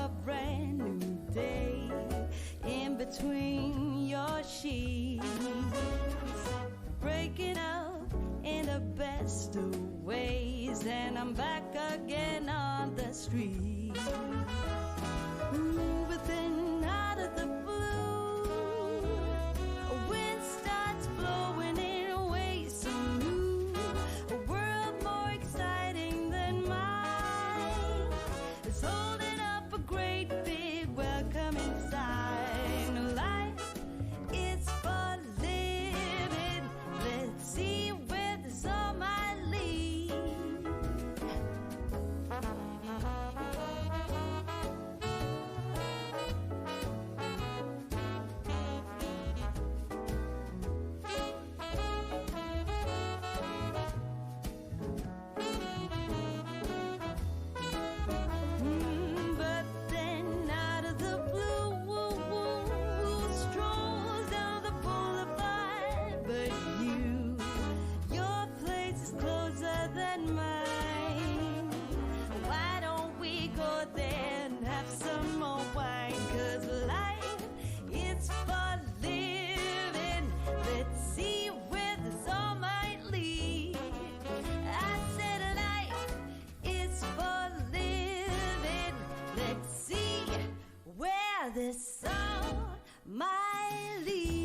a brand new day in between your sheets, breaking up in the best of ways, and I'm back again on the street. But then out of the blue, a wind starts blowing in ways so new, a world more exciting than mine is holding up a great big welcoming sign. Life is for living. Let's see where this all might lead. But then out of the blue, strolls down the boulevard. But your place is closer than mine. Why don't we go there and have some more wine? 'Cause life is for living. Let's see where this all might lead. I said life is for living. Let's see where this all might lead.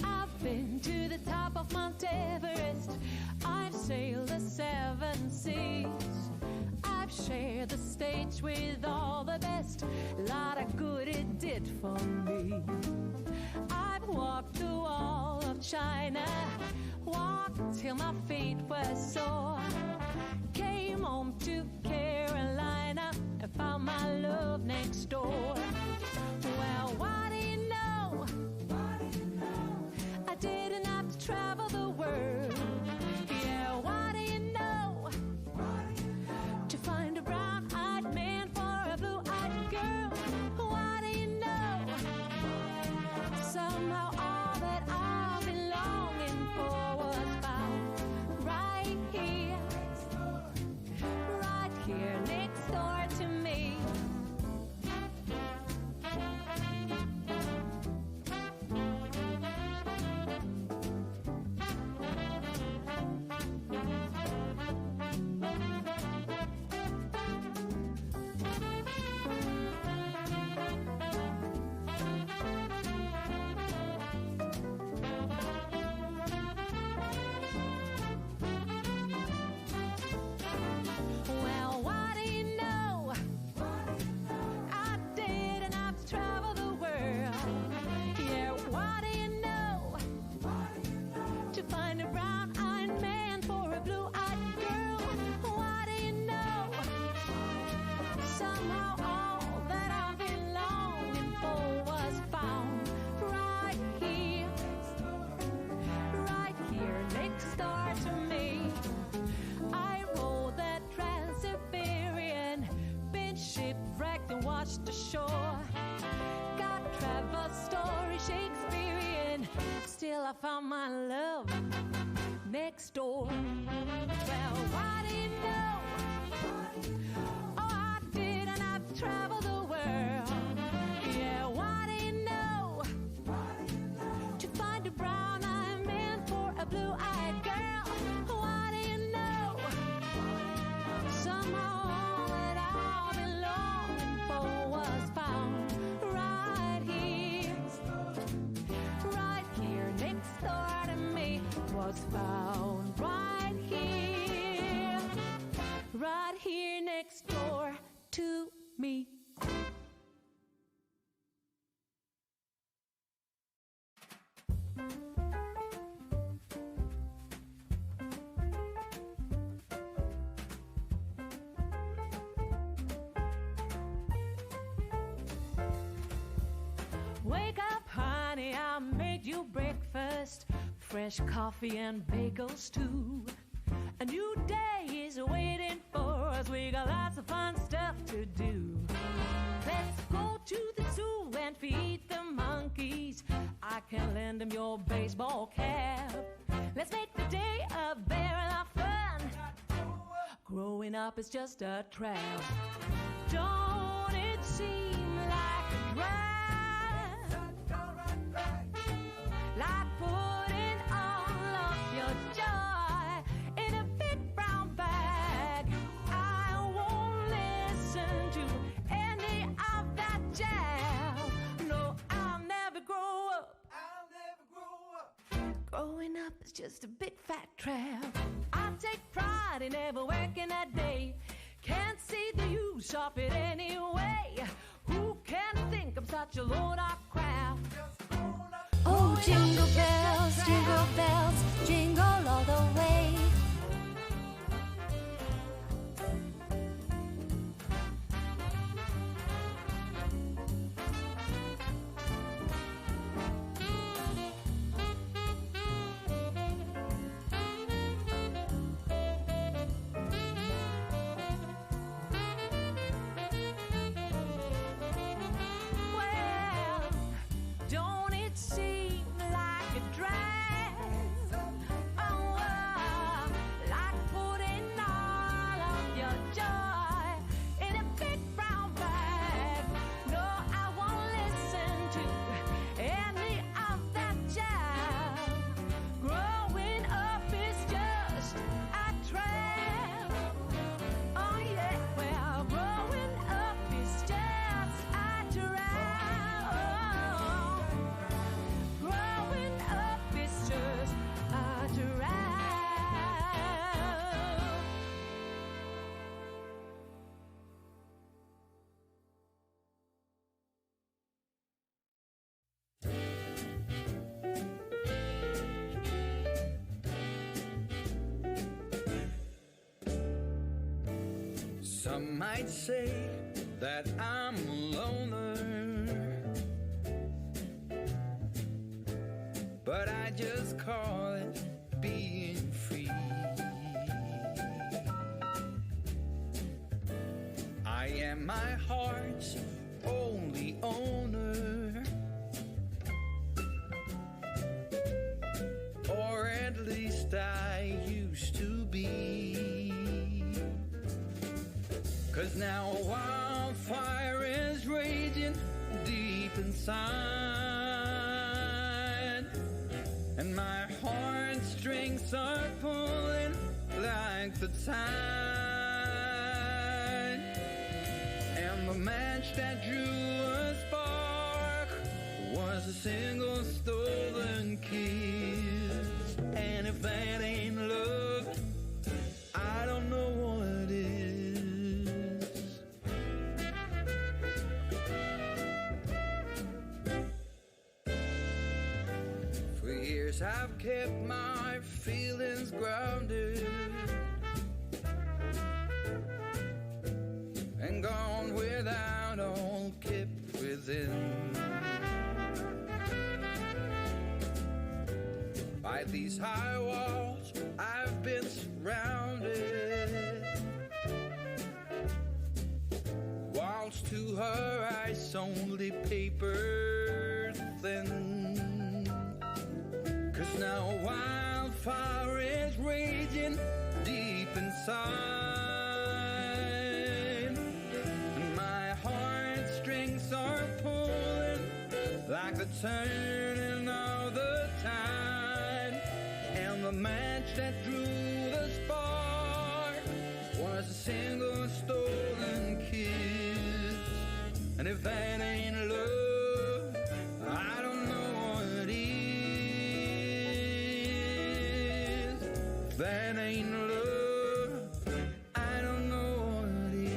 I've been to the top of Mount Everest. I've sailed the 7 seas. I've shared the stage with all the best. Lot of good it did for me. I've walked the wall of China, walked till my feet were sore. Came home to Carolina and found my love next door. Well, what do you know? I didn't have to travel the world. Yeah, what do you know? To find a brown-eyed man for a blue-eyed girl. What do you know? Somehow all that I've been longing for was found right here next door to me. Well, what do you know? I didn't have to travel the world. Yeah, what do you know? To find a brown-eyed man for a blue-eyed girl. What do you know? Somehow all that I've been longing for was found right here next door to me. I rode that Trans-Siberian, been shipwrecked and watched the shore. Got travel story Shakespearean, still I found my love next door. Well, what do you know? Oh, I didn't have to travel the world. Yeah, what do you know? To find a brown-eyed man for a blue-eyed girl. What do you know? Somehow all that I've been longing for was found right here next door to me. Was found right here next door to me. Wake up, honey, I made you breakfast. Fresh coffee and bagels too. hand him your baseball cap. Let's make the day a very lot fun. Growing up is just a trap. Don't it seem like a drag? Like putting all of your joy in a big brown bag. I won't listen to any of that jazz. No, I'll never grow up. I'll never grow up. Growing up is just a big fat trap. I take pride in never working a day. Can't see the use of it anyway. Who can think I'm such a load of crap? Oh, jingle bells, jingle all the way. Well, don't it seem like a drag? Oh, like putting all of your joy in a big brown bag. No, I won't listen to any of that jazz. Growing up is just a trap. Oh yeah, well, growing up is just a trap. Growing up is just a trap. Some might say that I'm a loner, but I just call it being free. I am my heart's only owner, or at least I used to be. 'Cause now a wildfire is raging deep inside, and my heartstrings are pulling like the tide. And the match that drew a spark was a single stolen kiss. And if that ain't love, I don't know what is. For years I've kept my feelings grounded and gone without, all kept within. By these high walls I've been surrounded, walls to her eyes only paper thin. 'Cause now a wildfire is raging deep inside, and my heartstrings are pulling like the turning of the tide. And the match that drew the spark was a single stolen kiss. And if that ain't love, I don't know what is. That ain't love, I don't know what is.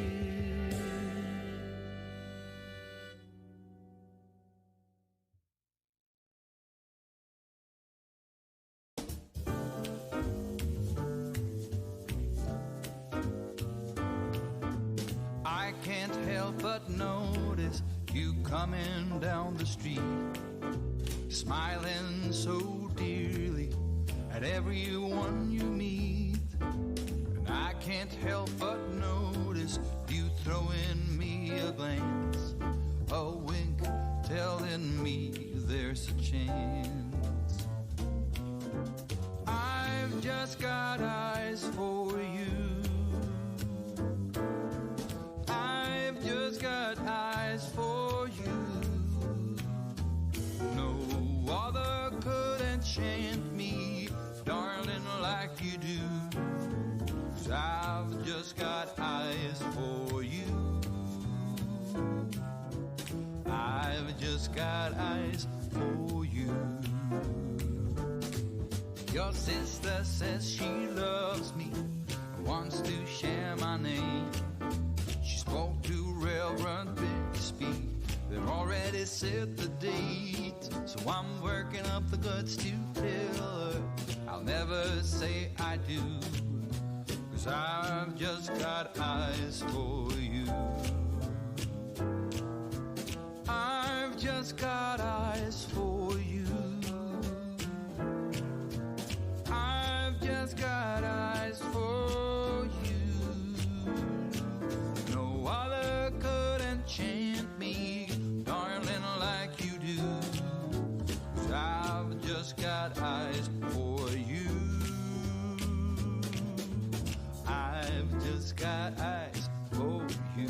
I can't help but notice you coming down the street, smiling so dearly at everyone you meet. And I can't help but notice you throwing me a glance, a wink telling me there's a chance. eyes for you. I've just got eyes for you. No other could enchant me, darling, like you do. 'Cause I've just got eyes for you. I've just got eyes for you. Your sister says she loves me, wants to share my name. She spoke to Reverend Bixby, they've already set the date. So I'm working up the guts to tell her I'll never say I do. 'Cause I've just got eyes for you. I've just got eyes for you. I've just got eyes for you. No other could enchant me, darling, like you do. 'Cause I've just got eyes for you. I've just got eyes for you.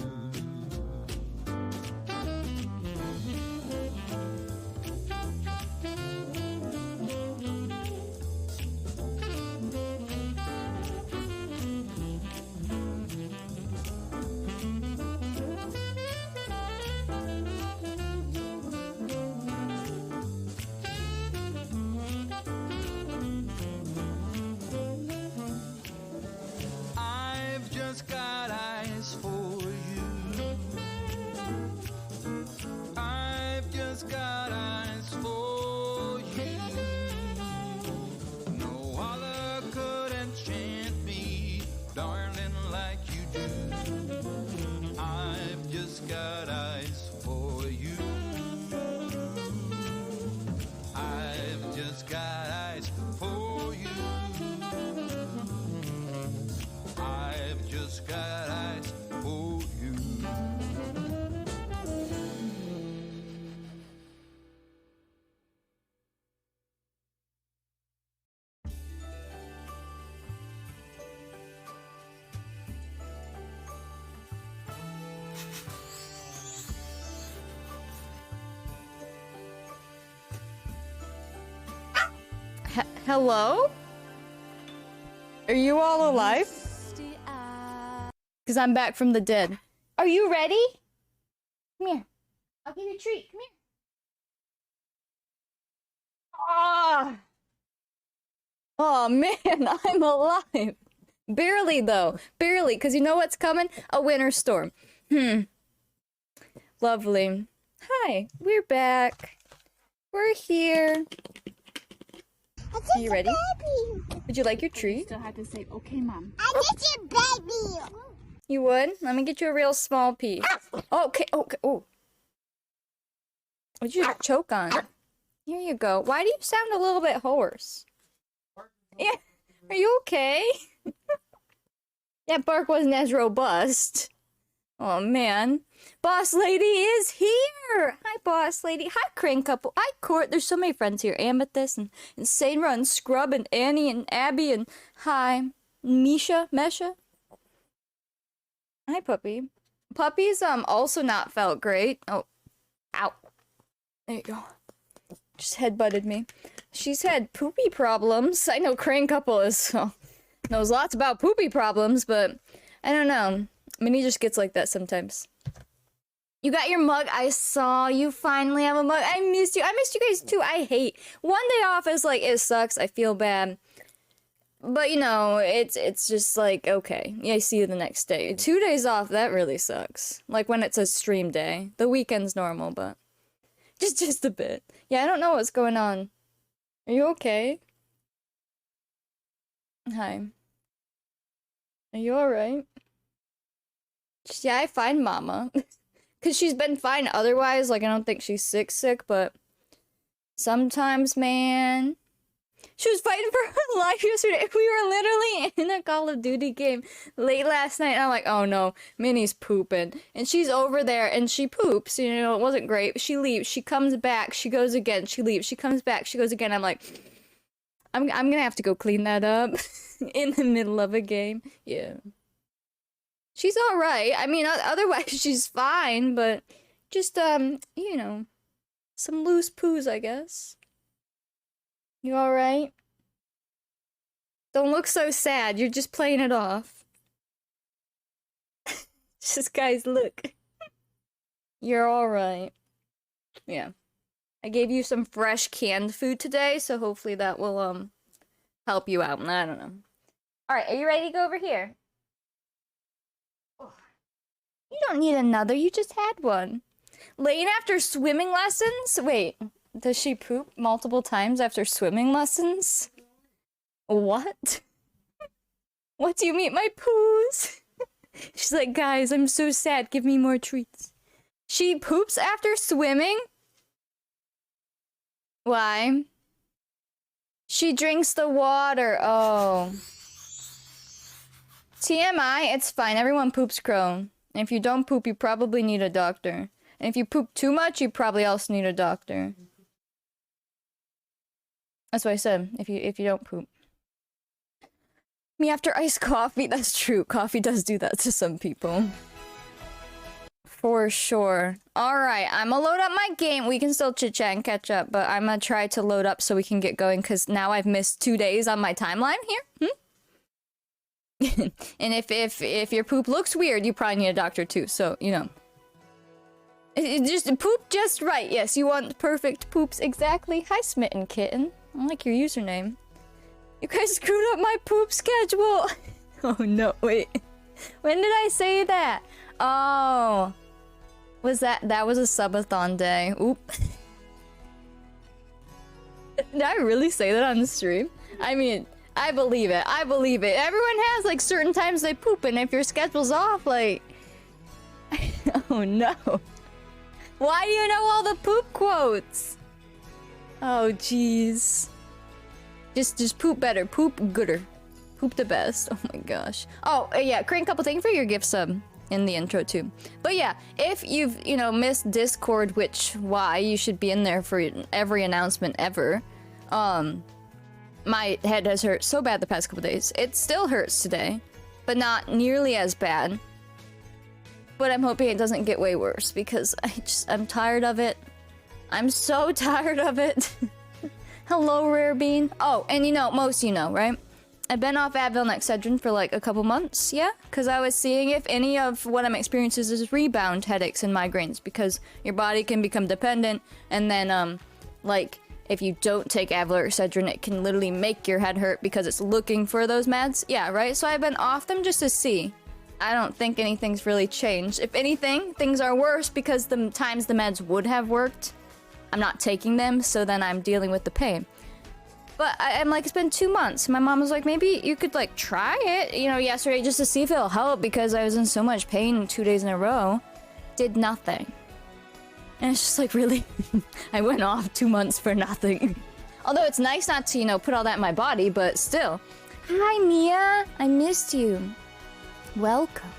I've just got eyes for you. I've just got eyes for you. No other could enchant me, darling, like you do. I've just got eyes for you. I've just got eyes for you. I've just got eyes for you. Hello? Are you all alive? Because I'm back from the dead. Are you ready? Come here. I'll give you a treat. Come here. Ah! Oh man, I'm alive. Barely though. Barely, because you know what's coming? A winter storm. Lovely. Hi, we're back. We're here. Are you ready? Would you like your treat? Still had to say, okay, mom. I get your baby. You would? Let me get you a real small piece. Okay, okay. Oh. What'd you choke on? Here you go. Why do you sound a little bit hoarse? Yeah. Are you okay? That bark wasn't as robust. Oh, man. Boss Lady is here! Hi, Boss Lady. Hi, Crane Couple. Hi, Court. There's so many friends here. Amethyst and Sainra and Scrub and Annie and Abby and hi, Mesha. Hi, Puppy. Puppy's also not felt great. Oh, ow. There you go. Just headbutted me. She's had poopy problems. I know Crane Couple knows lots about poopy problems, but I don't know. Minnie just gets like that sometimes. You got your mug. I saw you finally have a mug. I missed you. I missed you guys too. I hate one day off is like, it sucks. I feel bad. But you know, it's just like, okay. Yeah, I see you the next day. 2 days off, that really sucks. Like when it's a stream day. The weekend's normal, but just a bit. Yeah, I don't know what's going on. Are you okay? Hi. Are you alright? Yeah, I find Mama. Because she's been fine otherwise. Like, I don't think she's sick, but sometimes, man. She was fighting for her life yesterday. We were literally in a Call of Duty game late last night. And I'm like, oh no, Minnie's pooping. And she's over there and she poops. You know, it wasn't great. She leaves. She comes back. She goes again. She leaves. She comes back. She goes again. I'm like, I'm gonna have to go clean that up. In the middle of a game. Yeah. She's alright. I mean, otherwise she's fine, but just, you know, some loose poos, I guess. You alright? Don't look so sad. You're just playing it off. Just, guys, look. You're alright. Yeah. I gave you some fresh canned food today, so hopefully that will, help you out. I don't know. Alright, are you ready to go over here? You don't need another, you just had one. Lane after swimming lessons? Wait, does she poop multiple times after swimming lessons? What? What do you mean, my poos? She's like, guys, I'm so sad, give me more treats. She poops after swimming? Why? She drinks the water, oh. TMI, it's fine, everyone poops crone. And if you don't poop, you probably need a doctor. And if you poop too much, you probably also need a doctor. That's what I said, if you don't poop. Me after iced coffee, that's true. Coffee does do that to some people. For sure. Alright, I'm gonna load up my game. We can still chit-chat and catch up, but I'm gonna try to load up so we can get going, because now I've missed 2 days on my timeline here. And if your poop looks weird, you probably need a doctor too, so, you know. Just poop just right. Yes, you want perfect poops exactly. Hi, Smitten Kitten. I like your username. You guys screwed up my poop schedule. Oh no, wait. When did I say that? Oh. That was a subathon day. Oop. Did I really say that on the stream? I mean, I believe it. I believe it. Everyone has like certain times they poop, and if your schedule's off, like... Oh no. Why do you know all the poop quotes? Oh jeez. Just poop better. Poop gooder. Poop the best. Oh my gosh. Oh yeah, Crane Couple, thank you for your gift sub in the intro too. But yeah, if you've, you know, missed Discord, which why you should be in there for every announcement ever. My head has hurt so bad the past couple days. It still hurts today, but not nearly as bad. But I'm hoping it doesn't get way worse because I'm tired of it. I'm so tired of it. Hello, Rare Bean. Oh, and you know, most you know, right? I've been off Advil and Excedrin for like a couple months, yeah? Because I was seeing if any of what I'm experiencing is rebound headaches and migraines, because your body can become dependent, and then, like, if you don't take Advil or Excedrin, it can literally make your head hurt because it's looking for those meds. Yeah, right? So I've been off them just to see. I don't think anything's really changed. If anything, things are worse because the times the meds would have worked, I'm not taking them, so then I'm dealing with the pain. But I'm like, it's been 2 months. My mom was like, maybe you could like try it, you know, yesterday just to see if it'll help because I was in so much pain 2 days in a row. Did nothing. And it's just like, really? I went off 2 months for nothing. Although it's nice not to, you know, put all that in my body, but still. Hi, Mia. I missed you. Welcome.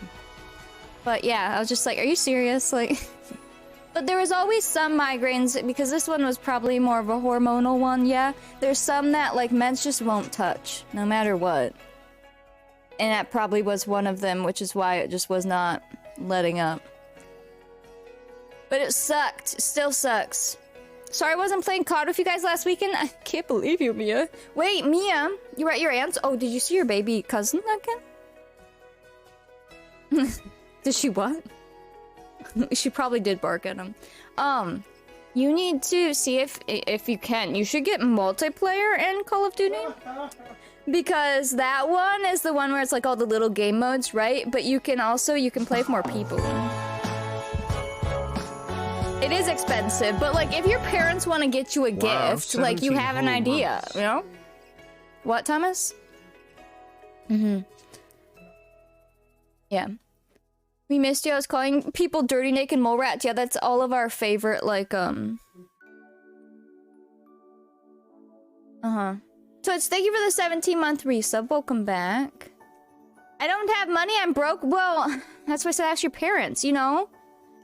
But yeah, I was just like, are you serious? Like, but there was always some migraines because this one was probably more of a hormonal one, yeah? There's some that, like, meds just won't touch, no matter what. And that probably was one of them, which is why it just was not letting up. But it sucked. It still sucks. Sorry I wasn't playing COD with you guys last weekend. I can't believe you, Mia. Wait, Mia, you were at your aunt's? Oh, did you see your baby cousin again? Did she what? She probably did bark at him. You need to see if you can. You should get multiplayer in Call of Duty. Because that one is the one where it's like all the little game modes, right? But you can play with more people. It is expensive, but like if your parents want to get you a gift, like you have an idea, you know? What, Thomas? Yeah. We missed you. I was calling people dirty, naked mole rats. Yeah, that's all of our favorite, like, So it's thank you for the 17-month resub. Welcome back. I don't have money. I'm broke. Well, that's why I said ask your parents, you know?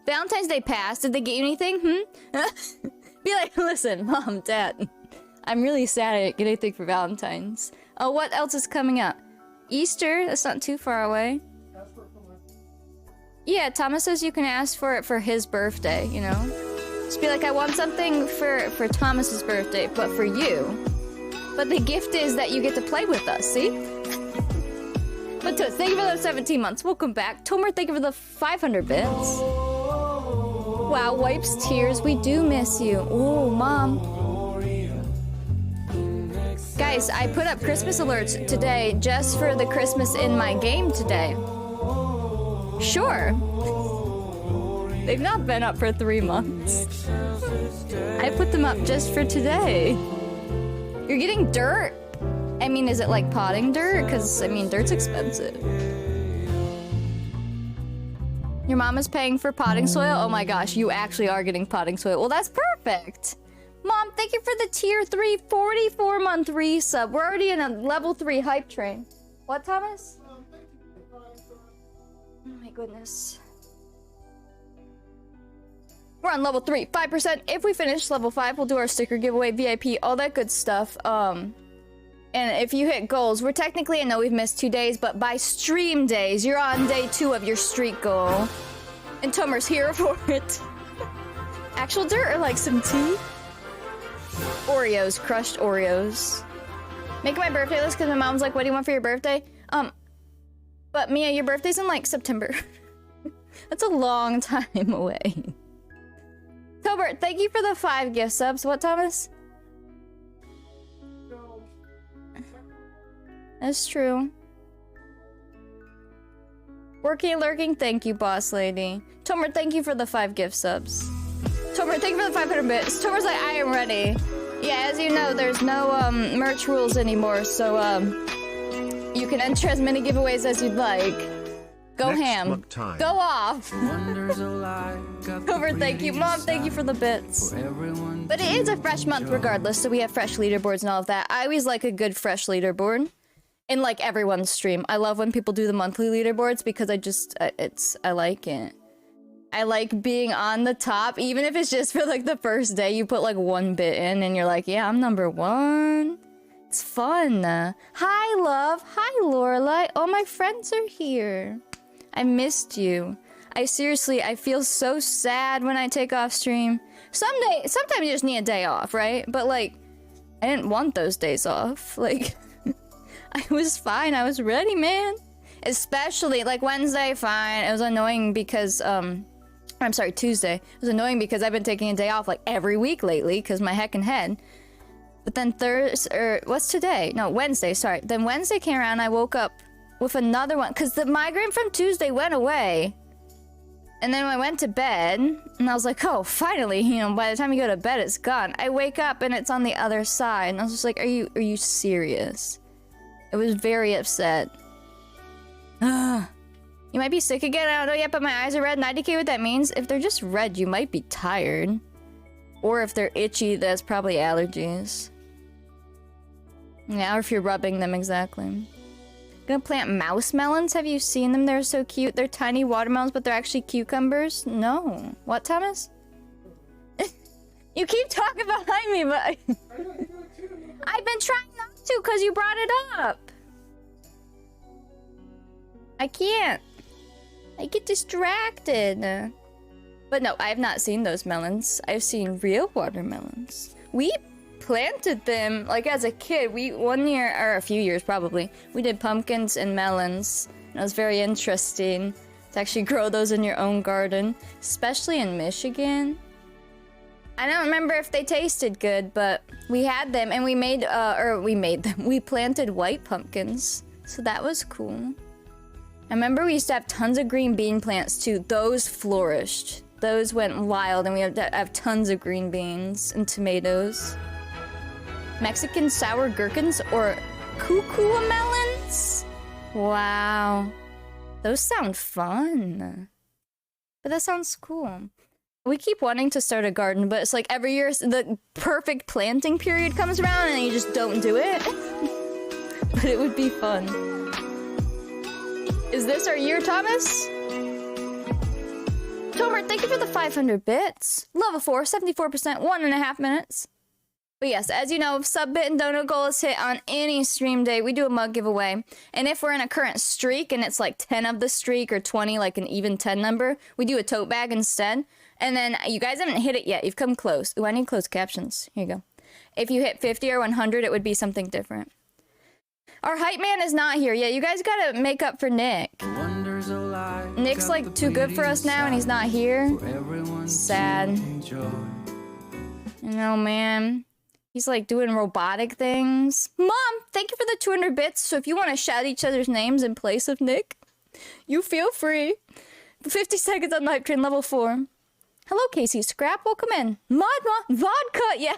Valentine's Day passed. Did they get you anything? Be like, listen, Mom, Dad. I'm really sad I didn't get anything for Valentine's. Oh, what else is coming up? Easter, that's not too far away. Yeah, Thomas says you can ask for it for his birthday, you know? Just be like, I want something for Thomas's birthday, but for you. But the gift is that you get to play with us, see? But Toast, thank you for those 17 months. Welcome back. Tomer, thank you for the 500 bits. Wow, wipes tears. We do miss you. Ooh, Mom. Guys, I put up Christmas alerts today just for the Christmas in my game today. Sure. They've not been up for 3 months. I put them up just for today. You're getting dirt? I mean, is it like potting dirt? Because, I mean, dirt's expensive. Your mom is paying for potting soil? Oh my gosh, you actually are getting potting soil. Well, that's perfect. Mom, thank you for the tier 3 44-month resub. We're already in a level 3 hype train. What, Thomas? Oh my goodness. We're on level 3, 5%. If we finish level 5, we'll do our sticker giveaway, VIP, all that good stuff. And if you hit goals, we're technically, I know we've missed 2 days, but by stream days, you're on day 2 of your streak goal. And Tomer's here for it. Actual dirt or like some tea? Oreos, crushed Oreos. Making my birthday list because my mom's like, what do you want for your birthday? But Mia, your birthday's in like September. That's a long time away. Tobert, thank you for the 5 gift subs. What, Thomas? That's true. Working and lurking, thank you, boss lady. Tomer, thank you for the 5 gift subs. Tomer, thank you for the 500 bits. Tomer's like, I am ready. Yeah, as you know, there's no merch rules anymore, so you can enter as many giveaways as you'd like. Go ham. Go off. Over, thank you. Mom, thank you for the bits. But it is a fresh month regardless, so we have fresh leaderboards and all of that. I always like a good fresh leaderboard. In like everyone's stream. I love when people do the monthly leaderboards because I like it. I like being on the top, even if it's just for like the first day. You put like 1 bit in and you're like, yeah, I'm number 1. It's fun. Hi, love. Hi, Lorelai. All my friends are here. I missed you. I feel so sad when I take off stream. Sometimes you just need a day off, right? But like, I didn't want those days off. Like, I was fine. I was ready, man. Especially like Wednesday, fine. It was annoying because, I'm sorry, Tuesday. It was annoying because I've been taking a day off like every week lately because my heckin' head. But then what's today? No, Wednesday, sorry. Then Wednesday came around and I woke up with another one because the migraine from Tuesday went away. And then I went to bed and I was like, oh, finally, you know, by the time you go to bed, it's gone. I wake up and it's on the other side. And I was just like, are you serious? I was very upset. You might be sick again, I don't know yet, but my eyes are red. 90k what that means? If they're just red, you might be tired. Or if they're itchy, that's probably allergies. Yeah, or if you're rubbing them, exactly. Gonna plant mouse melons? Have you seen them? They're so cute. They're tiny watermelons, but they're actually cucumbers. No. What, Thomas? You keep talking behind me, but... I've been trying not to, because you brought it up. I can't. I get distracted. But no, I have not seen those melons. I've seen real watermelons. We planted them, like as a kid. One year, or a few years probably, we did pumpkins and melons. And it was very interesting to actually grow those in your own garden, especially in Michigan. I don't remember if they tasted good, but we had them and we we planted white pumpkins. So that was cool. I remember we used to have tons of green bean plants too. Those flourished. Those went wild and we have tons of green beans and tomatoes. Mexican sour gherkins or cucua melons? Wow. Those sound fun. But that sounds cool. We keep wanting to start a garden, but it's like every year the perfect planting period comes around and you just don't do it. But it would be fun. Is this our year, Thomas? Tomer, thank you for the 500 bits. Level 4, 74%, 1.5 minutes. But yes, as you know, if sub bit and donut goal is hit on any stream day, we do a mug giveaway. And if we're in a current streak and it's like 10 of the streak or 20, like an even 10 number, we do a tote bag instead. And then you guys haven't hit it yet. You've come close. Ooh, I need closed captions. Here you go. If you hit 50 or 100, it would be something different. Our hype man is not here. Yeah, you guys gotta make up for Nick. Nick's like too good for us now and he's not here. Sad. You know, man. He's like doing robotic things. Mom, thank you for the 200 bits. So if you want to shout each other's names in place of Nick, you feel free. 50 seconds on the hype train, level 4. Hello, Casey. Scrap, welcome in. Vodka, yeah.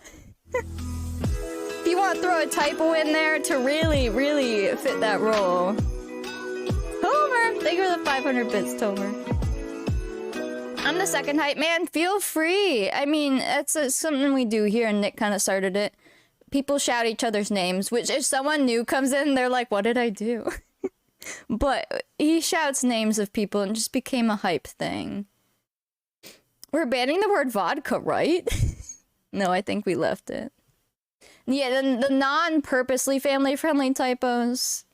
If you want to throw a typo in there to really, really fit that role. Tomer, thank you for the 500 bits, Tomer. I'm the second hype man. Feel free. I mean, that's something we do here, and Nick kind of started it. People shout each other's names, which if someone new comes in, they're like, what did I do? But he shouts names of people and just became a hype thing. We're banning the word vodka, right? No, I think we left it. Yeah, the non-purposely family-friendly typos,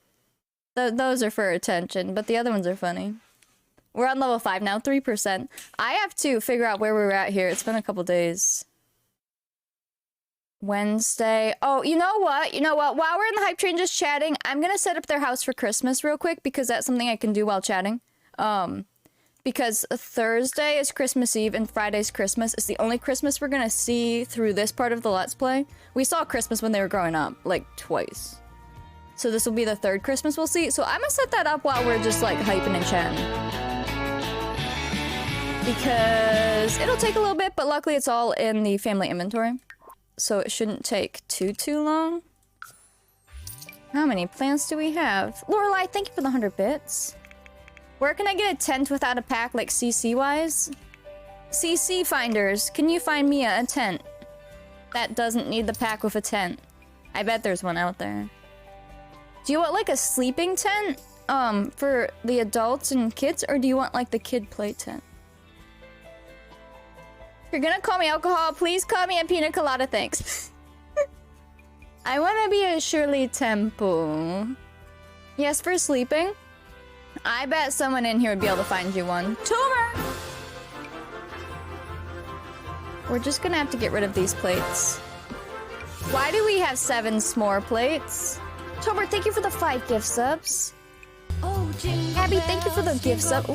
those are for attention, but the other ones are funny. We're on level 5 now, 3%. I have to figure out where we're at here. It's been a couple days. Wednesday. Oh, you know what? While we're in the hype train just chatting, I'm gonna set up their house for Christmas real quick because that's something I can do while chatting. Because Thursday is Christmas Eve and Friday's Christmas. It's the only Christmas we're gonna see through this part of the Let's Play. We saw Christmas when they were growing up, like twice. So this will be the third Christmas we'll see. So I'm gonna set that up while we're just like hyping and chatting. Because it'll take a little bit, but luckily it's all in the family inventory. So it shouldn't take too long. How many plants do we have? Lorelai, thank you for the 100 bits. Where can I get a tent without a pack, like CC-wise? CC finders, can you find me a tent that doesn't need the pack with a tent? I bet there's one out there. Do you want like a sleeping tent for the adults and kids, or do you want like the kid play tent? If you're gonna call me alcohol, please call me a pina colada, thanks. I wanna be a Shirley Temple. Yes, for sleeping. I bet someone in here would be able to find you one. Tumor! We're just gonna have to get rid of these plates. Why do we have 7 s'more plates? Tomer, thank you for the 5 gift subs. Oh, Abby, thank you for the gift sub.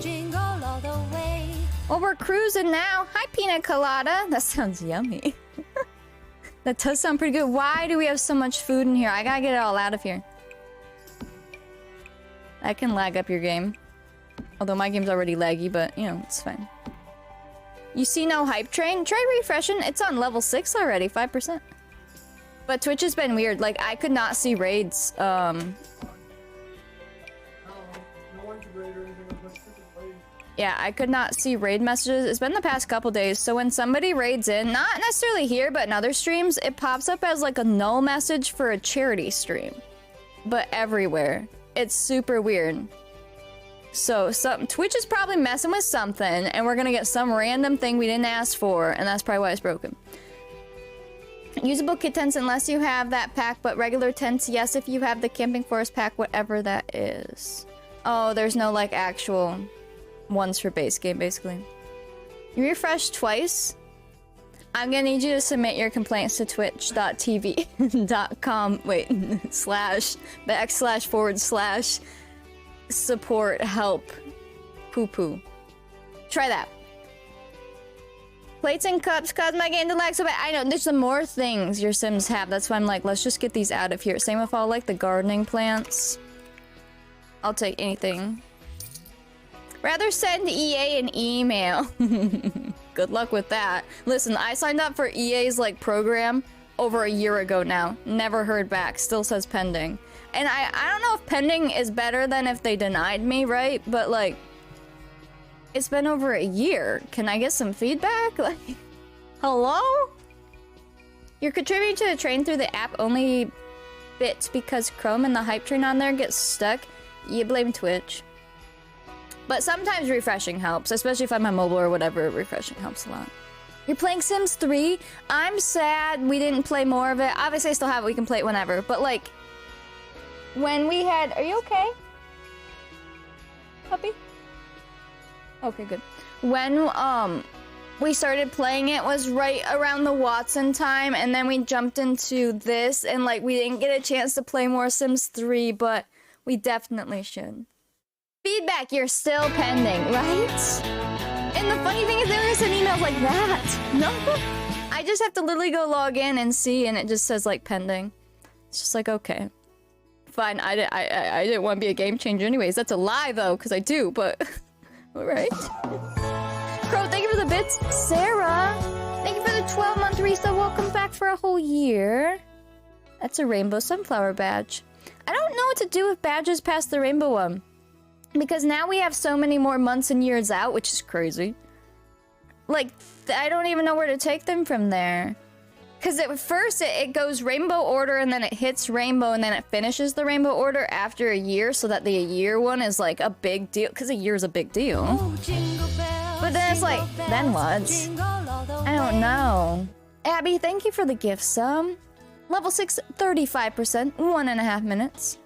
Jingle all the way. Well, we're cruising now. Hi, pina colada. That sounds yummy. That does sound pretty good. Why do we have so much food in here? I gotta get it all out of here. I can lag up your game. Although my game's already laggy, but, you know, it's fine. You see no hype train? Try refreshing. It's on level 6 already, 5%. But Twitch has been weird. Like, I could not see raids. Yeah, I could not see raid messages. It's been the past couple days. So when somebody raids in, not necessarily here, but in other streams, it pops up as like a null message for a charity stream. But everywhere. It's super weird. So Twitch is probably messing with something, and we're gonna get some random thing we didn't ask for, and that's probably why it's broken. Usable kit tents unless you have that pack, but regular tents, yes, if you have the camping forest pack, whatever that is. Oh, there's no like actual ones for base game, basically. You refresh twice? I'm gonna need you to submit your complaints to twitch.tv.com, wait, /support help poo poo. Try that. Plates and cups cause my game to lag so bad. I know, there's some more things your Sims have. That's why I'm like, let's just get these out of here. Same with all like the gardening plants. I'll take anything. Rather send EA an email. Good luck with that. Listen, I signed up for EA's like program over a year ago now. Never heard back. Still says pending. And I don't know if pending is better than if they denied me, right? But like, it's been over a year. Can I get some feedback? Like, hello? You're contributing to the train through the app only bits because Chrome and the hype train on there gets stuck. You blame Twitch. But sometimes refreshing helps, especially if I'm on mobile or whatever, refreshing helps a lot. You're playing Sims 3? I'm sad we didn't play more of it. Obviously, I still have it. We can play it whenever. But, like, when we had... Are you okay? Puppy? Okay, good. When, we started playing it was right around the Watson time, and then we jumped into this, and, like, we didn't get a chance to play more Sims 3, but we definitely should. Feedback, you're still pending, right? And the funny thing is they don't send emails like that. No. I just have to literally go log in and see, and it just says, like, pending. It's just like, okay. Fine, I didn't want to be a game changer anyways. That's a lie, though, because I do, but... Alright. Crow, thank you for the bits. Sarah, thank you for the 12-month resale. Welcome back for a whole year. That's a rainbow sunflower badge. I don't know what to do with badges past the rainbow one. Because now we have so many more months and years out, which is crazy. Like, I don't even know where to take them from there. Because at first it goes rainbow order, and then it hits rainbow, and then it finishes the rainbow order after a year, so that the year one is like a big deal. Because a year is a big deal. Oh, jingle bells, But then it's like, jingle then what? bells, jingle all the I don't way. know. Abby, thank you for the gift sum. Level 6, 35%, 1.5 minutes.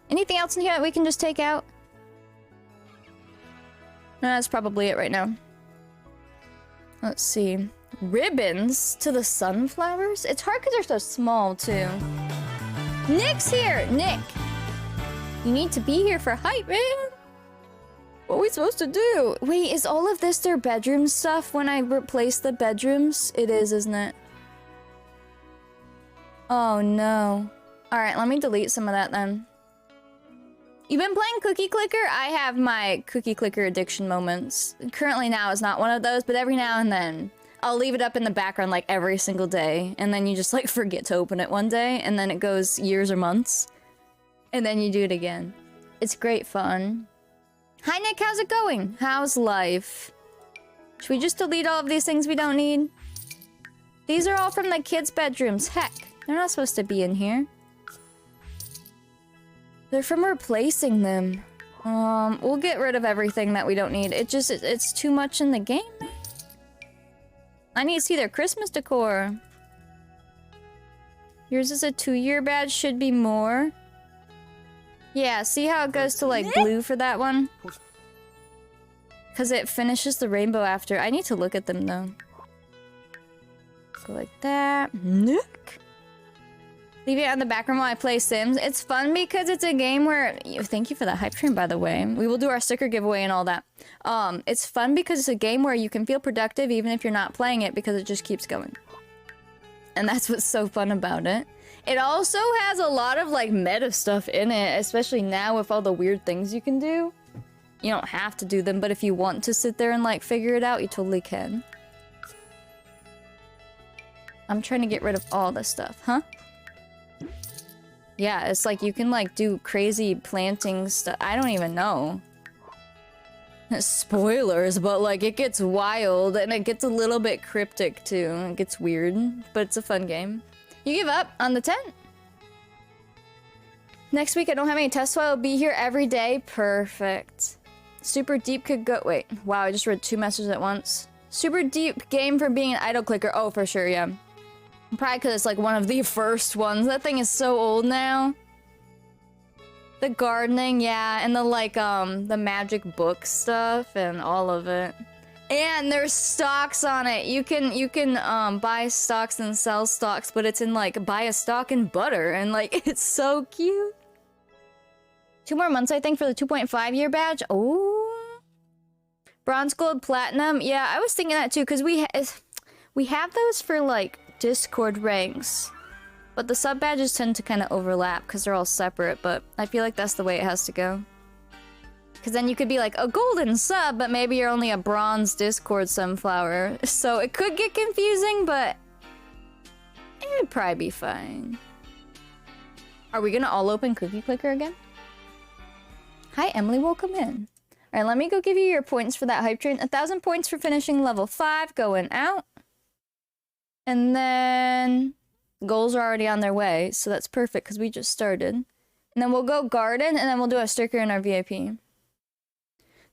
Anything else in here that we can just take out? No, that's probably it right now. Let's see. Ribbons to the sunflowers? It's hard because they're so small, too. Nick's here! Nick! You need to be here for hype, man! What are we supposed to do? Wait, is all of this their bedroom stuff when I replace the bedrooms? It is, isn't it? Oh, no. Alright, let me delete some of that, then. You've been playing Cookie Clicker? I have my Cookie Clicker addiction moments. Currently now is not one of those, but every now and then I'll leave it up in the background like every single day, and then you just like forget to open it one day, and then it goes years or months, and then you do it again. It's great fun. Hi Nick, how's it going? How's life? Should we just delete all of these things we don't need? These are all from the kids' bedrooms. Heck, they're not supposed to be in here. They're from replacing them. We'll get rid of everything that we don't need. It's too much in the game. I need to see their Christmas decor. Yours is a 2-year badge, should be more. Yeah, see how it goes to like blue for that one? Because it finishes the rainbow after. I need to look at them though. Go like that. Nick. Leave it on the background while I play Sims. It's fun because it's a game where... Thank you for that hype train, by the way. We will do our sticker giveaway and all that. It's fun because it's a game where you can feel productive even if you're not playing it because it just keeps going. And that's what's so fun about it. It also has a lot of, like, meta stuff in it, especially now with all the weird things you can do. You don't have to do them, but if you want to sit there and, like, figure it out, you totally can. I'm trying to get rid of all this stuff, huh? Yeah, it's like you can like do crazy planting stuff. I don't even know. Spoilers, but like it gets wild and it gets a little bit cryptic too. It gets weird, but it's a fun game. You give up on the tent? Next week I don't have any tests, so I'll be here every day. Perfect. Super deep could go- wait. Wow, I just read 2 messages at once. Super deep game for being an idle clicker. Oh, for sure, yeah. Probably because it's like one of the first ones. That thing is so old now. The gardening, yeah, and the like the magic book stuff and all of it. And there's stocks on it. You can buy stocks and sell stocks, but it's in like buy a stock and butter, and like it's so cute. 2 more months, I think, for the 2.5-year badge. Oh, bronze, gold, platinum. Yeah, I was thinking that too because we have those for like Discord ranks, but the sub badges tend to kind of overlap because they're all separate, but I feel like that's the way it has to go. Because then you could be like a golden sub, but maybe you're only a bronze Discord sunflower, so it could get confusing, but it'd probably be fine. Are we gonna all open Cookie Clicker again? Hi Emily, welcome in. Alright, let me go give you your points for that hype train. 1,000 points for finishing level 5, going out. And then goals are already on their way, so that's perfect because we just started. And then we'll go garden, and then we'll do a sticker in our VIP.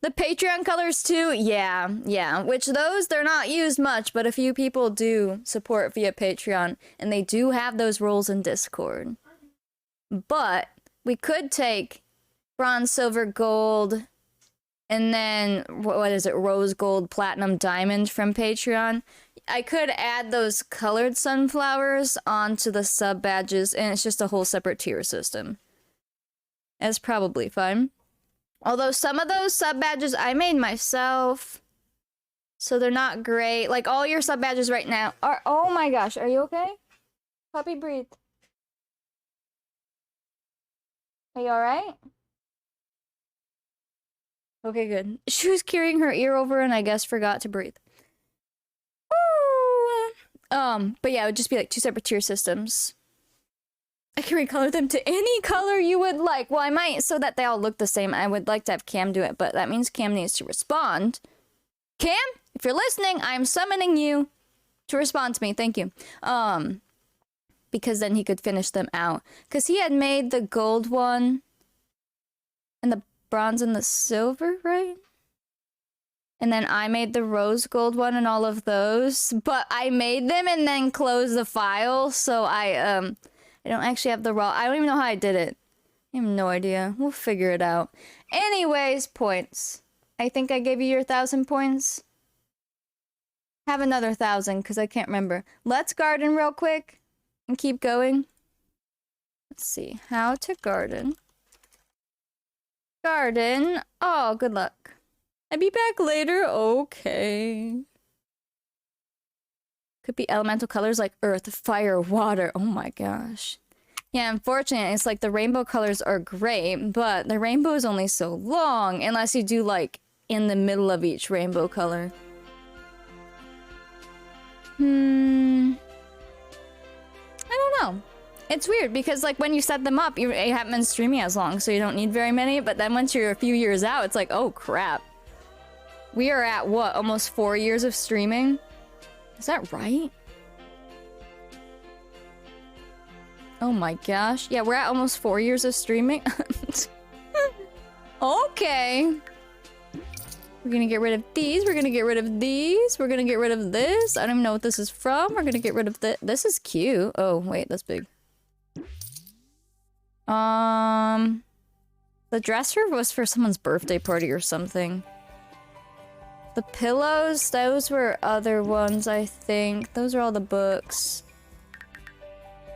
The Patreon colors too? Yeah. Which those, they're not used much, but a few people do support via Patreon, and they do have those roles in Discord. But we could take bronze, silver, gold, and then, what is it, rose, gold, platinum, diamond from Patreon. I could add those colored sunflowers onto the sub badges, and it's just a whole separate tier system. That's probably fine. Although some of those sub badges I made myself, so they're not great. Like, all your sub badges right now are... Oh my gosh, are you okay? Puppy, breathe. Are you alright? Okay, good. She was carrying her ear over and I guess forgot to breathe. Woo! But yeah, it would just be like 2 separate tier systems. I can recolor them to any color you would like. Well, I might, so that they all look the same. I would like to have Cam do it, but that means Cam needs to respond. Cam, if you're listening, I'm summoning you to respond to me. Thank you. Because then he could finish them out. Because he had made the gold one and the bronze and the silver, right? And then I made the rose gold one and all of those. But I made them and then closed the file, so I don't actually have the raw. I don't even know how I did it. I have no idea. We'll figure it out. Anyways, points. I think I gave you your 1,000 points. Have another 1,000 because I can't remember. Let's garden real quick and keep going. Let's see. How to garden. Garden. Oh, good luck. I'll be back later. Okay. Could be elemental colors like earth, fire, water. Oh my gosh. Yeah, unfortunately, it's like the rainbow colors are great, but the rainbow is only so long unless you do like in the middle of each rainbow color. I don't know. It's weird because like when you set them up, you haven't been streaming as long, so you don't need very many, but then once you're a few years out, it's like, oh crap. We are at what, almost 4 years of streaming? Is that right? Oh my gosh. Yeah, we're at almost 4 years of streaming. Okay. We're gonna get rid of these. We're gonna get rid of these. We're gonna get rid of this. I don't even know what this is from. We're gonna get rid of this. This is cute. Oh, wait, that's big. The dresser was for someone's birthday party or something. The pillows, those were other ones, I think. Those are all the books.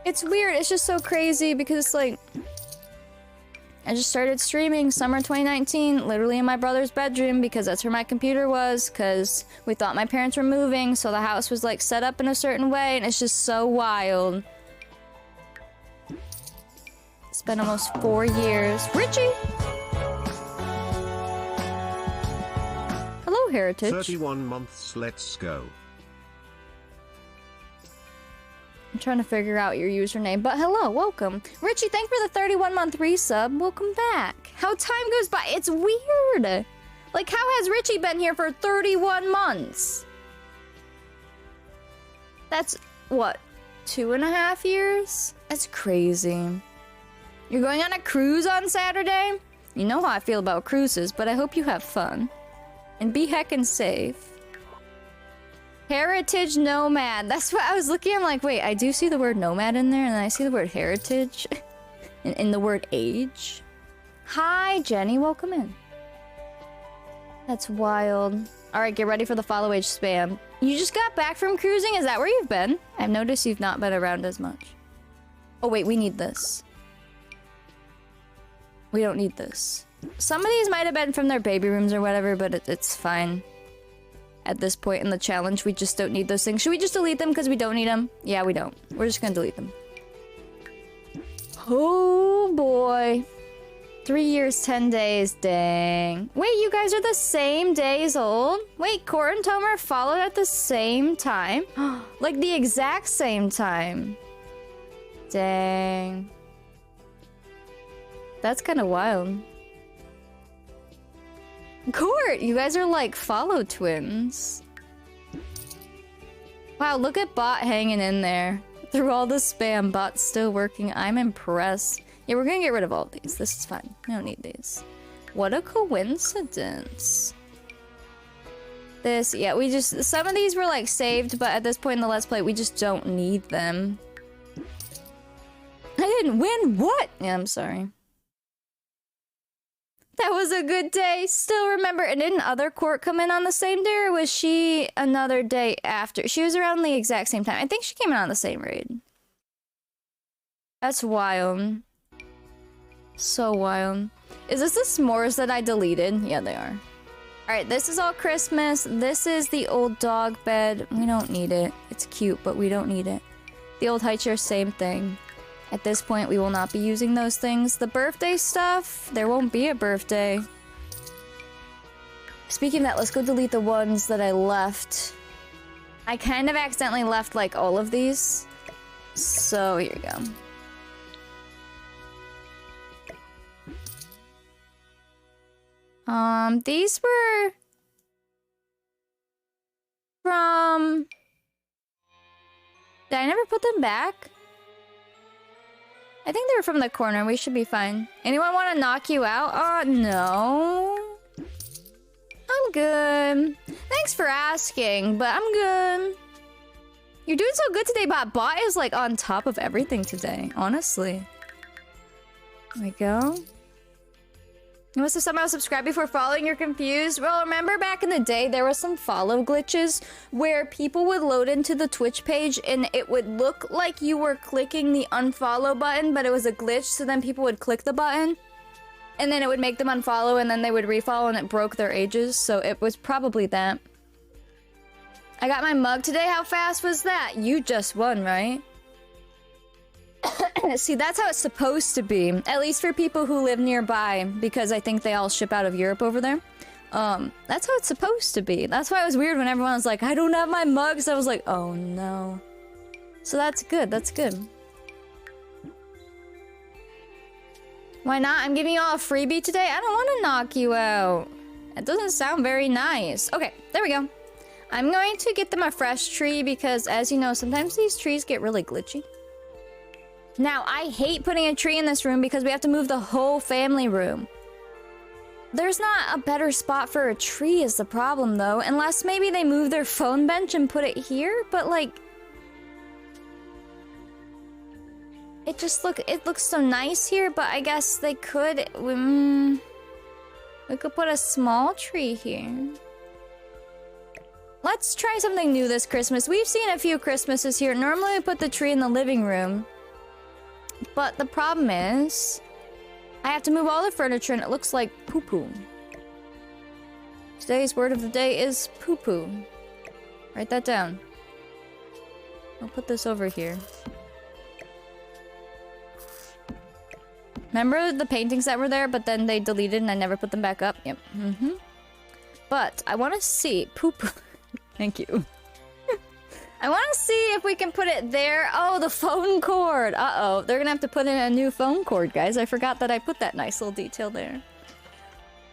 It's weird. It's just so crazy because, like, I just started streaming summer 2019, literally in my brother's bedroom because that's where my computer was, because we thought my parents were moving, so the house was, like, set up in a certain way, and it's just so wild. It's been almost 4 years. Richie! Hello, Heritage. 31 months, let's go. I'm trying to figure out your username, but hello, welcome. Richie, thanks for the 31-month resub. Welcome back. How time goes by. It's weird. Like, how has Richie been here for 31 months? That's, what, 2.5 years? That's crazy. You're going on a cruise on Saturday? You know how I feel about cruises, but I hope you have fun. And be heckin' safe. Heritage nomad. That's what I was looking. I'm like, wait, I do see the word nomad in there, and then I see the word heritage in the word age. Hi, Jenny. Welcome in. That's wild. All right, get ready for the follow age spam. You just got back from cruising? Is that where you've been? I've noticed you've not been around as much. Oh, wait, we need this. We don't need this. Some of these might have been from their baby rooms or whatever, but it's fine. At this point in the challenge, we just don't need those things. Should we just delete them because we don't need them? Yeah, we don't. We're just gonna delete them. Oh boy. 3 years, 10 days, dang. Wait, you guys are the same days old? Wait, Court and Tomer followed at the same time? Like the exact same time. Dang. That's kind of wild. Court, you guys are like follow twins. Wow, look at Bot hanging in there. Through all the spam, Bot's still working. I'm impressed. Yeah, we're gonna get rid of all these. This is fine. We don't need these. What a coincidence. This, yeah, we just, some of these were like saved, but at this point in the Let's Play, we just don't need them. I didn't win, what? Yeah, I'm sorry. That was a good day. Still remember, and didn't other court come in on the same day, or was she another day after? She was around the exact same time. I think she came in on the same raid. That's wild. So wild. Is this the s'mores that I deleted? Yeah, they are. Alright, this is all Christmas. This is the old dog bed. We don't need it. It's cute, but we don't need it. The old high chair, same thing. At this point, we will not be using those things. The birthday stuff, there won't be a birthday. Speaking of that, let's go delete the ones that I left. I kind of accidentally left, like, all of these. So, here we go. These were from... Did I never put them back? I think they were from the corner. We should be fine. Anyone want to knock you out? No. I'm good. Thanks for asking, but I'm good. You're doing so good today, Bot is like on top of everything today, honestly. There we go. You must have somehow subscribed before following, you're confused. Well, remember back in the day, there were some follow glitches where people would load into the Twitch page and it would look like you were clicking the unfollow button, but it was a glitch, so then people would click the button and then it would make them unfollow and then they would refollow and it broke their ages, so it was probably that. I got my mug today, how fast was that? You just won, right? See, that's how it's supposed to be. At least for people who live nearby, because I think they all ship out of Europe over there. That's how it's supposed to be. That's why it was weird when everyone was like, I don't have my mugs. I was like, oh no. So that's good, that's good. Why not? I'm giving you all a freebie today. I don't want to knock you out. It doesn't sound very nice. Okay, there we go. I'm going to get them a fresh tree because, as you know, sometimes these trees get really glitchy. Now, I hate putting a tree in this room because we have to move the whole family room. There's not a better spot for a tree is the problem, though. Unless maybe they move their phone bench and put it here, but like... It looks so nice here, but I guess they could... we could put a small tree here. Let's try something new this Christmas. We've seen a few Christmases here. Normally we put the tree in the living room. But the problem is, I have to move all the furniture and it looks like poo-poo. Today's word of the day is poo-poo. Write that down. I'll put this over here. Remember the paintings that were there, but then they deleted and I never put them back up? Yep. But I want to see poo-poo. Thank you. I want to see if we can put it there. Oh, the phone cord. Uh-oh. They're gonna have to put in a new phone cord, guys. I forgot that I put that nice little detail there.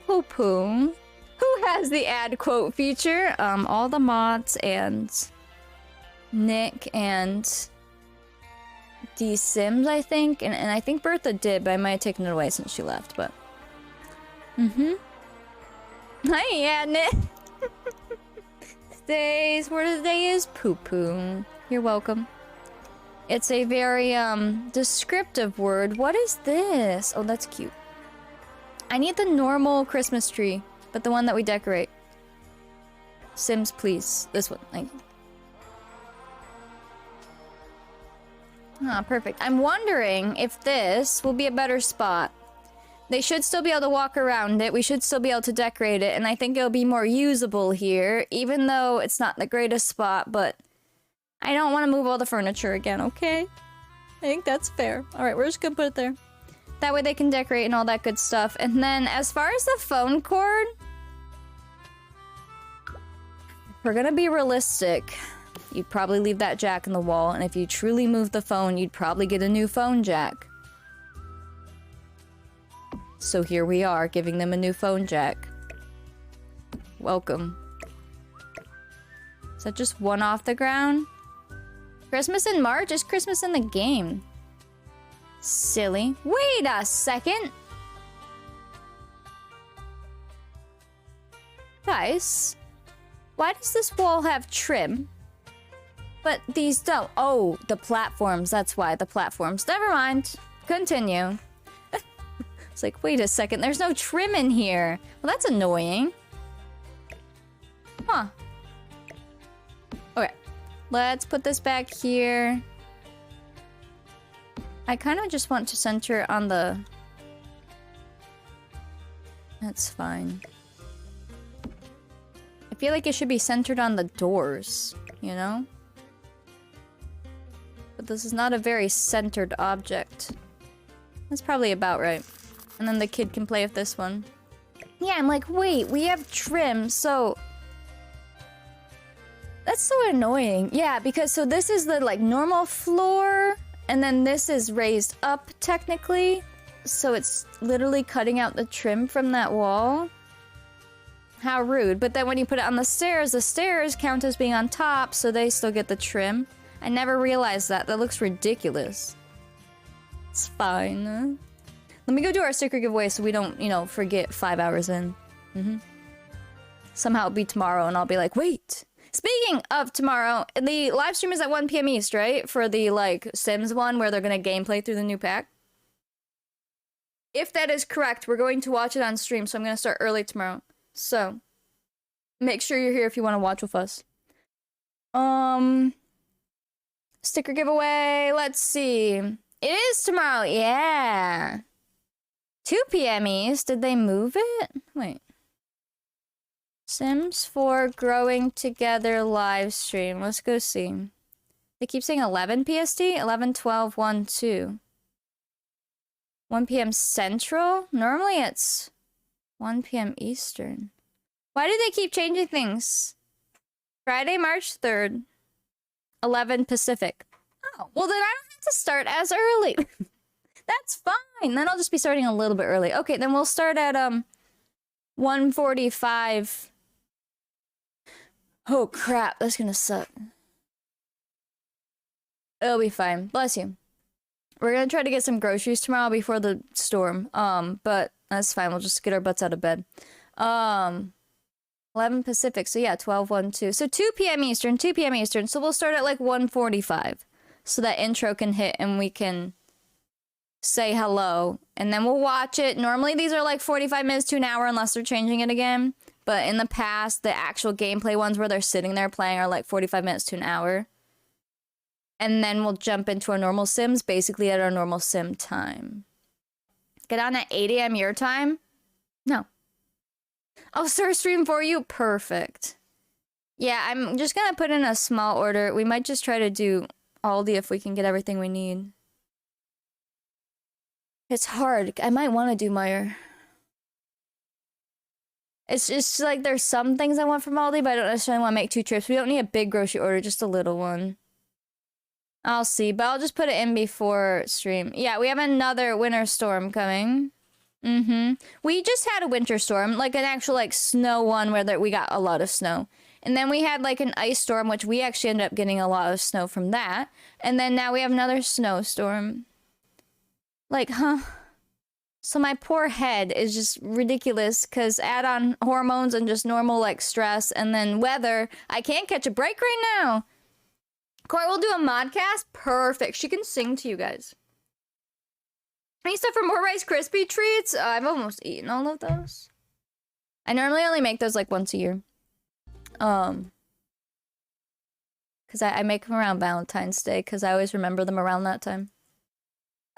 Poo-poo. Who has the ad quote feature? All the mods and Nick and D Sims, I think. And I think Bertha did, but I might have taken it away since she left, but... Hi, Nick. Today's word of the day is poo-poo. You're welcome. It's a very, descriptive word. What is this? Oh, that's cute. I need the normal Christmas tree, but the one that we decorate. Sims, please. This one. Thank you. Ah, perfect. I'm wondering if this will be a better spot. They should still be able to walk around it. We should still be able to decorate it. And I think it'll be more usable here. Even though it's not the greatest spot. But I don't want to move all the furniture again, okay? I think that's fair. Alright, we're just gonna put it there. That way they can decorate and all that good stuff. And then as far as the phone cord... We're gonna be realistic. You'd probably leave that jack in the wall. And if you truly move the phone, you'd probably get a new phone jack. So here we are, giving them a new phone jack. Welcome. Is that just one off the ground? Christmas in March is Christmas in the game. Silly. Wait a second! Guys, why does this wall have trim? But these don't. Oh, the platforms. That's why, the platforms. Never mind. Continue. It's like, wait a second, there's no trim in here. Well, that's annoying. Huh. Okay. Let's put this back here. I kind of just want to center on the... That's fine. I feel like it should be centered on the doors, you know? But this is not a very centered object. That's probably about right. And then the kid can play with this one. Yeah, I'm like, wait, we have trim, so... That's so annoying. Yeah, because so this is the, like, normal floor, and then this is raised up, technically. So it's literally cutting out the trim from that wall. How rude. But then when you put it on the stairs count as being on top, so they still get the trim. I never realized that. That looks ridiculous. It's fine. Let me go do our sticker giveaway so we don't, you know, forget 5 hours in. Somehow it'll be tomorrow and I'll be like, wait. Speaking of tomorrow, the live stream is at 1 p.m. East, right? For the, like, Sims one where they're gonna gameplay through the new pack. If that is correct, we're going to watch it on stream, so I'm gonna start early tomorrow. So, make sure you're here if you want to watch with us. Sticker giveaway, let's see. It is tomorrow, yeah. 2 p.m. East, did they move it? Wait. Sims 4 Growing Together live stream. Let's go see. They keep saying 11 PST? 11, 12, 1, 2. 1 p.m. Central? Normally it's 1 p.m. Eastern. Why do they keep changing things? Friday, March 3rd. 11 Pacific. Oh, well then I don't have to start as early. That's fine. Then I'll just be starting a little bit early. Okay, then we'll start at 1:45. Oh crap, that's gonna suck. It'll be fine. Bless you. We're gonna try to get some groceries tomorrow before the storm. But that's fine. We'll just get our butts out of bed. 11 Pacific. So yeah, 12, 1, 2. So 2 p.m. Eastern, 2 p.m. Eastern. So we'll start at like 1:45. So that intro can hit and we can say hello. And then we'll watch it. Normally these are like 45 minutes to an hour unless they're changing it again. But in the past, the actual gameplay ones where they're sitting there playing are like 45 minutes to an hour. And then we'll jump into our normal Sims, basically at our normal Sim time. Get on at 8 a.m. your time? No. I'll start a stream for you? Perfect. Yeah, I'm just gonna put in a small order. We might just try to do Aldi if we can get everything we need. It's hard. I might want to do Meijer. It's just like there's some things I want from Aldi, but I don't necessarily want to make 2 trips. We don't need a big grocery order, just a little one. I'll see, but I'll just put it in before stream. Yeah, we have another winter storm coming. We just had a winter storm, like an actual like snow one where we got a lot of snow. And then we had like an ice storm, which we actually ended up getting a lot of snow from that. And then now we have another snowstorm. Like, huh? So my poor head is just ridiculous because add on hormones and just normal like stress and then weather. I can't catch a break right now. Corey will do a modcast. Perfect. She can sing to you guys. Any stuff for more Rice Krispie treats? I've almost eaten all of those. I normally only make those like once a year. Because I make them around Valentine's Day because I always remember them around that time.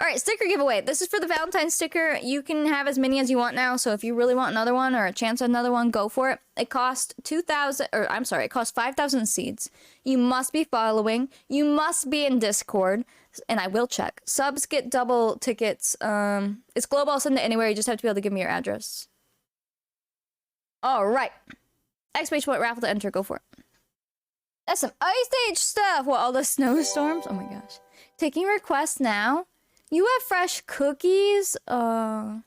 Alright, sticker giveaway. This is for the Valentine's sticker. You can have as many as you want now, so if you really want another one or a chance at another one, go for it. It costs it costs 5,000 seeds. You must be following. You must be in Discord, and I will check. Subs get double tickets. It's global, I'll send it anywhere. You just have to be able to give me your address. Alright. Exclamation point raffle to enter, go for it. That's some Ice Age stuff! What, all the snowstorms? Oh my gosh. Taking requests now? You have fresh cookies? Dang.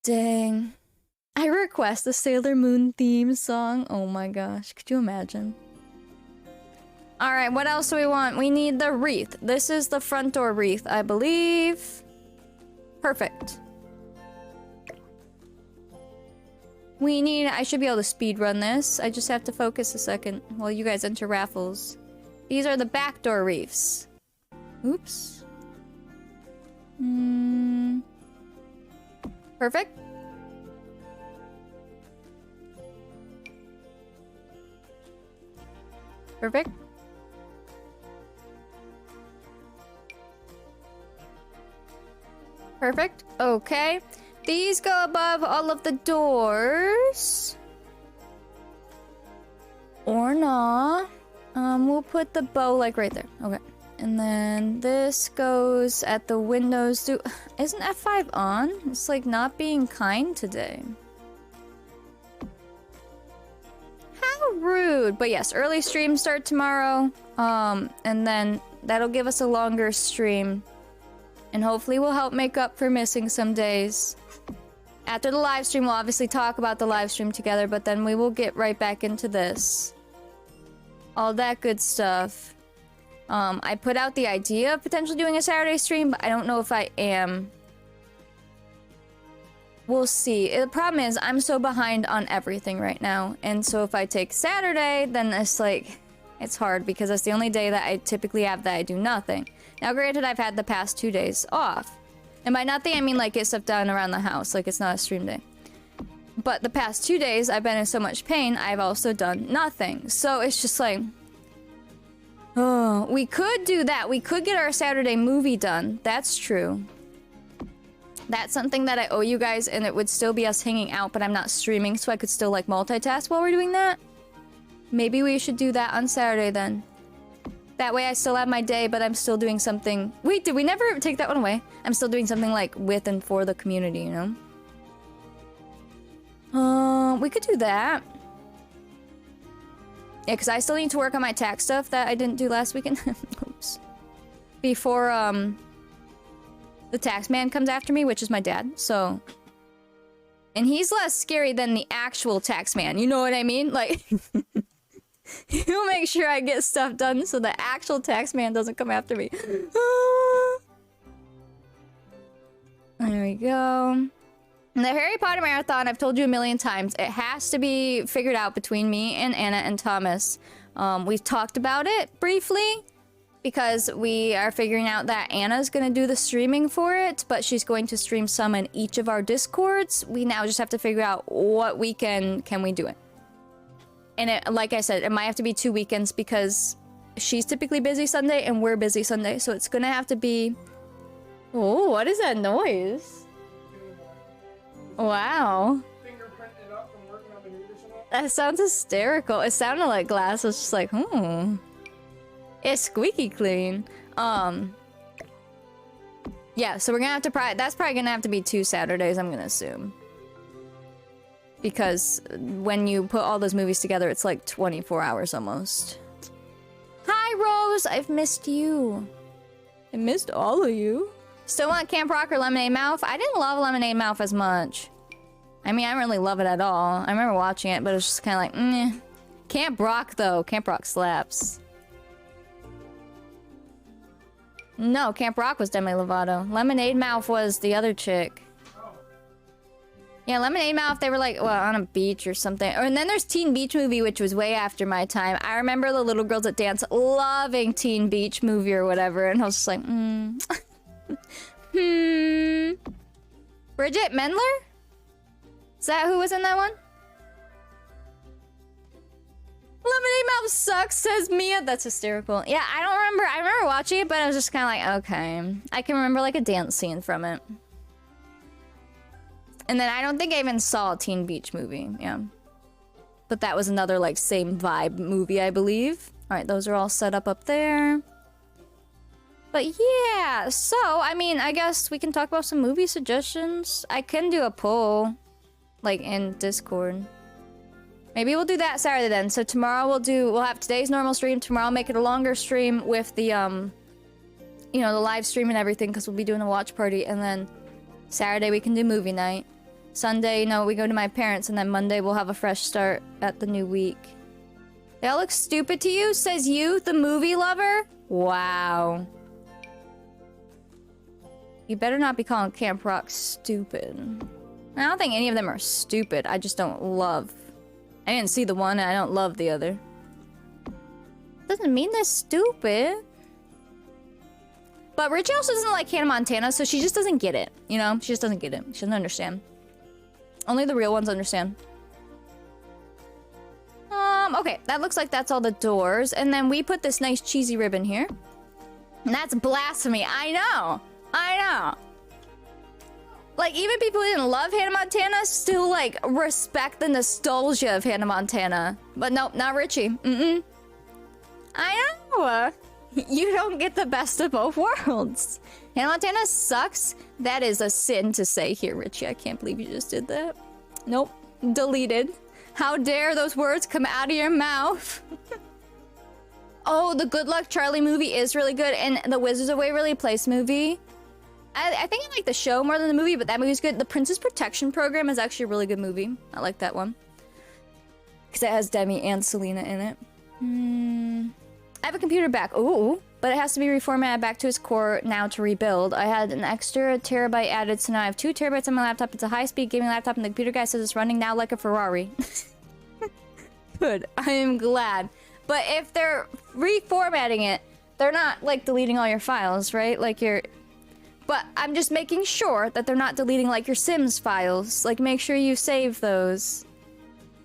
I request a Sailor Moon theme song. Oh my gosh. Could you imagine? Alright, what else do we want? We need the wreath. This is the front door wreath, I believe. Perfect. I should be able to speed run this. I just have to focus a second while you guys enter raffles. These are the backdoor reefs. Oops. Perfect. Perfect. Perfect. Okay. These go above all of the doors. Or not. We'll put the bow like right there. Okay. And then this goes at the windows. Isn't F5 on? It's like not being kind today. How rude. But yes, early stream start tomorrow. And then that'll give us a longer stream. And hopefully we'll help make up for missing some days. After the live stream, we'll obviously talk about the live stream together, but then we will get right back into this. All that good stuff. I put out the idea of potentially doing a Saturday stream, but I don't know if I am. We'll see. The problem is, I'm so behind on everything right now. And so if I take Saturday, then it's like, it's hard because that's the only day that I typically have that I do nothing. Now, granted, I've had the past 2 days off. And by nothing, I mean like get stuff done around the house. Like it's not a stream day. But the past 2 days, I've been in so much pain, I've also done nothing. So it's just like... Oh, we could do that. We could get our Saturday movie done. That's true. That's something that I owe you guys, and it would still be us hanging out, but I'm not streaming, so I could still like multitask while we're doing that. Maybe we should do that on Saturday then. That way I still have my day, but I'm still doing something... Wait, did we never take that one away? I'm still doing something like with and for the community, you know? We could do that. Yeah, because I still need to work on my tax stuff that I didn't do last weekend. Oops. Before, the tax man comes after me, which is my dad, so... And he's less scary than the actual tax man, you know what I mean? Like... He'll make sure I get stuff done so the actual tax man doesn't come after me. There we go. The Harry Potter Marathon, I've told you a million times, it has to be figured out between me and Anna and Thomas. We've talked about it briefly because we are figuring out that Anna's going to do the streaming for it, but she's going to stream some in each of our Discords. We now just have to figure out what weekend can we do it. And it, like I said, it might have to be 2 weekends because she's typically busy Sunday and we're busy Sunday. So it's gonna have to be... Oh, what is that noise? Wow. That sounds hysterical. It sounded like glass. I was just like, It's squeaky clean. Yeah, so we're gonna have to that's probably gonna have to be 2 Saturdays, I'm gonna assume. Because when you put all those movies together, it's like 24 hours almost. Hi, Rose! I've missed you. I missed all of you. Still want Camp Rock or Lemonade Mouth? I didn't love Lemonade Mouth as much. I mean, I didn't really love it at all. I remember watching it, but it was just kind of like, meh. Camp Rock, though. Camp Rock slaps. No, Camp Rock was Demi Lovato. Lemonade Mouth was the other chick. Yeah, Lemonade Mouth, they were like, well, on a beach or something. And then there's Teen Beach Movie, which was way after my time. I remember the little girls at dance loving Teen Beach Movie or whatever. And I was just like, Bridget Mendler? Is that who was in that one? Lemonade Mouth sucks, says Mia. That's hysterical. Yeah, I don't remember. I remember watching it, but I was just kind of like, okay. I can remember like a dance scene from it. And then I don't think I even saw a Teen Beach Movie, yeah. But that was another, like, same vibe movie, I believe. Alright, those are all set up there. But yeah, so, I mean, I guess we can talk about some movie suggestions. I can do a poll, like, in Discord. Maybe we'll do that Saturday then. So tomorrow we'll have today's normal stream. Tomorrow I'll make it a longer stream with the, you know, the live stream and everything, because we'll be doing a watch party. And then Saturday we can do movie night. Sunday, you know, we go to my parents, and then Monday we'll have a fresh start at the new week. They all look stupid to you, says you, the movie lover? Wow. You better not be calling Camp Rock stupid. I don't think any of them are stupid. I just don't love. I didn't see the one and I don't love the other. Doesn't mean they're stupid. But Richie also doesn't like Hannah Montana, so she just doesn't get it. You know? She just doesn't get it. She doesn't understand. Only the real ones understand. Okay. That looks like that's all the doors. And then we put this nice cheesy ribbon here. And that's blasphemy. I know. I know. Like, even people who didn't love Hannah Montana still, like, respect the nostalgia of Hannah Montana. But nope, not Richie. I know. You don't get the best of both worlds. Hannah Montana sucks. That is a sin to say here, Richie. I can't believe you just did that. Nope. Deleted. How dare those words come out of your mouth? Oh, the Good Luck Charlie movie is really good. And the Wizards of Waverly Place movie. I think I like the show more than the movie, but that movie's good. The Princess Protection Program is actually a really good movie. I like that one. Because it has Demi and Selena in it. I have a computer back. Ooh. But it has to be reformatted back to its core now to rebuild. I had an extra terabyte added, so now I have 2 terabytes on my laptop. It's a high-speed gaming laptop, and the computer guy says it's running now like a Ferrari. Good. I am glad. But if they're reformatting it, they're not, like, deleting all your files, right? Like, But I'm just making sure that they're not deleting, like, your Sims files. Like, make sure you save those.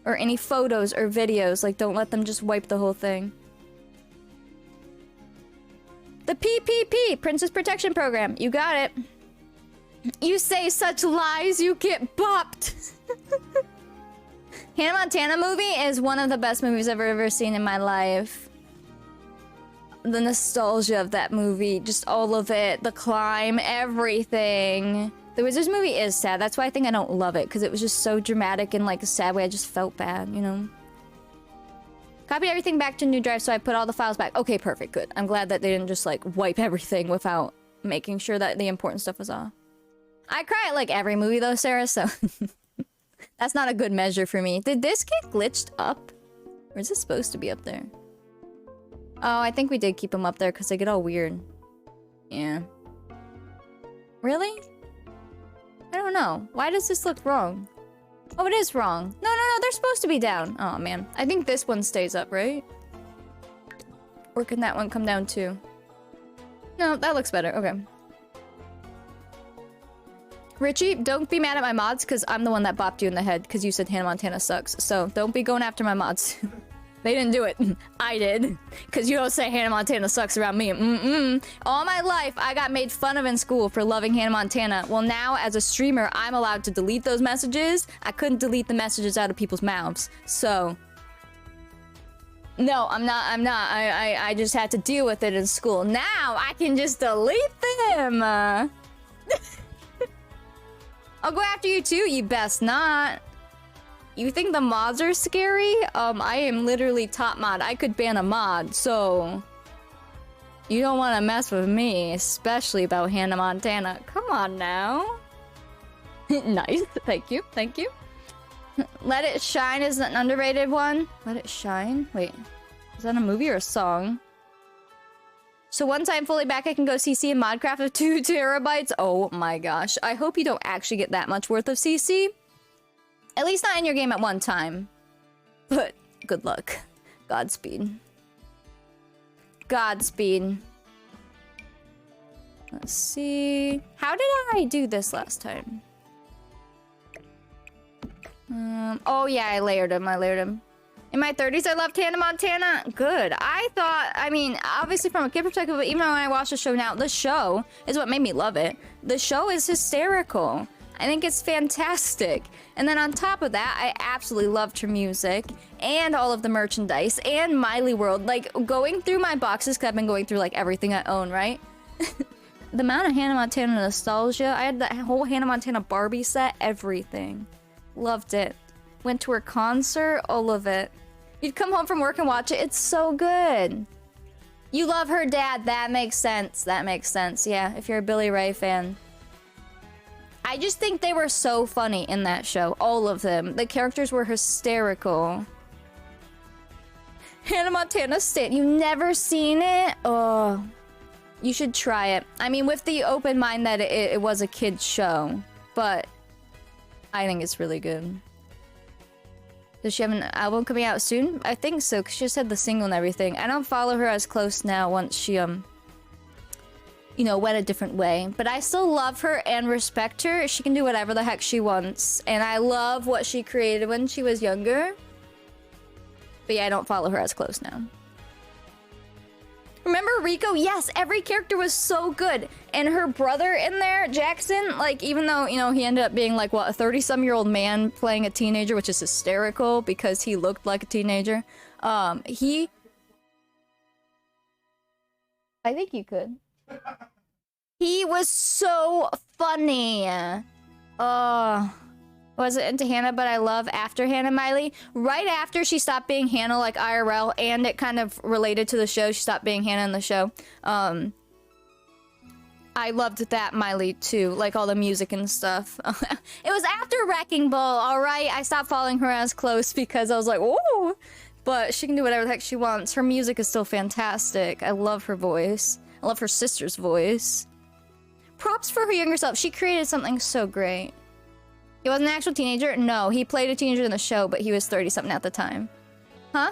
Or any photos or videos. Like, don't let them just wipe the whole thing. The PPP, Princess Protection Program. You got it. You say such lies, you get bopped. Hannah Montana movie is one of the best movies I've ever seen in my life. The nostalgia of that movie, just all of it, the climb, everything. The Wizards movie is sad. That's why I think I don't love it, because it was just so dramatic in like a sad way. I just felt bad, you know? Copy everything back to new drive, so I put all the files back. Okay, perfect, good. I'm glad that they didn't just like wipe everything without making sure that the important stuff was off. I cry at like every movie though, Sarah, so that's not a good measure for me. Did this get glitched up? Or is this supposed to be up there? Oh, I think we did keep them up there because they get all weird. Yeah. Really? I don't know. Why does this look wrong? Oh, it is wrong. No, they're supposed to be down. Oh, man. I think this one stays up, right? Or can that one come down too? No, that looks better. Okay. Richie, don't be mad at my mods because I'm the one that bopped you in the head because you said Hannah Montana sucks. So don't be going after my mods. They didn't do it. I did. Because you don't say Hannah Montana sucks around me. All my life, I got made fun of in school for loving Hannah Montana. Well, now, as a streamer, I'm allowed to delete those messages. I couldn't delete the messages out of people's mouths. So... No, I'm not. I just had to deal with it in school. Now, I can just delete them. I'll go after you too. You best not. You think the mods are scary? I am literally top mod. I could ban a mod, so... You don't want to mess with me, especially about Hannah Montana. Come on now. Nice. Thank you. Thank you. Let It Shine is an underrated one. Let It Shine? Wait. Is that a movie or a song? So once I'm fully back, I can go CC in Modcraft of 2 terabytes? Oh my gosh. I hope you don't actually get that much worth of CC. At least not in your game at one time. But good luck. Godspeed. Godspeed. Let's see. How did I do this last time? Oh yeah, I layered him. In my 30s, I loved Hannah Montana. Good. I mean, obviously from a kid perspective, but even when I watch the show now, the show is what made me love it. The show is hysterical. I think it's fantastic. And then on top of that, I absolutely loved her music and all of the merchandise and Miley World. Like, going through my boxes, because I've been going through, like, everything I own, right? The amount of Hannah Montana nostalgia. I had that whole Hannah Montana Barbie set, everything. Loved it. Went to her concert, all of it. You'd come home from work and watch it. It's so good. You love her dad. That makes sense. That makes sense. Yeah, if you're a Billy Ray fan. I just think they were so funny in that show. All of them. The characters were hysterical. Hannah Montana Stan. You've never seen it? Oh. You should try it. I mean, with the open mind that it was a kid's show. But I think it's really good. Does she have an album coming out soon? I think so, because she just had the single and everything. I don't follow her as close now once she, you know, went a different way. But I still love her and respect her. She can do whatever the heck she wants. And I love what she created when she was younger. But yeah, I don't follow her as close now. Remember Rico? Yes, every character was so good. And her brother in there, Jackson, like, even though, you know, he ended up being, like, what, a 30-some-year-old man playing a teenager, which is hysterical because he looked like a teenager. I think you could. He was so funny. Wasn't into Hannah, but I love after Hannah Miley. Right after she stopped being Hannah, like IRL, and it kind of related to the show. She stopped being Hannah in the show. I loved that Miley too, like all the music and stuff. It was after Wrecking Ball, alright? I stopped following her as close because I was like, whoa! But she can do whatever the heck she wants. Her music is still fantastic. I love her voice. I love her sister's voice. Props for her younger self. She created something so great. He wasn't an actual teenager? No, he played a teenager in the show, but he was 30-something at the time. Huh?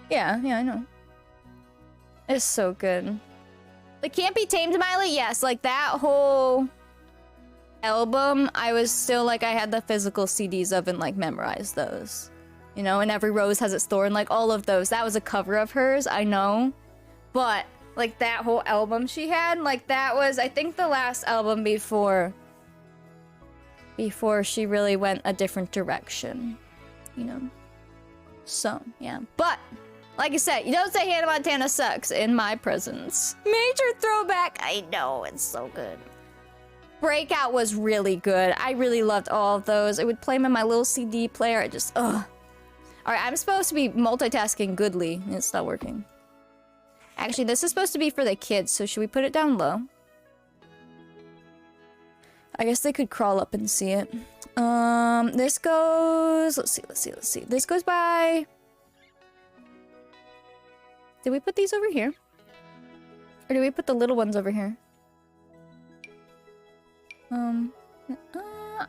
Yeah, I know. It's so good. The Can't Be Tamed Miley? Yes, like that whole album, I was still like, I had the physical CDs of and like memorized those. You know, and Every Rose Has Its Thorn, like all of those. That was a cover of hers, I know. But, like that whole album she had, like that was, I think, the last album before she really went a different direction, you know? So, yeah. But, like I said, you don't say Hannah Montana sucks in my presence. Major throwback! I know, it's so good. Breakout was really good. I really loved all of those. I would play them in my little CD player. I just, ugh. Alright, I'm supposed to be multitasking goodly, and it's not working. Actually, this is supposed to be for the kids, so should we put it down low? I guess they could crawl up and see it. This goes... Let's see. This goes by... Did we put these over here? Or did we put the little ones over here? I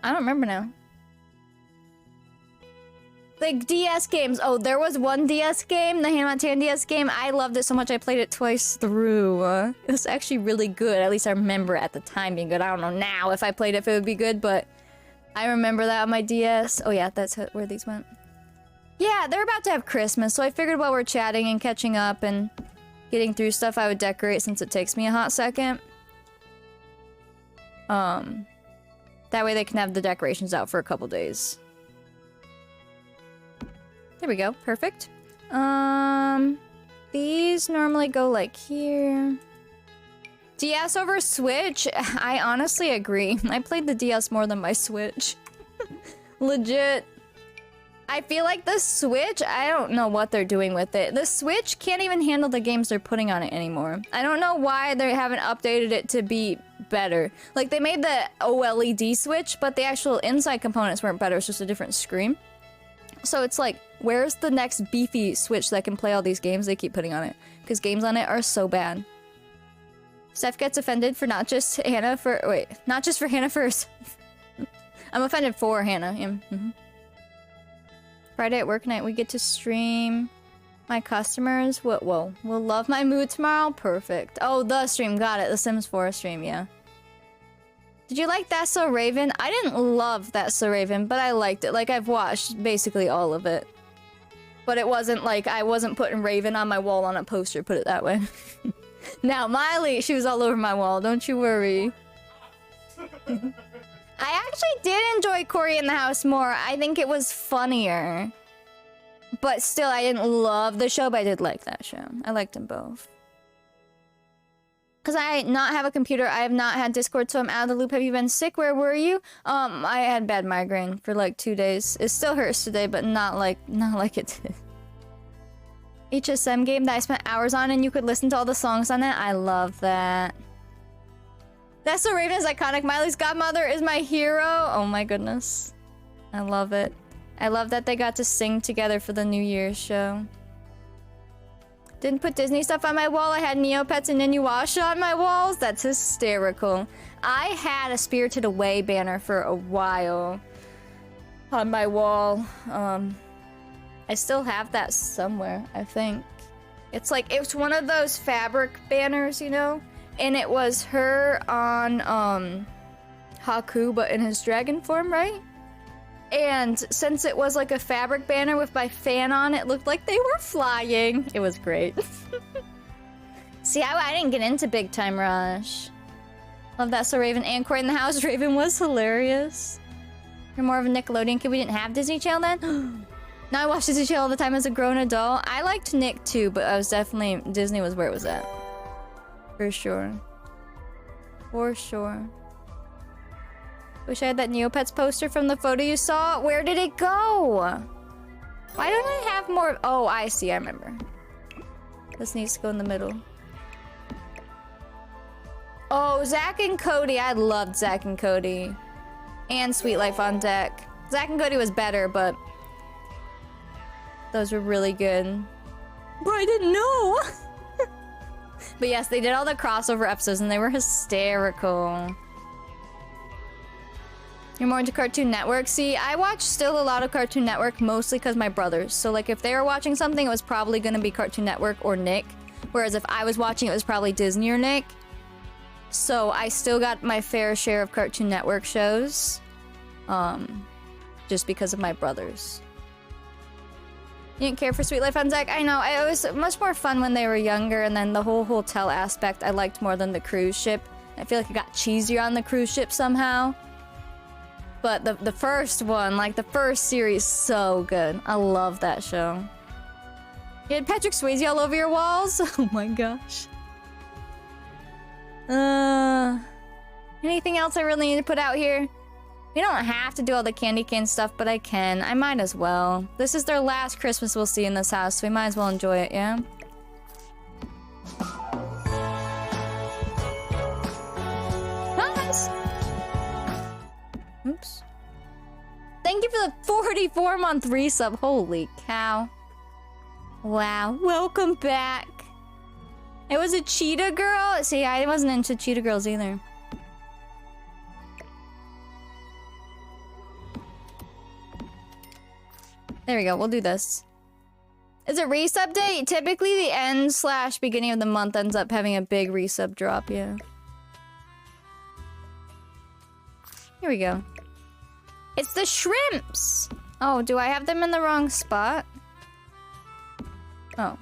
don't remember now. Like DS games. Oh, there was one DS game, the Hannah Montana DS game. I loved it so much I played it twice through. It was actually really good. At least I remember at the time being good. I don't know now if I played it if it would be good, but I remember that on my DS. Oh yeah, that's where these went. Yeah, they're about to have Christmas, so I figured while we're chatting and catching up and getting through stuff, I would decorate since it takes me a hot second. That way they can have the decorations out for a couple days. There we go, perfect. These normally go like here. DS over Switch? I honestly agree. I played the DS more than my Switch. Legit. I feel like the Switch, I don't know what they're doing with it. The Switch can't even handle the games they're putting on it anymore. I don't know why they haven't updated it to be better. Like, they made the OLED Switch, but the actual inside components weren't better. It's just a different screen. So it's like, where's the next beefy Switch that can play all these games they keep putting on it? Because games on it are so bad. Steph gets offended for not just Hannah for... Wait, not just for Hannah first. I'm offended for Hannah. Mm-hmm. Friday at work night, we get to stream my customers. Whoa. Will love my mood tomorrow? Perfect. Oh, the stream. Got it. The Sims 4 stream, yeah. Did you like That's So Raven? I didn't love That's So Raven, but I liked it. Like, I've watched basically all of it. But it wasn't like, I wasn't putting Raven on my wall on a poster, put it that way. Now, Miley, she was all over my wall. Don't you worry. I actually did enjoy Cory in the House more. I think it was funnier. But still, I didn't love the show, but I did like that show. I liked them both. Because I not have a computer, I have not had Discord, so I'm out of the loop. Have you been sick? Where were you? I had bad migraine for like 2 days. It still hurts today, but not like it did. HSM game that I spent hours on and you could listen to all the songs on it. I love that. That's So Raven is iconic. Miley's godmother is my hero. Oh my goodness. I love it. I love that they got to sing together for the New Year's show. Didn't put Disney stuff on my wall. I had Neopets and Inuyasha on my walls. That's hysterical. I had a Spirited Away banner for a while on my wall. I still have that somewhere, I think. It's like, it's one of those fabric banners, you know? And it was her on, Haku, but in his dragon form, right? And since it was like a fabric banner with my fan on, it looked like they were flying. It was great. See, I didn't get into Big Time Rush. Love that. So Raven and Cory in the house. Raven was hilarious. You're more of a Nickelodeon kid. We didn't have Disney Channel then? Now I watch Disney Channel all the time as a grown adult. I liked Nick too, but I was definitely... Disney was where it was at. For sure. For sure. Wish I had that Neopets poster from the photo you saw. Where did it go? Why don't I have more? Oh, I see. I remember. This needs to go in the middle. Oh, Zack and Cody. I loved Zack and Cody. And Sweet Life on Deck. Zack and Cody was better, but... those were really good. But I didn't know! But yes, they did all the crossover episodes and they were hysterical. You're more into Cartoon Network? See, I watch still a lot of Cartoon Network, mostly because my brothers. So, like, if they were watching something, it was probably gonna be Cartoon Network or Nick. Whereas if I was watching, it was probably Disney or Nick. So, I still got my fair share of Cartoon Network shows. Just because of my brothers. You didn't care for Sweet Life on Deck? I know, it was much more fun when they were younger, and then the whole hotel aspect I liked more than the cruise ship. I feel like it got cheesier on the cruise ship somehow. But the first one, like the first series, so good. I love that show. You had Patrick Swayze all over your walls? Oh my gosh. Anything else I really need to put out here? We don't have to do all the candy cane stuff, but I can. I might as well. This is their last Christmas we'll see in this house, so we might as well enjoy it, yeah? Nice! Oops. Thank you for the 44-month resub. Holy cow. Wow. Welcome back. It was a cheetah girl? See, I wasn't into cheetah girls either. There we go. We'll do this. Is it resub day? Typically, the end/beginning of the month ends up having a big resub drop, yeah. Here we go. It's the shrimps! Oh, do I have them in the wrong spot? Oh.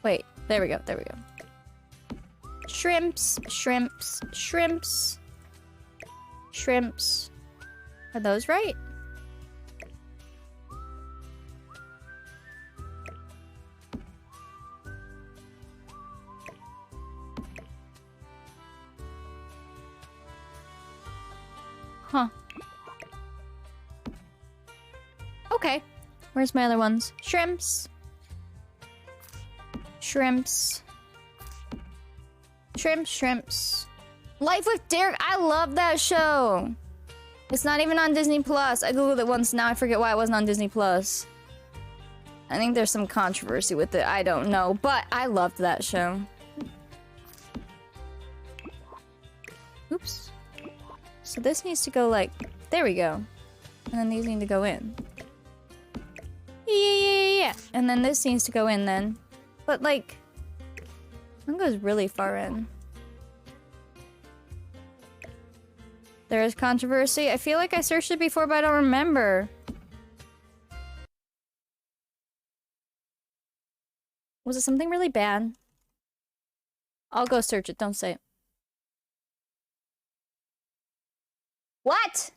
Wait, there we go, there we go. Shrimps, shrimps, shrimps. Shrimps. Are those right? Huh. Okay. Where's my other ones? Shrimps. Shrimps. Shrimps, shrimps. Life with Derek. I love that show. It's not even on Disney Plus. I googled it once. Now I forget why it wasn't on Disney Plus. I think there's some controversy with it. I don't know. But I loved that show. Oops. So this needs to go like, there we go. And then these need to go in. Yeah. And then this needs to go in then. But like, one goes really far in. There is controversy. I feel like I searched it before, but I don't remember. Was it something really bad? I'll go search it. Don't say it. What?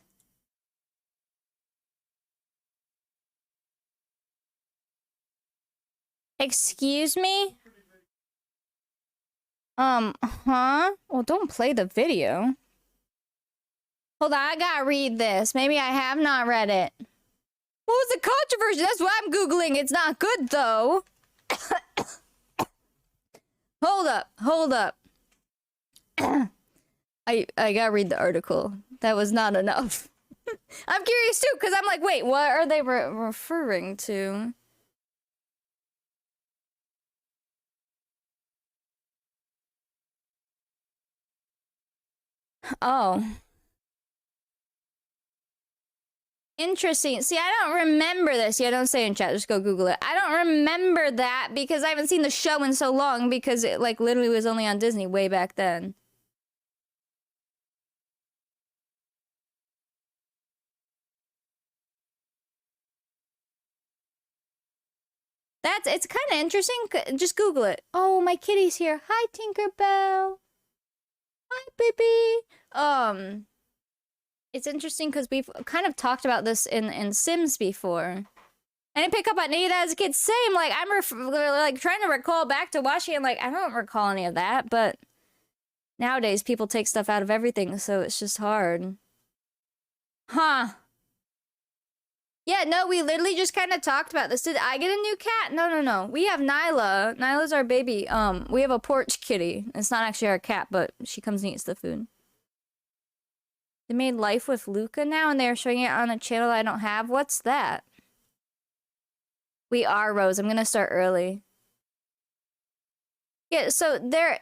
Excuse me? Huh? Well, don't play the video. Hold on, I gotta read this. Maybe I have not read it. What was the controversy? That's what I'm Googling. It's not good, though. Hold up. I gotta read the article. That was not enough. I'm curious too, because I'm like, wait, what are they referring to? Oh. Interesting. See, I don't remember this. Yeah, don't say in chat. Just go Google it. I don't remember that because I haven't seen the show in so long because it, like, literally was only on Disney way back then. It's kind of interesting. Just Google it. Oh, my kitty's here. Hi, Tinkerbell. Hi, baby. It's interesting because we've kind of talked about this in Sims before. I didn't pick up on any of that as a kid. Same, like, I'm like trying to recall back to watching it, like, I don't recall any of that, but nowadays people take stuff out of everything, so it's just hard. Huh. Yeah, no, we literally just kind of talked about this. Did I get a new cat? No. We have Nyla. Nyla's our baby. We have a porch kitty. It's not actually our cat, but she comes and eats the food. They made Life with Luca now, and they're showing it on a channel I don't have. What's that? We are, Rose. I'm gonna start early. Yeah, so they're...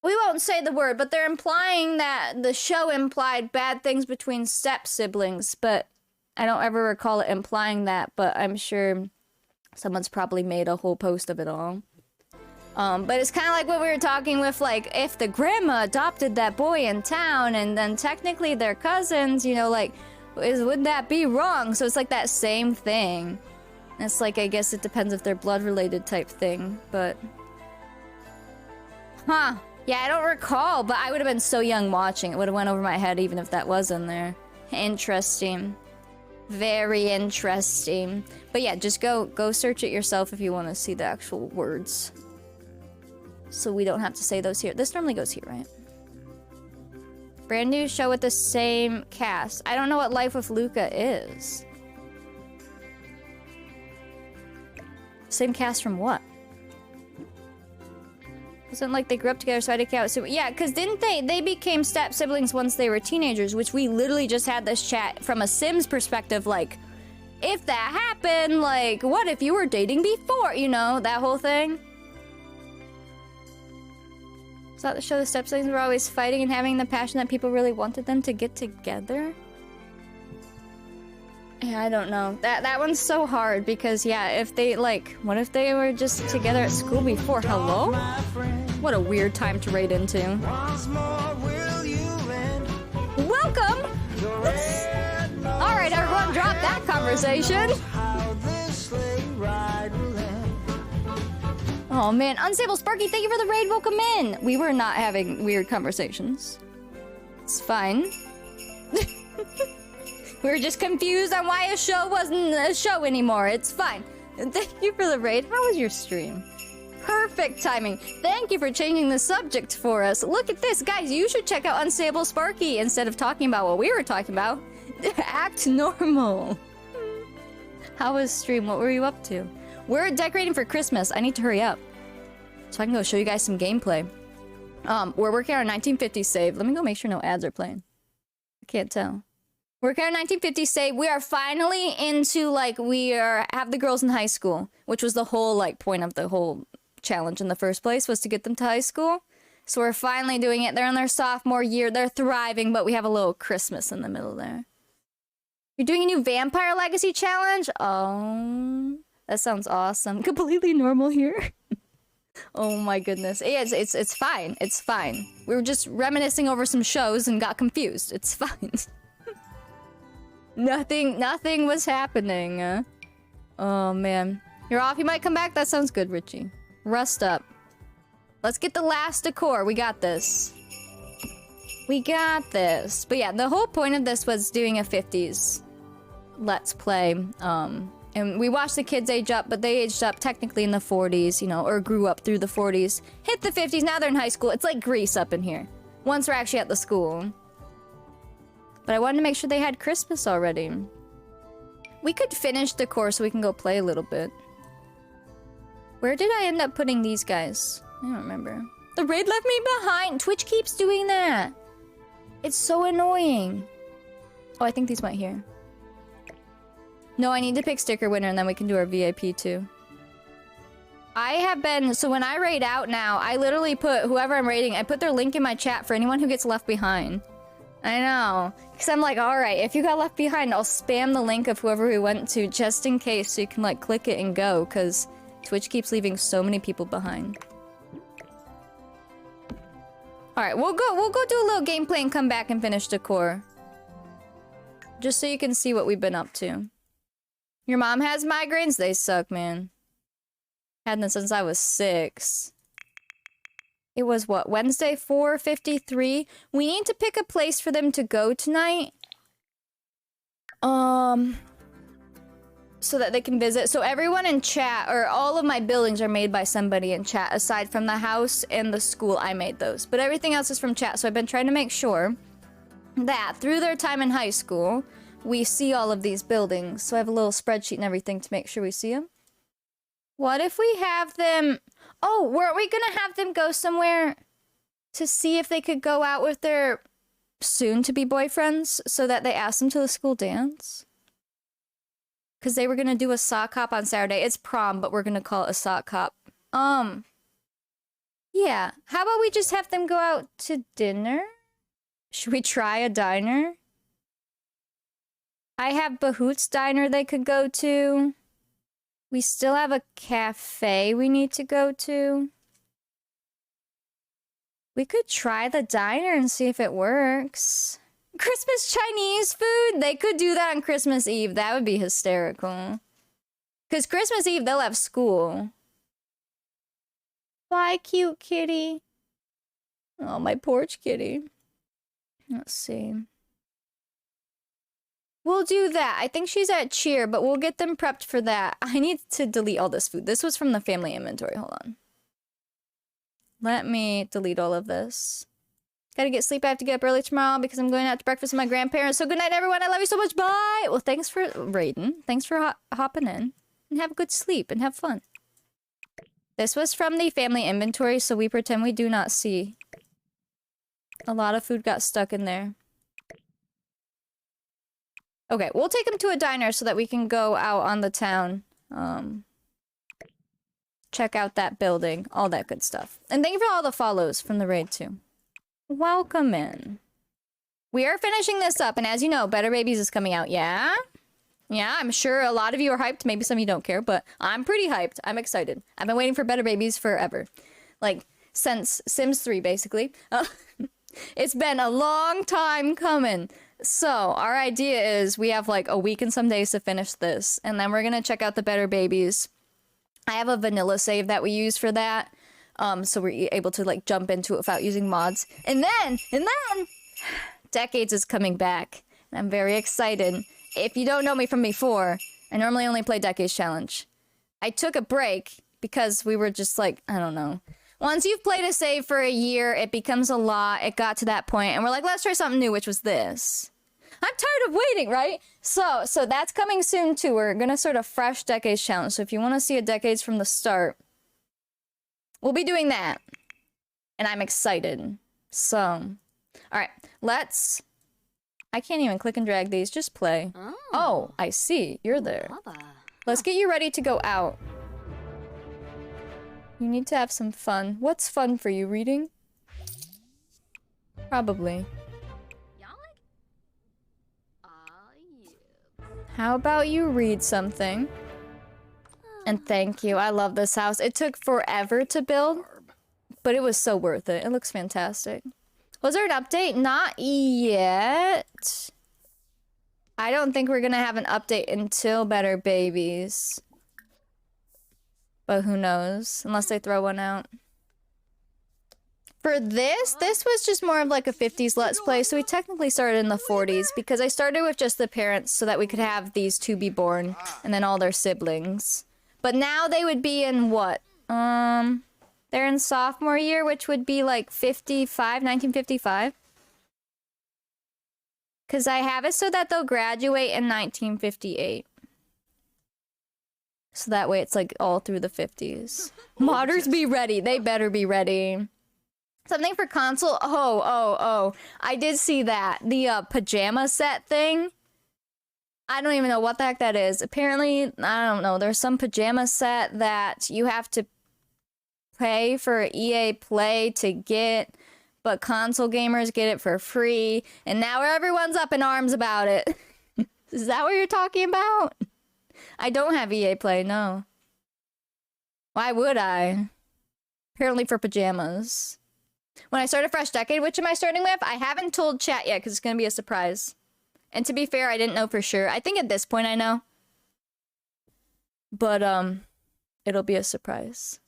We won't say the word, but they're implying that the show implied bad things between step-siblings, but I don't ever recall it implying that, but I'm sure someone's probably made a whole post of it all. But it's kind of like what we were talking with, like, if the grandma adopted that boy in town and then technically they're cousins, you know, like, would that be wrong? So it's like that same thing. It's like, I guess it depends if they're blood-related type thing, but... Huh. Yeah, I don't recall, but I would have been so young watching. It would have went over my head even if that was in there. Interesting. Very interesting. But yeah, just go search it yourself if you want to see the actual words. So we don't have to say those here. This normally goes here, right? Brand new show with the same cast. I don't know what Life with Luca is. Same cast from what? Wasn't like they grew up together, so I had to count. So yeah, because didn't they became step siblings once they were teenagers, which we literally just had this chat from a Sims perspective, like, if that happened, like, what if you were dating before, you know, that whole thing? Is that the show the step siblings were always fighting and having the passion that people really wanted them to get together? Yeah, I don't know. That one's so hard because, yeah, if they, like, what if they were just together at school before? Hello? What a weird time to raid into. Welcome! Alright, everyone, drop that conversation. Oh man, Unstable Sparky, thank you for the raid. Welcome in. We were not having weird conversations. It's fine. We were just confused on why a show wasn't a show anymore. It's fine. Thank you for the raid. How was your stream? Perfect timing. Thank you for changing the subject for us. Look at this. Guys, you should check out Unstable Sparky instead of talking about what we were talking about. Act normal. How was stream? What were you up to? We're decorating for Christmas. I need to hurry up so I can go show you guys some gameplay. We're working on a 1950s save. Let me go make sure no ads are playing. I can't tell. Working on 1950s save. We are finally into, like, have the girls in high school, which was the whole, like, point of the whole challenge in the first place, was to get them to high school. So we're finally doing it. They're in their sophomore year. They're thriving, but we have a little Christmas in the middle there. You're doing a new Vampire Legacy challenge? Oh, that sounds awesome. Completely normal here. Oh my goodness. Yeah, it's fine. It's fine. We were just reminiscing over some shows and got confused. It's fine. Nothing was happening. Oh man. You're off? You might come back? That sounds good, Richie. Rust up. Let's get the last decor. We got this. We got this. But yeah, the whole point of this was doing a 50s Let's Play. And we watched the kids age up, but they aged up technically in the 40s, you know, or grew up through the 40s. Hit the 50s, now they're in high school. It's like Grease up in here. Once we're actually at the school. But I wanted to make sure they had Christmas already. We could finish the course so we can go play a little bit. Where did I end up putting these guys? I don't remember. The raid left me behind. Twitch keeps doing that. It's so annoying. Oh, I think these went here. No, I need to pick sticker winner and then we can do our VIP too. I have been, so when I raid out now, I literally put whoever I'm raiding, I put their link in my chat for anyone who gets left behind. I know. Because I'm like, alright, if you got left behind, I'll spam the link of whoever we went to just in case so you can like click it and go, because Twitch keeps leaving so many people behind. Alright, we'll go do a little gameplay and come back and finish decor. Just so you can see what we've been up to. Your mom has migraines? They suck, man. Had them since I was 6. It was what, Wednesday, 4:53? We need to pick a place for them to go tonight. So that they can visit. So everyone in chat, or all of my buildings are made by somebody in chat, aside from the house and the school. I made those. But everything else is from chat, so I've been trying to make sure that through their time in high school, we see all of these buildings. So I have a little spreadsheet and everything to make sure we see them. What if we have them... Oh, weren't we gonna have them go somewhere to see if they could go out with their soon-to-be boyfriends so that they asked them to the school dance? Because they were gonna do a sock hop on Saturday. It's prom, but we're gonna call it a sock hop. Yeah. How about we just have them go out to dinner? Should we try a diner? I have Bahoot's Diner they could go to. We still have a cafe we need to go to. We could try the diner and see if it works. Christmas Chinese food? They could do that on Christmas Eve. That would be hysterical. Because Christmas Eve, they'll have school. Bye, cute kitty. Oh, my porch kitty. Let's see. We'll do that. I think she's at cheer, but we'll get them prepped for that. I need to delete all this food. This was from the family inventory. Hold on. Let me delete all of this. Gotta get sleep. I have to get up early tomorrow because I'm going out to breakfast with my grandparents. So good night, everyone. I love you so much. Bye. Well, thanks for raiding. Thanks for hopping in. And have a good sleep and have fun. This was from the family inventory, so we pretend we do not see. A lot of food got stuck in there. Okay, we'll take them to a diner so that we can go out on the town. Check out that building. All that good stuff. And thank you for all the follows from the raid, too. Welcome in. We are finishing this up, and as you know, Better Babies is coming out, yeah? Yeah, I'm sure a lot of you are hyped. Maybe some of you don't care, but I'm pretty hyped. I'm excited. I've been waiting for Better Babies forever. Like, since Sims 3, basically. It's been a long time coming. So, our idea is we have like a week and some days to finish this, and then we're gonna check out the Better Babies. I have a vanilla save that we use for that, so we're able to like jump into it without using mods. And then, Decades is coming back, and I'm very excited. If you don't know me from before, I normally only play Decades Challenge. I took a break because we were just like, I don't know. Once you've played a save for a year, it becomes a lot. It got to that point, and we're like, let's try something new, which was this. I'm tired of waiting, right? So that's coming soon, too. We're gonna start a fresh Decades Challenge. So if you want to see a Decades from the start, we'll be doing that. And I'm excited. So, alright, let's... I can't even click and drag these, just play. Oh, I see. You're there. Let's get you ready to go out. You need to have some fun. What's fun for you, reading? Probably. How about you read something? And thank you. I love this house. It took forever to build, but it was so worth it. It looks fantastic. Was there an update? Not yet. I don't think we're gonna have an update until Better Babies. But who knows? Unless they throw one out. For this was just more of like a 50s Let's Play, so we technically started in the 40s, because I started with just the parents so that we could have these two be born, and then all their siblings. But now they would be in what? They're in sophomore year, which would be like 1955. Because I have it so that they'll graduate in 1958. So that way it's like all through the 50s. Modders be ready. They better be ready. Something for console? Oh. I did see that. The pajama set thing. I don't even know what the heck that is. Apparently, I don't know. There's some pajama set that you have to pay for EA Play to get, but console gamers get it for free, and now everyone's up in arms about it. Is that what you're talking about? I don't have EA Play, no. Why would I? Apparently for pajamas. When I start a fresh decade, which am I starting with? I haven't told chat yet because it's going to be a surprise. And to be fair, I didn't know for sure. I think at this point I know. But, it'll be a surprise.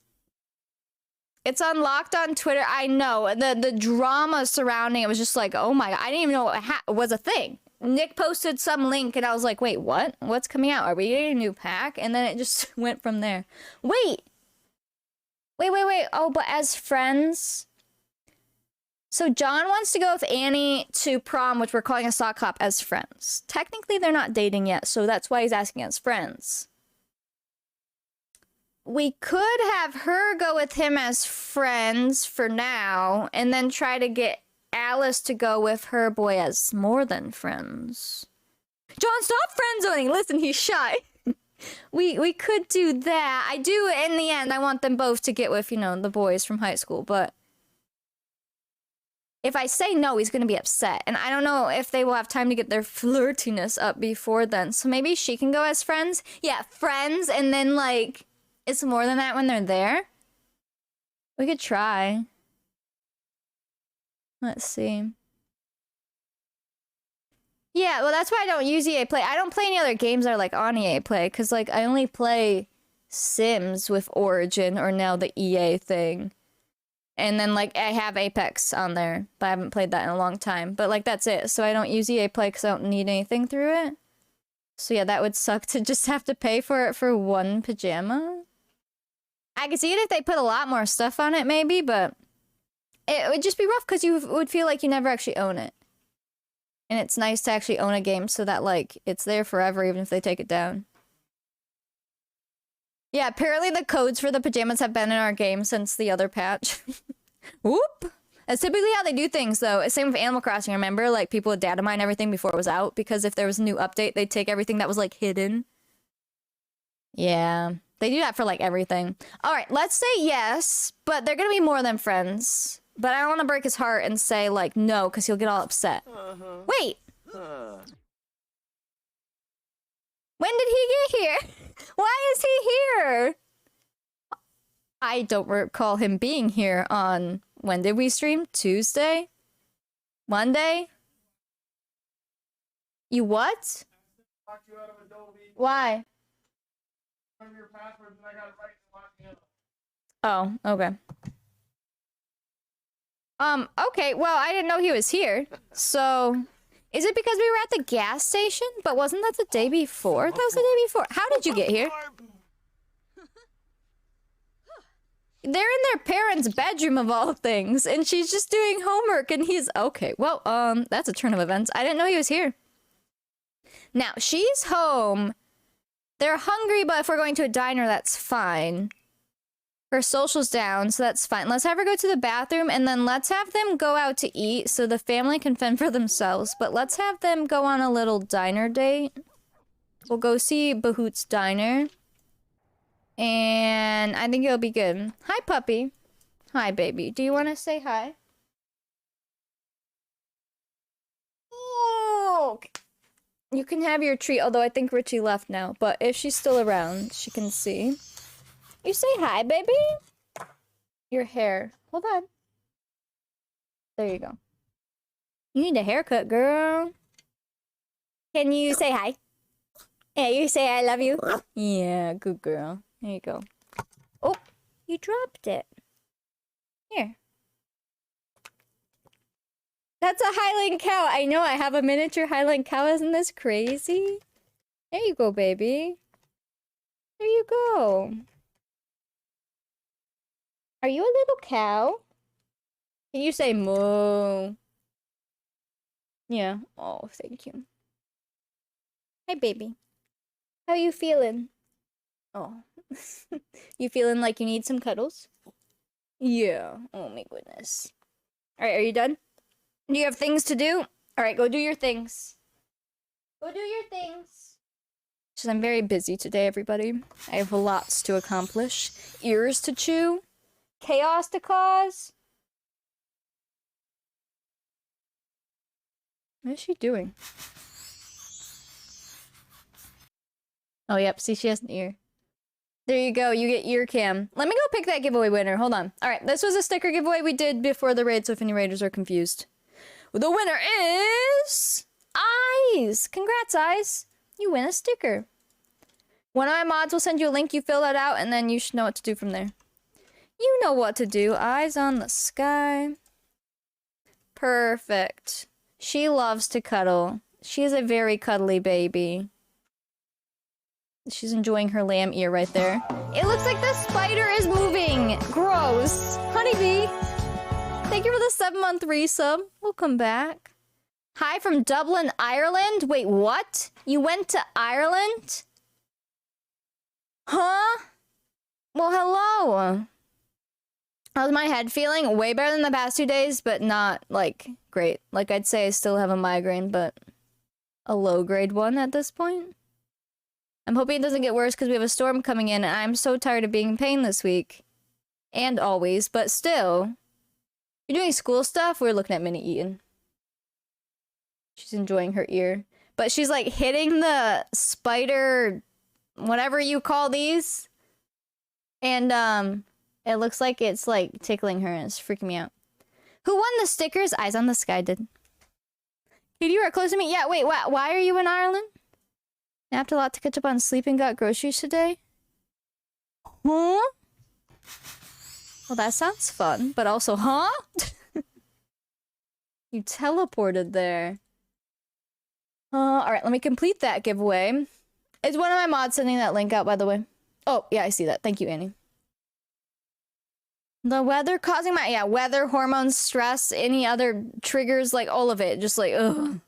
It's unlocked on Twitter. I know. The drama surrounding it was just like, oh my God. I didn't even know it was a thing. Nick posted some link and I was like, wait, what? What's coming out? Are we getting a new pack? And then it just went from there. Wait. Oh, but as friends... So John wants to go with Annie to prom, which we're calling a sock hop, as friends. Technically, they're not dating yet, so that's why he's asking as friends. We could have her go with him as friends for now, and then try to get Alice to go with her boy as more than friends. John, stop friend zoning! Listen, he's shy. We could do that. I do, in the end, I want them both to get with, you know, the boys from high school, but... If I say no, he's gonna be upset. And I don't know if they will have time to get their flirtiness up before then. So maybe she can go as friends? Yeah, friends, and then, like, it's more than that when they're there? We could try. Let's see. Yeah, well, that's why I don't use EA Play. I don't play any other games that are, like, on EA Play. Because, like, I only play Sims with Origin, or now the EA thing. And then, like, I have Apex on there, but I haven't played that in a long time. But, like, that's it. So I don't use EA Play because I don't need anything through it. So, yeah, that would suck to just have to pay for it for one pajama. I could see it if they put a lot more stuff on it, maybe, but it would just be rough because you would feel like you never actually own it. And it's nice to actually own a game so that, like, it's there forever even if they take it down. Yeah, apparently the codes for the pajamas have been in our game since the other patch. Whoop! That's typically how they do things, though. Same with Animal Crossing, remember? Like, people would data mine everything before it was out, because if there was a new update, they'd take everything that was, like, hidden. Yeah. They do that for, like, everything. Alright, let's say yes, but they're gonna be more than friends. But I don't want to break his heart and say, like, no, because he'll get all upset. Wait! When did he get here? Why is he here? I don't recall him being here on... When did we stream? Tuesday? Monday? You what? Why? Oh, okay. Okay, well, I didn't know he was here. So... Is it because we were at the gas station? But wasn't that the day before? That was the day before. How did you get here? They're in their parents' bedroom of all things, and she's just doing homework, and he's... Okay, well, that's a turn of events. I didn't know he was here. Now, she's home. They're hungry, but if we're going to a diner, that's fine. Her social's down, so that's fine. Let's have her go to the bathroom, and then let's have them go out to eat so the family can fend for themselves. But let's have them go on a little diner date. We'll go see Bahoot's Diner. And I think it'll be good. Hi, puppy. Hi, baby. Do you want to say hi? Oh, okay. You can have your treat, although I think Richie left now. But if she's still around, she can see. You say hi, baby? Your hair. Hold on. There you go. You need a haircut, girl. Can you say hi? Yeah, you say I love you? Yeah, good girl. There you go. Oh, you dropped it. Here. That's a Highland cow. I know, I have a miniature Highland cow. Isn't this crazy? There you go, baby. There you go. Are you a little cow? Can you say moo? Yeah. Oh, thank you. Hi, baby. How you feeling? Oh. You feeling like you need some cuddles? Yeah. Oh my goodness. Alright, are you done? Do you have things to do? Alright, go do your things. Go do your things. Because I'm very busy today, everybody. I have lots to accomplish. Ears to chew. chaos to cause? What is she doing? Oh, yep. See, she has an ear. There you go. You get ear cam. Let me go pick that giveaway winner. Hold on. All right. This was a sticker giveaway we did before the raid, so if any raiders are confused. The winner is... Eyes! Congrats, Eyes. You win a sticker. One of my mods will send you a link. You fill that out, and then you should know what to do from there. You know what to do. Eyes on the sky. Perfect. She loves to cuddle. She is a very cuddly baby. She's enjoying her lamb ear right there. It looks like the spider is moving. Gross. Honeybee. Thank you for the 7-month resub. Welcome back. Hi from Dublin, Ireland. Wait, what? You went to Ireland? Huh? Well, hello. How's my head feeling? Way better than the past 2 days, but not, like, great. Like, I'd say I still have a migraine, but a low-grade one at this point. I'm hoping it doesn't get worse because we have a storm coming in, and I'm so tired of being in pain this week. And always, but still. You're doing school stuff? We're looking at Minnie Eaton. She's enjoying her ear. But she's, like, hitting the spider... whatever you call these. And, it looks like it's, like, tickling her, and it's freaking me out. Who won the stickers? Eyes on the Sky did. Katie, you are close to me. Yeah, wait, why are you in Ireland? Napped a lot to catch up on sleep and got groceries today? Huh? Well, that sounds fun, but also, huh? You teleported there. Alright, let me complete that giveaway. Is one of my mods sending that link out, by the way? Oh, yeah, I see that. Thank you, Annie. The weather causing my... yeah, weather, hormones, stress, any other triggers, like, all of it. Just like, ugh.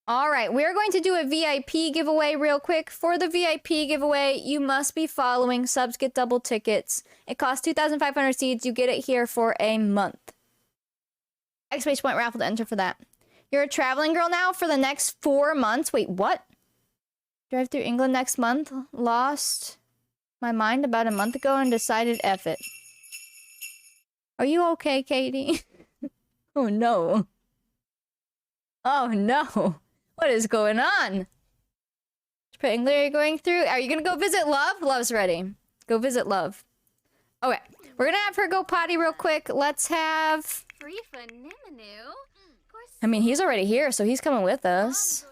Alright, we're going to do a VIP giveaway real quick. For the VIP giveaway, you must be following. Subs get double tickets. It costs 2,500 seeds. You get it here for a month. Exclamation point raffle to enter for that. You're a traveling girl now for the next 4 months. Wait, what? Drive through England next month. Lost my mind about a month ago and decided F it. Are you okay, Katie? Oh no. Oh no. What is going on? Praying Larry going through. Are you gonna go visit Love? Love's ready. Go visit Love. Okay. We're gonna have her go potty real quick. Let's have... I mean, he's already here, so he's coming with us.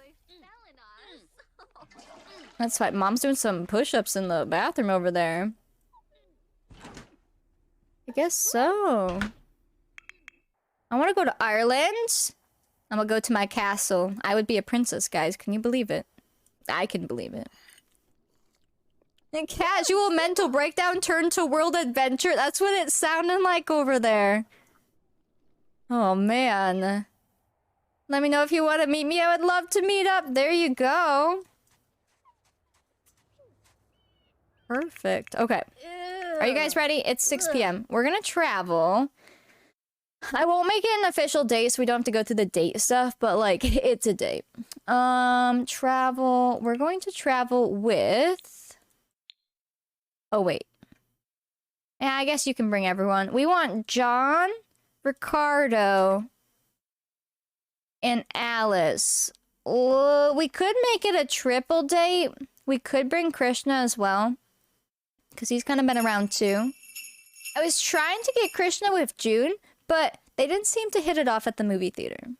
That's fine. Mom's doing some push-ups in the bathroom over there. I guess so. I want to go to Ireland. I'm gonna go to my castle. I would be a princess, guys. Can you believe it? I can believe it. A casual mental breakdown turned to world adventure. That's what it sounded like over there. Oh, man. Let me know if you want to meet me. I would love to meet up. There you go. Perfect. Okay. Are you guys ready? It's 6 p.m. We're gonna travel. I won't make it an official date, so we don't have to go through the date stuff, but, like, it's a date. Travel. We're going to travel with... oh, wait. Yeah, I guess you can bring everyone. We want John, Ricardo, and Alice. We could make it a triple date. We could bring Krishna as well, because he's kind of been around too. I was trying to get Krishna with June, but they didn't seem to hit it off at the movie theater.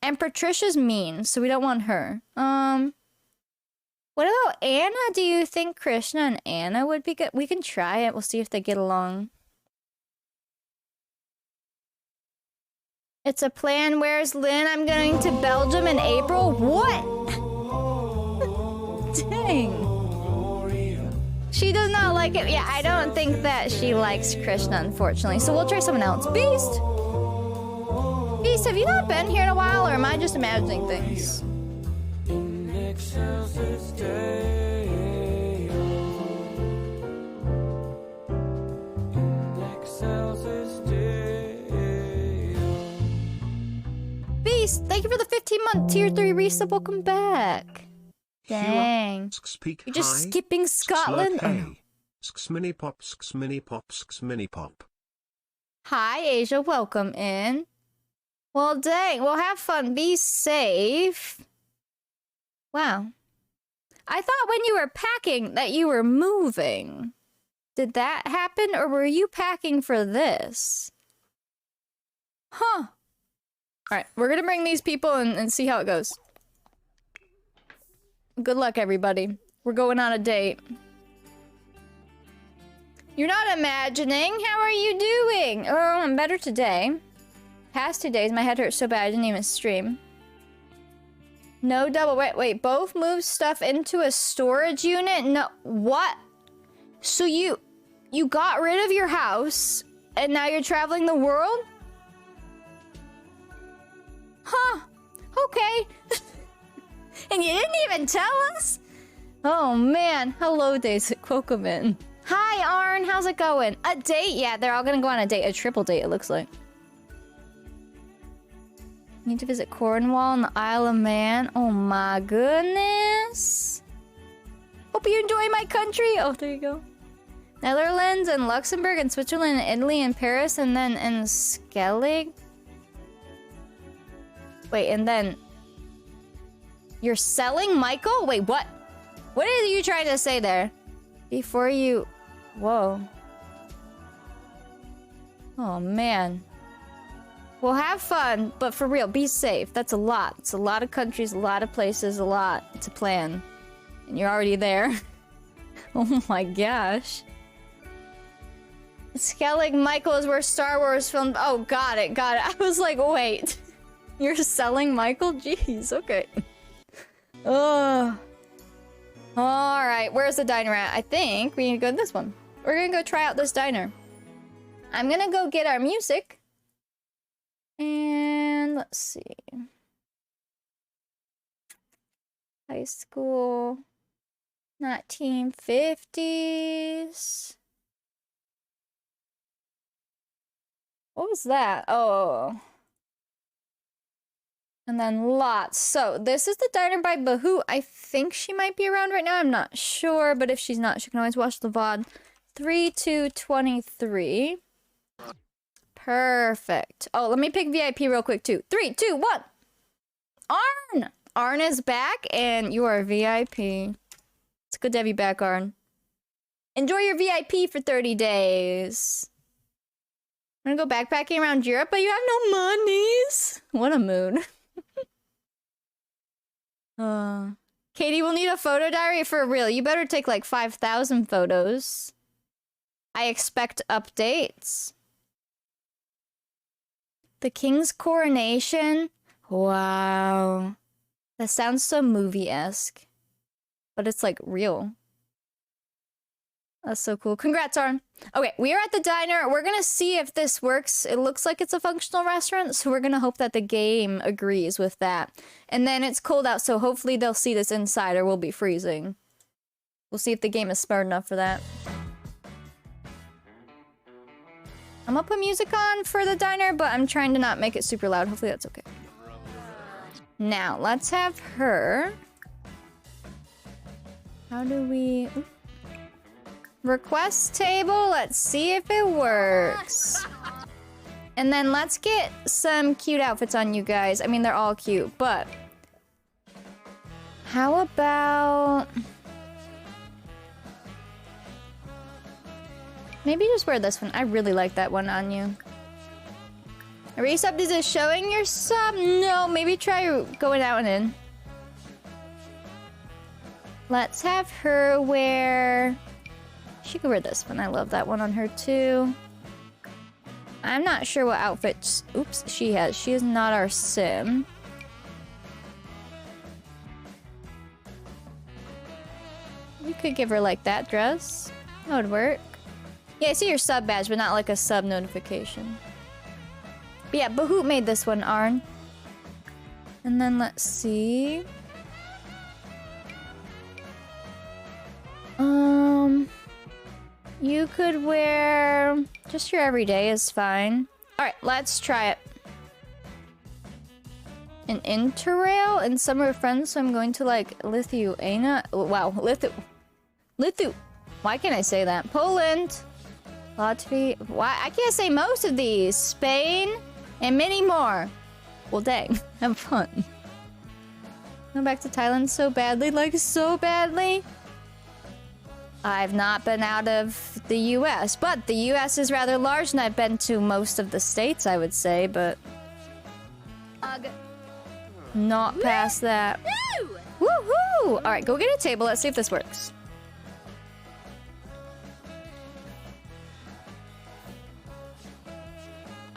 And Patricia's mean, so we don't want her. What about Anna? Do you think Krishna and Anna would be good? We can try it. We'll see if they get along. It's a plan. Where's Lynn? I'm going to Belgium in April. What? Dang. She does not like it. Yeah, I don't think that she likes Krishna, unfortunately. So we'll try someone else. Beast! Beast, have you not been here in a while, or am I just imagining things? Beast, thank you for the 15-month tier 3 resub. Welcome back. Dang. You're just skipping Scotland? Hey. Mini pops, mini pops, mini pop. Hi, Asia. Welcome in. Well, dang. Well, have fun. Be safe. Wow. I thought when you were packing that you were moving. Did that happen, or were you packing for this? Huh. Alright, we're gonna bring these people and see how it goes. Good luck, everybody. We're going on a date. You're not imagining. How are you doing? Oh, I'm better today. Past 2 days, my head hurts so bad I didn't even stream. No double. Wait. Both move stuff into a storage unit? No. What? So you got rid of your house and now you're traveling the world? Huh. Okay. And you didn't even tell us? Oh man. Hello, Days at Quokeman. Hi, Arn. How's it going? A date? Yeah, they're all gonna go on a date. A triple date, it looks like. Need to visit Cornwall and the Isle of Man. Oh my goodness. Hope you enjoy my country. Oh, there you go. Netherlands and Luxembourg and Switzerland and Italy and Paris and then in Skellig. Wait, and then you're selling Michael? Wait, what? What are you trying to say there? Before you... Whoa. Oh, man. Well, have fun, but for real, be safe. That's a lot. It's a lot of countries, a lot of places, a lot to plan. And you're already there. Oh my gosh. Skellig Michael is where Star Wars filmed. Oh, got it. I was like, wait. You're selling Michael? Jeez, okay. Ugh. Alright, where's the diner at? I think we need to go to this one. We're gonna go try out this diner. I'm gonna go get our music. And let's see. High school. 1950s. What was that? Oh. And then lots. So this is the diner by Bahu. I think she might be around right now. I'm not sure, but if she's not, she can always watch the VOD. 3-2-23. Perfect. Oh, let me pick VIP real quick too. 3, 2, 1. Arn! Arn is back and you are VIP. It's good to have you back, Arn. Enjoy your VIP for 30 days. I'm gonna go backpacking around Europe, but you have no monies. What a mood. Katie will need a photo diary for real. You better take like 5,000 photos. I expect updates. The king's coronation? Wow. That sounds so movie-esque. But it's like real. That's so cool. Congrats, Arn. Okay, we are at the diner. We're gonna see if this works. It looks like it's a functional restaurant, so we're gonna hope that the game agrees with that. And then it's cold out, so hopefully they'll see this inside or we'll be freezing. We'll see if the game is smart enough for that. I'm gonna put music on for the diner, but I'm trying to not make it super loud. Hopefully that's okay. Now, let's have her. How do we... Ooh. Request table. Let's see if it works. And then let's get some cute outfits on you guys. I mean, they're all cute, but... How about... Maybe just wear this one. I really like that one on you. Are resubbed? Is it showing your sub? No, maybe try going out and in. Let's have her wear... She could wear this one. I love that one on her too. I'm not sure what outfit... Oops, she has. She is not our sim. You could give her like that dress. That would work. Yeah, I see your sub badge, but not like a sub notification. But yeah, Bahoot made this one, Arn. And then let's see. You could wear... Just your everyday is fine. Alright, let's try it. An interrail and summer friends, so I'm going to like Lithuania. Wow, Lithu. Why can't I say that? Poland. Latvia. Why? I can't say most of these. Spain. And many more. Well, dang. Have fun. Go back to Thailand so badly. Like, so badly. I've not been out of the US. But the US is rather large, and I've been to most of the states, I would say. But... not past that. Woohoo! Alright, go get a table. Let's see if this works.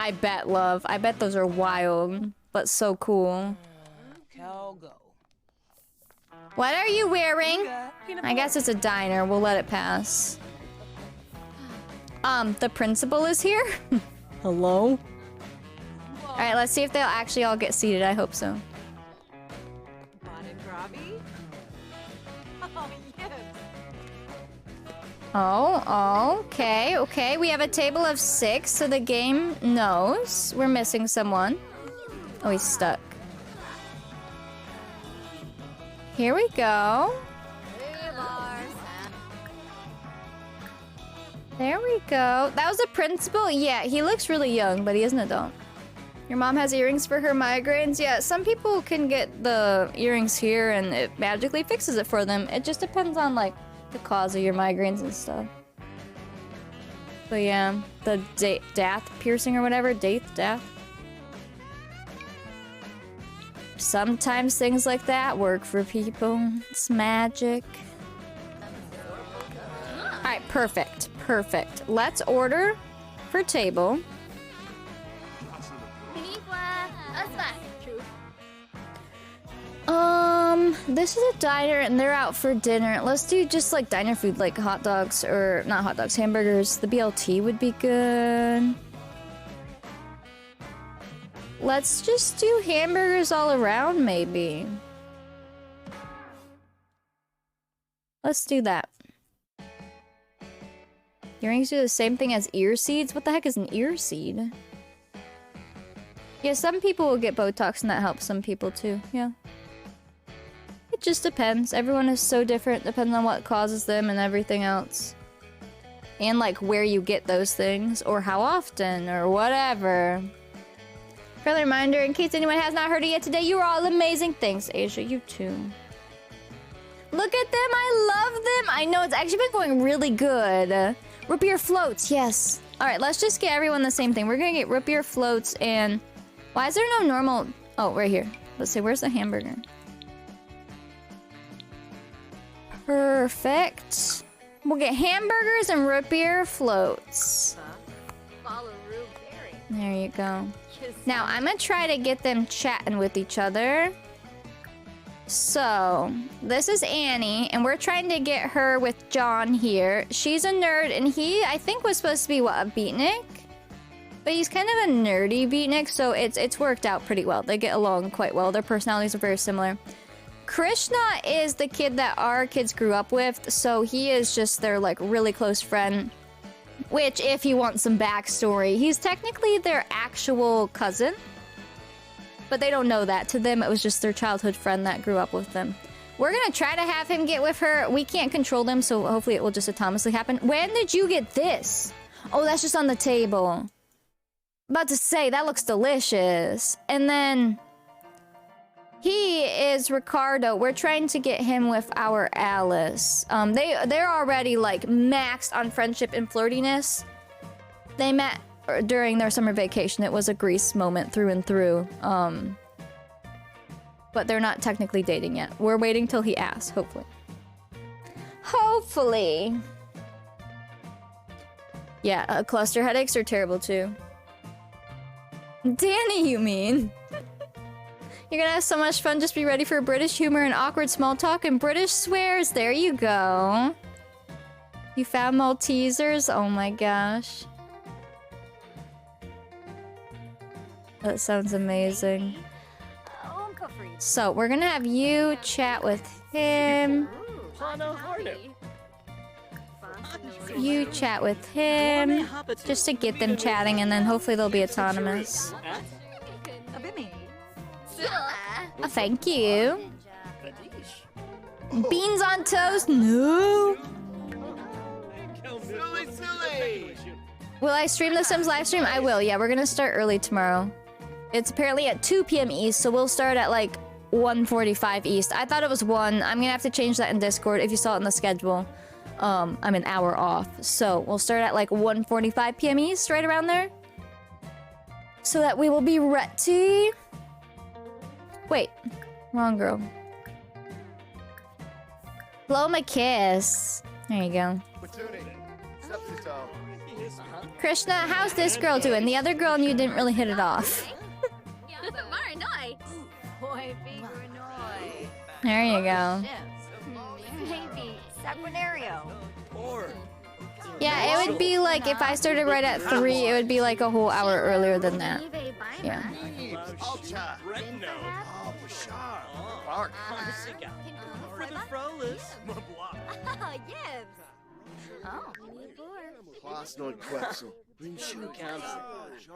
I bet, love. I bet those are wild, but so cool. What are you wearing? I guess it's a diner. We'll let it pass. The principal is here? Hello? Alright, let's see if they'll actually all get seated. I hope so. Oh, okay, okay. We have a table of 6, so the game knows we're missing someone. Oh, he's stuck. Here we go. There we go. That was the principal? Yeah, he looks really young, but he is an adult. Your mom has earrings for her migraines? Yeah, some people can get the earrings here and it magically fixes it for them. It just depends on, like, the cause of your migraines and stuff. But yeah, the dath piercing or whatever. Dath. Sometimes things like that work for people. It's magic. Alright, perfect. Perfect. Let's order for table. This is a diner and they're out for dinner. Let's do just like diner food, like hot dogs or not hot dogs, hamburgers. The BLT would be good. Let's just do hamburgers all around, maybe. Let's do that. Earrings do the same thing as ear seeds? What the heck is an ear seed? Yeah, some people will get Botox and that helps some people too, yeah. It just depends. Everyone is so different, depends on what causes them and everything else. And like where you get those things, or how often, or whatever. Friendly reminder, in case anyone has not heard it yet today, you are all amazing. Thanks, Asia, you too. Look at them, I love them! I know, it's actually been going really good. Root beer floats, yes. Alright, let's just get everyone the same thing. We're gonna get root beer floats and... Why is there no normal... Oh, right here. Let's see, where's the hamburger? Perfect. We'll get hamburgers and root beer floats. There you go. Now, I'm gonna try to get them chatting with each other. So, this is Annie, and we're trying to get her with John here. She's a nerd, and he, I think, was supposed to be, what, a beatnik? But he's kind of a nerdy beatnik, so it's worked out pretty well. They get along quite well. Their personalities are very similar. Krishna is the kid that our kids grew up with, so he is just their, like, really close friend. Which, if you want some backstory, he's technically their actual cousin. But they don't know that. To them, it was just their childhood friend that grew up with them. We're gonna try to have him get with her. We can't control them, so hopefully it will just autonomously happen. When did you get this? Oh, that's just on the table. About to say, that looks delicious. And then... he is Ricardo. We're trying to get him with our Alice. They're already, like, maxed on friendship and flirtiness. They met... during their summer vacation. It was a Grease moment through and through. But they're not technically dating yet. We're waiting till he asks, hopefully. Hopefully. Yeah, cluster headaches are terrible too. Danny, you mean? You're gonna have so much fun. Just be ready for British humor and awkward small talk and British swears. There you go. You found Maltesers? Oh my gosh. That sounds amazing. So, we're gonna have you chat with him. You chat with him. Just to get them chatting, and then hopefully they'll be autonomous. Oh, thank you. Beans on toast? No. Will I stream The Sims live stream? I will. Yeah, we're gonna start early tomorrow. It's apparently at 2 p.m. East, so we'll start at like 1:45 East. I thought it was 1. I'm gonna have to change that in Discord if you saw it in the schedule. I'm an hour off, so we'll start at like 1:45 p.m. East, right around there. So that we will be ready. Wait, wrong girl. Blow him a kiss. There you go. Krishna, how's this girl doing? The other girl and you didn't really hit it off. There you go. Yeah, it would be like if I started right at 3, it would be like a whole hour earlier than that. Yeah.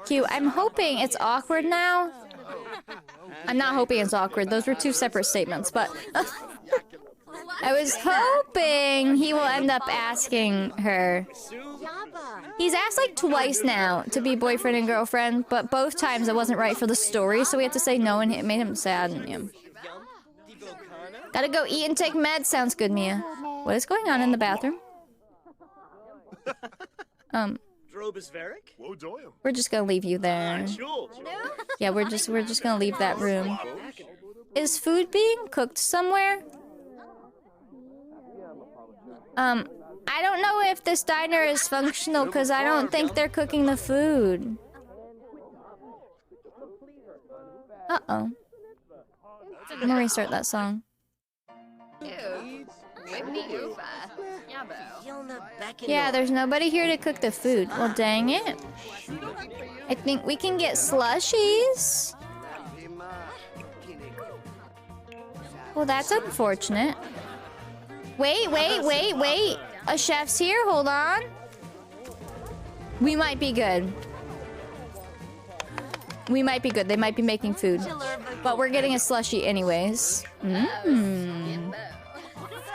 Q, I'm hoping it's awkward now. I'm not hoping it's awkward. Those were 2 separate statements, but I was hoping he will end up asking her. He's asked like twice now to be boyfriend and girlfriend, but both times it wasn't right for the story, so we had to say no, and it made him sad. And, yeah. Gotta go eat and take meds. Sounds good, Mia. What is going on in the bathroom? We're just gonna leave you there. Yeah, we're just gonna leave that room. Is food being cooked somewhere? I don't know if this diner is functional because I don't think they're cooking the food. Uh-oh. I'm gonna restart that song. Yeah, there's nobody here to cook the food. Well, dang it. I think we can get slushies. Well, that's unfortunate. Wait. A chef's here? Hold on. We might be good. We might be good. They might be making food. But we're getting a slushie anyways.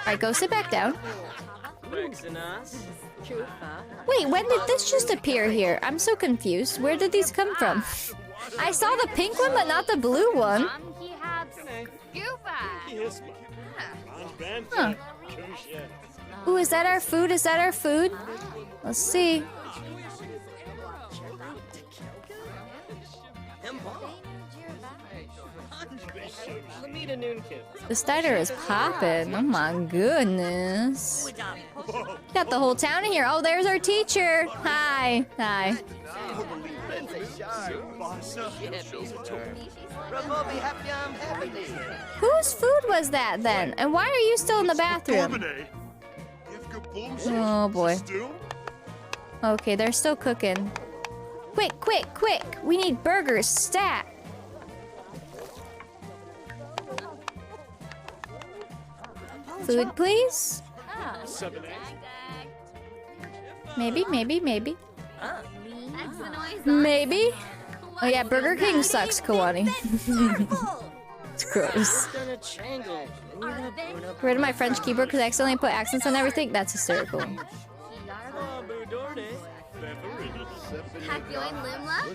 Alright, go sit back down. Wait, when did this just appear here? I'm so confused. Where did these come from? I saw the pink one, but not the blue one. Huh. Ooh, is that our food? Is that our food? Let's see. This diner is poppin'. Oh my goodness. Got the whole town in here. Oh, there's our teacher. Hi. Whose food was that then? And why are you still in the bathroom? Oh boy. Okay, they're still cooking. Quick! We need burgers, stat! Food, please? Maybe? Maybe? Oh yeah, Burger King sucks, Kawani. It's gross. Rid of my French keyboard because I accidentally put accents on everything? That's hysterical.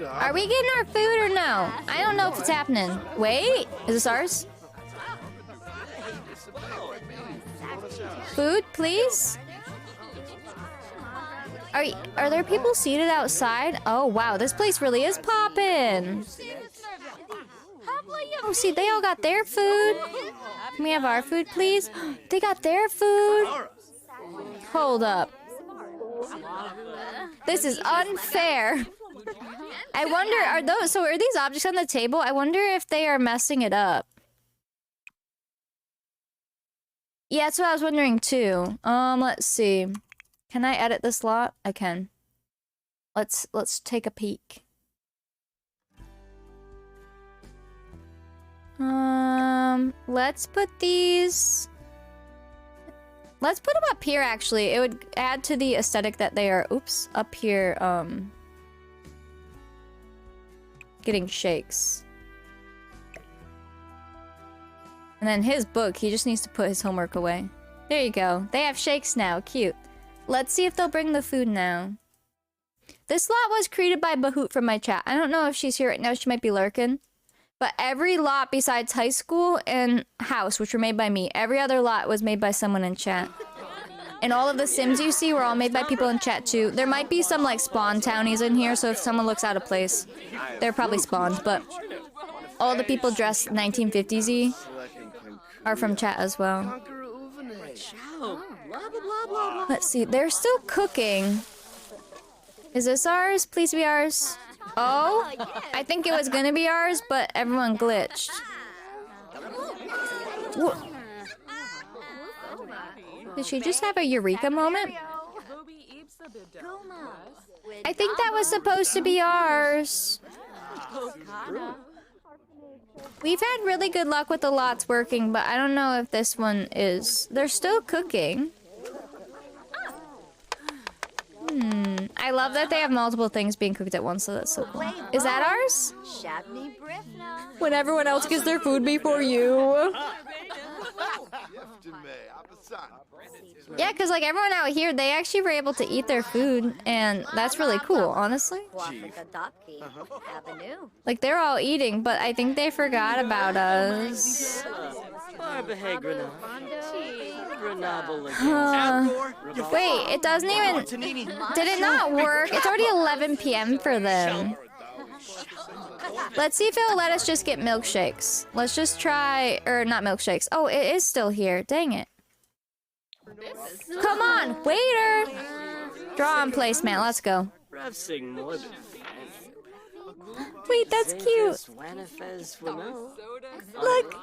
Are we getting our food or no? I don't know if it's happening. Wait, is this ours? Food, please? Are there people seated outside? Oh wow, this place really is poppin'. Oh, see, they all got their food. Can we have our food, please? They got their food. Hold up. This is unfair. I wonder, are these objects on the table? I wonder if they are messing it up. Yeah, that's what I was wondering too. Let's see. Can I edit this lot? I can. Let's take a peek. Let's put these... Let's put them up here, actually. It would add to the aesthetic that they are, oops, up here, getting shakes. And then his book, he just needs to put his homework away. There you go. They have shakes now. Cute. Let's see if they'll bring the food now. This lot was created by Bahoot from my chat. I don't know if she's here right now. She might be lurking. But every lot besides high school and house, which were made by me, every other lot was made by someone in chat. And all of the Sims you see were all made by people in chat too. There might be some like spawn townies in here, so if someone looks out of place, they're probably spawned. But all the people dressed 1950s-y are from chat as well. Let's see, they're still cooking. Is this ours? Please be ours. Oh, I think it was gonna be ours, but everyone glitched. Did she just have a eureka moment? I think that was supposed to be ours. We've had really good luck with the lots working, but I don't know if this one is. They're still cooking. I love that they have multiple things being cooked at once, so that's so cool. Is that ours? When everyone else gets their food before you. Yeah, because like everyone out here, they actually were able to eat their food, and that's really cool, honestly. Like they're all eating, but I think they forgot about us. Wait, it doesn't even... Did it not work? It's already 11 p.m. for them. Let's see if it'll let us just get milkshakes. Let's just try... Or not milkshakes. Oh, it is still here. Dang it. Come on, waiter! Draw on placement. Let's go. Wait, that's cute. Look.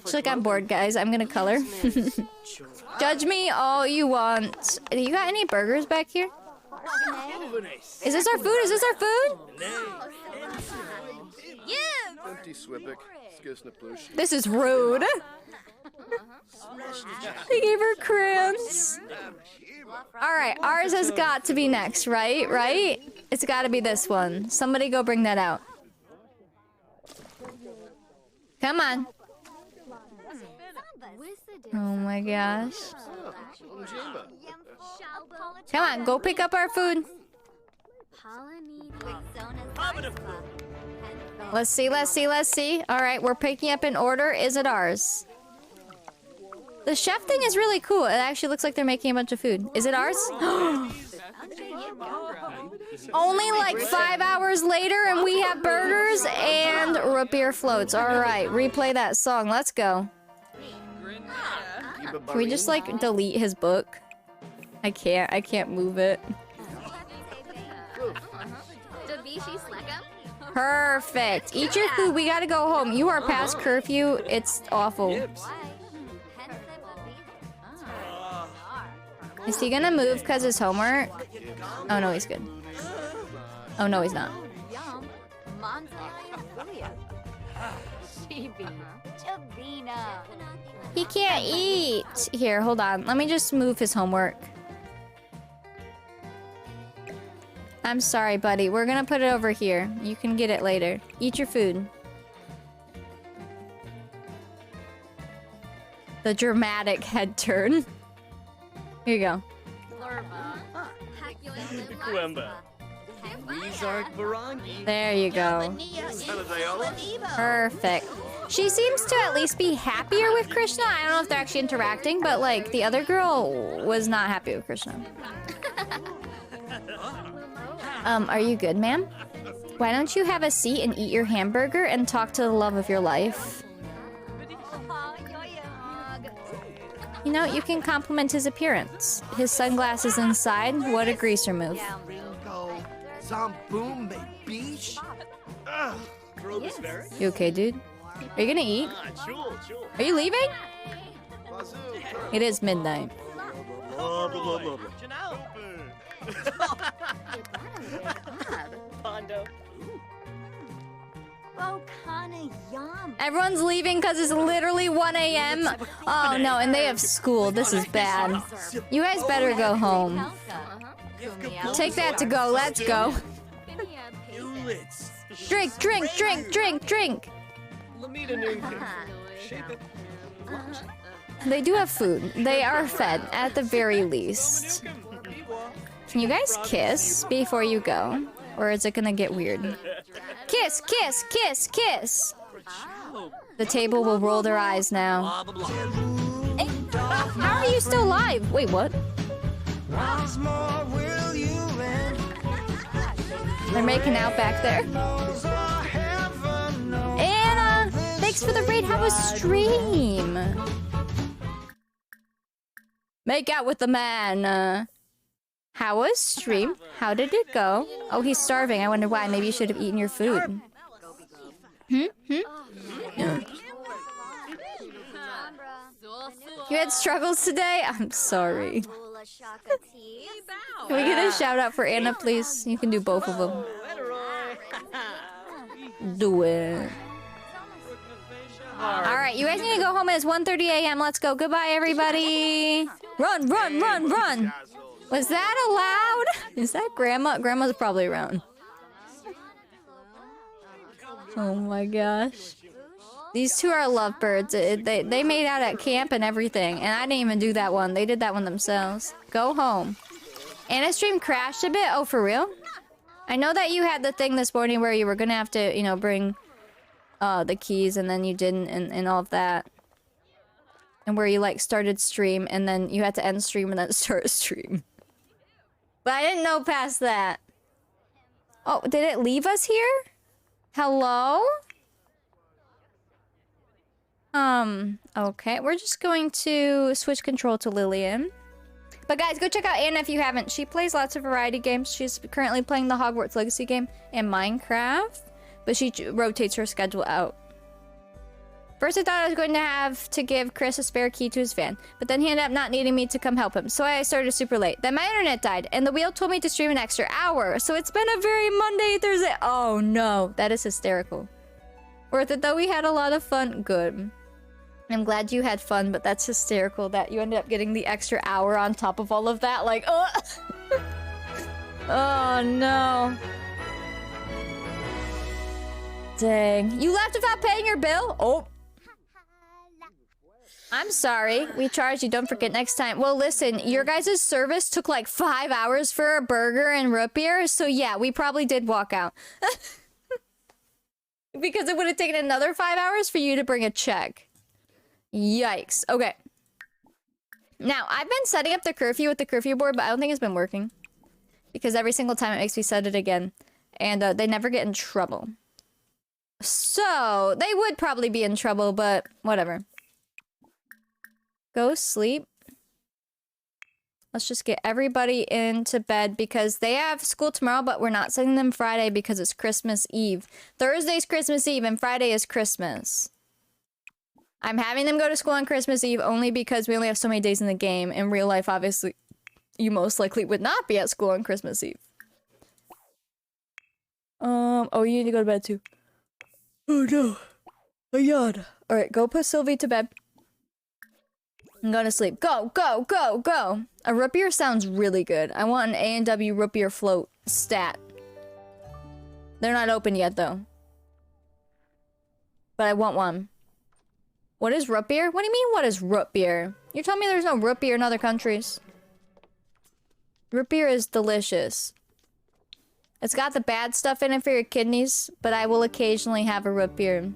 She's like, I'm bored, guys. I'm gonna color. Judge me all you want. You got any burgers back here? Is this our food? Is this our food? This is rude. They gave her crayons. Alright, ours has got to be next, right? Right? It's gotta be this one. Somebody go bring that out. Come on. Oh my gosh. Come on, go pick up our food. Let's see, let's see, let's see. Alright, we're picking up in order. Is it ours? The chef thing is really cool. It actually looks like they're making a bunch of food. Is it ours? Only like 5 hours later and we have burgers and root beer floats. Alright, replay that song. Let's go. Can we just like delete his book? I can't move it. Perfect. Eat your food. We gotta go home. You are past curfew. It's awful. Is he gonna move because his homework? Oh no, he's good. Oh no, he's not. He can't eat. Here, hold on. Let me just move his homework. I'm sorry, buddy. We're gonna put it over here. You can get it later. Eat your food. The dramatic head turn. Here you go. There you go. Perfect. She seems to at least be happier with Krishna. I don't know if they're actually interacting, but like the other girl was not happy with Krishna. Are you good, ma'am? Why don't you have a seat and eat your hamburger and talk to the love of your life? You know, you can compliment his appearance. His sunglasses inside. What a greaser move. You okay, dude? Are you gonna eat? Are you leaving? It is midnight. Everyone's leaving because it's literally 1 a.m. Oh no, and they have school. This is bad. You guys better go home. Take that to go. Let's go. Drink, drink, drink, drink, drink. They do have food. They are fed, at the very least. Can you guys kiss before you go? Or is it gonna get weird? Kiss, kiss, kiss, kiss! The table will roll their eyes now. Eh, how are you still alive? Wait, what? They're making out back there. Anna! Thanks for the raid. How was stream? Make out with the man. How was stream? How did it go? Oh, he's starving. I wonder why. Maybe you should have eaten your food. You had struggles today? I'm sorry. Can we get a shout out for Anna, please? You can do both of them. Do it. Alright, you guys need to go home. It's 1:30 a.m. Let's go. Goodbye, everybody. Run, run, run, run. Was that allowed? Is that Grandma? Grandma's probably around. Oh my gosh. These two are lovebirds. They made out at camp and everything. And I didn't even do that one. They did that one themselves. Go home. Anna's stream crashed a bit. Oh, for real? I know that you had the thing this morning where you were gonna have to, you know, bring the keys and then you didn't and all of that. And where you like started stream and then you had to end stream and then start stream. But I didn't know past that. Oh, did it leave us here? Hello? Okay. We're just going to switch control to Lillian. But guys, go check out Anna if you haven't. She plays lots of variety games. She's currently playing the Hogwarts Legacy game and Minecraft. But she rotates her schedule out. First, I thought I was going to have to give Chris a spare key to his van, but then he ended up not needing me to come help him, so I started super late. Then my internet died, and the wheel told me to stream an extra hour, so it's been a very Monday, Thursday. Oh no, that is hysterical. Worth it though, we had a lot of fun. Good. I'm glad you had fun, but that's hysterical that you ended up getting the extra hour on top of all of that. Like, oh, oh no. Dang. You left without paying your bill? Oh. I'm sorry. We charged you. Don't forget next time. Well, listen, your guys' service took like 5 hours for a burger and root beer. So yeah, we probably did walk out. Because it would have taken another 5 hours for you to bring a check. Yikes. Okay. Now, I've been setting up the curfew with the curfew board, but I don't think it's been working. Because every single time it makes me set it again. And they never get in trouble. So, they would probably be in trouble, but whatever. Go sleep. Let's just get everybody into bed because they have school tomorrow, but we're not sending them Friday because it's Christmas Eve. Thursday's Christmas Eve and Friday is Christmas. I'm having them go to school on Christmas Eve only because we only have so many days in the game. In real life, obviously, you most likely would not be at school on Christmas Eve. Oh, you need to go to bed too. Oh no. I yawned. Alright, go put Sylvie to bed. I'm going to sleep. Go, go, go, go. A root beer sounds really good. I want an A&W root beer float stat. They're not open yet, though. But I want one. What is root beer? What do you mean, what is root beer? You're telling me there's no root beer in other countries? Root beer is delicious. It's got the bad stuff in it for your kidneys, but I will occasionally have a root beer.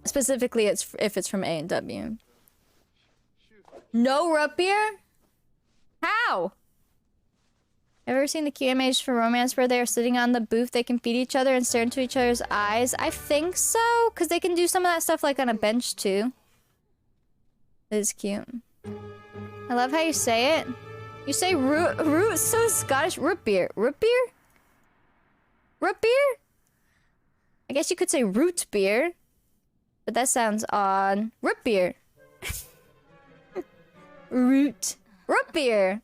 Specifically, if it's from A&W. No root beer? How? Ever seen the QMAs for romance where they're sitting on the booth, they can feed each other and stare into each other's eyes? I think so, because they can do some of that stuff like on a bench too. It is cute. I love how you say it. You say root so Scottish. Root beer. Root beer? Root beer? I guess you could say root beer. But that sounds odd. Root beer. Root beer.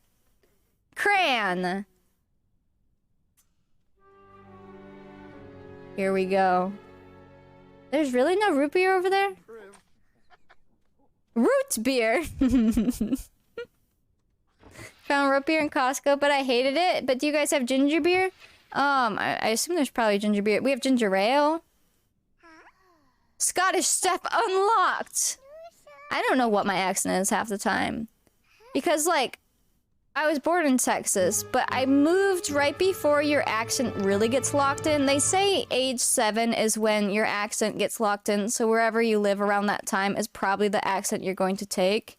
Cran. Here we go. There's really no root beer over there? Root beer. Found root beer in Costco, but I hated it. But do you guys have ginger beer? I assume there's probably ginger beer. We have ginger ale. Scottish step unlocked. I don't know what my accent is half the time. Because, like, I was born in Texas, but I moved right before your accent really gets locked in. They say age 7 is when your accent gets locked in, so wherever you live around that time is probably the accent you're going to take.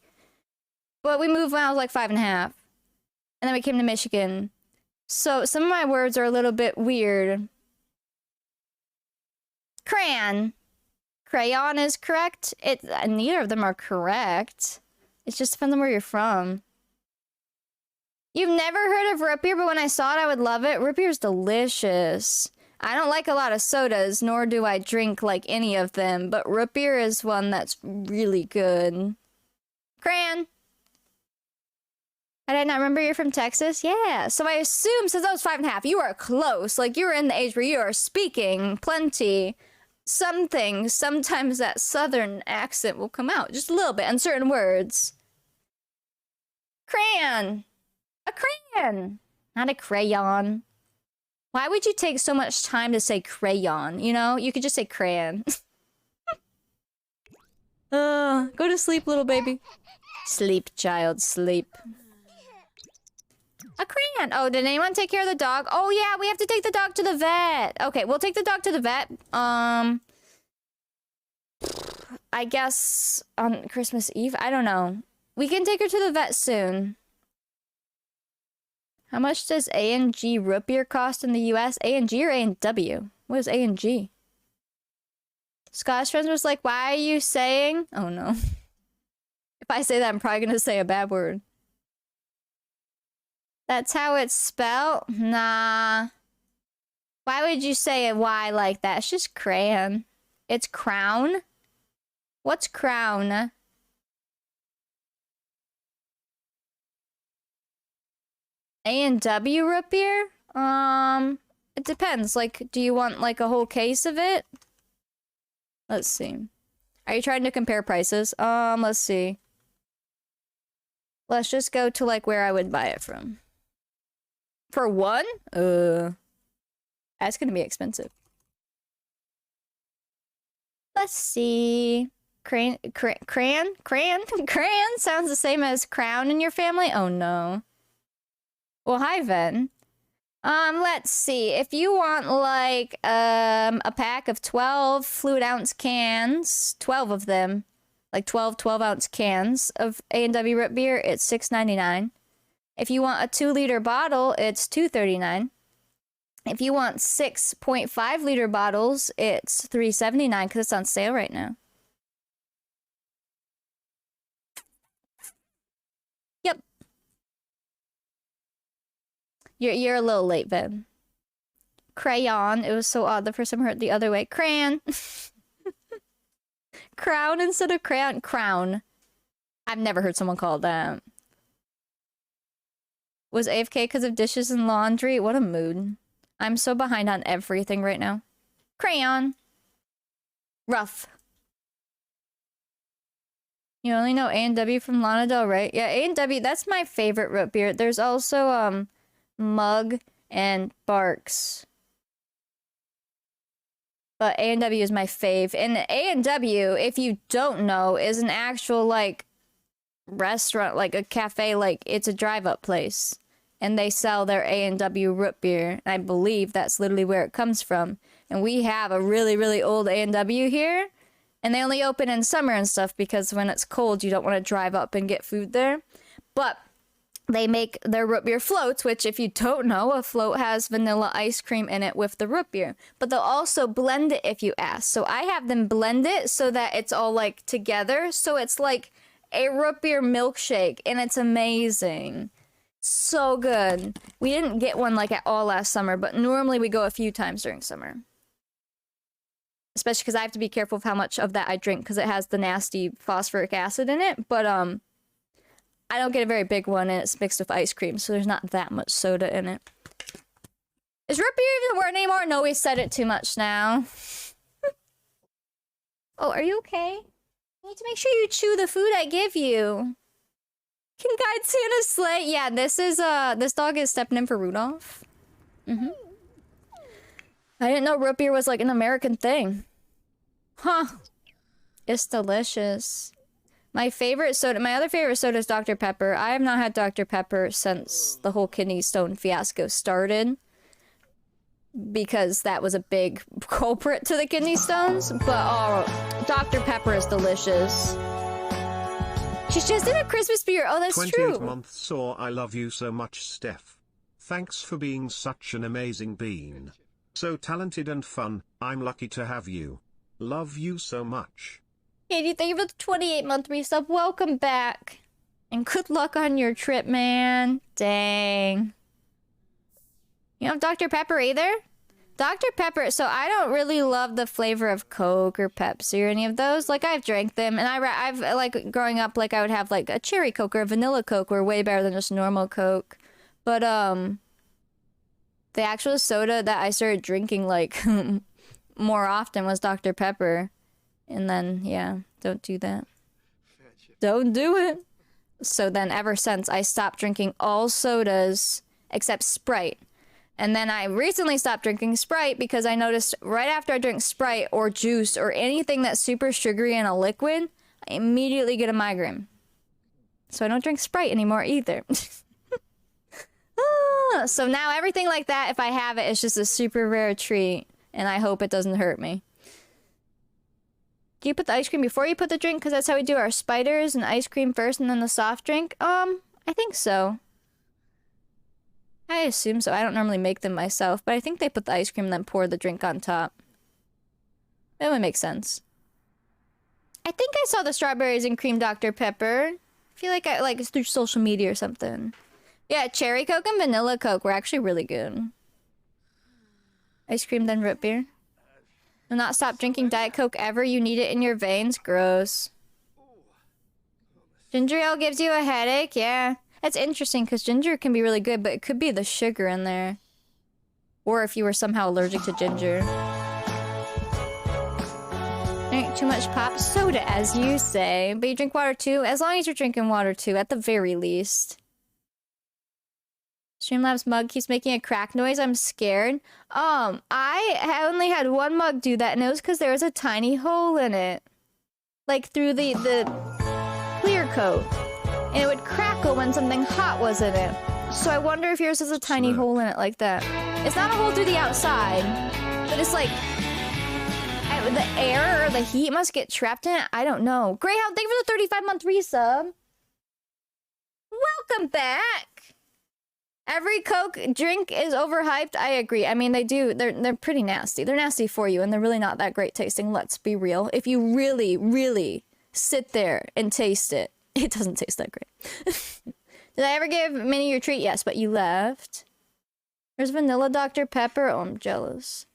But we moved when I was like 5 and a half. And then we came to Michigan. So some of my words are a little bit weird. Crayon. Crayon is correct. Neither of them are correct. It just depends on where you're from. You've never heard of root beer, but when I saw it, I would love it. Root beer is delicious. I don't like a lot of sodas, nor do I drink like any of them, but root beer is one that's really good. Crayon. Did I not remember you're from Texas? Yeah. So I assume, since I was 5 and a half, you are close. Like, you are in the age where you are speaking plenty. Some things, sometimes that southern accent will come out. Just a little bit, on certain words. Crayon. A crayon, not a crayon. Why would you take so much time to say crayon? You know, you could just say crayon. Go to sleep, little baby. Sleep, child, sleep. A crayon. Oh, did anyone take care of the dog? Oh yeah, we have to take the dog to the vet. Okay, we'll take the dog to the vet. I guess on Christmas Eve. I don't know. We can take her to the vet soon. How much does A&G root beer cost in the US? A&G or A&W? What is A&G? Scottish friends was like, why are you saying? Oh no. If I say that, I'm probably gonna say a bad word. That's how it's spelled? Nah. Why would you say a Y like that? It's just crayon. It's crown? What's crown? A&W root beer? It depends. Like, do you want, like, a whole case of it? Let's see. Are you trying to compare prices? Let's see. Let's just go to, like, where I would buy it from. For one? That's gonna be expensive. Let's see. Crayon? Crayon sounds the same as crown in your family? Oh, no. Well, hi, Ven. Let's see. If you want, like, a pack of 12 fluid ounce cans, 12 of them, like 12-ounce cans of A&W root beer, it's $6.99. If you want a 2-liter bottle, it's $2.39. If you want 6.5-liter bottles, it's $3.79 because it's on sale right now. Yep. You're a little late, Ben. Crayon. It was so odd the first time I heard it the other way. Crayon. Crown instead of crayon. Crown. I've never heard someone call it that. Was AFK because of dishes and laundry? What a mood. I'm so behind on everything right now. Crayon. Rough. You only know A&W from Lana Del Rey? Yeah, A&W, that's my favorite root beer. There's also, Mug and Barks. But A&W is my fave. And A&W, if you don't know, is an actual, like, restaurant, like a cafe, like, it's a drive-up place. And they sell their A&W root beer. And I believe that's literally where it comes from. And we have a really, really old A&W here. And they only open in summer and stuff because when it's cold, you don't want to drive up and get food there. But they make their root beer floats, which if you don't know, a float has vanilla ice cream in it with the root beer. But they'll also blend it if you ask. So I have them blend it so that it's all like together. So it's like a root beer milkshake and it's amazing. So good. We didn't get one like at all last summer, but normally we go a few times during summer. Especially because I have to be careful of how much of that I drink because it has the nasty phosphoric acid in it. But I don't get a very big one and it's mixed with ice cream, so there's not that much soda in it. Is root beer even a word anymore? No, we said it too much now. Oh, are you okay? You need to make sure you chew the food I give you. Can guide Santa sleigh? Yeah, this dog is stepping in for Rudolph. I didn't know root beer was like an American thing. Huh. It's delicious. My favorite soda, my other favorite soda is Dr. Pepper. I have not had Dr. Pepper since the whole kidney stone fiasco started, because that was a big culprit to the kidney stones. But Dr. Pepper is delicious. She's just in a Christmas spirit. Oh, that's 28 true. months or I love you so much, Steph. Thanks for being such an amazing bean. So talented and fun. I'm lucky to have you. Love you so much. Katie, thank you for the 28-month resub. Welcome back. And good luck on your trip, man. Dang. You don't have Dr. Pepper either? Dr. Pepper, so I don't really love the flavor of Coke or Pepsi or any of those. Like, I've drank them, and I've like, growing up, like, I would have, like, a cherry Coke or a vanilla Coke were way better than just normal Coke. But, the actual soda that I started drinking, like, more often was Dr. Pepper. And then, yeah, don't do that. Don't do it. So then ever since, I stopped drinking all sodas except Sprite. And then I recently stopped drinking Sprite because I noticed right after I drink Sprite or juice or anything that's super sugary and a liquid, I immediately get a migraine. So I don't drink Sprite anymore either. So now everything like that, if I have it, it's just a super rare treat. And I hope it doesn't hurt me. Do you put the ice cream before you put the drink? Because that's how we do our spiders, and ice cream first and then the soft drink. I think so. I assume so. I don't normally make them myself, but I think they put the ice cream and then pour the drink on top. That would make sense. I think I saw the strawberries and cream Dr. Pepper. I feel like it's through social media or something. Yeah, cherry Coke and vanilla Coke were actually really good. Ice cream, then root beer. Do not stop drinking Diet Coke ever. You need it in your veins. Gross. Ginger ale gives you a headache? Yeah. That's interesting, because ginger can be really good, but it could be the sugar in there. Or if you were somehow allergic to ginger. Drink too much pop soda, as you say. But you drink water too? As long as you're drinking water too, at the very least. Streamlabs mug keeps making a crack noise. I'm scared. I only had one mug do that, and it was because there was a tiny hole in it. Like, through the clear coat. And it would crackle when something hot was in it. So I wonder if yours has a tiny hole in it like that. It's not a hole through the outside, but it's like... the air or the heat must get trapped in it. I don't know. Greyhound, thank you for the 35-month resub. Welcome back. Every Coke drink is overhyped. I agree. I mean, they're pretty nasty. They're nasty for you, and they're really not that great tasting. Let's be real. If you really, really sit there and taste it, it doesn't taste that great. Did I ever give Minnie your treat? Yes, but you left. There's vanilla Dr. Pepper. Oh, I'm jealous.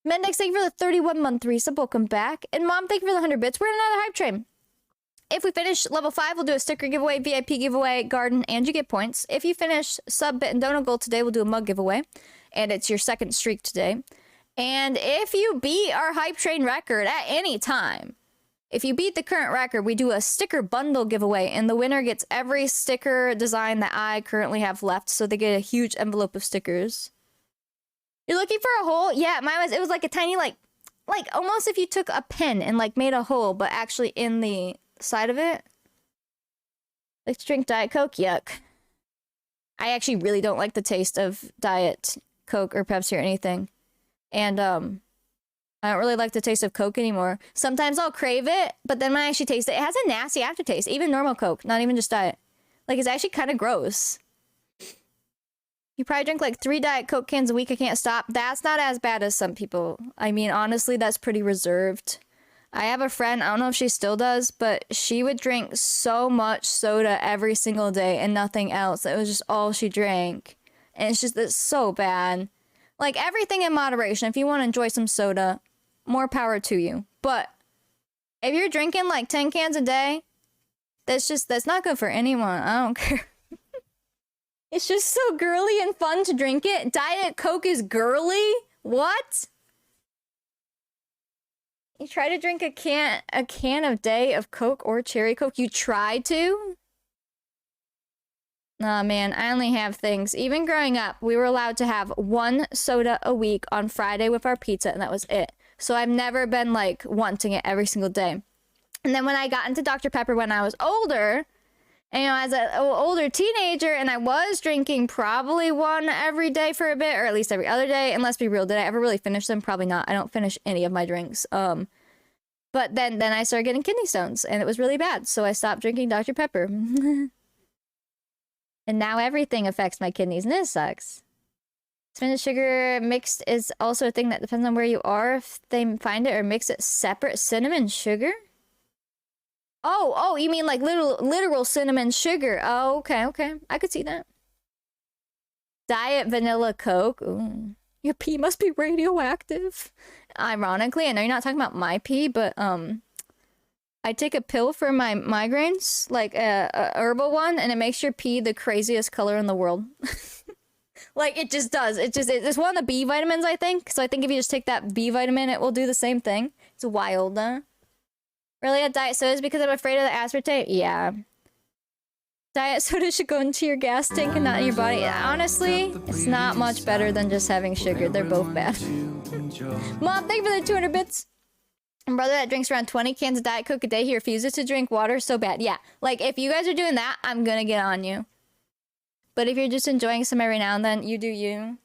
Mendex, thank you for the 31-month resub. Welcome back. And Mom, thank you for the 100 bits. We're in another hype train. If we finish level 5, we'll do a sticker giveaway, VIP giveaway, garden, and you get points. If you finish sub, bit, and donut gold today, we'll do a mug giveaway. And it's your second streak today. And if you beat our hype train record at any time, if you beat the current record, we do a sticker bundle giveaway. And the winner gets every sticker design that I currently have left. So they get a huge envelope of stickers. You're looking for a hole? Yeah, it was like a tiny, like almost if you took a pen and like made a hole, but actually in the side of it. Like to drink Diet Coke? Yuck. I actually really don't like the taste of Diet Coke or Pepsi or anything. And I don't really like the taste of Coke anymore. Sometimes I'll crave it, but then when I actually taste it, it has a nasty aftertaste. Even normal Coke, not even just Diet. Like, it's actually kind of gross. You probably drink like 3 Diet Coke cans a week. I can't stop. That's not as bad as some people. I mean, honestly, that's pretty reserved. I have a friend, I don't know if she still does, but she would drink so much soda every single day and nothing else. It was just all she drank. And it's so bad. Like, everything in moderation. If you want to enjoy some soda, more power to you. But if you're drinking like 10 cans a day, that's not good for anyone. I don't care. It's just so girly and fun to drink it. Diet Coke is girly? What? You try to drink a can a day of Coke or cherry Coke? You try to? Nah, man, I only have things. Even growing up, we were allowed to have 1 soda a week on Friday with our pizza, and that was it. So I've never been, like, wanting it every single day. And then when I got into Dr. Pepper when I was older, and, you know, as an older teenager, and I was drinking probably one every day for a bit, or at least every other day. And let's be real, did I ever really finish them? Probably not. I don't finish any of my drinks. But then I started getting kidney stones, and it was really bad. So I stopped drinking Dr. Pepper. And now everything affects my kidneys, and it sucks. Spinach sugar mixed is also a thing that depends on where you are. If they find it or mix it separate. Cinnamon sugar? Oh, you mean like literal cinnamon sugar. Oh, okay. I could see that. Diet vanilla Coke. Ooh. Your pee must be radioactive. Ironically, I know you're not talking about my pee, but I take a pill for my migraines, like a herbal one, and it makes your pee the craziest color in the world. Like, it just does. It's one of the B vitamins, I think. So I think if you just take that B vitamin, it will do the same thing. It's wild, huh? Really, a diet soda is because I'm afraid of the aspartame? Yeah. Diet soda should go into your gas tank and not in your body. Honestly, it's not much better than just having sugar. They're both bad. Mom, thank you for the 200 bits. My brother that drinks around 20 cans of Diet Coke a day, he refuses to drink water so bad. Yeah, like, if you guys are doing that, I'm gonna get on you. But if you're just enjoying some every now and then, you do you.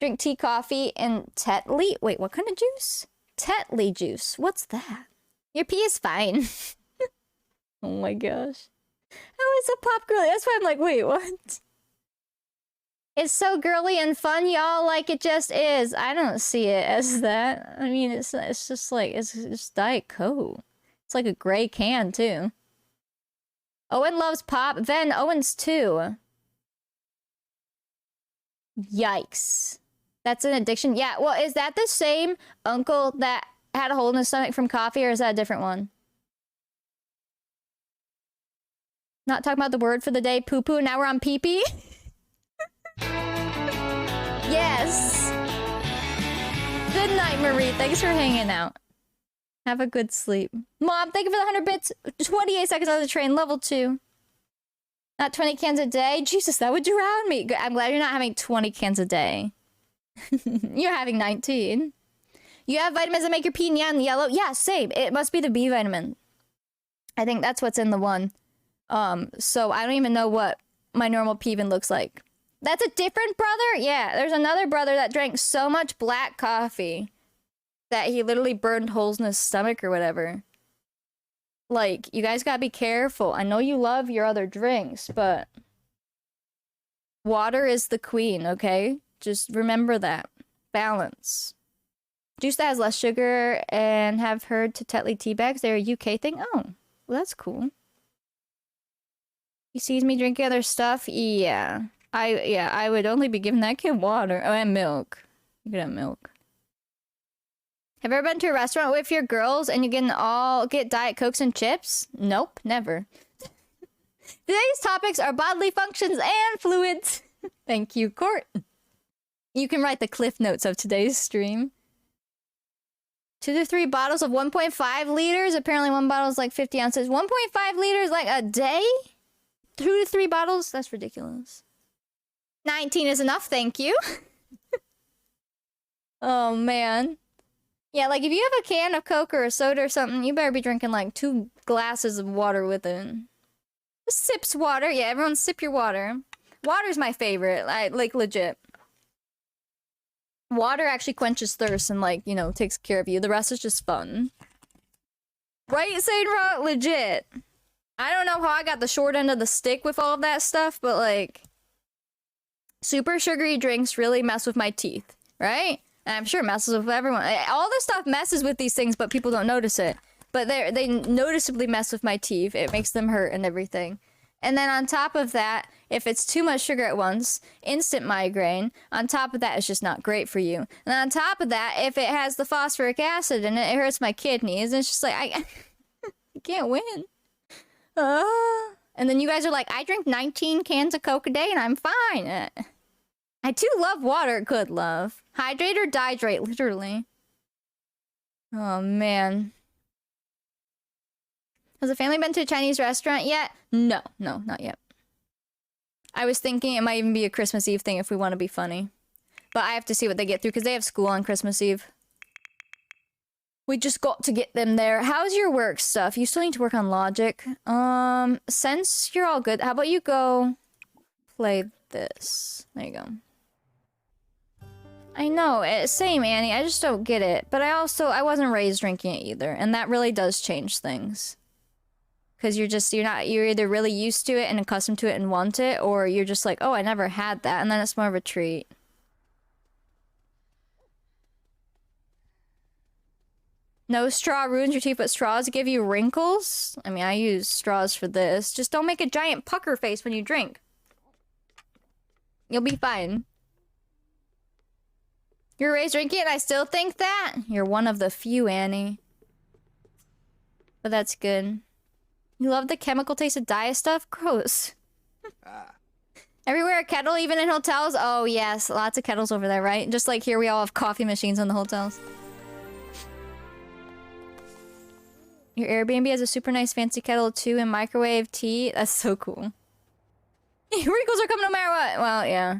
Drink tea, coffee, and Tetley. Wait, what kind of juice? Tetley juice. What's that? Your pee is fine. Oh my gosh. How is it pop girly? That's why I'm like, wait, what? It's so girly and fun, y'all, like it just is. I don't see it as that. I mean, it's just like, it's just Diet Coke. It's like a gray can, too. Owen loves pop. Then Owen's too. Yikes. That's an addiction? Yeah, well, is that the same uncle that had a hole in his stomach from coffee, or is that a different one? Not talking about the word for the day, poo-poo. Now we're on pee-pee. Yes. Good night, Marie. Thanks for hanging out. Have a good sleep. Mom, thank you for the 100 bits. 28 seconds on the train, level 2. Not 20 cans a day? Jesus, that would drown me. I'm glad you're not having 20 cans a day. You're having 19. You have vitamins that make your pee neon yellow? Yeah, same. It must be the B vitamin. I think that's what's in the one. So I don't even know what my normal pee even looks like. That's a different brother? Yeah, there's another brother that drank so much black coffee that he literally burned holes in his stomach or whatever. Like, you guys gotta be careful. I know you love your other drinks, but water is the queen, okay? Just remember that. Balance. Juice that has less sugar and have heard to Tetley tea bags. They're a UK thing? Oh, well, that's cool. He sees me drinking other stuff? Yeah. I would only be giving that kid water. Oh, and milk. You could have milk. Have you ever been to a restaurant with your girls and you get Diet Cokes and chips? Nope, never. Today's topics are bodily functions and fluids. Thank you, Court. You can write the cliff notes of today's stream. 2 to 3 bottles of 1.5 liters. Apparently one bottle is like 50 ounces. 1.5 liters like a day? 2 to 3 bottles? That's ridiculous. 19 is enough, thank you. Oh, man. Yeah, like, if you have a can of Coke or a soda or something, you better be drinking, like, 2 glasses of water with it. Just sips water. Yeah, everyone sip your water. Water's my favorite, like, legit. Water actually quenches thirst and, like, you know, takes care of you. The rest is just fun. Right, Saint Rock? Legit. I don't know how I got the short end of the stick with all of that stuff, but, like, super sugary drinks really mess with my teeth, right? And I'm sure it messes with everyone. All this stuff messes with these things, but people don't notice it. But they noticeably mess with my teeth. It makes them hurt and everything. And then on top of that, if it's too much sugar at once, instant migraine. On top of that, it's just not great for you. And on top of that, if it has the phosphoric acid in it, it hurts my kidneys. And it's just like, I can't win. And then you guys are like, I drink 19 cans of Coke a day and I'm fine. I do love water. Good love. Hydrate or dihydrate, literally. Oh, man. Has the family been to a Chinese restaurant yet? No, not yet. I was thinking it might even be a Christmas Eve thing if we want to be funny. But I have to see what they get through because they have school on Christmas Eve. We just got to get them there. How's your work stuff? You still need to work on logic. Since you're all good, how about you go play this? There you go. I know, same Annie, I just don't get it. But I wasn't raised drinking it either, and that really does change things. Cause you're either really used to it and accustomed to it and want it, or you're just like, oh, I never had that, and then it's more of a treat. No straw ruins your teeth, but straws give you wrinkles? I mean, I use straws for this. Just don't make a giant pucker face when you drink. You'll be fine. You're raised drinking and I still think that? You're one of the few, Annie. But that's good. You love the chemical taste of diet stuff? Gross. Everywhere a kettle, even in hotels? Oh, yes. Lots of kettles over there, right? Just like here, we all have coffee machines in the hotels. Your Airbnb has a super nice fancy kettle too and microwave tea. That's so cool. Wrinkles are coming no matter what. Well, yeah.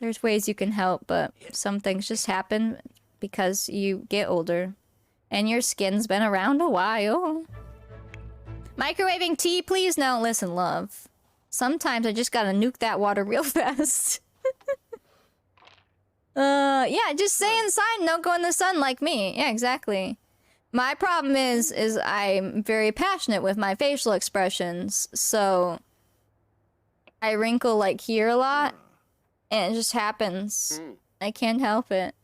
There's ways you can help, but some things just happen because you get older. And your skin's been around a while. Microwaving tea, please? No, listen, love. Sometimes I just gotta nuke that water real fast. Yeah, just stay inside and don't go in the sun like me. Yeah, exactly. My problem is I'm very passionate with my facial expressions, so I wrinkle like here a lot, and it just happens. I can't help it.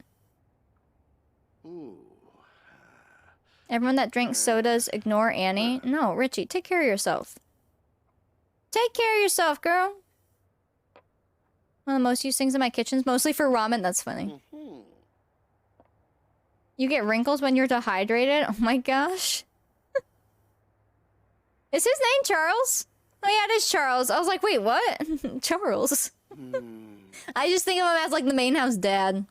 Everyone that drinks sodas ignore Annie. No, Richie, take care of yourself. Take care of yourself, girl. One of the most used things in my kitchen's mostly for ramen. That's funny. You get wrinkles when you're dehydrated? Oh my gosh. Is his name Charles? Oh yeah, it is Charles. I was like, wait, what? Charles. I just think of him as like the main house dad.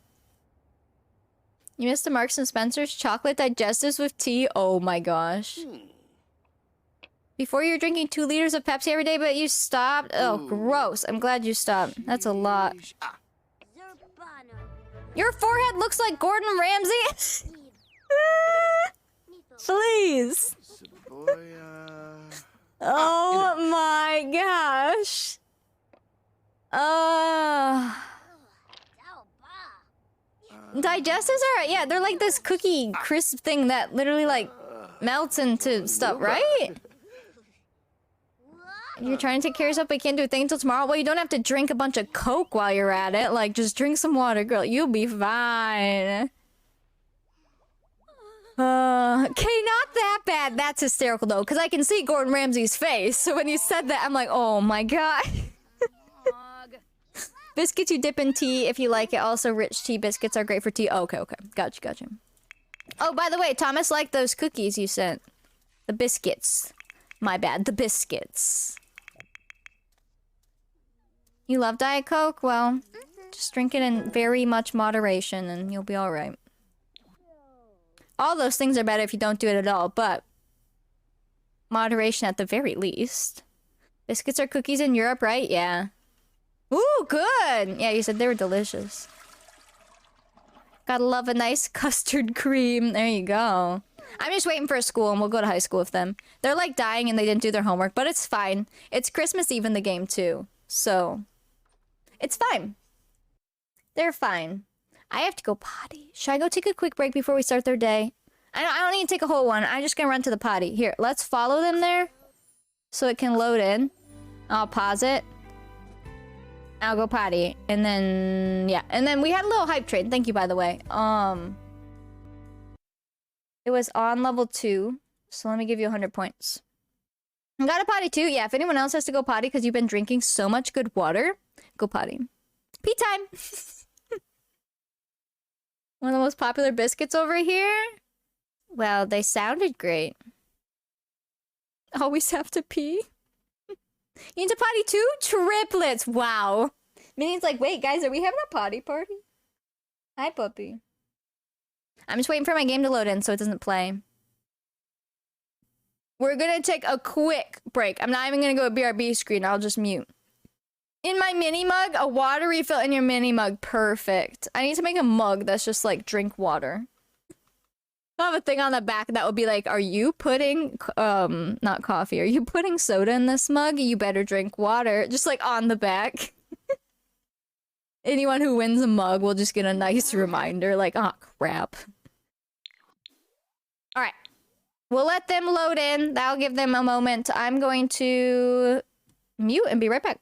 You missed the Marks and Spencer's chocolate digestives with tea? Oh my gosh. Before you were drinking 2 liters of Pepsi every day, but you stopped? Oh, gross. I'm glad you stopped. That's a lot. Your forehead looks like Gordon Ramsay? Please. Oh my gosh. Digestives are, yeah, they're like this cookie crisp thing that literally like melts into stuff, right? You're trying to take care of yourself, but you can't do a thing until tomorrow? Well, you don't have to drink a bunch of Coke while you're at it. Like, just drink some water, girl. You'll be fine. Okay, not that bad. That's hysterical, though, because I can see Gordon Ramsay's face. So when you said that, I'm like, oh my god. Biscuits you dip in tea if you like it. Also, rich tea biscuits are great for tea. Oh, okay. Gotcha. Oh, by the way, Thomas liked those cookies you sent. The biscuits. My bad. The biscuits. You love Diet Coke? Well, just drink it in very much moderation and you'll be alright. All those things are better if you don't do it at all, but moderation at the very least. Biscuits are cookies in Europe, right? Yeah. Ooh, good! Yeah, you said they were delicious. Gotta love a nice custard cream. There you go. I'm just waiting for school and we'll go to high school with them. They're like dying and they didn't do their homework, but it's fine. It's Christmas Eve in the game too, so it's fine. They're fine. I have to go potty. Should I go take a quick break before we start their day? I don't need to take a whole one. I'm just gonna run to the potty. Here, let's follow them there so it can load in. I'll pause it. I'll go potty. And then, yeah. And then we had a little hype train. Thank you, by the way. It was on level 2. So let me give you 100 points. I got a potty too. Yeah, if anyone else has to go potty because you've been drinking so much good water, go potty. Pee time! One of the most popular biscuits over here? Well, they sounded great. Always have to pee? You need to potty too? Triplets! Wow. Minnie's like, wait, guys, are we having a potty party? Hi, puppy. I'm just waiting for my game to load in so it doesn't play. We're gonna take a quick break. I'm not even gonna go to BRB screen. I'll just mute. In my mini mug, a water refill in your mini mug. Perfect. I need to make a mug that's just like drink water. I'll have a thing on the back that would be like, are you putting, not coffee, are you putting soda in this mug? You better drink water. Just like on the back. Anyone who wins a mug will just get a nice reminder like, oh crap. Alright. We'll let them load in. That'll give them a moment. I'm going to mute and be right back.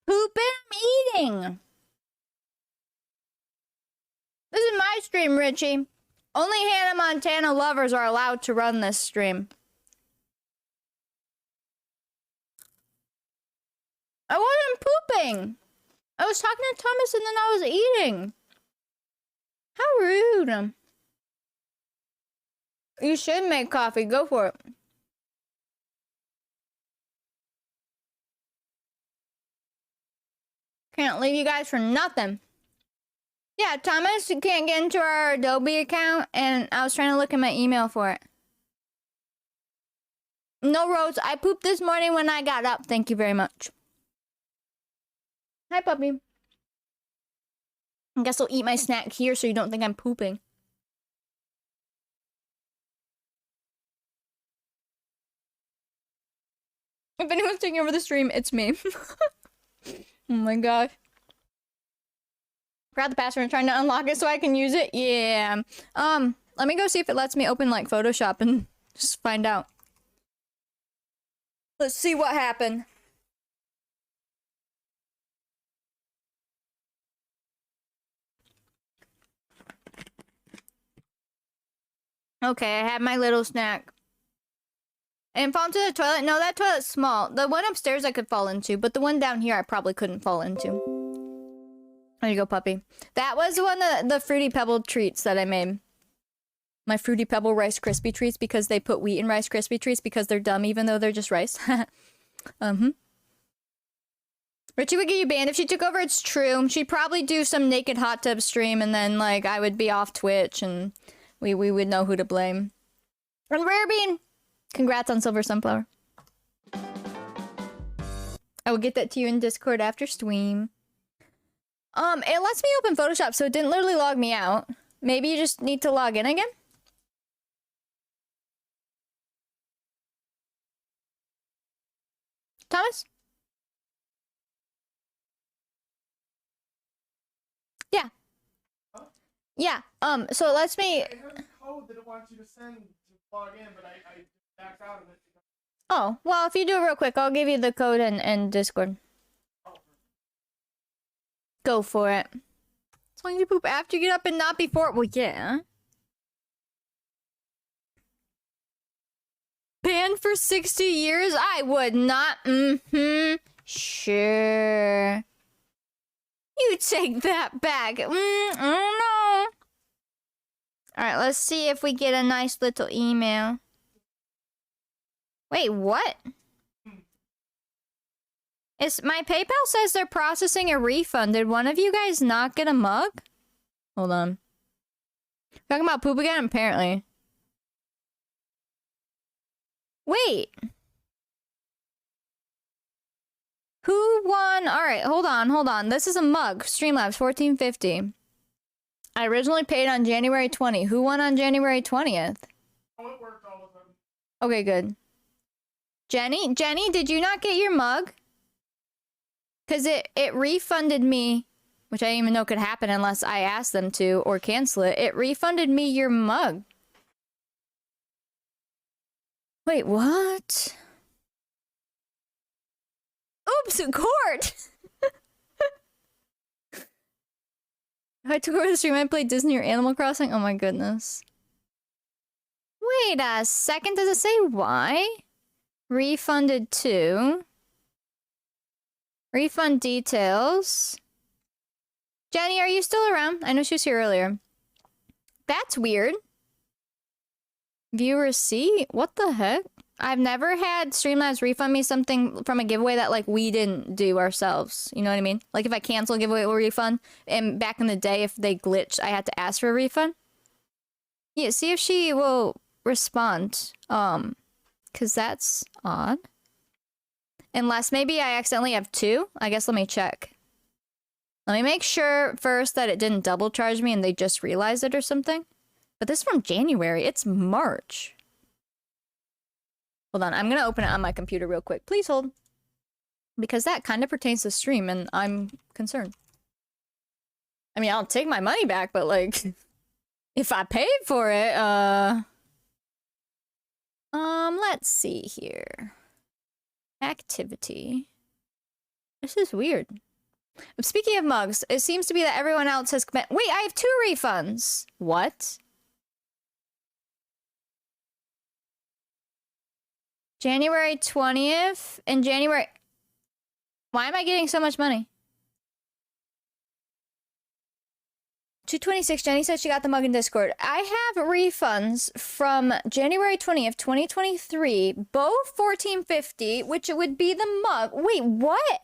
Pooping, I'm eating. This is my stream, Richie. Only Hannah Montana lovers are allowed to run this stream. I wasn't pooping. I was talking to Thomas and then I was eating. How rude. You should make coffee. Go for it. Can't leave you guys for nothing. Yeah, Thomas, you can't get into our Adobe account, and I was trying to look at my email for it. No, Rose, I pooped this morning when I got up. Thank you very much. Hi, puppy. I guess I'll eat my snack here so you don't think I'm pooping. If anyone's taking over the stream, it's me. Oh my gosh. Forgot the password and trying to unlock it so I can use it. Yeah. Let me go see if it lets me open like Photoshop and just find out. Let's see what happened. Okay, I had my little snack. And fall into the toilet? No, that toilet's small. The one upstairs I could fall into, but the one down here I probably couldn't fall into. There you go, puppy. That was one of the Fruity Pebble treats that I made. My Fruity Pebble Rice Krispie treats because they put wheat in Rice Krispie treats because they're dumb even though they're just rice. Richie would get you banned if she took over, it's true. She'd probably do some naked hot tub stream and then, like, I would be off Twitch and we would know who to blame. And Rare Bean! Congrats on Silver Sunflower. I will get that to you in Discord after stream. It lets me open Photoshop, so it didn't literally log me out. Maybe you just need to log in again? Thomas? Yeah. Yeah, so it lets me... I have a code that it wants you to send to log in, but I backed out of it. Oh, well, if you do it real quick, I'll give you the code in Discord. Go for it. As long as you poop after you get up and not before. Well, yeah. Banned for 60 years? I would not. Sure. You take that back. I don't know. Alright, let's see if we get a nice little email. Wait, what? My PayPal says they're processing a refund. Did one of you guys not get a mug? Hold on. Talking about poop again? Apparently. Wait. Who won? Alright, hold on. This is a mug. Streamlabs 1450. I originally paid on January 20. Who won on January 20th? Oh, it worked all of them. Okay, good. Jenny, did you not get your mug? Because it refunded me, which I didn't even know could happen unless I asked them to or cancel it. It refunded me your mug. Wait, what? Oops, court! If I took over the stream, I played Disney or Animal Crossing? Oh my goodness. Wait a second, does it say why? Refunded to... Refund details. Jenny, are you still around? I know she was here earlier. That's weird. View receipt? What the heck? I've never had Streamlabs refund me something from a giveaway that, like, we didn't do ourselves. You know what I mean? Like, if I cancel a giveaway, it will refund. And back in the day, if they glitched, I had to ask for a refund. Yeah, see if she will respond. Because that's odd. Unless maybe I accidentally have two. I guess let me check. Let me make sure first that it didn't double charge me and they just realized it or something. But this is from January. It's March. Hold on. I'm going to open it on my computer real quick. Please hold. Because that kind of pertains to stream and I'm concerned. I mean, I'll take my money back, but like... if I paid for it, let's see here. Activity. This is weird. Speaking of mugs, it seems to be that everyone else has... Wait, I have 2 refunds! What? January 20th and January... Why am I getting so much money? 226, Jenny said she got the mug in Discord. I have refunds from January 20th, 2023, both 1450, which would be the mug. Wait, what?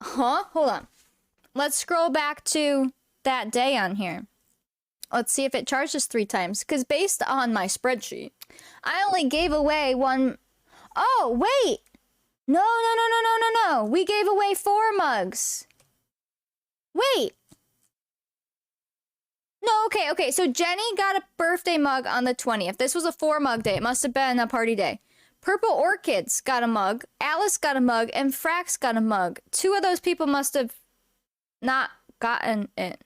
Huh? Hold on. Let's scroll back to that day on here. Let's see if it charged us 3 times. Because based on my spreadsheet, I only gave away one... Oh, wait! No. We gave away 4 mugs. Wait! No, okay. So Jenny got a birthday mug on the 20th. This was a 4 mug day. It must have been a party day. Purple Orchids got a mug. Alice got a mug. And Frax got a mug. 2 of those people must have not gotten it.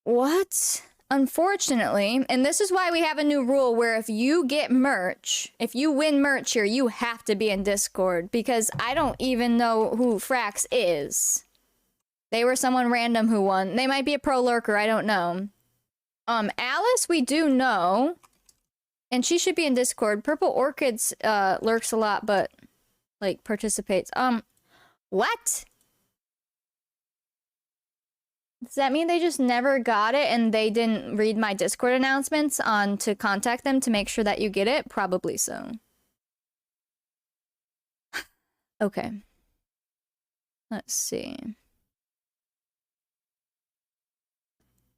What? Unfortunately, and this is why we have a new rule where if you get merch, if you win merch here, you have to be in Discord. Because I don't even know who Frax is. They were someone random who won. They might be a pro lurker, I don't know. Alice, we do know. And she should be in Discord. Purple Orchids, lurks a lot, but, like, participates. What? Does that mean they just never got it and they didn't read my Discord announcements on to contact them to make sure that you get it? Probably so. Okay. Let's see.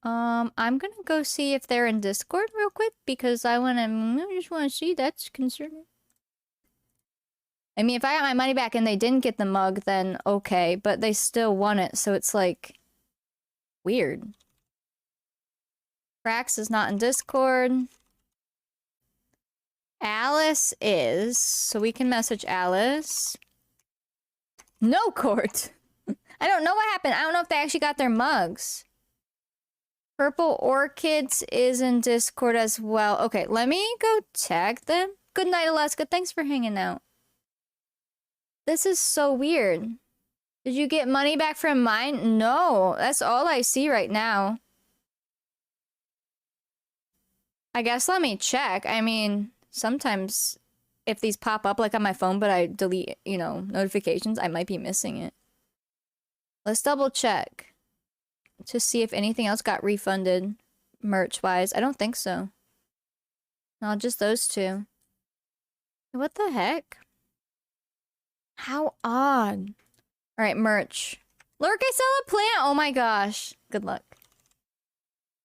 I'm gonna go see if they're in Discord real quick because I just wanna see. That's concerning. I mean, if I got my money back and they didn't get the mug, then okay, but they still won it, so it's like weird. Frax is not in Discord. Alice is, so we can message Alice. No court. I don't know what happened. I don't know if they actually got their mugs. Purple Orchids is in Discord as well. Okay, let me go tag them. Good night, Alaska. Thanks for hanging out. This is so weird. Did you get money back from mine? No, that's all I see right now. I guess let me check. I mean, sometimes if these pop up like on my phone, but I delete, you know, notifications, I might be missing it. Let's double check to see if anything else got refunded merch-wise. I don't think so. No, just those two. What the heck? How odd. Alright, merch. Lurk, I sell a plant! Oh my gosh. Good luck.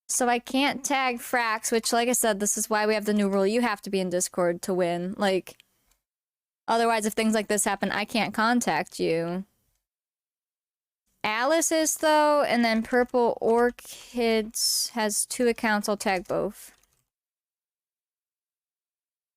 So I can't tag Frax, which, like I said, this is why we have the new rule. You have to be in Discord to win. Like, otherwise, if things like this happen, I can't contact you. Alice is, though, and then Purple Orchids has 2 accounts. I'll tag both.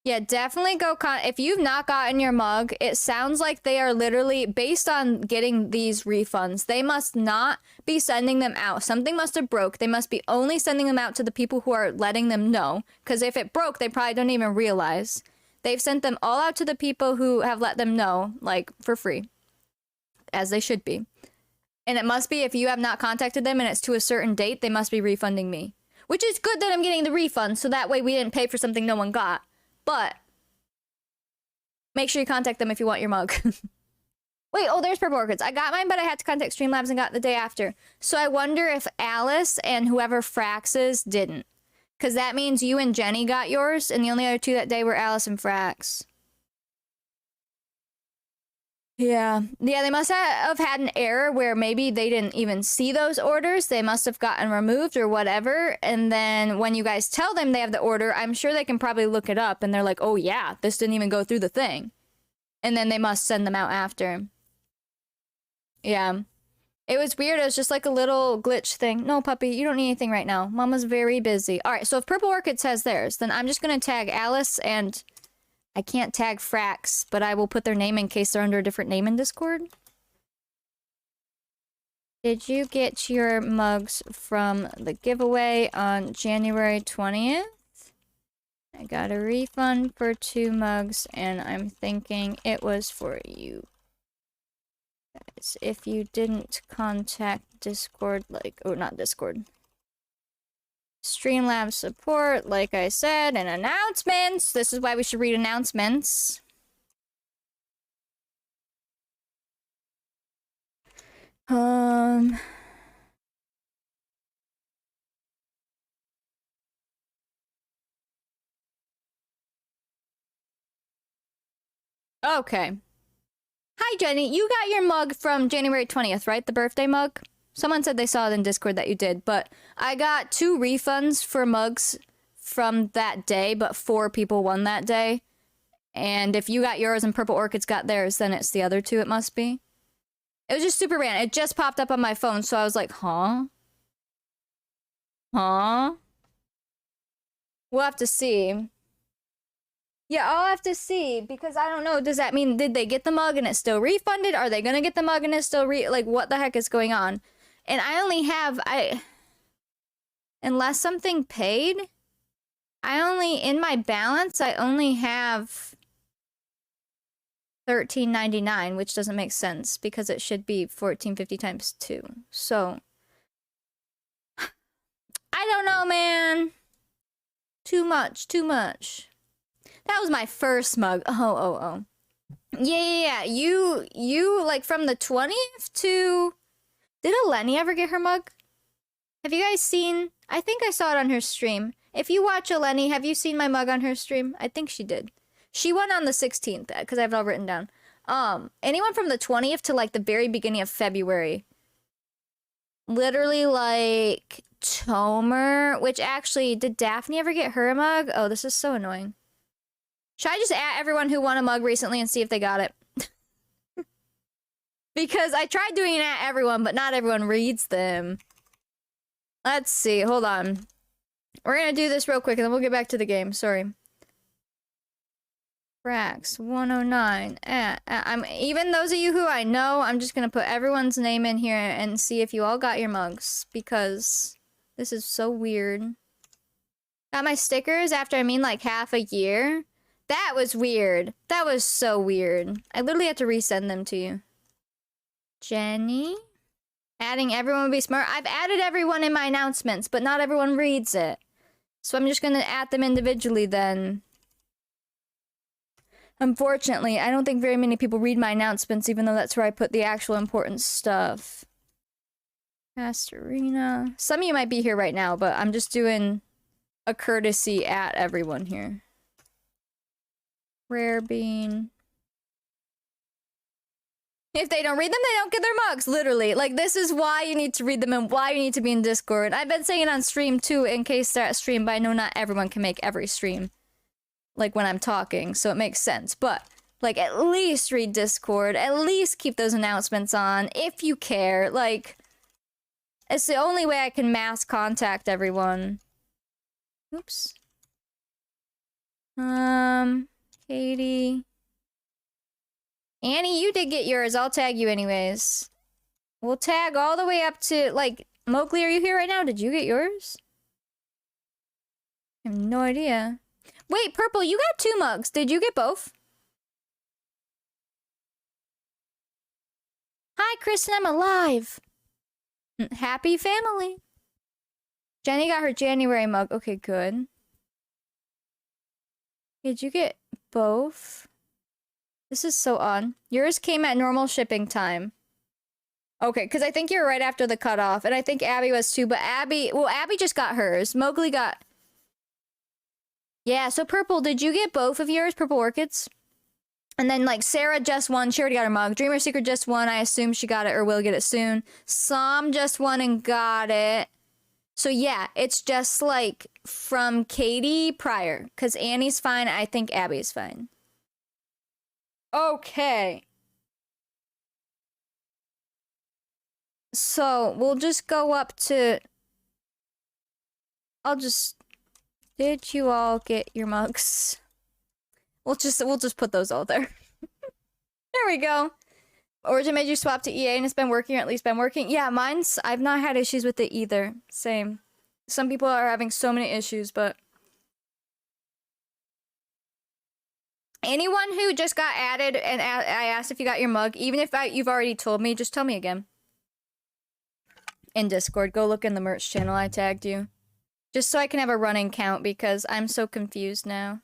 Yeah, definitely go if you've not gotten your mug, it sounds like they are literally, based on getting these refunds, they must not be sending them out. Something must have broke. They must be only sending them out to the people who are letting them know. Because if it broke, they probably don't even realize. They've sent them all out to the people who have let them know, like, for free. As they should be. And it must be, if you have not contacted them and it's to a certain date, they must be refunding me. Which is good that I'm getting the refund, so that way we didn't pay for something no one got. But make sure you contact them if you want your mug. Wait, oh, there's Purple Orchids. I got mine, but I had to contact Streamlabs and got it the day after. So I wonder if Alice and whoever Frax is didn't. Because that means you and Jenny got yours, and the only other 2 that day were Alice and Frax. Yeah, they must have had an error where maybe they didn't even see those orders. They must have gotten removed or whatever. And then when you guys tell them they have the order, I'm sure they can probably look it up and they're like, oh yeah, this didn't even go through the thing. And then they must send them out after. Yeah. It was weird. It was just like a little glitch thing. No, puppy, you don't need anything right now. Mama's very busy. All right, so if Purple Orchid says theirs, then I'm just going to tag Alice and... I can't tag Frax, but I will put their name in case they're under a different name in Discord. Did you get your mugs from the giveaway on January 20th? I got a refund for 2 mugs, and I'm thinking it was for you. Guys, if you didn't contact Discord, like, oh, not Discord. Streamlabs support, like I said, and announcements. This is why we should read announcements. Okay. Hi, Jenny. You got your mug from January 20th, right? The birthday mug? Someone said they saw it in Discord that you did, but I got 2 refunds for mugs from that day, but 4 people won that day. And if you got yours and Purple Orchids got theirs, then it's the other 2, it must be. It was just super random. It just popped up on my phone, so I was like, huh? Huh? We'll have to see. Yeah, I'll have to see, because I don't know. Does that mean, did they get the mug and it's still refunded? Are they gonna get the mug and it's still like, what the heck is going on? And I only have, unless something paid, in my balance, I only have $13.99, which doesn't make sense, because it should be $14.50 times 2. So, I don't know, man. Too much. That was my first mug. Oh. Yeah. You, like, from the 20th to... Did Eleni ever get her mug? Have you guys seen... I think I saw it on her stream. If you watch Eleni, have you seen my mug on her stream? I think she did. She won on the 16th, because I have it all written down. Anyone from the 20th to, like, the very beginning of February. Literally, like, Tomer, which actually, did Daphne ever get her a mug? Oh, this is so annoying. Should I just add everyone who won a mug recently and see if they got it? Because I tried doing it at everyone, but not everyone reads them. Let's see, hold on. We're gonna do this real quick and then we'll get back to the game, sorry. Frax 109. Even those of you who I know, I'm just gonna put everyone's name in here and see if you all got your mugs, because this is so weird. Got my stickers after, I mean, like half a year? That was weird. That was so weird. I literally had to resend them to you. Jenny? Adding everyone would be smart. I've added everyone in my announcements, but not everyone reads it. So I'm just gonna add them individually then. Unfortunately, I don't think very many people read my announcements, even though that's where I put the actual important stuff. Pastorina. Some of you might be here right now, but I'm just doing a courtesy at everyone here. Rare Bean. If they don't read them, they don't get their mugs, literally. Like, this is why you need to read them and why you need to be in Discord. I've been saying it on stream, too, in case they're at stream, but I know not everyone can make every stream. Like, when I'm talking, so it makes sense. But, like, at least read Discord. At least keep those announcements on, if you care. Like, it's the only way I can mass contact everyone. Oops. Katie... Annie, you did get yours. I'll tag you anyways. We'll tag all the way up to, like... Mowgli, are you here right now? Did you get yours? I have no idea. Wait, Purple, you got 2 mugs. Did you get both? Hi, Kristen, I'm alive. Happy family. Jenny got her January mug. Okay, good. Did you get both? This is so odd. Yours came at normal shipping time. Okay, because I think you're right after the cutoff, and I think Abby was too, but Abby just got hers. Mowgli got... Yeah, so Purple, did you get both of yours? Purple Orchids? And then, like, Sarah just won. She already got her mug. Dreamer Secret just won. I assume she got it or will get it soon. Sam just won and got it. So, yeah, it's just, like, from Katie prior. Because Annie's fine. I think Abby's fine. Okay. So, we'll just go up to... Did you all get your mugs? We'll just put those all there. There we go. Origin made you swap to EA and it's been working, or at least been working. Yeah, I've not had issues with it either. Same. Some people are having so many issues, but... Anyone who just got added and I asked if you got your mug, even if you've already told me, just tell me again. In Discord, go look in the merch channel, I tagged you. Just so I can have a running count, because I'm so confused now.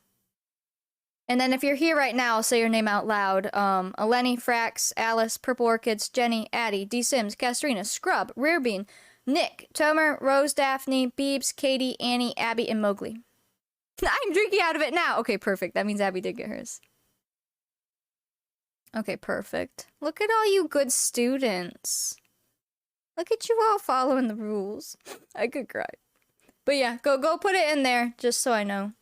And then if you're here right now, I'll say your name out loud. Eleni, Frax, Alice, Purple Orchids, Jenny, Addie, D. Sims, Castrina, Scrub, Rarebean, Nick, Tomer, Rose, Daphne, Beebs, Katie, Annie, Abby, and Mowgli. I'm drinking out of it now! Okay, perfect. That means Abby did get hers. Okay, perfect. Look at all you good students. Look at you all following the rules. I could cry. But yeah, go put it in there, just so I know.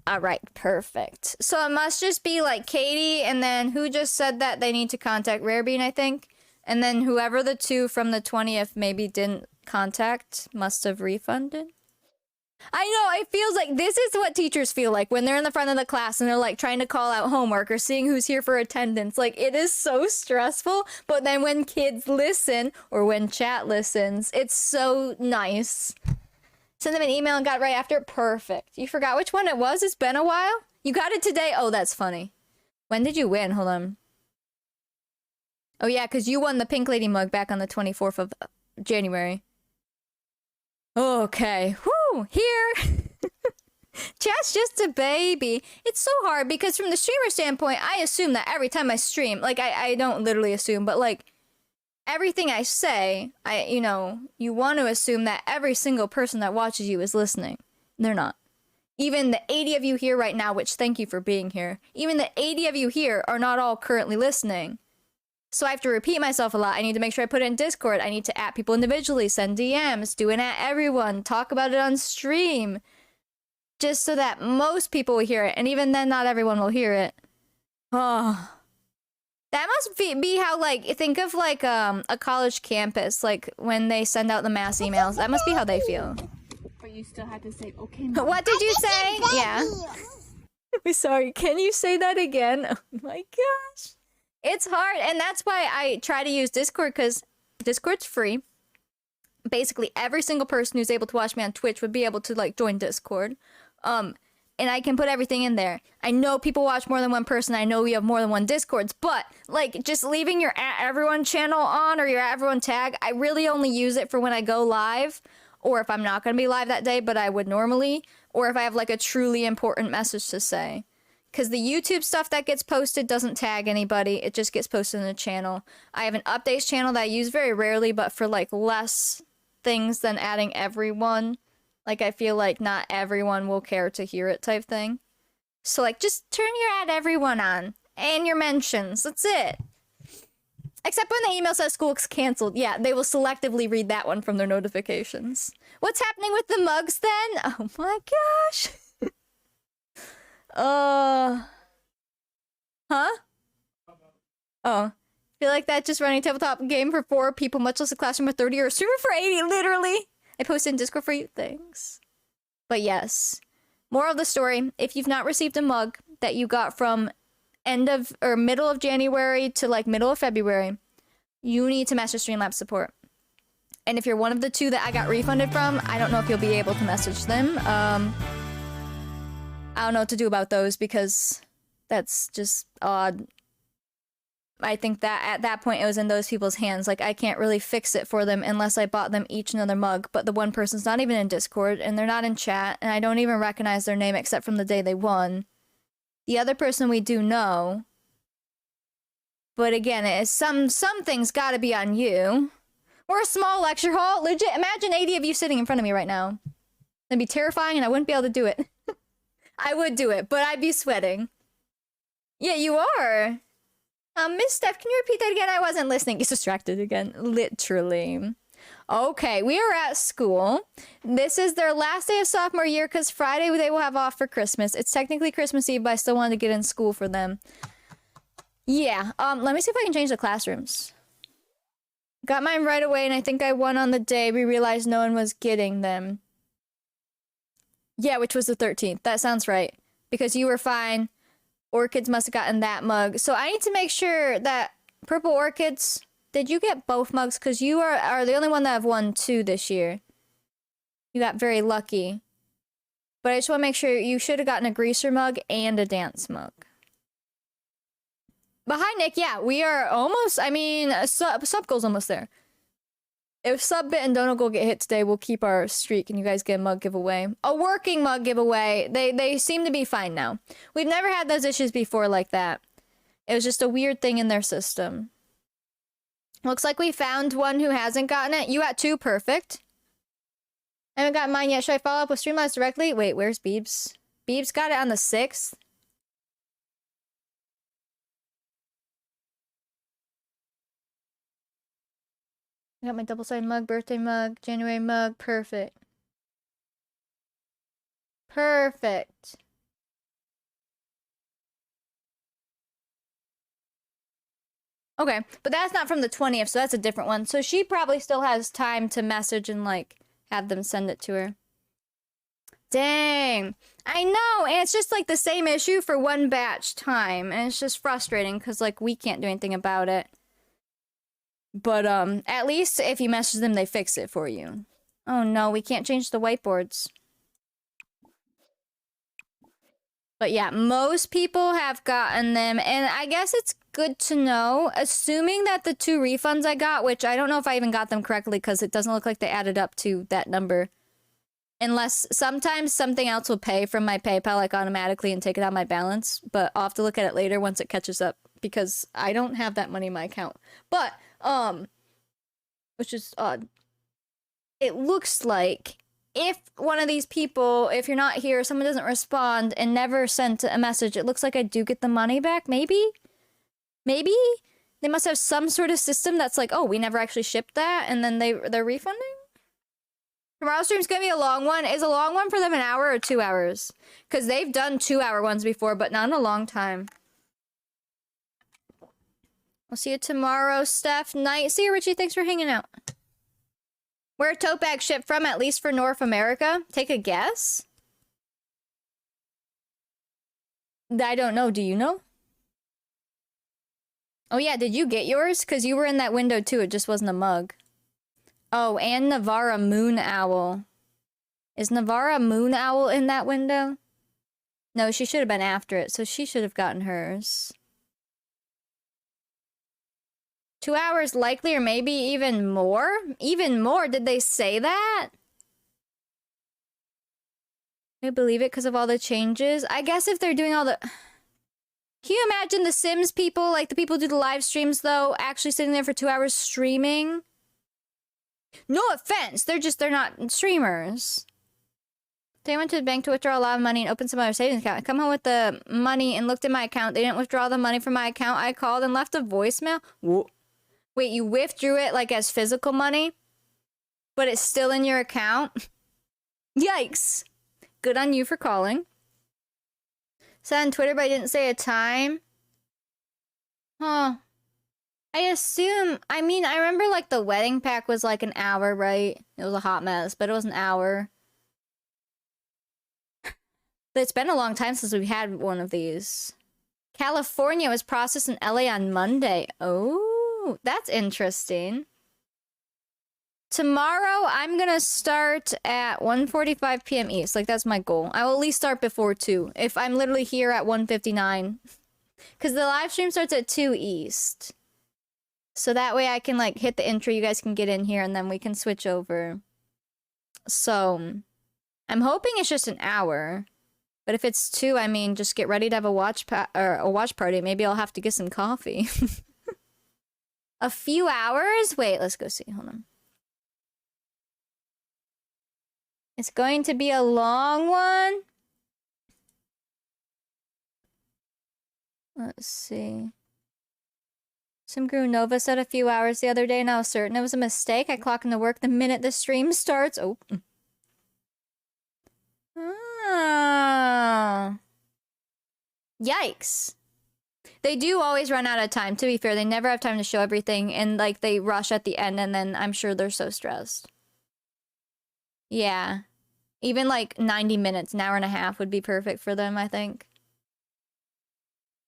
Alright, perfect. So it must just be like Katie, and then who just said that they need to contact Rarebean, I think? And then whoever the 2 from the 20th maybe didn't contact must have refunded? I know, it feels like this is what teachers feel like when they're in the front of the class and they're like trying to call out homework or seeing who's here for attendance. Like, it is so stressful, but then when kids listen or when chat listens, it's so nice. Send them an email and got it right after. Perfect. You forgot which one it was? It's been a while? You got it today? Oh, that's funny. When did you win? Hold on. Oh yeah, because you won the Pink Lady mug back on the 24th of January. Okay. Whoo! Here! Chat's just a baby. It's so hard because from the streamer standpoint, I assume that every time I stream, like, I don't literally assume, but like, everything I say, you want to assume that every single person that watches you is listening. They're not. Even the 80 of you here right now, which thank you for being here, even the 80 of you here are not all currently listening. So I have to repeat myself a lot. I need to make sure I put it in Discord. I need to at people individually, send DMs, do it at everyone, talk about it on stream. Just so that most people will hear it. And even then, not everyone will hear it. Oh. That must be how, like, think of, like, a college campus, like, when they send out the mass emails. That must be how they feel. But you still had to say, okay, What did you say? Yeah. I'm sorry, can you say that again? Oh my gosh. It's hard, and that's why I try to use Discord, because Discord's free. Basically, every single person who's able to watch me on Twitch would be able to, like, join Discord. And I can put everything in there. I know people watch more than one person. I know we have more than one Discords, but like just leaving your at everyone channel on or your at everyone tag, I really only use it for when I go live or if I'm not going to be live that day, but I would normally, or if I have like a truly important message to say. Because the YouTube stuff that gets posted doesn't tag anybody. It just gets posted in the channel. I have an updates channel that I use very rarely, but for like less things than adding everyone. Like, I feel like not everyone will care to hear it type thing. So, like, just turn your at everyone on. And your mentions. That's it. Except when the email says school's canceled. Yeah, they will selectively read that one from their notifications. What's happening with the mugs, then? Oh my gosh. Huh? Oh. Feel like that just running tabletop game for 4 people, much less a classroom of 30 or a server for 80, literally. I posted in Discord for you. Thanks. But yes. Moral of the story, if you've not received a mug that you got from end of or middle of January to like middle of February, you need to message Streamlabs support. And if you're one of the 2 that I got refunded from, I don't know if you'll be able to message them. I don't know what to do about those because that's just odd. I think that at that point it was in those people's hands. Like, I can't really fix it for them unless I bought them each another mug. But the one person's not even in Discord, and they're not in chat, and I don't even recognize their name except from the day they won. The other person we do know. But again, it is some things gotta be on you. We're a small lecture hall. Legit, imagine 80 of you sitting in front of me right now. That'd be terrifying, and I wouldn't be able to do it. I would do it, but I'd be sweating. Yeah, you are. Miss Steph, can you repeat that again? I wasn't listening. He's distracted again. Literally. Okay, we are at school. This is their last day of sophomore year because Friday they will have off for Christmas. It's technically Christmas Eve, but I still wanted to get in school for them. Yeah, let me see if I can change the classrooms. Got mine right away, and I think I won on the day we realized no one was getting them. Yeah, which was the 13th. That sounds right. Because you were fine. Orchids must have gotten that mug. So I need to make sure that Purple Orchids, did you get both mugs? Because you are the only one that have won 2 this year. You got very lucky. But I just want to make sure you should have gotten a greaser mug and a dance mug. But hi, Nick. Yeah, we are almost, I mean, sub goal's almost there. If Sub Bit and Dono Goal get hit today, we'll keep our streak and you guys get a mug giveaway. A working mug giveaway. They seem to be fine now. We've never had those issues before like that. It was just a weird thing in their system. Looks like we found one who hasn't gotten it. You got 2, perfect. I haven't gotten mine yet. Should I follow up with Streamlabs directly? Wait, where's Beebs? Beebs got it on the 6th. I got my double-sided mug, birthday mug, January mug. Perfect. Perfect. Okay, but that's not from the 20th, so that's a different one. So she probably still has time to message and, like, have them send it to her. Dang. I know, and it's just, like, the same issue for one batch time. And it's just frustrating, because, like, we can't do anything about it. But, at least if you message them, they fix it for you. Oh no, we can't change the whiteboards. But yeah, most people have gotten them, and I guess it's good to know, assuming that the 2 refunds I got, which I don't know if I even got them correctly, because it doesn't look like they added up to that number. Unless, sometimes something else will pay from my PayPal, like, automatically and take it out of my balance, but I'll have to look at it later once it catches up, because I don't have that money in my account. But, which is odd. It looks like if one of these people, if you're not here, someone doesn't respond and never sent a message, it looks like I do get the money back. Maybe? Maybe? They must have some sort of system that's like, oh, we never actually shipped that, and then they're refunding? Tomorrow's stream's gonna be a long one. Is a long one for them an hour or 2 hours? Because they've done 2-hour ones before, but not in a long time. I'll see you tomorrow, Steph. Night. See you, Richie. Thanks for hanging out. Where tote bag shipped from, at least for North America? Take a guess? I don't know. Do you know? Oh yeah, did you get yours? Because you were in that window too. It just wasn't a mug. Oh, and Navara Moon Owl. Is Navara Moon Owl in that window? No, she should have been after it, so she should have gotten hers. 2 hours likely, or maybe even more? Even more? Did they say that? I believe it because of all the changes. I guess if they're doing all the... Can you imagine the Sims people, like the people who do the live streams though, actually sitting there for 2 hours streaming? No offense, they're not streamers. They went to the bank to withdraw a lot of money and open some other savings account. I come home with the money and looked at my account. They didn't withdraw the money from my account. I called and left a voicemail. Whoa. Wait, you withdrew it like as physical money? But it's still in your account? Yikes. Good on you for calling. Said on Twitter, but I didn't say a time. Huh. I assume, I mean, I remember like the wedding pack was like an hour, right? It was a hot mess, but it was an hour. But it's been a long time since we've had one of these. California was processed in LA on Monday. Oh, that's interesting. Tomorrow, I'm gonna start at 1:45 p.m. East. Like, that's my goal. I will at least start before 2. If I'm literally here at 1:59. Because the live stream starts at 2 East. So that way I can, like, hit the intro. You guys can get in here, and then we can switch over. So, I'm hoping it's just an hour. But if it's 2, I mean, just get ready to have a watch party. Maybe I'll have to get some coffee. A few hours? Wait, let's go see. Hold on. It's going to be a long one. Let's see. Simguru Nova said a few hours the other day, and I was certain it was a mistake. I clock into work the minute the stream starts. Oh. Ah. Yikes. They do always run out of time, to be fair. They never have time to show everything, and like they rush at the end, and then I'm sure they're so stressed. Yeah. Even like 90 minutes, an hour and a half would be perfect for them, I think.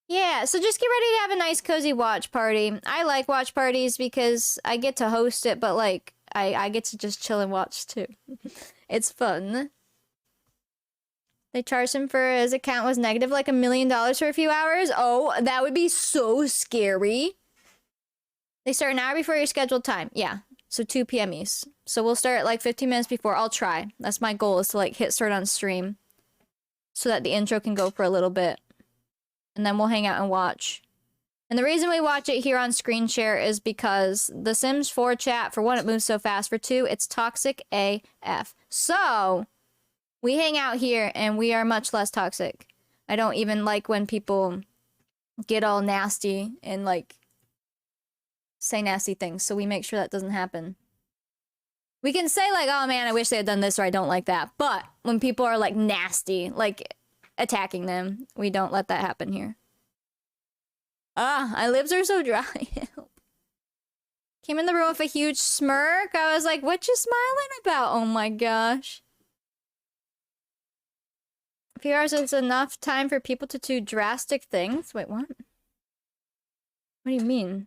Yeah, so just get ready to have a nice cozy watch party. I like watch parties because I get to host it, but like I get to just chill and watch too. It's fun. They charged him for his account was negative like $1 million for a few hours. Oh, that would be so scary. They start an hour before your scheduled time. Yeah. So 2 p.m. East. So we'll start like 15 minutes before. I'll try. That's my goal, is to like hit start on stream. So that the intro can go for a little bit. And then we'll hang out and watch. And the reason we watch it here on screen share is because the Sims 4 chat, for one, it moves so fast. For two, it's toxic AF. So we hang out here and we are much less toxic. I don't even like when people get all nasty and like say nasty things, so we make sure that doesn't happen. We can say like, oh man, I wish they had done this, or I don't like that. But when people are like nasty, like attacking them, we don't let that happen here. Ah, my lips are so dry. Came in the room with a huge smirk. I was like, what you smiling about? Oh my gosh. A few hours is enough time for people to do drastic things? Wait, what? What do you mean?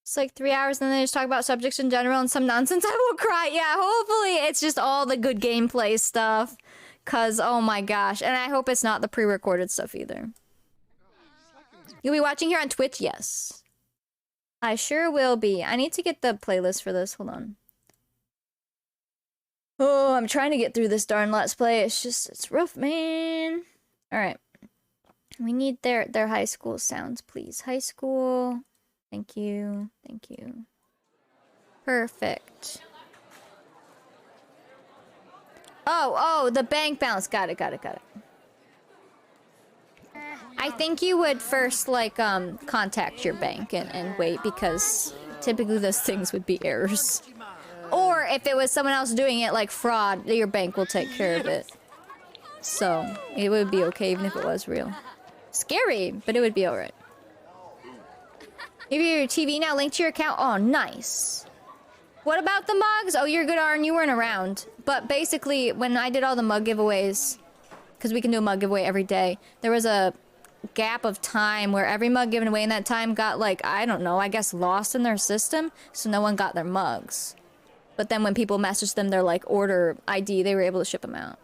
It's like 3 hours and then they just talk about subjects in general and some nonsense. I will cry. Yeah, hopefully it's just all the good gameplay stuff. Cause, oh my gosh. And I hope it's not the pre-recorded stuff either. You'll be watching here on Twitch? Yes. I sure will be. I need to get the playlist for this. Hold on. Oh, I'm trying to get through this darn Let's Play. It's just, it's rough, man. Alright. We need their high school sounds, please. High school. Thank you. Thank you. Perfect. Oh, the bank balance. Got it. I think you would first, like, contact your bank and wait, because typically those things would be errors. Or if it was someone else doing it, like fraud, your bank will take care of it. So, it would be okay even if it was real. Scary, but it would be alright. Maybe your TV now linked to your account. Oh, nice. What about the mugs? Oh, you're good, Arn. You weren't around. But basically, when I did all the mug giveaways, because we can do a mug giveaway every day, there was a gap of time where every mug given away in that time got, like, I don't know, I guess lost in their system, so no one got their mugs. But then when people messaged them their, like, order ID, they were able to ship them out.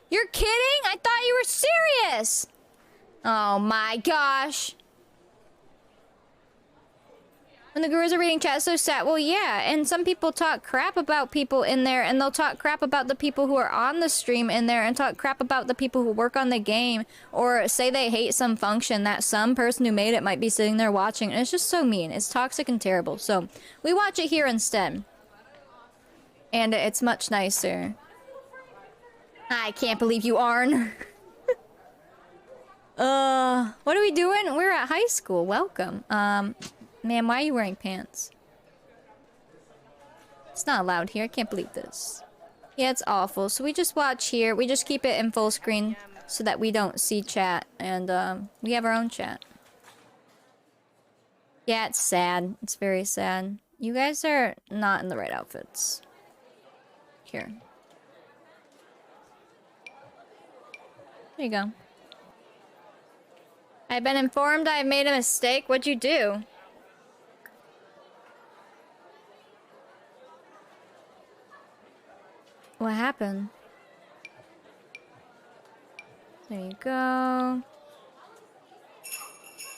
You're kidding? I thought you were serious! Oh my gosh. When the gurus are reading chat, it's so sad. Well, yeah, and some people talk crap about people in there, and they'll talk crap about the people who are on the stream in there, and talk crap about the people who work on the game, or say they hate some function that some person who made it might be sitting there watching, and it's just so mean. It's toxic and terrible. So, we watch it here instead. And it's much nicer. I can't believe you, Arn. What are we doing? We're at high school. Welcome. Ma'am, why are you wearing pants? It's not allowed here. I can't believe this. Yeah, it's awful. So we just watch here. We just keep it in full screen so that we don't see chat. And, we have our own chat. Yeah, it's sad. It's very sad. You guys are not in the right outfits. Here. There you go. I've been informed I've made a mistake. What'd you do? What happened? There you go.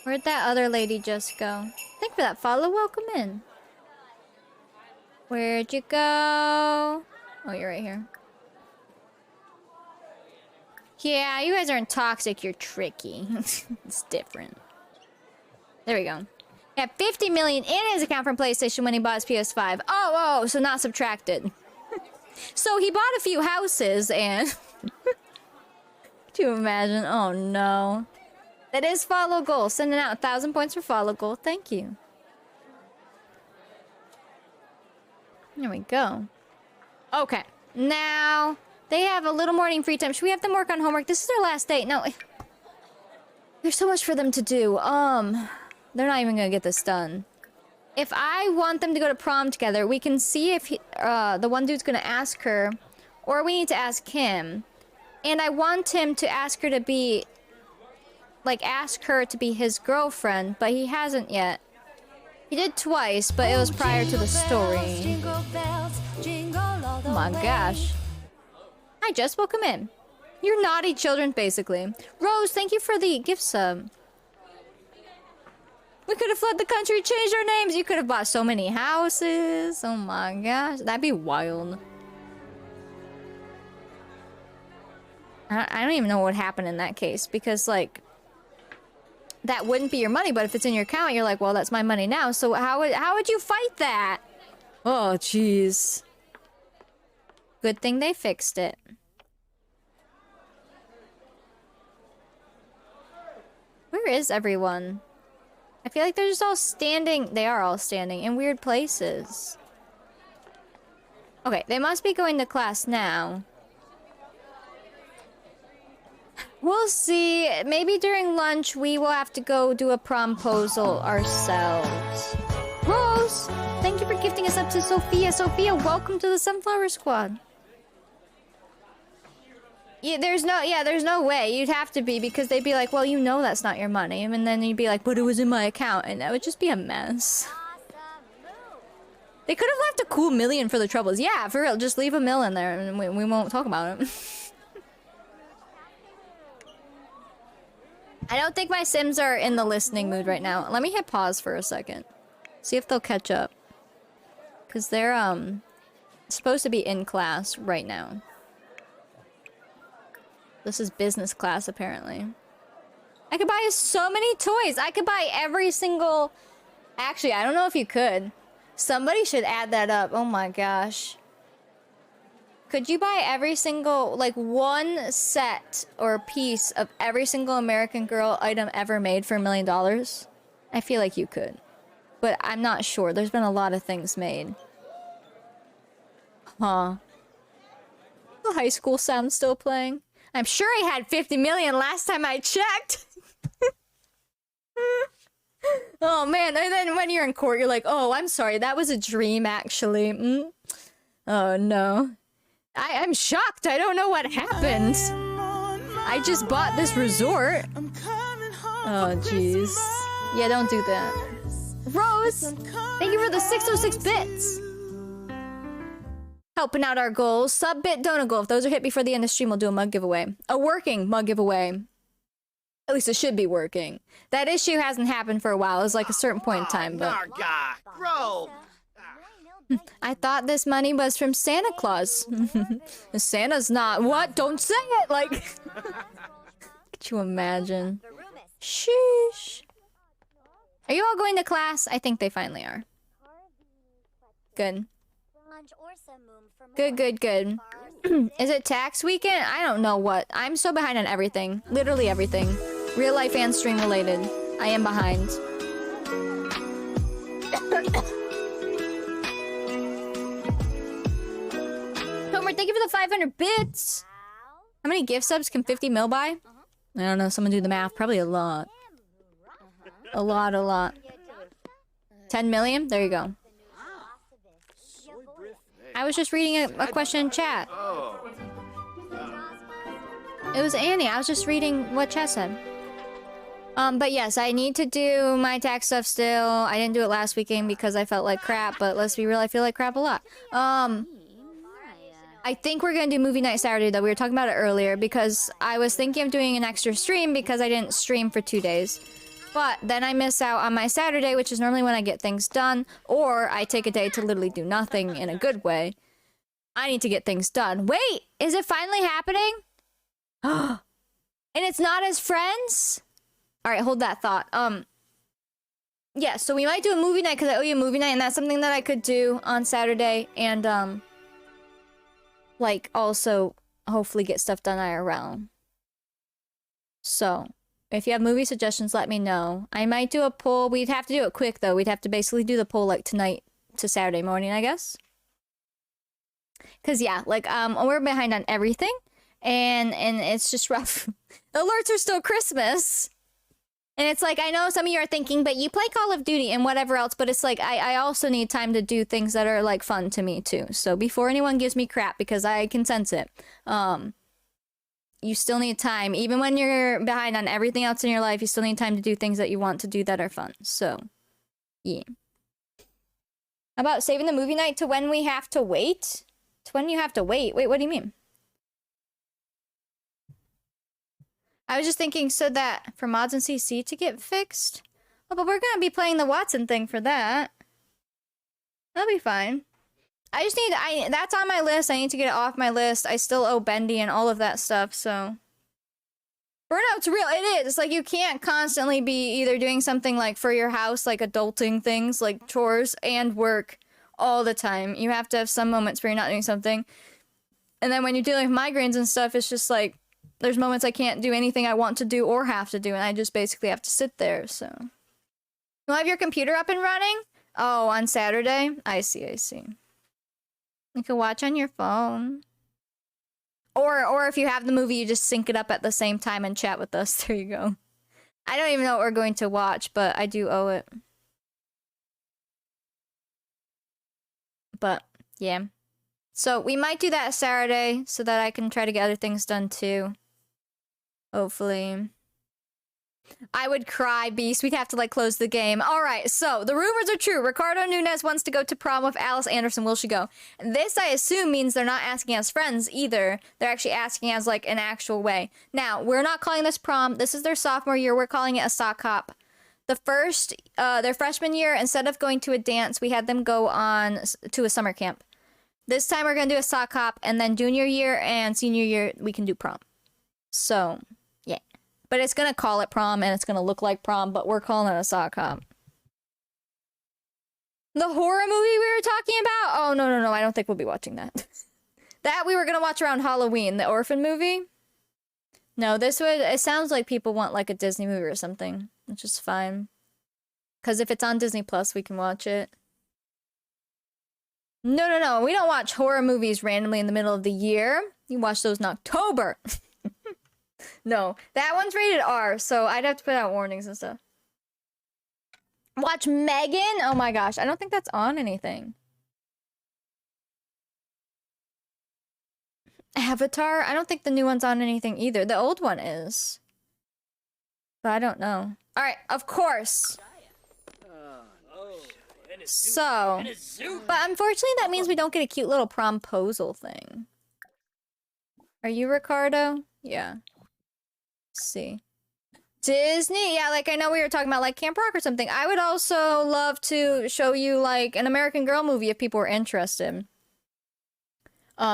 Where'd that other lady just go? Thank you for that follow. Welcome in. Where'd you go? Oh, you're right here. Yeah, you guys aren't toxic. You're tricky. It's different. There we go. He had 50 million in his account from PlayStation when he bought his PS5. Oh, so not subtracted. So he bought a few houses and... Do you imagine? Oh no. That is follow goal. Sending out 1,000 points for follow goal. Thank you. There we go. Okay. Now, they have a little morning free time. Should we have them work on homework? This is their last day. No. There's so much for them to do. They're not even gonna get this done. If I want them to go to prom together, we can see if the one dude's gonna ask her, or we need to ask him. And I want him to ask her to be, like, ask her to be his girlfriend, but he hasn't yet. He did twice, but it was prior to the story. Oh my gosh. Hi, Jess, welcome in. You're naughty children, basically. Rose, thank you for the gift sub. We could have fled the country, changed our names. You could have bought so many houses. Oh my gosh. That'd be wild. I don't even know what would happen in that case. Because, like, that wouldn't be your money. But if it's in your account, you're like, well, that's my money now. So how would you fight that? Oh, jeez. Good thing they fixed it. Where is everyone? I feel like they're just all standing. They are all standing in weird places. Okay, they must be going to class now. We'll see. Maybe during lunch we will have to go do a promposal ourselves. Rose, thank you for gifting us up to Sophia. Sophia, welcome to the Sunflower Squad. Yeah, there's no way. You'd have to be, because they'd be like, well, you know that's not your money. And then you'd be like, but it was in my account. And that would just be a mess. They could have left a cool million for the troubles. Yeah, for real. Just leave a mill in there and we won't talk about it. I don't think my Sims are in the listening mood right now. Let me hit pause for a second. See if they'll catch up. Because they're, supposed to be in class right now. This is business class, apparently. I could buy so many toys. I could buy every single... Actually, I don't know if you could. Somebody should add that up. Oh my gosh. Could you buy every single, like, one set or piece of every single American Girl item ever made for $1 million? I feel like you could. But I'm not sure. There's been a lot of things made. Huh. The high school sound still playing? I'm sure he had 50 million last time I checked. Oh man, and then when you're in court, you're like, oh, I'm sorry, that was a dream actually. Oh no. I'm shocked. I don't know what happened. I just bought this resort. Oh jeez. Yeah, don't do that. Rose, thank you for the 606 bits. Helping out our goals. Sub bit donut goal. If those are hit before the end of stream, we'll do a mug giveaway. A working mug giveaway. At least it should be working. That issue hasn't happened for a while. It was like a certain point in time, but... Bro! I thought this money was from Santa Claus. Santa's not. What? Don't say it! Like... Could you imagine? Sheesh. Are you all going to class? I think they finally are. Good. Good, good, good. Is it tax weekend? I don't know what. I'm so behind on everything. Literally everything. Real life and stream related. I am behind. Homer, thank you for the 500 bits. How many gift subs can 50 mil buy? I don't know. Someone do the math. Probably a lot. A lot, a lot. 10 million? There you go. I was just reading a question in chat. It was Annie. I was just reading what chat said. But yes, I need to do my tax stuff still. I didn't do it last weekend because I felt like crap, but let's be real, I feel like crap a lot. I think we're gonna do movie night Saturday though. We were talking about it earlier because I was thinking of doing an extra stream because I didn't stream for 2 days. But then I miss out on my Saturday, which is normally when I get things done, or I take a day to literally do nothing in a good way. I need to get things done. Wait, is it finally happening? And it's not as friends? Alright, hold that thought. Yeah, so we might do a movie night because I owe you a movie night, and that's something that I could do on Saturday, and, like, also, hopefully get stuff done IRL. So... if you have movie suggestions, let me know. I might do a poll. We'd have to do it quick, though. We'd have to basically do the poll, like, tonight to Saturday morning, I guess. Because, yeah, like, we're behind on everything. And it's just rough. The alerts are still Christmas. And it's like, I know some of you are thinking, but you play Call of Duty and whatever else. But it's like, I also need time to do things that are, like, fun to me, too. So before anyone gives me crap, because I can sense it. You still need time. Even when you're behind on everything else in your life, you still need time to do things that you want to do that are fun. So, yeah. How about saving the movie night to when we have to wait? To when you have to wait? Wait, what do you mean? I was just thinking so that for mods and CC to get fixed. Oh, but we're gonna be playing the Watson thing for that. That'll be fine. I just need, that's on my list. I need to get it off my list. I still owe Bendy and all of that stuff, so. Burnout's real. It is. It's like you can't constantly be either doing something like for your house, like adulting things, like chores, and work all the time. You have to have some moments where you're not doing something. And then when you're dealing with migraines and stuff, it's just like, there's moments I can't do anything I want to do or have to do, and I just basically have to sit there, so. You'll have your computer up and running? Oh, on Saturday? I see, I see. You can watch on your phone. Or if you have the movie, you just sync it up at the same time and chat with us. There you go. I don't even know what we're going to watch, but I do owe it. But, yeah. So, we might do that Saturday so that I can try to get other things done too. Hopefully. I would cry, Beast. We'd have to, like, close the game. Alright, so, the rumors are true. Ricardo Nunez wants to go to prom with Alice Anderson. Will she go? This, I assume, means they're not asking as friends, either. They're actually asking as, like, an actual way. Now, we're not calling this prom. This is their sophomore year. We're calling it a sock hop. The first, their freshman year, instead of going to a dance, we had them go on to a summer camp. This time, we're gonna do a sock hop, and then junior year and senior year, we can do prom. So... but it's gonna call it prom, and it's gonna look like prom, but we're calling it a sock hop. The horror movie we were talking about? Oh, no, no, no. I don't think we'll be watching that. That we were gonna watch around Halloween, the orphan movie. No, this would... It sounds like people want, like, a Disney movie or something, which is fine. Because if it's on Disney Plus, we can watch it. No, no, no. We don't watch horror movies randomly in the middle of the year. You watch those in October. No, that one's rated R, so I'd have to put out warnings and stuff. Watch Megan? Oh my gosh, I don't think that's on anything. Avatar? I don't think the new one's on anything either. The old one is. But I don't know. Alright, of course. So, but unfortunately that means we don't get a cute little promposal thing. Are you Ricardo? Yeah. Let's see. Disney? Yeah, like I know we were talking about like Camp Rock or something. I would also love to show you like an American Girl movie if people were interested.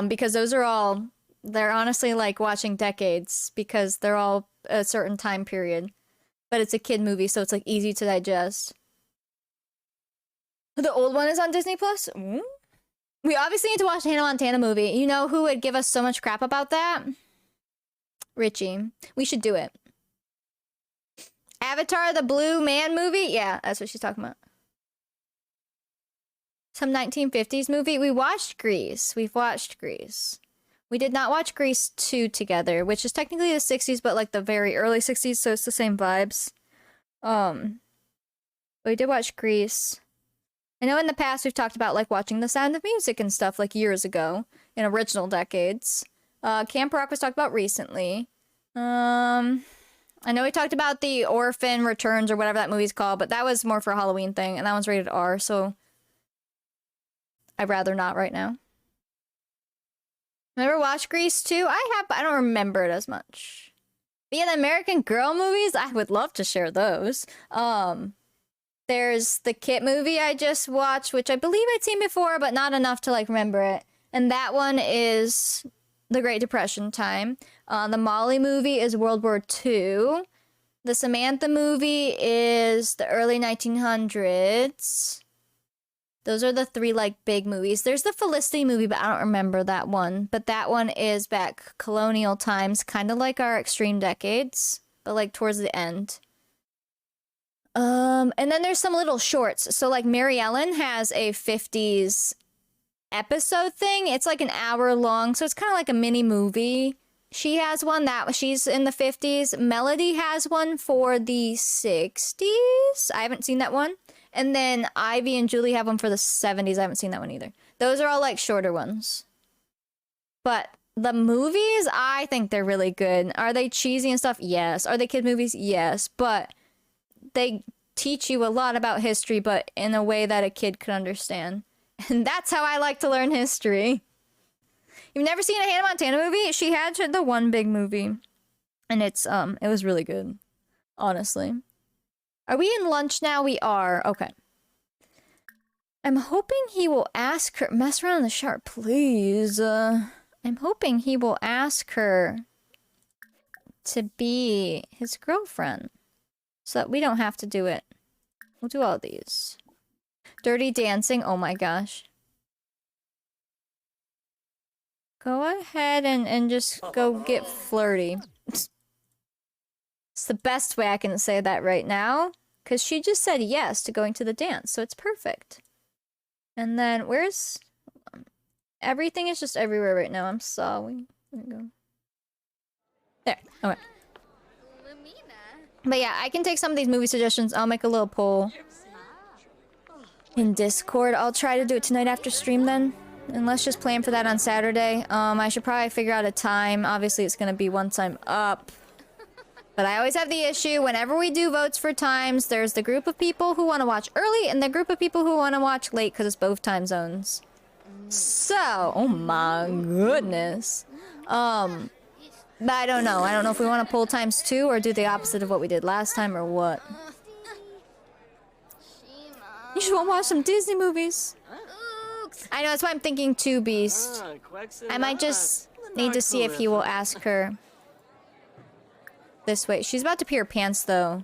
Because those are all, they're honestly like watching decades because they're all a certain time period. But it's a kid movie, so it's like easy to digest. The old one is on Disney Plus? Mm? We obviously need to watch the Hannah Montana movie. You know who would give us so much crap about that? Richie. We should do it. Avatar, the Blue Man movie? Yeah, that's what she's talking about. Some 1950s movie. We watched Grease. We've watched Grease. We did not watch Grease 2 together, which is technically the 60s, but like the very early 60s, so it's the same vibes. But we did watch Grease. I know in the past we've talked about like watching The Sound of Music and stuff like years ago in original decades. Camp Rock was talked about recently. I know we talked about The Orphan Returns or whatever that movie's called, but that was more for a Halloween thing, and that one's rated R, so I'd rather not right now. Never watched Grease 2? I have, but I don't remember it as much. But yeah, the American Girl movies, I would love to share those. There's the Kit movie I just watched, which I believe I'd seen before, but not enough to, like, remember it. And that one is the Great Depression time. The Molly movie is World War II. The Samantha movie is the early 1900s. Those are the three, like, big movies. There's the Felicity movie, but I don't remember that one. But that one is back colonial times, kind of like our Extreme Decades, but, like, towards the end. And then there's some little shorts. So, like, Mary Ellen has a 50s episode thing. It's, like, an hour long, so it's kind of like a mini movie. She has one that she's in the 50s. Melody has one for the 60s. I haven't seen that one. And then Ivy and Julie have one for the 70s. I haven't seen that one either. Those are all, like, shorter ones. But the movies, I think they're really good. Are they cheesy and stuff? Yes. Are they kid movies? Yes. But they teach you a lot about history, but in a way that a kid could understand. And that's how I like to learn history. You've never seen a Hannah Montana movie? She had the one big movie. And it was really good. Honestly. Are we in lunch now? We are. Okay. I'm hoping he will ask her... Mess around in the shower, please. I'm hoping he will ask her to be his girlfriend. So that we don't have to do it. We'll do all of these. Dirty Dancing. Oh my gosh. Go ahead and just go get flirty. It's the best way I can say that right now. Because she just said yes to going to the dance. So it's perfect. And then where's... Everything is just everywhere right now. I'm sorry. There we go. There. Okay. But yeah, I can take some of these movie suggestions. I'll make a little poll in Discord. I'll try to do it tonight after stream then. And let's just plan for that on Saturday. I should probably figure out a time. Obviously, it's going to be once I'm up. But I always have the issue, whenever we do votes for times, there's the group of people who want to watch early and the group of people who want to watch late because it's both time zones. So, oh my goodness. But I don't know. I don't know if we want to pull times 2 or do the opposite of what we did last time or what. You should watch some Disney movies. I know, that's why I'm thinking 2 Beast. I might just need to see if he will ask her this way. She's about to pee her pants, though.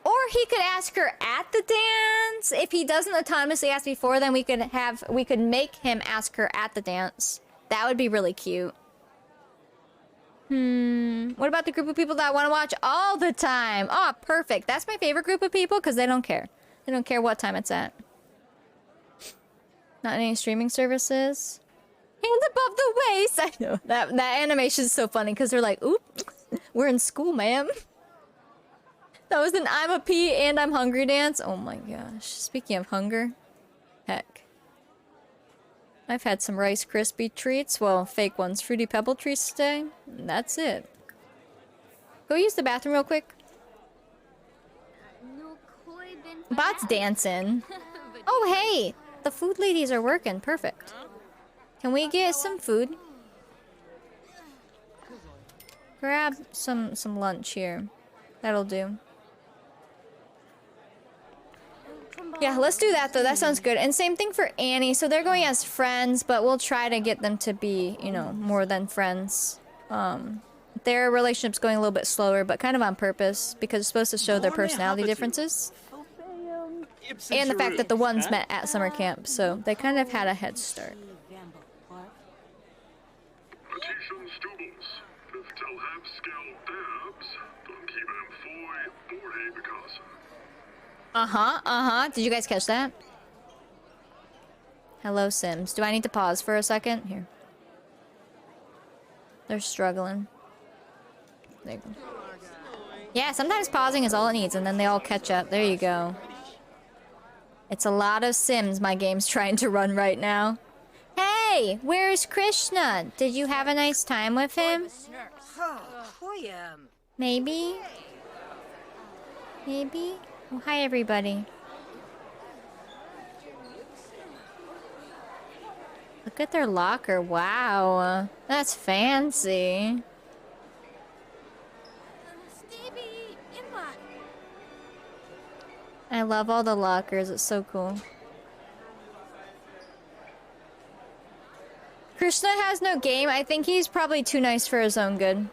Or he could ask her at the dance. dance. If he doesn't autonomously ask before, then we could make him ask her at the dance. That would be really cute. What about the group of people that want to watch all the time? Oh, perfect. That's my favorite group of people because they don't care. They don't care what time it's at. Not any streaming services. Hands above the waist. I know that animation is so funny because they're like, "Oop, we're in school, ma'am." That was an "I'm a pea and I'm hungry" dance. Oh my gosh. Speaking of hunger, heck. I've had some Rice Krispie treats. Well, fake ones. Fruity Pebble treats today. And that's it. Go use the bathroom real quick. Bot's dancing. Oh, hey! The food ladies are working. Perfect. Can we get some food? Grab some lunch here. That'll do. Yeah, let's do that though. That sounds good. And same thing for Annie. So they're going as friends, but we'll try to get them to be, you know, more than friends. Their relationship's going a little bit slower, but kind of on purpose because it's supposed to show their personality differences. And the fact that the ones met at summer camp, so they kind of had a head start. Did you guys catch that? Hello, Sims. Do I need to pause for a second? Here. They're struggling. There you go. Yeah, sometimes pausing is all it needs, and then they all catch up. There you go. It's a lot of Sims my game's trying to run right now. Hey, where's Krishna? Did you have a nice time with him? Maybe? Maybe? Oh, hi, everybody. Look at their locker. Wow. That's fancy. I love all the lockers. It's so cool. Krishna has no game. I think he's probably too nice for his own good.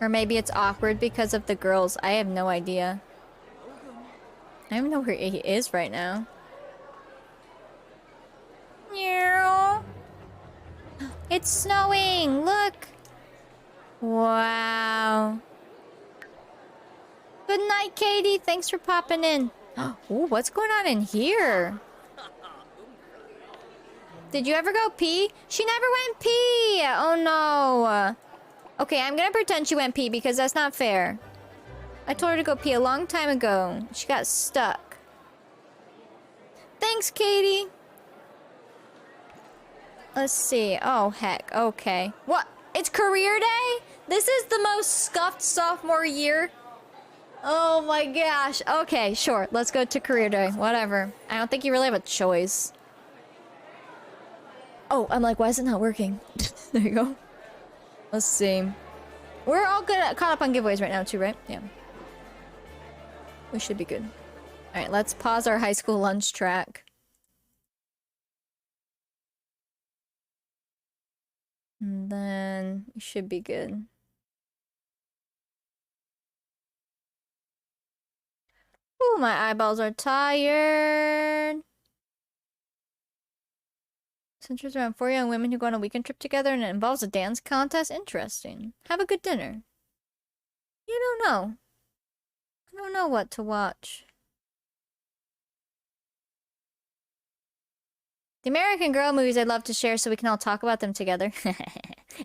Or maybe it's awkward because of the girls. I have no idea. I don't even know where he is right now. It's snowing! Look! Wow. Good night, Katie. Thanks for popping in. Ooh, what's going on in here? Did you ever go pee? She never went pee! Oh no. Okay, I'm gonna pretend she went pee because that's not fair. I told her to go pee a long time ago. She got stuck. Thanks, Katie. Let's see. Oh, heck. Okay. What? It's career day? This is the most scuffed sophomore year. Oh my gosh. Okay, sure. Let's go to career day. Whatever. I don't think you really have a choice. Oh, I'm like, why is it not working? There you go. Let's see. We're all caught up on giveaways right now too, right? Yeah. We should be good. Alright, let's pause our high school lunch track. And then we should be good. Ooh, my eyeballs are tired. Centers around 4 young women who go on a weekend trip together and it involves a dance contest. Interesting. Have a good dinner. You don't know. I don't know what to watch. The American Girl movies I'd love to share so we can all talk about them together.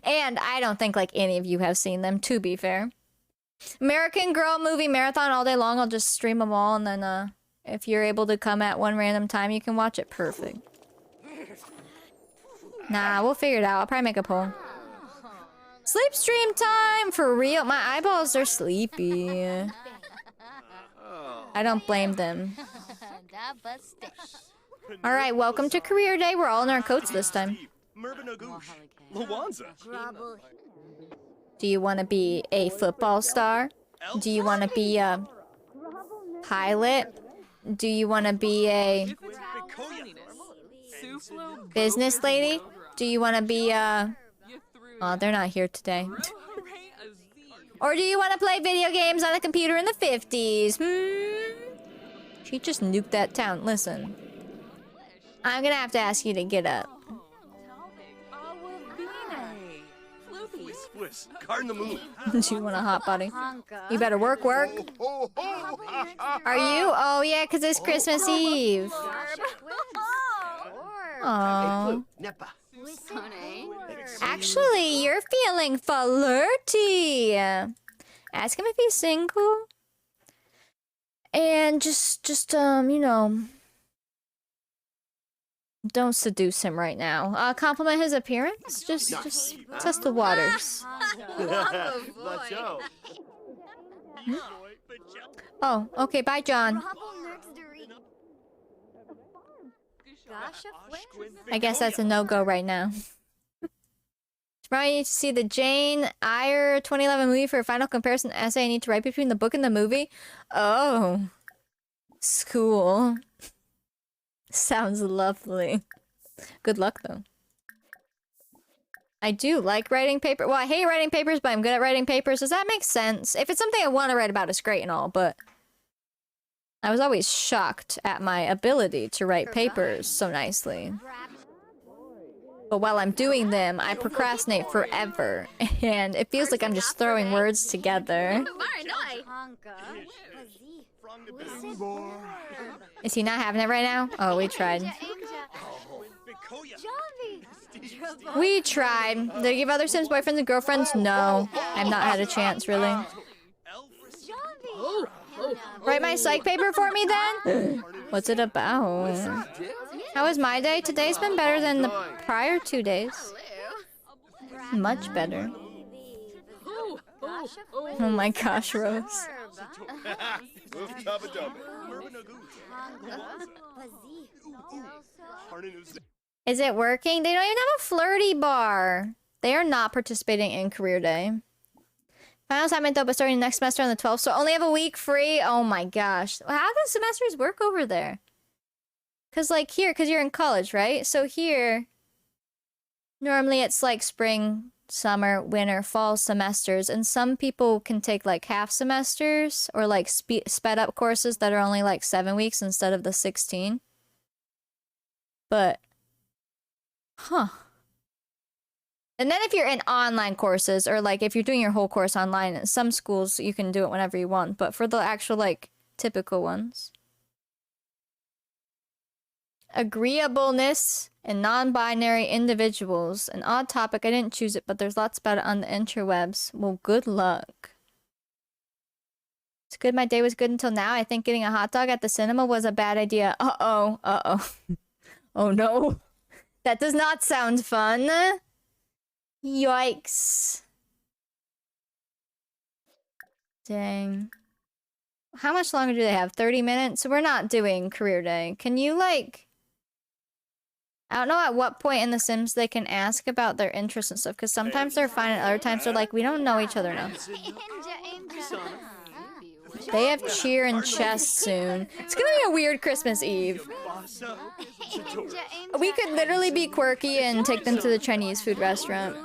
And I don't think like any of you have seen them, to be fair. American Girl movie marathon all day long. I'll just stream them all and then if you're able to come at one random time, you can watch it. Perfect. Nah, we'll figure it out. I'll probably make a poll. Sleep stream time! For real. My eyeballs are sleepy. I don't blame them. Alright, welcome to career day. We're all in our coats this time. Do you want to be a football star? Do you want to be a pilot? Do you want to be a business lady? Do you want to be a... Oh, they're not here today. Or do you want to play video games on a computer in the 50s? She just nuked that town. Listen. I'm gonna have to ask you to get up. Do you want a hot buddy? You better work. Are you? Oh yeah, because it's Christmas Eve. Oh. Actually, you're feeling flirty. Ask him if he's single. And just you know, don't seduce him right now. Compliment his appearance. Just test the waters. Oh, okay. Bye, John. I guess that's a no-go right now. Tomorrow you need to see the Jane Eyre 2011 movie for a final comparison essay I need to write between the book and the movie. Oh. School. Sounds lovely. Good luck, though. I do like writing paper. Well, I hate writing papers, but I'm good at writing papers. Does that make sense? If it's something I want to write about, it's great and all, but I was always shocked at my ability to write papers so nicely. But while I'm doing them, I procrastinate forever, and it feels like I'm just throwing words together. Is he not having it right now? Oh, we tried. We tried. Did I give other Sims boyfriends and girlfriends? No. I've not had a chance, really. Write my psych paper for me, then? What's it about? How was my day? Today's been better than the prior 2 days. Much better. Oh my gosh, Rose. Is it working? They don't even have a flirty bar. They are not participating in career day. Final assignment though, but starting next semester on the 12th, so only have a week free? Oh my gosh. How do semesters work over there? Because like here, because you're in college, right? So here, normally it's like spring, summer, winter, fall semesters, and some people can take like half semesters or like sped up courses that are only like 7 weeks instead of the 16. But, huh. And then if you're in online courses, or like if you're doing your whole course online, in some schools you can do it whenever you want, but for the actual like typical ones. Agreeableness and non-binary individuals. An odd topic, I didn't choose it, but there's lots about it on the interwebs. Well, good luck. It's good my day was good until now. I think getting a hot dog at the cinema was a bad idea. Uh-oh. Oh no. That does not sound fun. Yikes. Dang. How much longer do they have? 30 minutes? We're not doing career day. Can you, like... I don't know at what point in The Sims they can ask about their interests and stuff, because sometimes they're fine and other times they're like, we don't know each other enough. They have cheer and chess soon. It's gonna be a weird Christmas Eve. We could literally be quirky and take them to the Chinese food restaurant.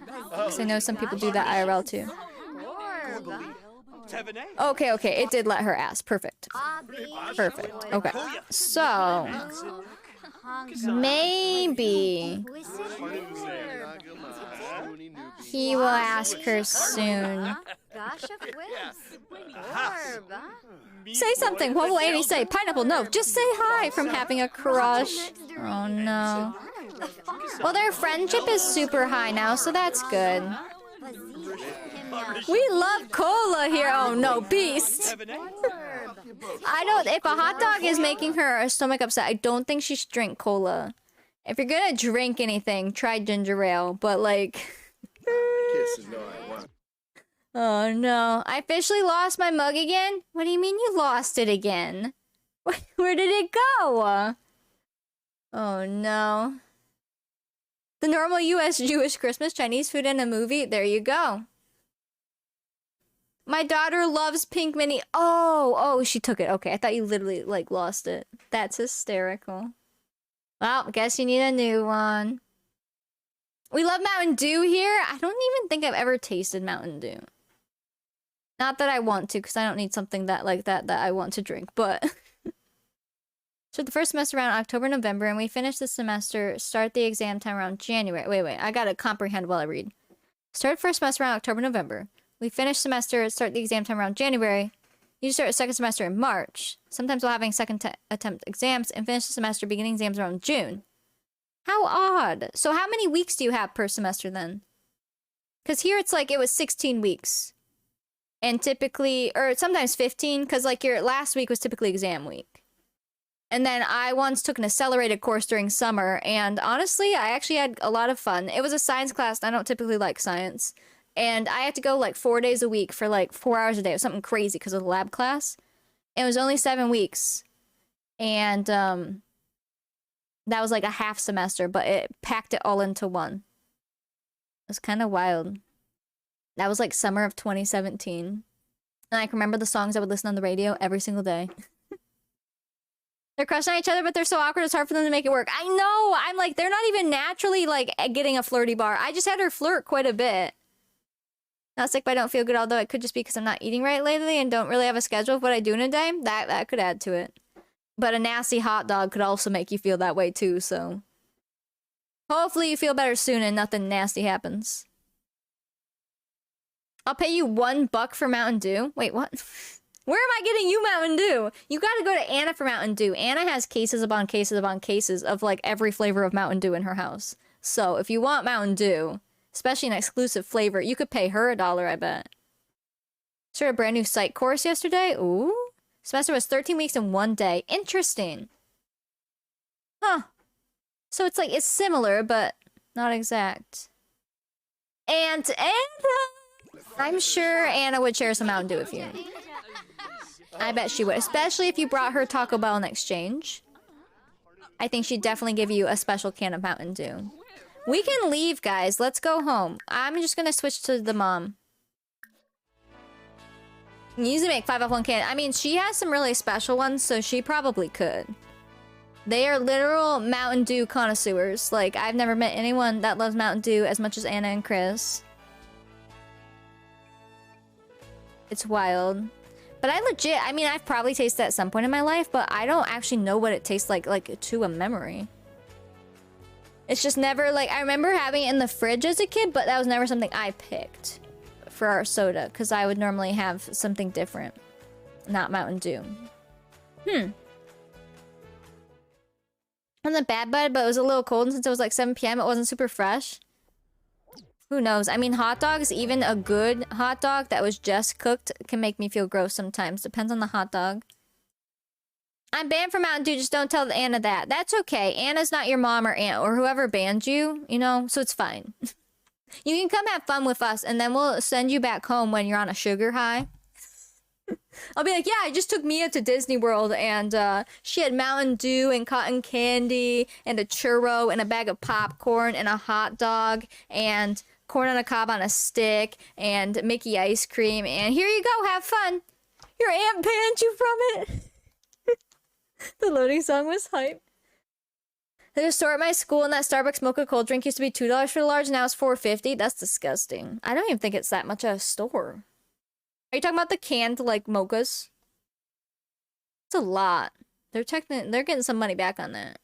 Because I know some people do that IRL too. Okay, it did let her ask. Perfect. Okay. So, maybe he will ask her soon. Say something. What will Amy say? Pineapple, no. Just say hi from having a crush. Oh no. Well, their friendship is super high now, so that's good. We love cola here. Oh no, beast. I don't. If a hot dog is making her stomach upset, I don't think she should drink cola. If you're gonna drink anything, try ginger ale. But like, oh no, I officially lost my mug again. What do you mean you lost it again? Where did it go? Oh no. The normal U.S. Jewish Christmas, Chinese food, and a movie. There you go. My daughter loves Pink Mini. Oh, she took it. Okay, I thought you literally, like, lost it. That's hysterical. Well, guess you need a new one. We love Mountain Dew here. I don't even think I've ever tasted Mountain Dew. Not that I want to, because I don't need something that like that I want to drink, but... So the first semester around October, November, and we finish the semester, start the exam time around January. Wait, I gotta comprehend while I read. Start first semester around October, November. We finish semester, start the exam time around January. You start a second semester in March. Sometimes we'll having second attempt exams and finish the semester beginning exams around June. How odd. So how many weeks do you have per semester then? Because here it's like it was 16 weeks. And typically, or sometimes 15, because like your last week was typically exam week. And then I once took an accelerated course during summer, and honestly, I actually had a lot of fun. It was a science class, and I don't typically like science. And I had to go like 4 days a week for like 4 hours a day. It was something crazy because of the lab class. It was only 7 weeks. And that was like a half semester, but it packed it all into one. It was kind of wild. That was like summer of 2017. And I can remember the songs I would listen on the radio every single day. They're crushing on each other, but they're so awkward, it's hard for them to make it work. I know! I'm like, they're not even naturally, like, getting a flirty bar. I just had her flirt quite a bit. Not sick, but I don't feel good, although it could just be because I'm not eating right lately and don't really have a schedule of what I do in a day. That could add to it. But a nasty hot dog could also make you feel that way, too, so... Hopefully you feel better soon and nothing nasty happens. I'll pay you $1 for Mountain Dew. Wait, what? Where am I getting you Mountain Dew? You gotta go to Anna for Mountain Dew. Anna has cases upon cases upon cases of like every flavor of Mountain Dew in her house. So if you want Mountain Dew, especially an exclusive flavor, you could pay her $1, I bet. Started a brand new psych course yesterday. Ooh. Semester was 13 weeks and 1 day. Interesting. Huh. So it's like, it's similar, but not exact. And Anna! I'm sure Anna would share some Mountain Dew with you. I bet she would, especially if you brought her Taco Bell in exchange. I think she'd definitely give you a special can of Mountain Dew. We can leave, guys. Let's go home. I'm just gonna switch to the mom. You usually make 5 off 1 can. I mean, she has some really special ones, so she probably could. They are literal Mountain Dew connoisseurs. Like, I've never met anyone that loves Mountain Dew as much as Anna and Chris. It's wild. But I legit, I mean, I've probably tasted it at some point in my life, but I don't actually know what it tastes like to a memory. It's just never, like, I remember having it in the fridge as a kid, but that was never something I picked for our soda, because I would normally have something different. Not Mountain Dew. It wasn't bad, but it was a little cold, and since it was like 7 p.m., it wasn't super fresh. Who knows? I mean, hot dogs, even a good hot dog that was just cooked, can make me feel gross sometimes. Depends on the hot dog. I'm banned from Mountain Dew, just don't tell Anna that. That's okay. Anna's not your mom or aunt or whoever banned you, you know? So it's fine. You can come have fun with us, and then we'll send you back home when you're on a sugar high. I'll be like, yeah, I just took Mia to Disney World, and she had Mountain Dew and cotton candy and a churro and a bag of popcorn and a hot dog and corn on a cob on a stick and Mickey ice cream, and here you go, have fun. Your aunt banned you from it. The loading song was hype. There's a store at my school, and that Starbucks mocha cold drink used to be $2 for the large, now it's $4.50. That's disgusting. I don't even think it's that much at a store. Are you talking about the canned, like, mochas? It's a lot. They're getting some money back on that.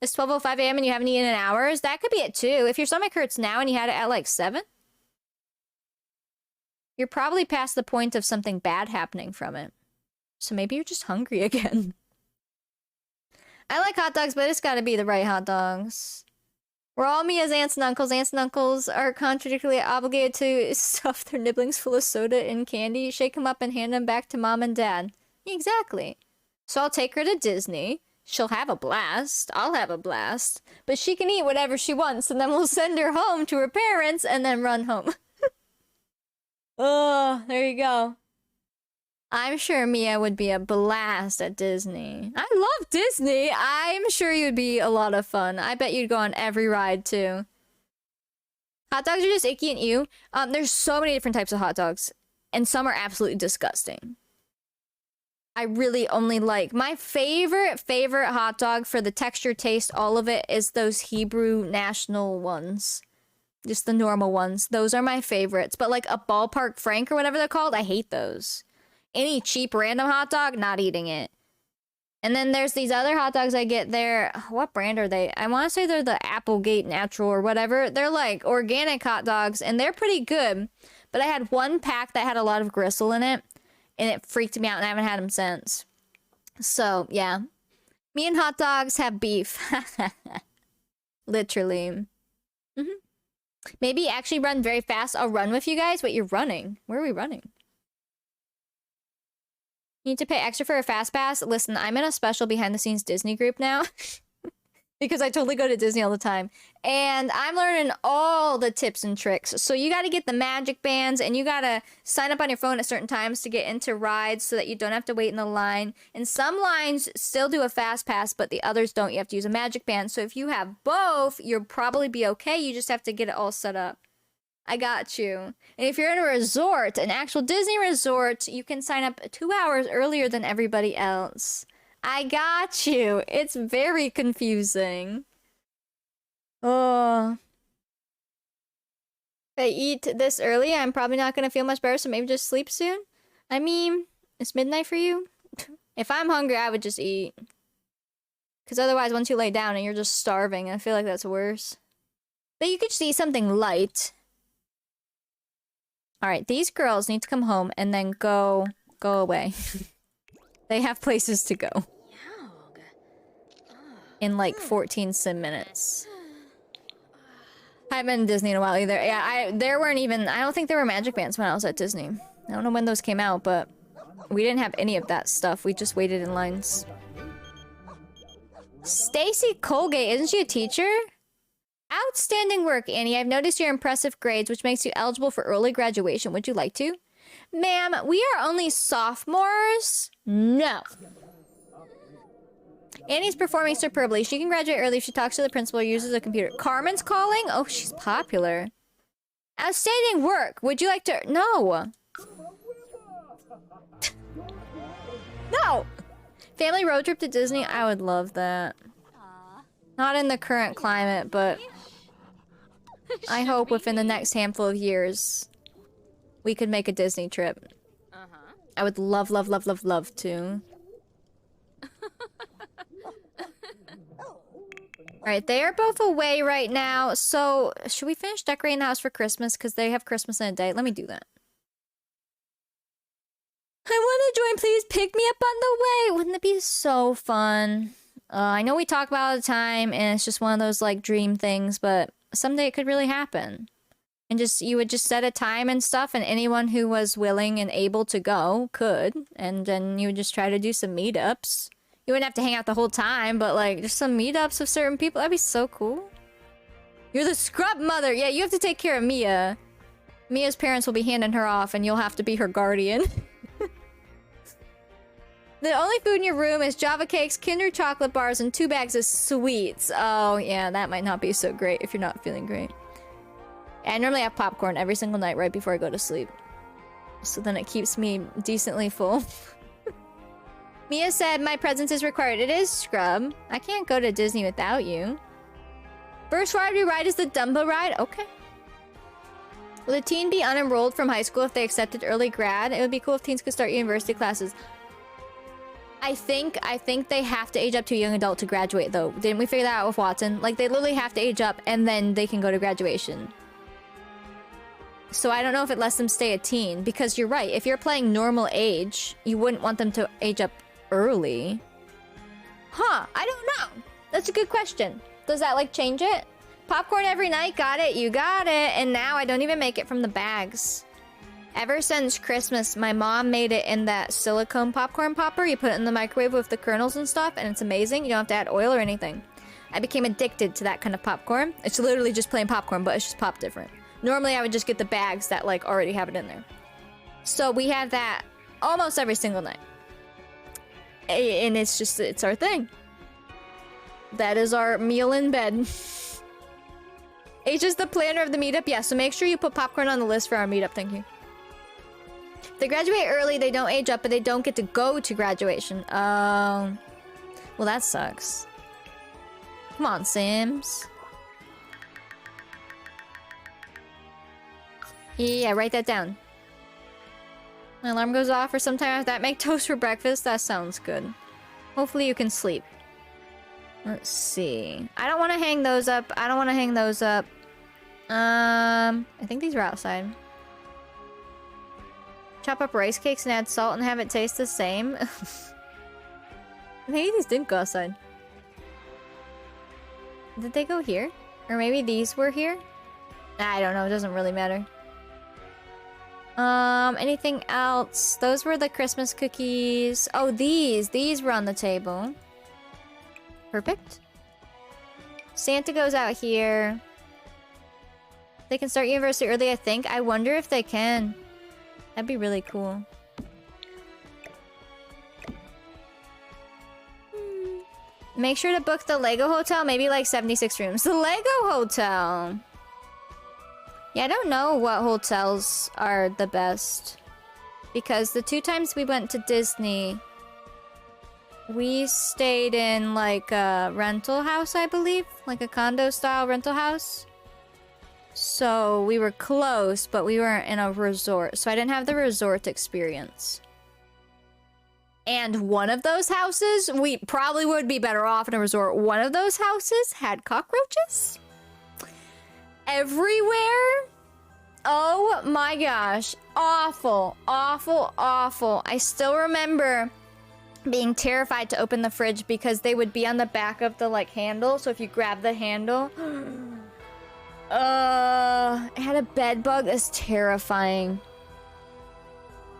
It's 12:05 a.m. and you haven't eaten in hours? That could be it, too. If your stomach hurts now and you had it at, like, 7? You're probably past the point of something bad happening from it. So maybe you're just hungry again. I like hot dogs, but it's gotta be the right hot dogs. We're all Mia's aunts and uncles. Aunts and uncles are contradictorily obligated to stuff their nibblings full of soda and candy, shake them up and hand them back to mom and dad. Exactly. So I'll take her to Disney. She'll have a blast. I'll have a blast. But she can eat whatever she wants, and then we'll send her home to her parents and then run home. Oh, there you go. I'm sure Mia would be a blast at Disney. I love Disney. I'm sure you'd be a lot of fun. I bet you'd go on every ride, too. Hot dogs are just icky and ew. There's so many different types of hot dogs, and some are absolutely disgusting. I really only like my favorite hot dog for the texture, taste, all of it is those Hebrew National ones. Just the normal ones. Those are my favorites. But like a Ballpark Frank or whatever they're called, I hate those. Any cheap random hot dog, not eating it. And then there's these other hot dogs I get there. What brand are they? I want to say they're the Applegate Natural or whatever. They're like organic hot dogs and they're pretty good. But I had one pack that had a lot of gristle in it. And it freaked me out and I haven't had them since. So, yeah. Me and hot dogs have beef. Literally. Maybe actually run very fast. I'll run with you guys. Wait, you're running. Where are we running? You need to pay extra for a fast pass. Listen, I'm in a special behind the scenes Disney group now. Because I totally go to Disney all the time. And I'm learning all the tips and tricks. So you got to get the magic bands and you got to sign up on your phone at certain times to get into rides so that you don't have to wait in the line. And some lines still do a fast pass, but the others don't. You have to use a magic band. So if you have both, you'll probably be okay. You just have to get it all set up. I got you. And if you're in a resort, an actual Disney resort, you can sign up 2 hours earlier than everybody else. I got you. It's very confusing. Oh. If I eat this early, I'm probably not going to feel much better, so maybe just sleep soon. I mean, it's midnight for you. If I'm hungry, I would just eat. Because otherwise, once you lay down and you're just starving, I feel like that's worse. But you could just eat something light. Alright, these girls need to come home and then go away. They have places to go. In like 14 sim minutes. I haven't been to Disney in a while either. Yeah, I don't think there were magic bands when I was at Disney. I don't know when those came out, but we didn't have any of that stuff. We just waited in lines. Stacy Colgate, isn't she a teacher? Outstanding work, Annie. I've noticed your impressive grades, which makes you eligible for early graduation. Would you like to? Ma'am, we are only sophomores. No. Annie's performing superbly. She can graduate early if she talks to the principal or uses a computer. Carmen's calling? Oh, she's popular. Outstanding work. Would you like to... No. No. Family road trip to Disney? I would love that. Not in the current climate, but... I hope within the next handful of years... we could make a Disney trip. I would love, love, love, love, love to. Alright, they are both away right now, so should we finish decorating the house for Christmas? Because they have Christmas in a day. Let me do that. I want to join. Please pick me up on the way. Wouldn't it be so fun? I know we talk about it all the time, and it's just one of those, like, dream things, but someday it could really happen. And you would just set a time and stuff, and anyone who was willing and able to go could. And then you would just try to do some meetups. You wouldn't have to hang out the whole time, but like, just some meetups with certain people. That'd be so cool. You're the scrub mother! Yeah, you have to take care of Mia. Mia's parents will be handing her off, and you'll have to be her guardian. The only food in your room is Java cakes, Kinder chocolate bars, and 2 bags of sweets. Oh, yeah, that might not be so great if you're not feeling great. I normally have popcorn every single night right before I go to sleep. So then it keeps me decently full. Mia said, my presence is required. It is, Scrub. I can't go to Disney without you. First ride we ride is the Dumbo ride? Okay. Will a teen be unenrolled from high school if they accepted early grad? It would be cool if teens could start university classes. I think they have to age up to a young adult to graduate, though. Didn't we figure that out with Watson? Like, they literally have to age up, and then they can go to graduation. So I don't know if it lets them stay a teen, because you're right. If you're playing normal age, you wouldn't want them to age up early. Huh, I don't know. That's a good question. Does that, like, change it? Popcorn every night, got it, you got it. And now I don't even make it from the bags. Ever since Christmas, my mom made it in that silicone popcorn popper. You put it in the microwave with the kernels and stuff, and it's amazing. You don't have to add oil or anything. I became addicted to that kind of popcorn. It's literally just plain popcorn, but it's just popped different. Normally, I would just get the bags that, like, already have it in there. So we have that almost every single night. And it's our thing. That is our meal in bed. H is the planner of the meetup. Yeah, so make sure you put popcorn on the list for our meetup. Thank you. They graduate early, they don't age up, but they don't get to go to graduation. Well, that sucks. Come on, Sims. Yeah, write that down. My alarm goes off or sometime after that. Make toast for breakfast. That sounds good. Hopefully you can sleep. Let's see. I don't want to hang those up. I don't want to hang those up. I think these are outside. Chop up rice cakes and add salt and have it taste the same. Maybe these didn't go outside. Did they go here? Or maybe these were here? I don't know. It doesn't really matter. Anything else? Those were the Christmas cookies. Oh, these were on the table. Perfect. Santa goes out here. They can start university early, I think. I wonder if they can. That'd be really cool. Make sure to book the Lego Hotel, maybe like 76 rooms. The Lego Hotel! Yeah, I don't know what hotels are the best. Because the 2 times we went to Disney, we stayed in like a rental house, I believe. Like a condo-style rental house. So we were close, but we weren't in a resort. So I didn't have the resort experience. And one of those houses, we probably would be better off in a resort. One of those houses had cockroaches everywhere. Oh my gosh. Awful, awful, awful. I still remember being terrified to open the fridge because they would be on the back of the like handle. So if you grab the handle, it had a bed bug. That's terrifying.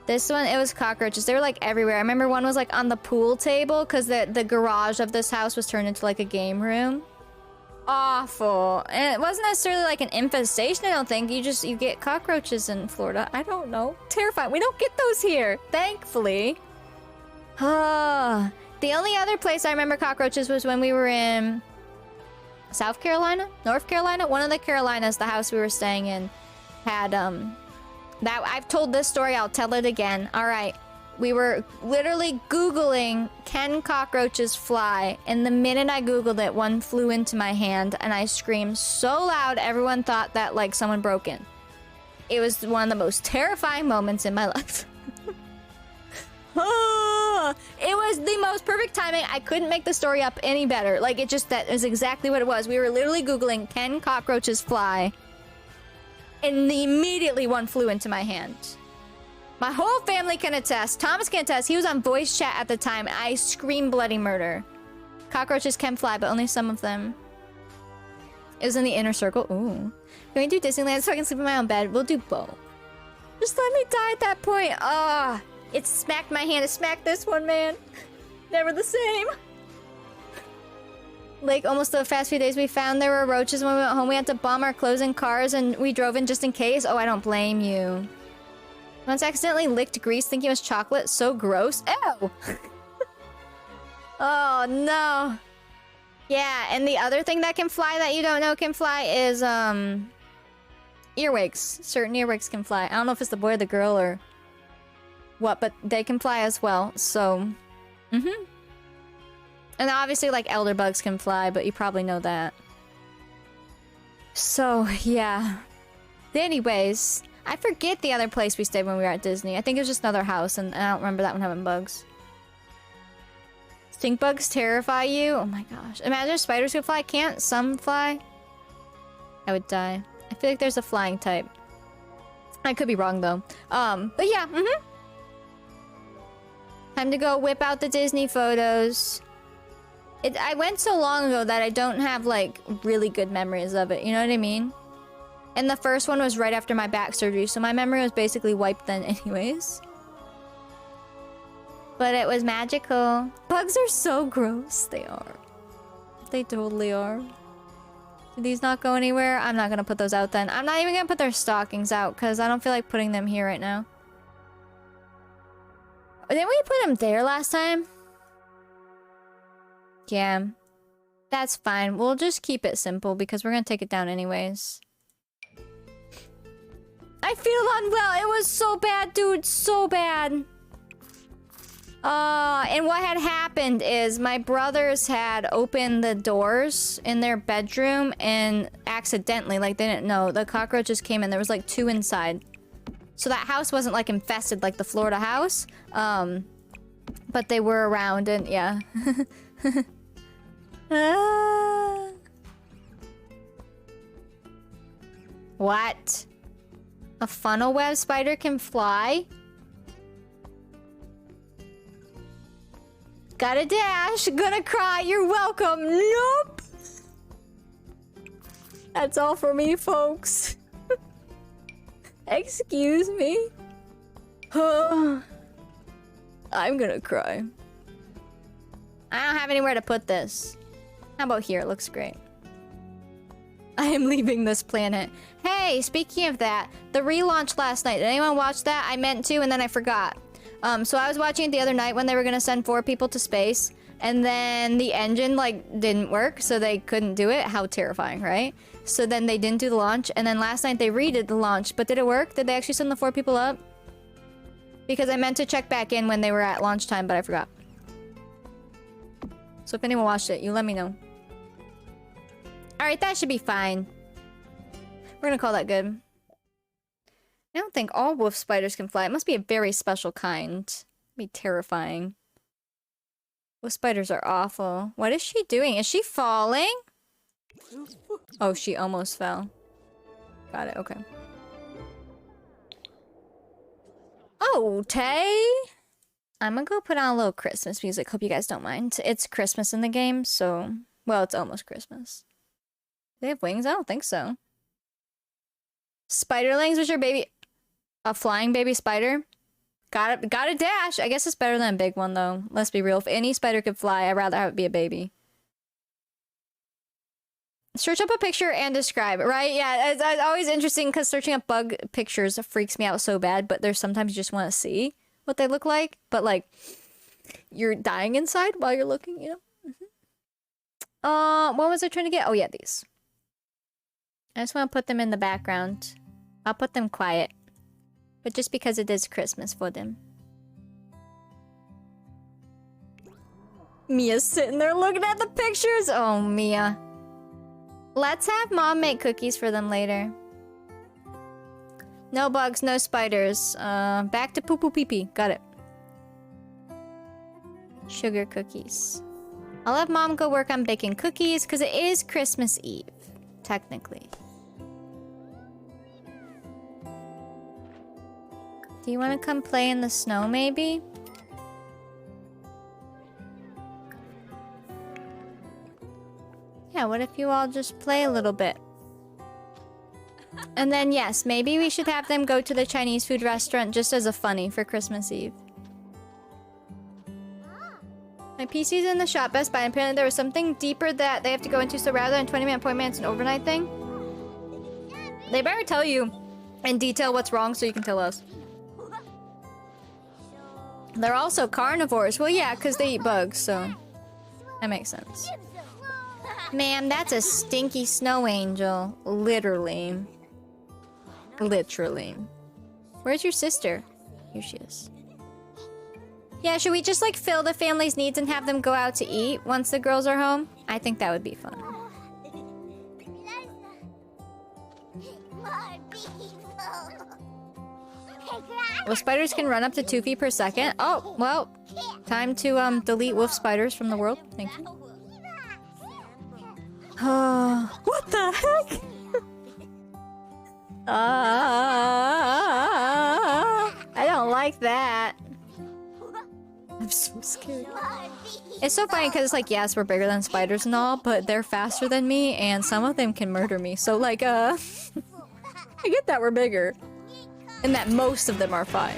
This one, it was cockroaches. They were like everywhere. I remember one was like on the pool table because the garage of this house was turned into like a game room. Awful. And it wasn't necessarily like an infestation, I don't think. You get cockroaches in Florida. I don't know. Terrifying. We don't get those here, thankfully. The only other place I remember cockroaches was when we were in South Carolina? North Carolina? One of the Carolinas, the house we were staying in, had, that I've told this story, I'll tell it again. Alright. We were literally Googling, can cockroaches fly? And the minute I Googled it, one flew into my hand and I screamed so loud, everyone thought that, like, someone broke in. It was one of the most terrifying moments in my life. It was the most perfect timing. I couldn't make the story up any better. Like, that is exactly what it was. We were literally Googling, can cockroaches fly? And immediately one flew into my hand. My whole family can attest. Thomas can attest. He was on voice chat at the time. I screamed bloody murder. Cockroaches can fly, but only some of them. It was in the inner circle. Ooh. Can we do Disneyland so I can sleep in my own bed? We'll do both. Just let me die at that point. Ah, it smacked my hand. It smacked this one, man. Never the same. Like, almost the past few days we found there were roaches when we went home. We had to bomb our clothes and cars, and we drove in just in case. Oh, I don't blame you. Once accidentally licked grease thinking it was chocolate. So gross. Ew! Oh, no. Yeah, and the other thing that can fly that you don't know can fly is, earwigs. Certain earwigs can fly. I don't know if it's the boy or the girl or what, but they can fly as well, so... Mm-hmm. And obviously, like, elder bugs can fly, but you probably know that. So, yeah. Anyways, I forget the other place we stayed when we were at Disney. I think it was just another house, and I don't remember that one having bugs. Stink bugs terrify you? Oh my gosh. Imagine if spiders could fly. Can't some fly? I would die. I feel like there's a flying type. I could be wrong, though. But yeah, Time to go whip out the Disney photos. I went so long ago that I don't have, like, really good memories of it. You know what I mean? And the first one was right after my back surgery, so my memory was basically wiped then anyways. But it was magical. Bugs are so gross. They are. They totally are. Do these not go anywhere? I'm not gonna put those out then. I'm not even gonna put their stockings out, because I don't feel like putting them here right now. Didn't we put them there last time? Yeah. That's fine. We'll just keep it simple, because we're gonna take it down anyways. I feel unwell. It was so bad, dude. dude, so bad. And what had happened is my brothers had opened the doors in their bedroom and accidentally, like they didn't know, the cockroaches came in. There was like 2 inside. So that house wasn't like infested like the Florida house. But they were around and yeah. What? A funnel web spider can fly? Gotta dash. Gonna cry. You're welcome. Nope. That's all for me, folks. Excuse me. I'm gonna cry. I don't have anywhere to put this. How about here? It looks great. I am leaving this planet. Hey, speaking of that, the relaunch last night. Did anyone watch that? I meant to, and then I forgot. So I was watching it the other night when they were gonna send 4 people to space, and then the engine, like, didn't work, so they couldn't do it. How terrifying, right? So then they didn't do the launch, and then last night they redid the launch, but did it work? Did they actually send the 4 people up? Because I meant to check back in when they were at launch time, but I forgot. So if anyone watched it, you let me know. Alright, that should be fine. We're gonna call that good. I don't think all wolf spiders can fly. It must be a very special kind. It'd be terrifying. Wolf spiders are awful. What is she doing? Is she falling? Oh, she almost fell. Got it, okay. Oh, Tay! I'm gonna go put on a little Christmas music. Hope you guys don't mind. It's Christmas in the game, so... Well, it's almost Christmas. Do they have wings? I don't think so. Spiderlings was your baby... A flying baby spider? Got a dash! I guess it's better than a big one, though. Let's be real. If any spider could fly, I'd rather have it be a baby. Search up a picture and describe, right? Yeah, it's always interesting because searching up bug pictures freaks me out so bad, but there's sometimes you just want to see what they look like, but like, you're dying inside while you're looking, you know? What was I trying to get? Oh yeah, these. I just want to put them in the background. I'll put them quiet. But just because it is Christmas for them. Mia's sitting there looking at the pictures. Oh, Mia. Let's have Mom make cookies for them later. No bugs, no spiders. Back to poo-poo pee-pee. Got it. Sugar cookies. I'll have Mom go work on baking cookies because it is Christmas Eve, technically. Do you want to come play in the snow, maybe? Yeah, what if you all just play a little bit? And then, yes, maybe we should have them go to the Chinese food restaurant just as a funny for Christmas Eve. My PC's in the shop, Best Buy, and apparently there was something deeper that they have to go into, so rather than 20-minute appointment, it's an overnight thing. They better tell you in detail what's wrong so you can tell us. They're also carnivores. Well, yeah, because they eat bugs, so that makes sense. Ma'am, that's a stinky snow angel. Literally. Literally. Where's your sister? Here she is. Yeah, should we just, like, fill the family's needs and have them go out to eat once the girls are home? I think that would be fun. Well, spiders can run up to 2 feet per second. Oh, well, time to delete wolf spiders from the world. Thank you. What the heck? I don't like that. I'm so scared. It's so funny because it's like, yes, we're bigger than spiders and all, but they're faster than me, and some of them can murder me. So, like, I get that we're bigger. And that most of them are fine.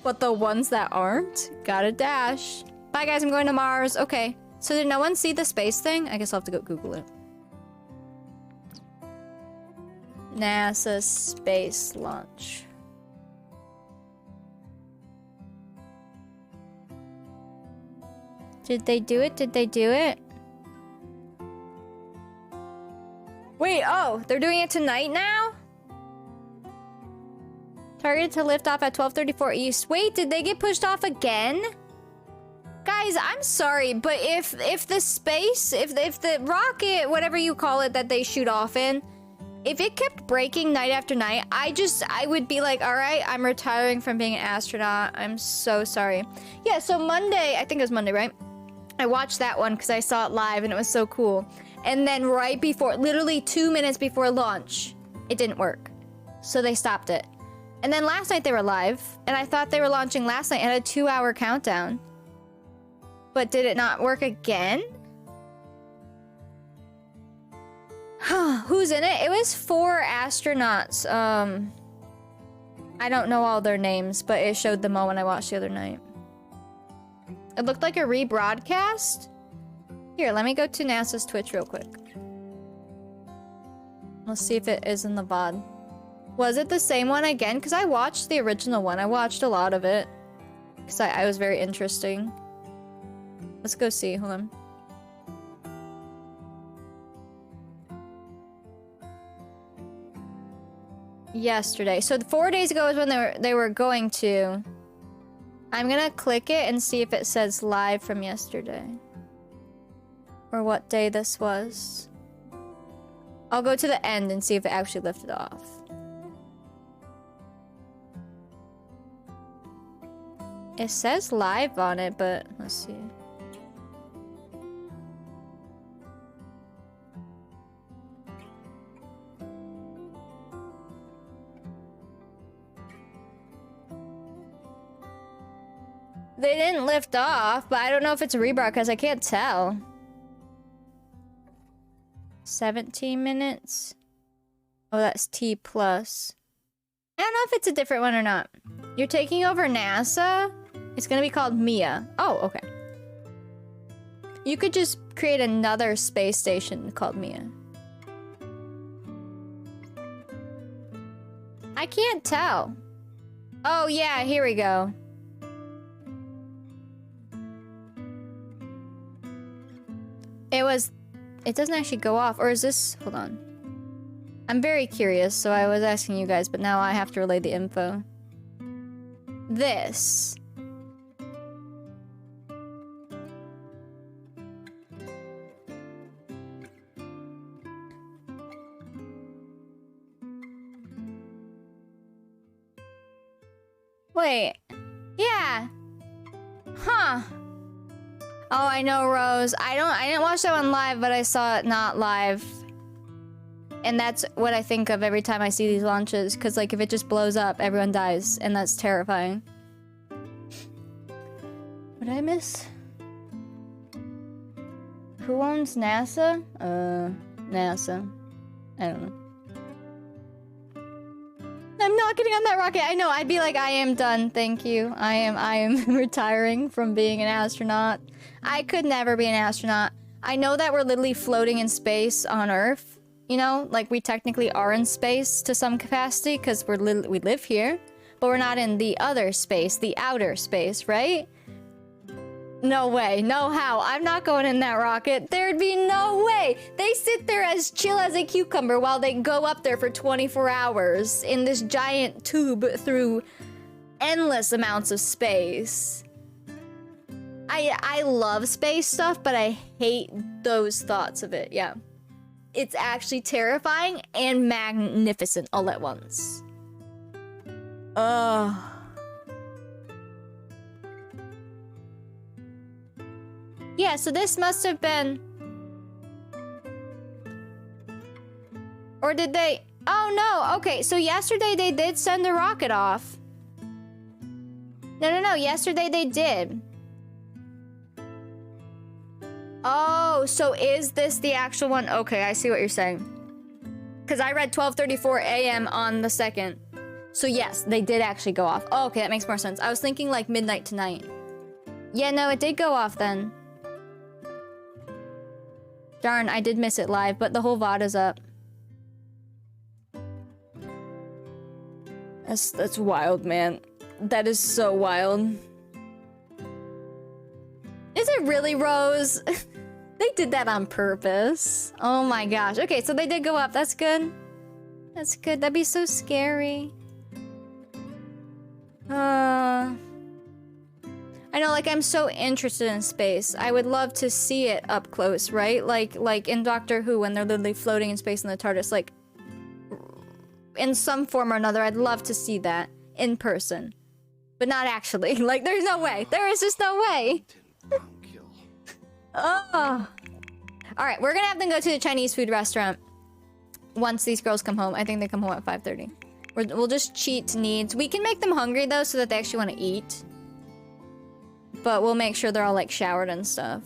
But the ones that aren't, gotta dash. Bye guys, I'm going to Mars. Okay. So did no one see the space thing? I guess I'll have to go Google it. NASA space launch. Did they do it? Did they do it? Wait, oh, they're doing it tonight now? Targeted to lift off at 12:34 East. Wait, did they get pushed off again? Guys, I'm sorry, but if the space, if the rocket, whatever you call it that they shoot off in, if it kept breaking night after night, I would be like, all right, I'm retiring from being an astronaut. I'm so sorry. Yeah, so Monday, I think it was Monday, right? I watched that one because I saw it live and it was so cool. And then right before, literally 2 minutes before launch, it didn't work. So they stopped it. And then last night they were live, and I thought they were launching last night at a 2-hour countdown. But did it not work again? Who's in it? It was 4 astronauts. I don't know all their names, but it showed them all when I watched the other night. It looked like a rebroadcast. Here, let me go to NASA's Twitch real quick. Let's see if it is in the VOD. Was it the same one again? Because I watched the original one. I watched a lot of it. Because I was very interesting. Let's go see. Hold on. Yesterday. So 4 days ago is when they were going to. I'm gonna click it and see if it says live from yesterday. Or what day this was. I'll go to the end and see if it actually lifted off. It says live on it, but let's see. They didn't lift off, but I don't know if it's a rebroadcast. I can't tell. 17 minutes. Oh, that's T plus. I don't know if it's a different one or not. You're taking over NASA? It's gonna be called Mia. Oh, okay. You could just create another space station called Mia. I can't tell. Oh yeah, here we go. It doesn't actually go off, or is this, hold on. I'm very curious, so I was asking you guys, but now I have to relay the info. This. Wait. Yeah. Huh. Oh, I know, Rose. I didn't watch that one live, but I saw it not live. And that's what I think of every time I see these launches, because like if it just blows up, everyone dies, and that's terrifying. What did I miss? Who owns NASA? NASA. I don't know. I'm not getting on that rocket. I know, I'd be like, I am done, thank you. I am retiring from being an astronaut. I could never be an astronaut. I know that we're literally floating in space on Earth. You know, like we technically are in space to some capacity because we live here, but we're not in the other space, the outer space, right? No way, no how. I'm not going in that rocket. There'd be no way. They sit there as chill as a cucumber while they go up there for 24 hours in this giant tube through endless amounts of space. I love space stuff, but I hate those thoughts of it, yeah. It's actually terrifying and magnificent all at once. Ugh. Yeah, so this must have been... Or did they... Oh no, okay, so yesterday they did send a rocket off. No, yesterday they did. Oh, so is this the actual one? Okay, I see what you're saying. Because I read 12:34 a.m. on the 2nd. So yes, they did actually go off. Oh, okay, that makes more sense. I was thinking like midnight tonight. Yeah, no, it did go off then. Darn, I did miss it live, but the whole VOD is up. That's wild, man. That is so wild. Is it really, Rose? They did that on purpose. Oh my gosh. Okay, so they did go up. That's good. That's good. That'd be so scary. know, like, I'm so interested in space. I would love to see it up close, right? Like in Doctor Who, when they're literally floating in space in the TARDIS, like, in some form or another, I'd love to see that in person. But not actually. Like, there's no way. There is just no way. Oh. Alright, we're gonna have to go to the Chinese food restaurant once these girls come home. I think they come home at 5:30. We'll just cheat needs. We can make them hungry, though, so that they actually want to eat. But we'll make sure they're all, like, showered and stuff.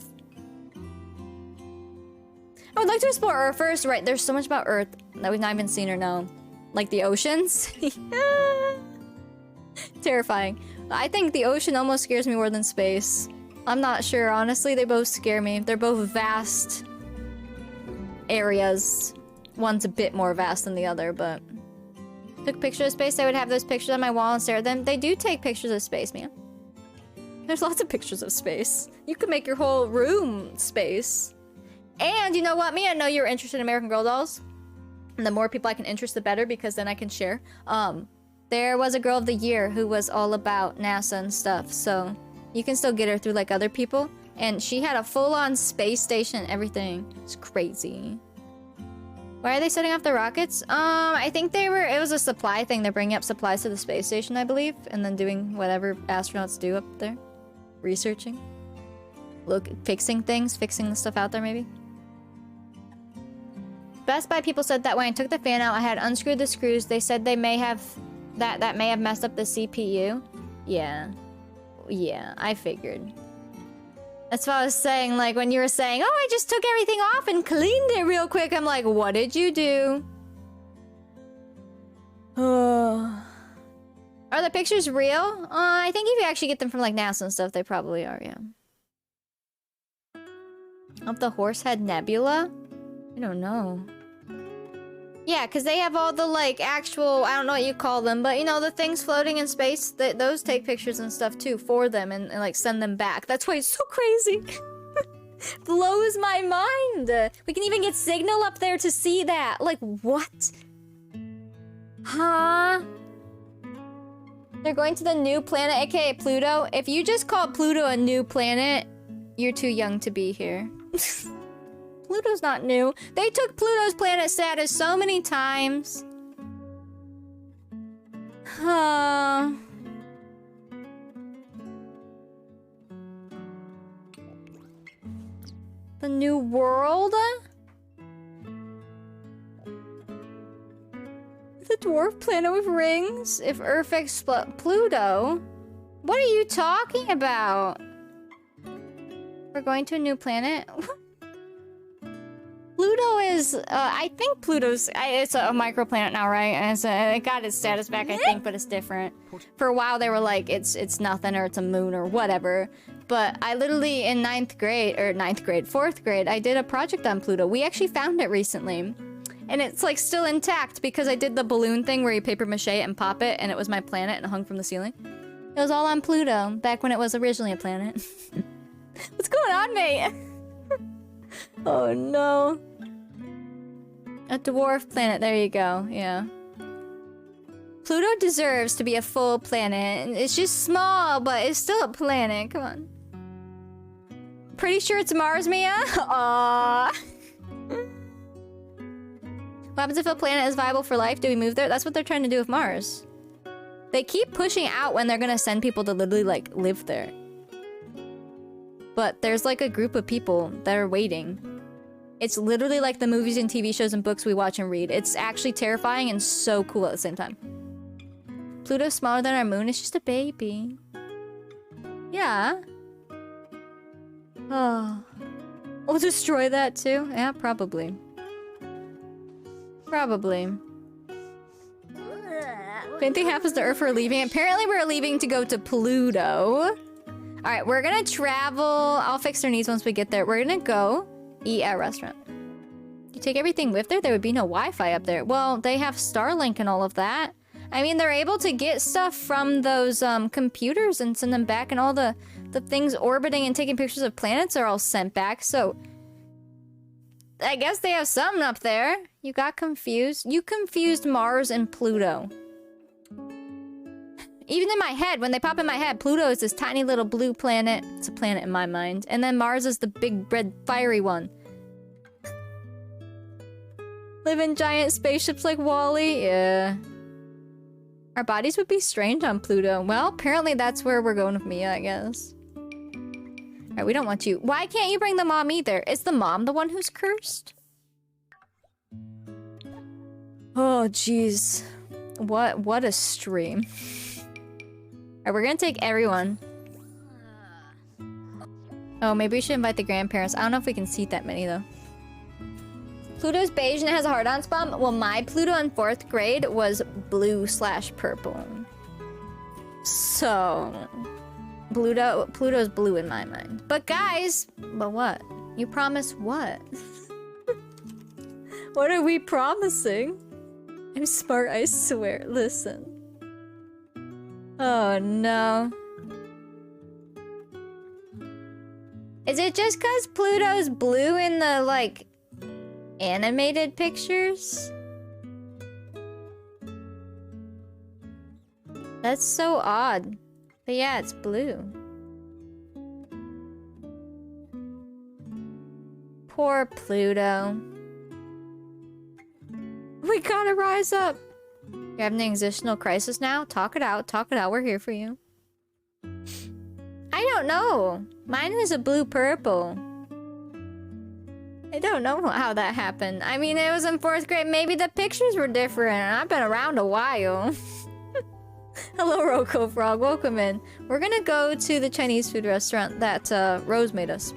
I would like to explore Earth first. Right, there's so much about Earth that we've not even seen or known. Like the oceans. Terrifying. I think the ocean almost scares me more than space. I'm not sure, honestly. They both scare me. They're both vast areas. One's a bit more vast than the other, but... Took pictures of space, I would have those pictures on my wall and stare at them. They do take pictures of space, man. There's lots of pictures of space. You could make your whole room space. And you know what, Mia? I know you're interested in American Girl dolls. And the more people I can interest, the better, because then I can share. There was a Girl of the Year who was all about NASA and stuff, so you can still get her through, like, other people. And she had a full-on space station and everything. It's crazy. Why are they setting off the rockets? I think it was a supply thing. They're bringing up supplies to the space station, I believe. And then doing whatever astronauts do up there. Researching. Fixing things. Fixing the stuff out there, maybe. Best Buy people said that when I took the fan out, I had unscrewed the screws. They said they may have... That may have messed up the CPU. Yeah. Yeah, I figured. That's what I was saying, like, when you were saying, oh, I just took everything off and cleaned it real quick. I'm like, what did you do? Are the pictures real? I think if you actually get them from, like, NASA and stuff, they probably are, yeah. Of the Horsehead Nebula? I don't know. Yeah, because they have all the, like, actual, I don't know what you call them, but, you know, the things floating in space, those take pictures and stuff, too, for them, and, like, send them back. That's why it's so crazy. Blows my mind. We can even get signal up there to see that. Like, what? Huh? They're going to the new planet, aka Pluto. If you just call Pluto a new planet, you're too young to be here. Pluto's not new. They took Pluto's planet status so many times. The new world? The dwarf planet with rings? If Earth explode... Pluto? What are you talking about? We're going to a new planet? Pluto is, I think Pluto's, it's a microplanet now, right? And it got its status back, I think, but it's different. For a while, they were like, it's nothing, or it's a moon, or whatever. But I literally, in 4th grade, I did a project on Pluto. We actually found it recently. And it's, like, still intact, because I did the balloon thing where you paper mache it and pop it, and it was my planet, and it hung from the ceiling. It was all on Pluto, back when it was originally a planet. What's going on, mate? Oh no. A dwarf planet, there you go, yeah. Pluto deserves to be a full planet. It's just small, but it's still a planet, come on. Pretty sure it's Mars, Mia? Aww. What happens if a planet is viable for life? Do we move there? That's what they're trying to do with Mars. They keep pushing out when they're gonna send people to literally, like, live there. But there's, like, a group of people that are waiting. It's literally like the movies and TV shows and books we watch and read. It's actually terrifying and so cool at the same time. Pluto's smaller than our moon. It's just a baby. Yeah. Oh. We'll destroy that too? Yeah, probably. Probably. If anything happens to Earth, we're leaving. Apparently we're leaving to go to Pluto. Alright, we're gonna travel. I'll fix their needs once we get there. We're gonna go eat at a restaurant. You take everything with there would be no Wi-Fi up there. Well, they have Starlink and all of that. I mean, they're able to get stuff from those computers and send them back, and all the things orbiting and taking pictures of planets are all sent back, so... I guess they have something up there. You got confused? You confused Mars and Pluto. Even in my head, when they pop in my head, Pluto is this tiny little blue planet. It's a planet in my mind. And then Mars is the big red fiery one. Live in giant spaceships like Wall-E? Yeah. Our bodies would be strange on Pluto. Well, apparently that's where we're going with Mia, I guess. Alright, we don't want you. Why can't you bring the mom either? Is the mom the one who's cursed? Oh, jeez. What a stream. Alright, we're gonna take everyone. Oh, maybe we should invite the grandparents. I don't know if we can seat that many, though. Pluto's beige and it has a hard-on spot. Well, my Pluto in 4th grade was blue/purple. So... Pluto's blue in my mind. But guys... But what? You promised what? What are we promising? I'm smart, I swear. Listen. Oh, no. Is it just because Pluto's blue in the, like... animated pictures? That's so odd. But yeah, it's blue. Poor Pluto. We gotta rise up. You're having an existential crisis now? Talk it out, we're here for you. I don't know. Mine is a blue-purple. I don't know how that happened. I mean, it was in 4th grade. Maybe the pictures were different. I've been around a while. Hello, Roko Frog. Welcome in. We're gonna go to the Chinese food restaurant that Rose made us.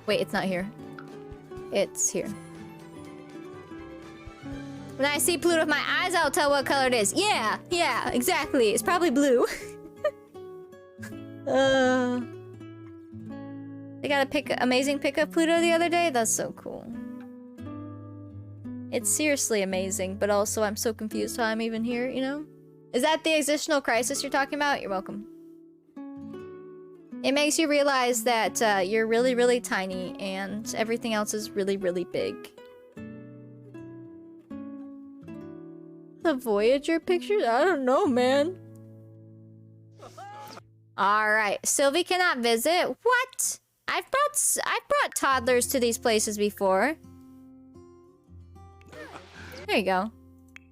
Wait, it's not here. It's here. When I see Pluto with my eyes, I'll tell what color it is. Yeah, exactly. It's probably blue. They got a amazing pic of Pluto the other day? That's so cool. It's seriously amazing, but also I'm so confused how I'm even here, you know? Is that the existential crisis you're talking about? You're welcome. It makes you realize that you're really, really tiny and everything else is really, really big. The Voyager pictures? I don't know, man. Alright, Sylvie cannot visit? What? I've brought toddlers to these places before. There you go.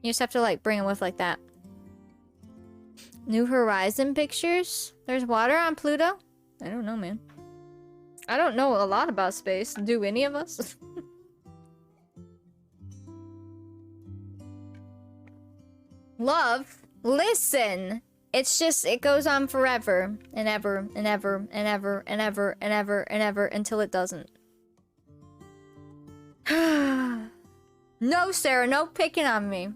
You just have to like bring them with like that. New Horizon pictures? There's water on Pluto? I don't know, man. I don't know a lot about space. Do any of us? Love? Listen! It's just, it goes on forever. And ever, and ever, and ever, and ever, and ever, and ever, until it doesn't. No, Sarah, no picking on me.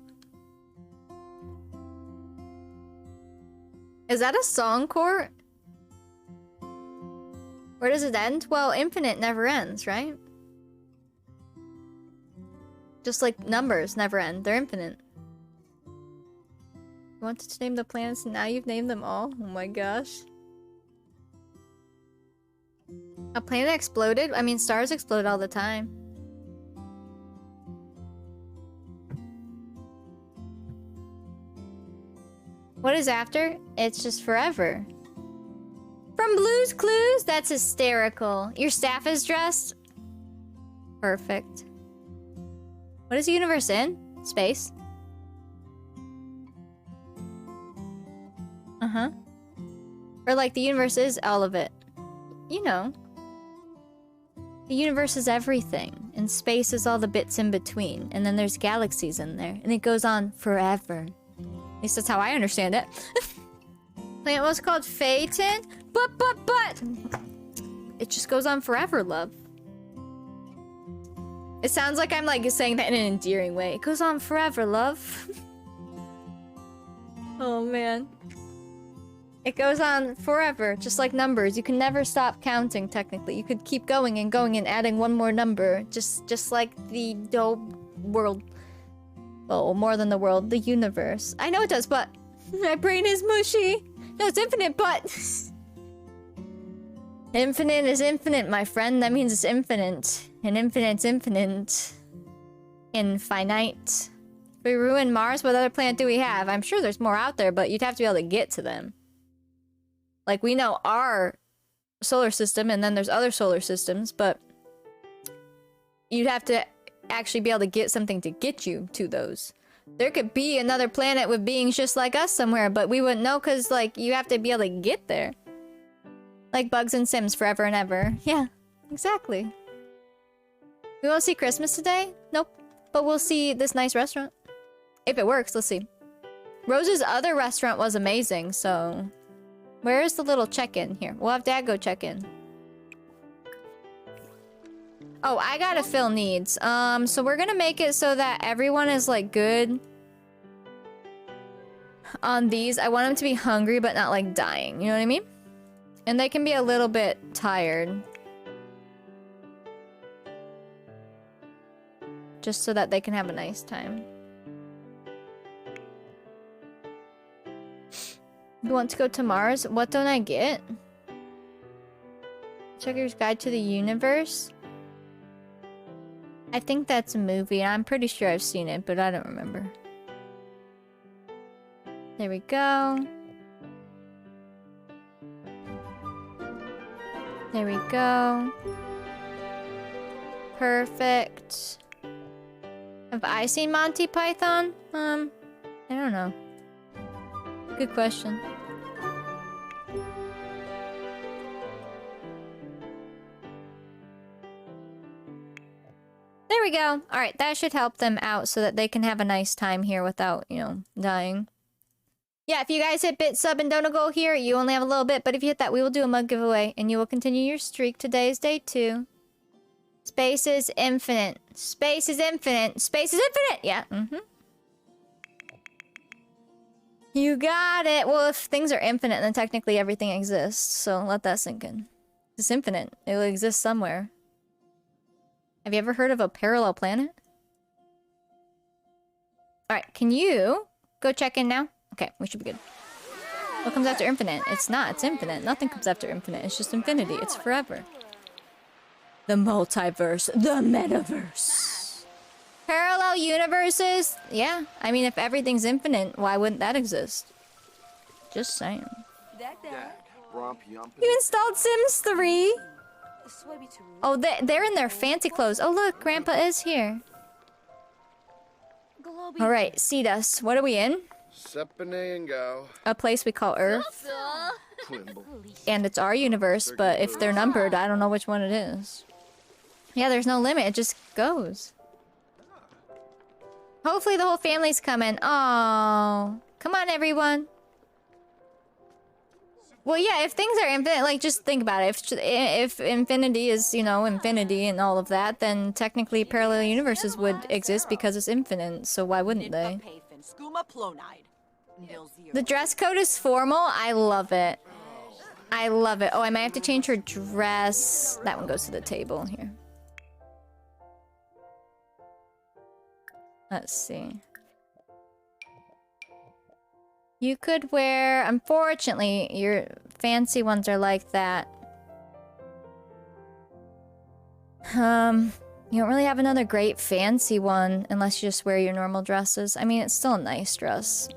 Is that a song court? Where does it end? Well, infinite never ends, right? Just like numbers never end, they're infinite. You wanted to name the planets and now you've named them all? Oh my gosh. A planet exploded? I mean, stars explode all the time. What is after? It's just forever. From Blue's Clues? That's hysterical. Your staff is dressed? Perfect. What is the universe in? Space. Uh-huh. Or like the universe is all of it. You know. The universe is everything. And space is all the bits in between. And then there's galaxies in there. And it goes on forever. At least that's how I understand it. Planet was called Phaeton? But! It just goes on forever, love. It sounds like I'm like saying that in an endearing way. It goes on forever, love. Oh, man. It goes on forever, just like numbers. You can never stop counting, technically. You could keep going and going and adding one more number. Just like the whole world. Well, more than the world, the universe. I know it does, but my brain is mushy. No, it's infinite, but... Infinite is infinite, my friend. That means it's infinite. And infinite's infinite. Infinite. We ruined Mars. What other planet do we have? I'm sure there's more out there, but you'd have to be able to get to them. Like, we know our solar system, and then there's other solar systems, but you'd have to actually be able to get something to get you to those. There could be another planet with beings just like us somewhere, but we wouldn't know because, like, you have to be able to get there. Like Bugs and Sims forever and ever. Yeah, exactly. We won't see Christmas today? Nope. But we'll see this nice restaurant. If it works, let's see. Rose's other restaurant was amazing, so... Where is the little check-in here? We'll have Dad go check in. Oh, I gotta fill needs. So we're gonna make it so that everyone is, like, good on these. I want them to be hungry, but not, like, dying. You know what I mean? And they can be a little bit tired. Just so that they can have a nice time. You want to go to Mars? What don't I get? Hitchhiker's Guide to the Universe? I think that's a movie. I'm pretty sure I've seen it, but I don't remember. There we go. There we go. Perfect. Have I seen Monty Python? I don't know. Good question. There we go. Alright, that should help them out so that they can have a nice time here without, you know, dying. Yeah, if you guys hit bit sub and don't go here, you only have a little bit, but if you hit that, we will do a mug giveaway, and you will continue your streak. Today is day 2. Space is infinite. Space is infinite. Space is infinite! Yeah, You got it! Well, if things are infinite, then technically everything exists, so let that sink in. It's infinite. It will exist somewhere. Have you ever heard of a parallel planet? Alright, can you go check in now? Okay, we should be good. What comes after infinite? It's not, it's infinite. Nothing comes after infinite. It's just infinity. It's forever. The multiverse. The metaverse. Parallel universes? Yeah. I mean, if everything's infinite, why wouldn't that exist? Just saying. You installed Sims 3? Oh, they're in their fancy clothes. Oh, look, Grandpa is here. Alright, seat us. What are we in? A place we call Earth. And it's our universe, but if they're numbered, I don't know which one it is. Yeah, there's no limit. It just goes. Hopefully the whole family's coming. Oh, come on, everyone. Well, yeah, if things are infinite, like, just think about it. If infinity is, you know, infinity and all of that, then technically parallel universes would exist because it's infinite, so why wouldn't they? The dress code is formal. I love it. I love it. Oh, I might have to change her dress. That one goes to the table here. Let's see. You could wear... Unfortunately, your fancy ones are like that. You don't really have another great fancy one unless you just wear your normal dresses. I mean, it's still a nice dress.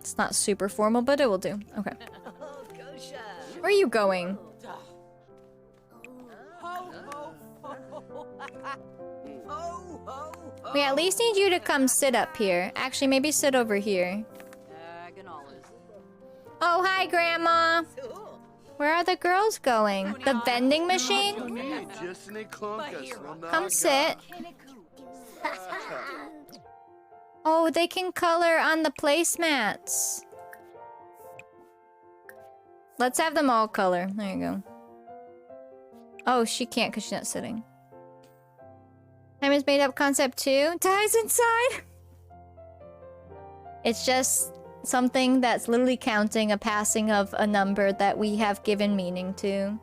It's not super formal, but it will do. Okay. Where are you going? We at least need you to come sit up here. Actually, maybe sit over here. Oh, hi, Grandma. Where are the girls going? The vending machine? Come sit. Oh, they can color on the placemats. Let's have them all color. There you go. Oh, she can't because she's not sitting. Time is made up concept 2. Ties inside. It's just something that's literally counting a passing of a number that we have given meaning to.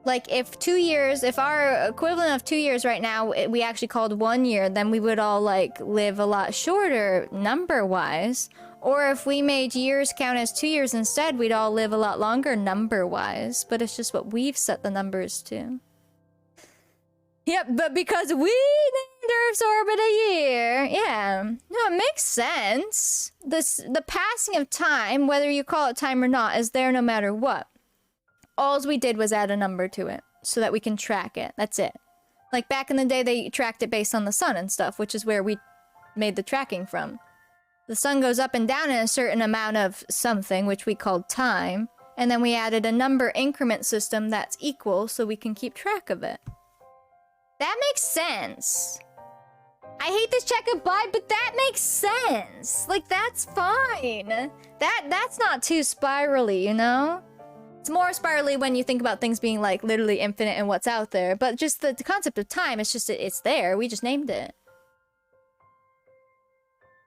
Like, if 2 years, if our equivalent of 2 years right now, we actually called 1 year, then we would all, like, live a lot shorter, number-wise. Or if we made years count as 2 years instead, we'd all live a lot longer, number-wise. But it's just what we've set the numbers to. Yep, but because we Earth's orbit a year. Yeah. No, it makes sense. The passing of time, whether you call it time or not, is there no matter what. All we did was add a number to it so that we can track it. That's it. Like back in the day, they tracked it based on the sun and stuff, which is where we made the tracking from. The sun goes up and down in a certain amount of something, which we called time, and then we added a number increment system that's equal so we can keep track of it. That makes sense. I hate this checkered bud, but that makes sense. Like, that's fine. That's not too spirally, you know? It's more spirally when you think about things being, like, literally infinite and what's out there. But just the concept of time, it's just, it's there. We just named it.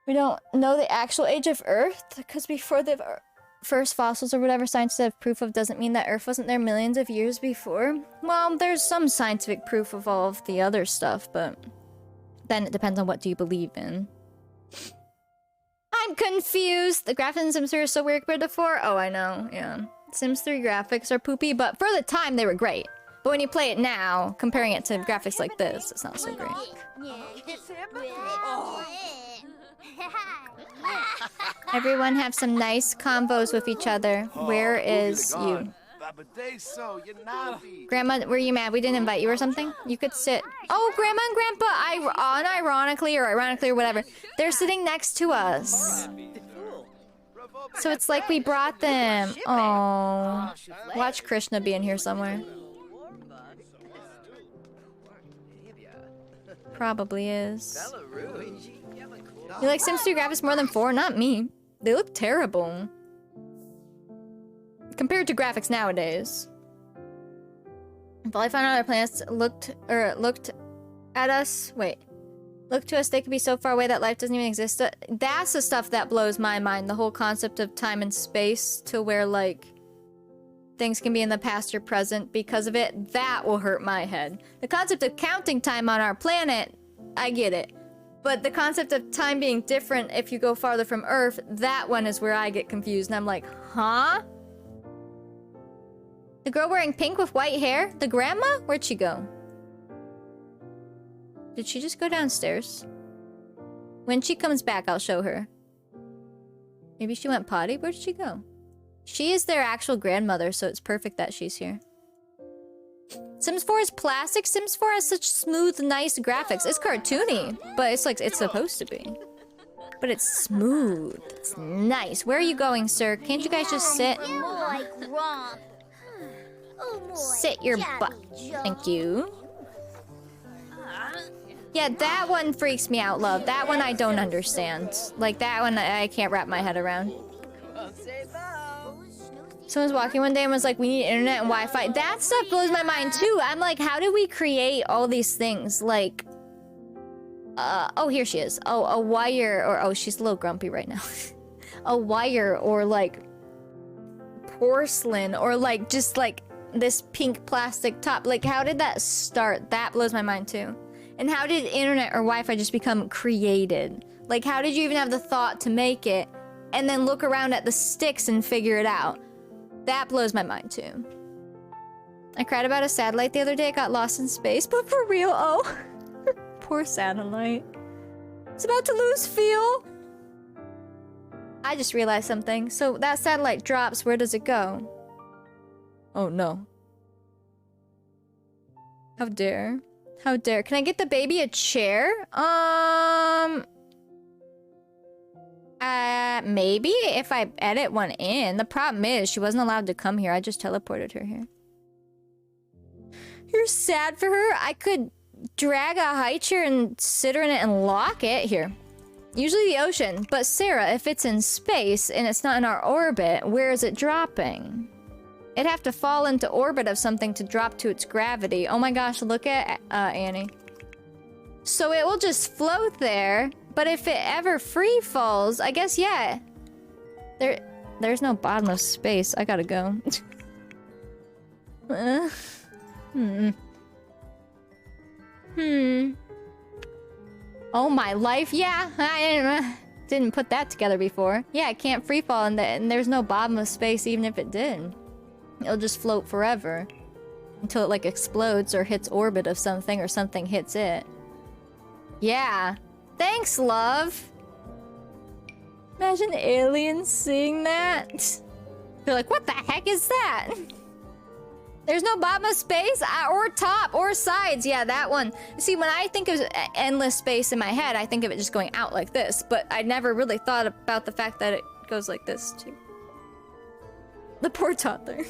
We don't know the actual age of Earth, because before the first fossils or whatever scientists have proof of doesn't mean that Earth wasn't there millions of years before. Well, there's some scientific proof of all of the other stuff, but then it depends on what do you believe in. I'm confused! The graphics in Sims 3 are so weird compared to 4? Oh, I know, yeah. Sims 3 graphics are poopy, but for the time they were great. But when you play it now, comparing it to graphics like this, it's not so great. Everyone have some nice combos with each other. Where is you? Grandma, were you mad we didn't invite you or something? You could sit. Oh, Grandma and Grandpa, unironically or ironically or whatever, they're sitting next to us. So it's like we brought them. Oh, watch Krishna be in here somewhere. Probably is. You like Sims 3 graphics more than 4? Not me. They look terrible. Compared to graphics nowadays. If I found out other planets looked at us, look to us, they could be so far away that life doesn't even exist. That's the stuff that blows my mind. The whole concept of time and space to where, like, things can be in the past or present because of it. That will hurt my head. The concept of counting time on our planet, I get it. But the concept of time being different if you go farther from Earth, that one is where I get confused. And I'm like, huh? The girl wearing pink with white hair? The grandma? Where'd she go? Did she just go downstairs? When she comes back, I'll show her. Maybe she went potty? Where did she go? She is their actual grandmother, so it's perfect that she's here. Sims 4 is plastic. Sims 4 has such smooth, nice graphics. It's cartoony, but it's like, it's supposed to be. But it's smooth. It's nice. Where are you going, sir? Can't you guys just sit? Sit your butt. Thank you. Yeah, that one freaks me out, love. That one I don't understand. Like, that one I can't wrap my head around. Someone's walking one day and was like, we need internet and Wi-Fi. That stuff blows my mind too. I'm like, how did we create all these things? Like, oh, here she is. Oh, a wire, or, oh, she's a little grumpy right now. A wire, or like, porcelain, or like, just like, this pink plastic top. Like, how did that start? That blows my mind too. And how did internet or Wi-Fi just become created? Like, how did you even have the thought to make it, and then look around at the sticks and figure it out? That blows my mind too. I cried about a satellite the other day. It got lost in space, but for real, oh. Poor satellite. It's about to lose feel. I just realized something. So that satellite drops, where does it go? Oh no. How dare. How dare. Can I get the baby a chair? Maybe if I edit one in. The problem is she wasn't allowed to come here. I just teleported her here. You're sad for her? I could drag a high chair and sit her in it and lock it. Here. Usually the ocean. But Sarah, if it's in space and it's not in our orbit, where is it dropping? It'd have to fall into orbit of something to drop to its gravity. Oh my gosh, look at Annie. So it will just float there. But if it ever free falls, I guess, yeah. There's no bottomless space. I gotta go. Oh my life, yeah. I didn't put that together before. Yeah, it can't free fall, and there's no bottomless space even if it did. It'll just float forever. Until it like explodes or hits orbit of something or something hits it. Yeah. Thanks, love. Imagine aliens seeing that. They're like, what the heck is that? There's no bottom of space or top or sides. Yeah, that one. See, when I think of endless space in my head, I think of it just going out like this. But I never really thought about the fact that it goes like this, too. The poor toddler.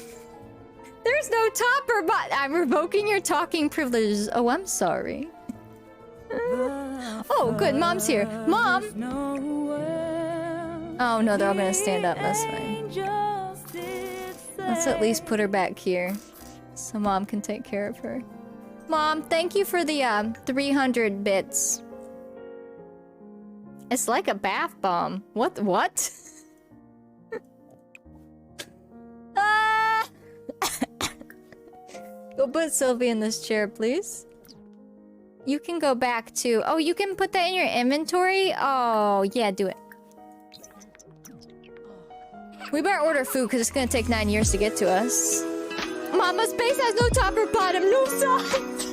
There's no top or bottom. I'm revoking your talking privileges. Oh, I'm sorry. Oh, good. Mom's here. Mom! Oh, no, they're all gonna stand up. That's fine. Let's at least put her back here. So Mom can take care of her. Mom, thank you for the 300 bits. It's like a bath bomb. What? What? Go put Sylvie in this chair, please. You can go back to... Oh, you can put that in your inventory? Oh, yeah, do it. We better order food because it's gonna take 9 years to get to us. Mama's base has no top or bottom, no sides.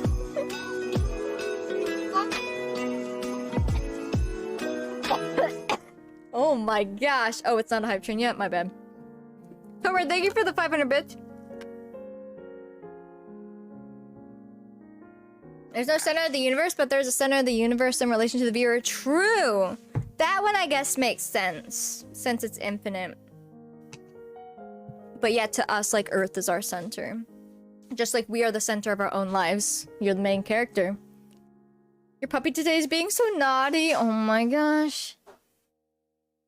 Oh my gosh. Oh, it's not a hype train yet. My bad. Alright, thank you for the 500 bits. There's no center of the universe, but there's a center of the universe in relation to the viewer. True. That one, I guess, makes sense since it's infinite. But yeah, to us, like, Earth is our center. Just like we are the center of our own lives. You're the main character. Your puppy today is being so naughty. Oh my gosh.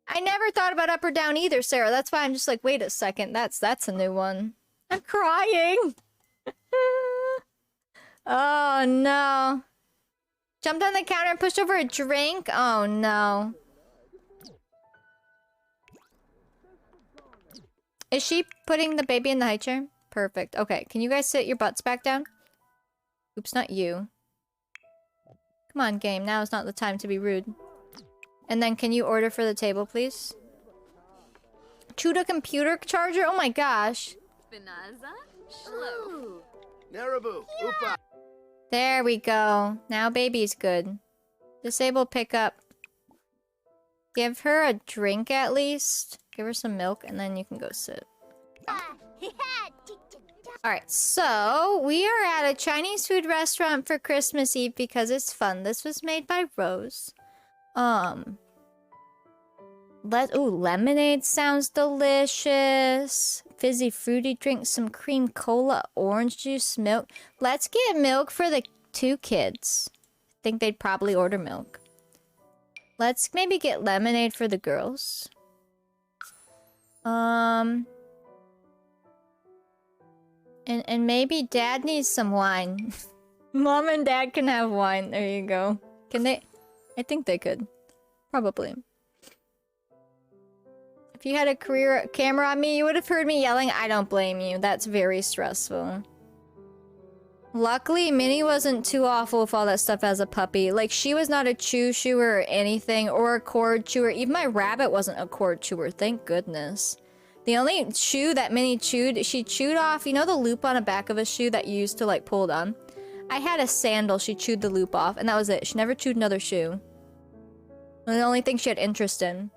I never thought about up or down either, Sarah. That's why I'm just like, wait a second. That's a new one. I'm crying. Oh no. Jumped on the counter and pushed over a drink? Oh no. Is she putting the baby in the high chair? Perfect. Okay, can you guys sit your butts back down? Oops, not you. Come on, game. Now is not the time to be rude. And then can you order for the table, please? Chewed a computer charger? Oh my gosh. There we go. Now baby's good. Disable pickup. Give her a drink at least. Give her some milk and then you can go sit. Alright, so we are at a Chinese food restaurant for Christmas Eve because it's fun. This was made by Rose. Ooh, lemonade sounds delicious. Fizzy fruity drink, some cream cola, orange juice, milk. Let's get milk for the 2 kids. I think they'd probably order milk. Let's maybe get lemonade for the girls. And maybe Dad needs some wine. Mom and Dad can have wine. There you go. Can they? I think they could. Probably. If you had a career camera on me, you would have heard me yelling. I don't blame you. That's very stressful. Luckily, Minnie wasn't too awful with all that stuff as a puppy. Like, she was not a chewer or anything, or a cord chewer. Even my rabbit wasn't a cord chewer, thank goodness. The only shoe that Minnie chewed, she chewed off, you know the loop on the back of a shoe that you used to, like, pull it on? I had a sandal, she chewed the loop off, and that was it. She never chewed another shoe. The only thing she had interest in.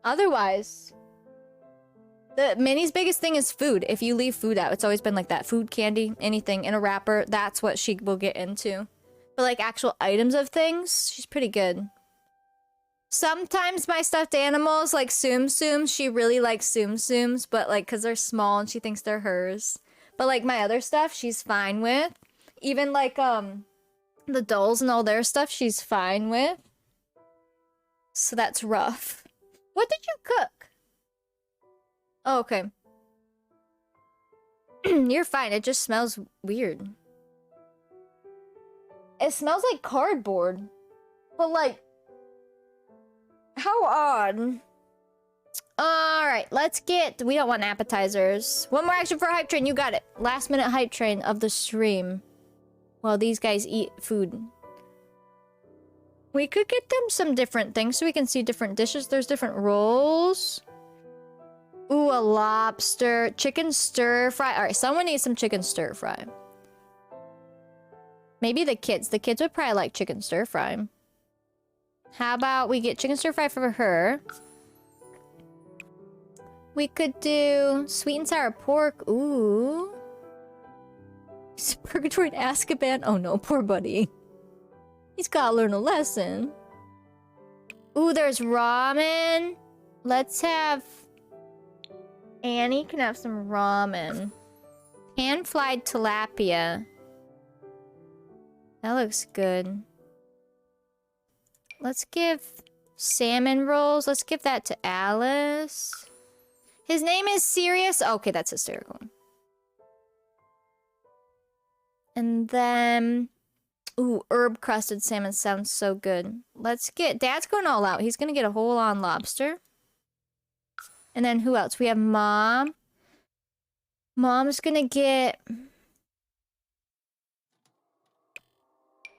Otherwise, Minnie's biggest thing is food. If you leave food out, it's always been like that. Food, candy, anything in a wrapper, that's what she will get into. But like actual items of things, she's pretty good. Sometimes my stuffed animals, like Tsum Tsums, she really likes Tsum Tsums, but like, cause they're small and she thinks they're hers. But like my other stuff, she's fine with. Even like, the dolls and all their stuff, she's fine with. So that's rough. What did you cook? Oh, okay. You're fine. It just smells weird. It smells like cardboard. But like... How odd. Alright, let's get... We don't want appetizers. One more action for Hype Train. You got it. Last minute Hype Train of the stream. While these guys eat food. We could get them some different things so we can see different dishes. There's different rolls. Ooh, a lobster. Chicken stir fry. Alright, someone needs some chicken stir fry. Maybe the kids. The kids would probably like chicken stir fry. How about we get chicken stir fry for her? We could do sweet and sour pork. Ooh. Is Purgatory to Azkaban? Oh no, poor buddy. He's gotta learn a lesson. Ooh, there's ramen. Let's have... Annie can have some ramen. Pan-fried tilapia. That looks good. Let's give salmon rolls. Let's give that to Alice. His name is Sirius. Okay, that's hysterical. And then... Ooh, herb crusted salmon sounds so good. Let's get... Dad's going all out. He's gonna get a whole on lobster. And then who else? We have Mom. Mom's gonna get...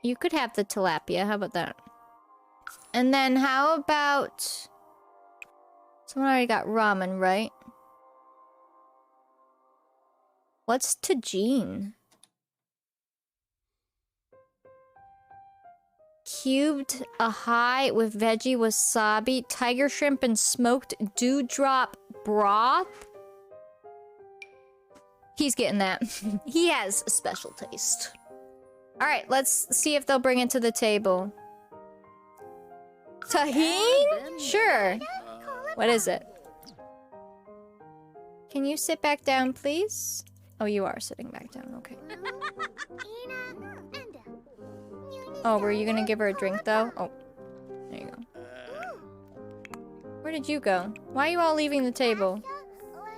You could have the tilapia. How about that? And then how about... Someone already got ramen, right? What's tagine? Cubed ahai with veggie wasabi, tiger shrimp and smoked dewdrop broth. He's getting that. He has a special taste. Alright, let's see if they'll bring it to the table. Tahine? Sure. What is it? Can you sit back down, please? Oh, you are sitting back down. Okay. Oh, were you gonna give her a drink, though? Oh. There you go. Where did you go? Why are you all leaving the table?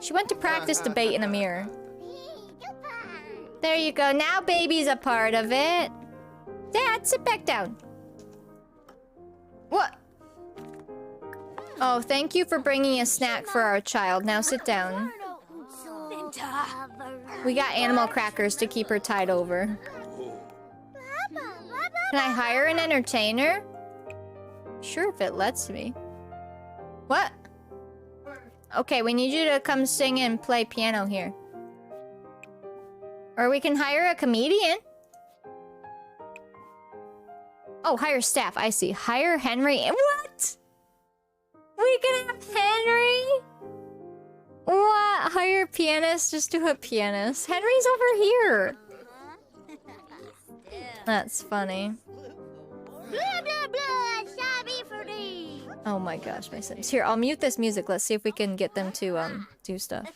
She went to practice debate in a mirror. There you go. Now baby's a part of it. Dad, sit back down. What? Oh, thank you for bringing a snack for our child. Now sit down. We got animal crackers to keep her tied over. Can I hire an entertainer? Sure, if it lets me. What? Okay, we need you to come sing and play piano here. Or we can hire a comedian. Oh, hire staff. I see. Hire Henry. What? We can have Henry? What? Hire a pianist? Just do a pianist. Henry's over here. That's funny. Oh my gosh, my Sims. Here, I'll mute this music. Let's see if we can get them to do stuff.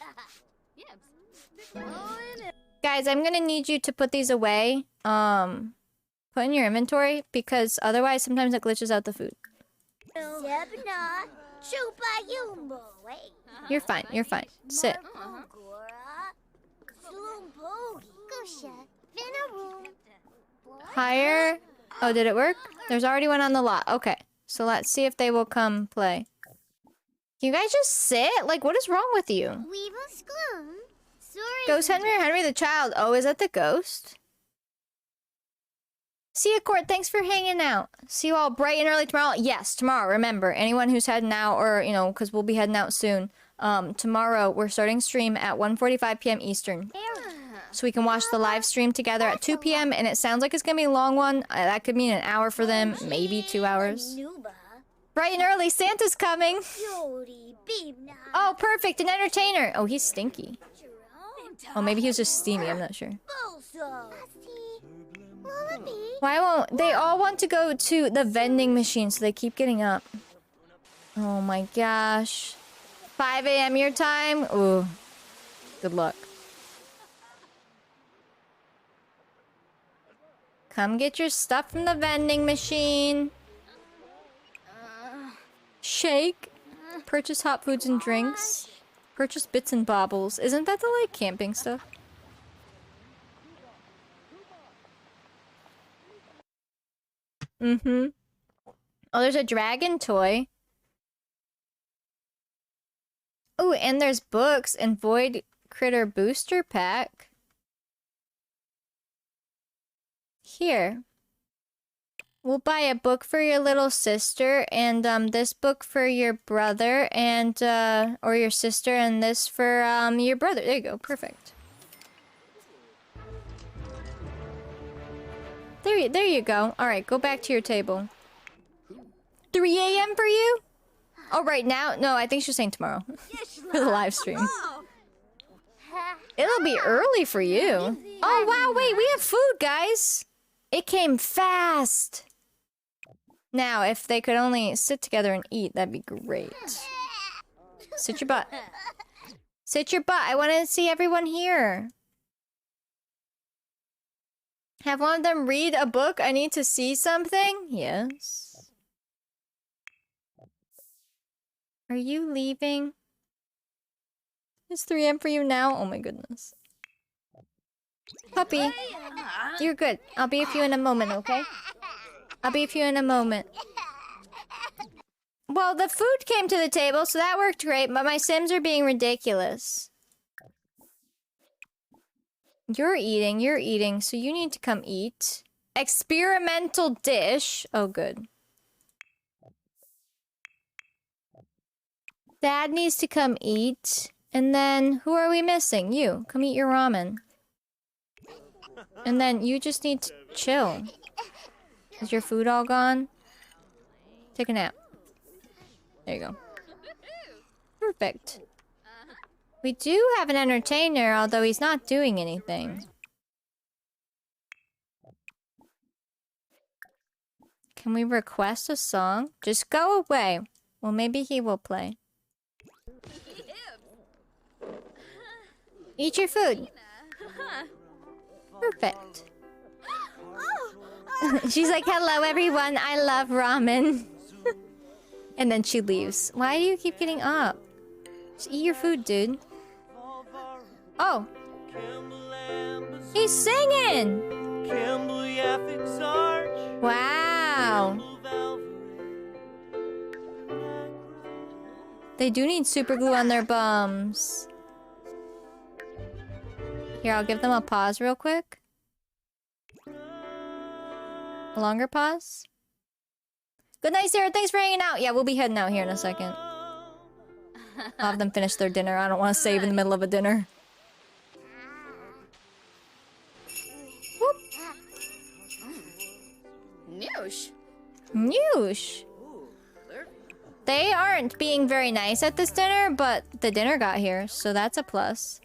Guys, I'm gonna need you to put these away. Put in your inventory, because otherwise sometimes it glitches out the food. You're fine, you're fine. Sit. Hire. Oh, did it work? There's already one on the lot. Okay, so let's see if they will come play. Can you guys just sit? Like, what is wrong with you? Ghost Henry or Henry the Child? Oh, is that the ghost? See you, Court. Thanks for hanging out. See you all bright and early tomorrow. Yes, tomorrow. Remember, anyone who's heading out, or, you know, because we'll be heading out soon. Tomorrow, we're starting stream at 1:45 p.m. Eastern. So we can watch the live stream together at 2 p.m. And it sounds like it's going to be a long one. That could mean an hour for them, maybe 2 hours. Bright and early, Santa's coming. Oh, perfect, an entertainer. Oh, he's stinky. Oh, maybe he was just steamy, I'm not sure. Why won't... They all want to go to the vending machine, so they keep getting up. Oh my gosh. 5 a.m. your time? Ooh. Good luck. Come get your stuff from the vending machine. Shake. Purchase hot foods and drinks. Purchase bits and baubles. Isn't that the, like, camping stuff? Mm-hmm. Oh, there's a dragon toy. Oh, and there's books and Void Critter Booster Pack. Here. We'll buy a book for your little sister, and this book for your brother, and or your sister, and this for your brother. There you go, perfect. There you go. All right, go back to your table. 3 a.m. for you? Oh, right now? No, I think she's saying tomorrow. For the live stream. It'll be early for you. Oh, wow, wait, we have food, guys. It came fast. Now, if they could only sit together and eat, that'd be great. Sit your butt. Sit your butt. I want to see everyone here. Have one of them read a book? I need to see something? Yes. Are you leaving? It's 3 a.m. for you now? Oh my goodness. Puppy, you're good. I'll be with you in a moment, okay? I'll be with you in a moment. Well, the food came to the table, so that worked great, but my Sims are being ridiculous. You're eating, so you need to come eat. Experimental dish. Oh, good. Dad needs to come eat. And then, who are we missing? You. Come eat your ramen. And then, you just need to chill. Is your food all gone? Take a nap. There you go. Perfect. We do have an entertainer, although he's not doing anything. Can we request a song? Just go away. Well, maybe he will play. Eat your food. Perfect. She's like, hello everyone, I love ramen. And then she leaves. Why do you keep getting up? Just eat your food, dude. Oh. He's singing! Wow. They do need super glue on their bums. Here, I'll give them a pause real quick. A longer pause. Good night, Sarah. Thanks for hanging out. Yeah, we'll be heading out here in a second. I'll have them finish their dinner. I don't want to save in the middle of a dinner. Whoop. Noosh. Noosh. They aren't being very nice at this dinner, but the dinner got here, so that's a plus.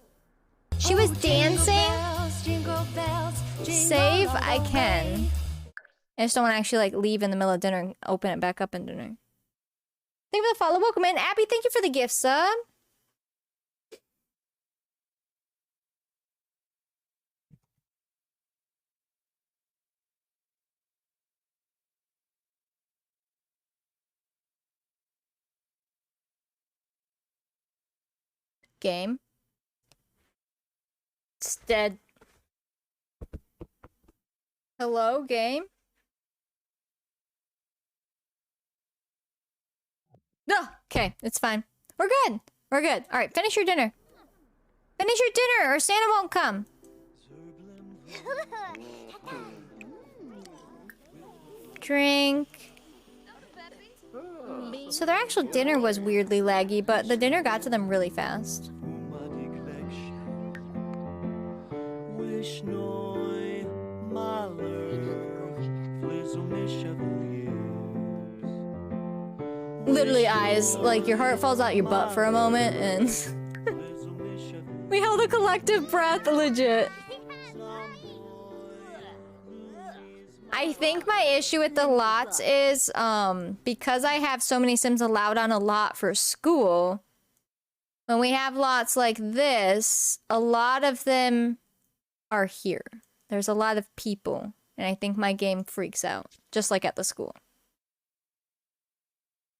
She was dancing. Save, I can. I just don't want to actually like leave in the middle of dinner and open it back up in dinner. Thank you for the follow. Welcome in. Abby, thank you for the gift sub. Game. It's dead. Hello, game? No, okay, it's fine. We're good. We're good. All right, finish your dinner. Finish your dinner or Santa won't come. Drink. So their actual dinner was weirdly laggy, but the dinner got to them really fast. Literally eyes, like your heart falls out your butt for a moment and we held a collective breath, legit. I think my issue with the lots is because I have so many Sims allowed on a lot for school, when we have lots like this, a lot of them are here. There's a lot of people, and I think my game freaks out, just like at the school.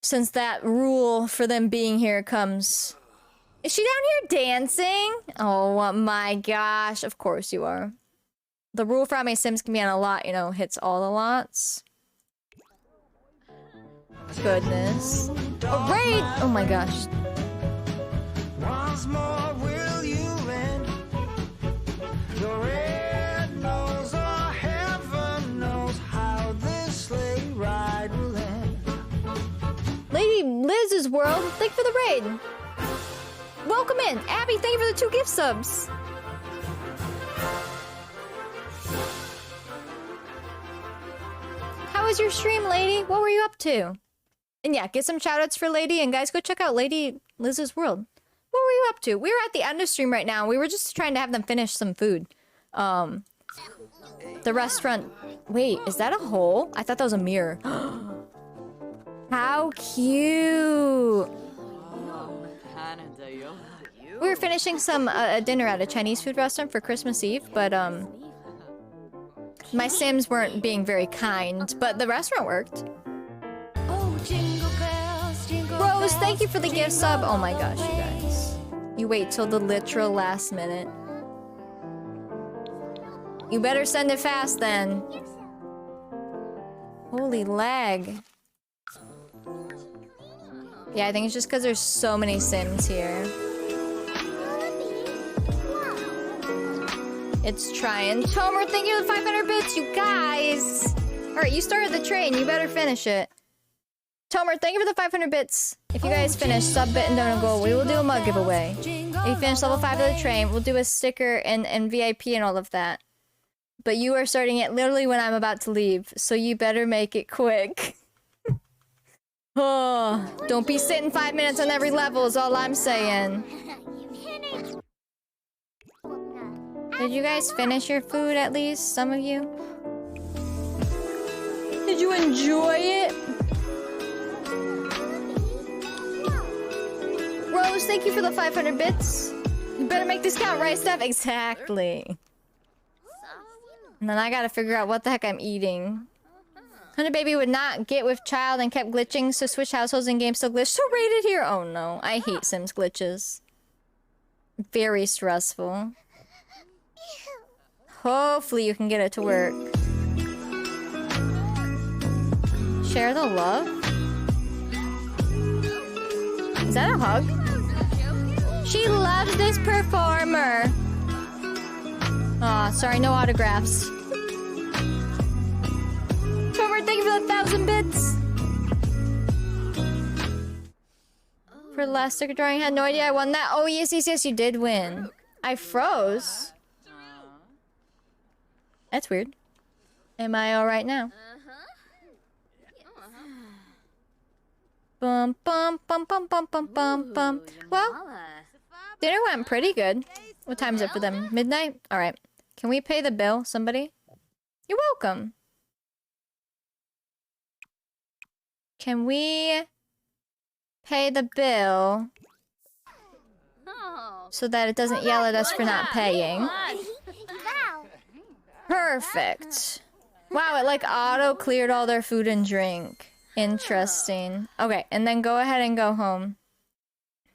Since that rule for them being here comes... Is she down here dancing? Oh my gosh, of course you are. The rule for how many Sims can be on a lot, you know, hits all the lots. Goodness. A raid! Oh my gosh. Once more will you end? Your red nose or heaven knows how this sleigh ride will end. Lady Liz's world, thank you for the raid. Welcome in. Abby, thank you for the 2 gift subs. How was your stream, lady? What were you up to? And yeah, get some shoutouts for Lady, and guys, go check out Lady Liz's World. What were you up to? We were at the end of stream right now. We were just trying to have them finish some food. The restaurant... Wait, is that a hole? I thought that was a mirror. How cute! We were finishing some dinner at a Chinese food restaurant for Christmas Eve, but my Sims weren't being very kind, but the restaurant worked. Oh, jingle bells, jingle Rose, thank you bells, for the gift sub. Oh my gosh, you guys. You wait till the literal last minute. You better send it fast then. Holy lag. Yeah, I think it's just because there's so many Sims here. It's trying. Tomer, thank you for the 500 bits, you guys! Alright, you started the train. You better finish it. Tomer, thank you for the 500 bits. If you guys finish sub bit and donut goal, we will do a mug giveaway. If you finish level 5 of the train, we'll do a sticker and VIP and all of that. But you are starting it literally when I'm about to leave, so you better make it quick. Oh, don't be sitting 5 minutes on every level is all I'm saying. Did you guys finish your food at least? Some of you? Did you enjoy it? Rose, thank you for the 500 bits. You better make this count, right, Steph? Exactly. And then I gotta figure out what the heck I'm eating. Hunter Baby would not get with child and kept glitching, so switch households and games still glitch. So rated here. Oh no, I hate Sims glitches. Very stressful. Hopefully you can get it to work. Share the love? Is that a hug? She loves this performer. Aw, sorry, no autographs. Tomer, thank you for the 1,000 bits. For the last sticker drawing, I had no idea I won that. Oh, yes, yes, yes, you did win. I froze. That's weird. Am I alright now? Bum, bum, bum, bum, bum, bum, bum, bum. Well, dinner went pretty good. What time is it for them? Midnight? Alright. Can we pay the bill, somebody? You're welcome. Can we pay the bill so that it doesn't yell at us for not paying? Perfect. Wow, it like auto-cleared all their food and drink. Interesting. Okay, and then go ahead and go home.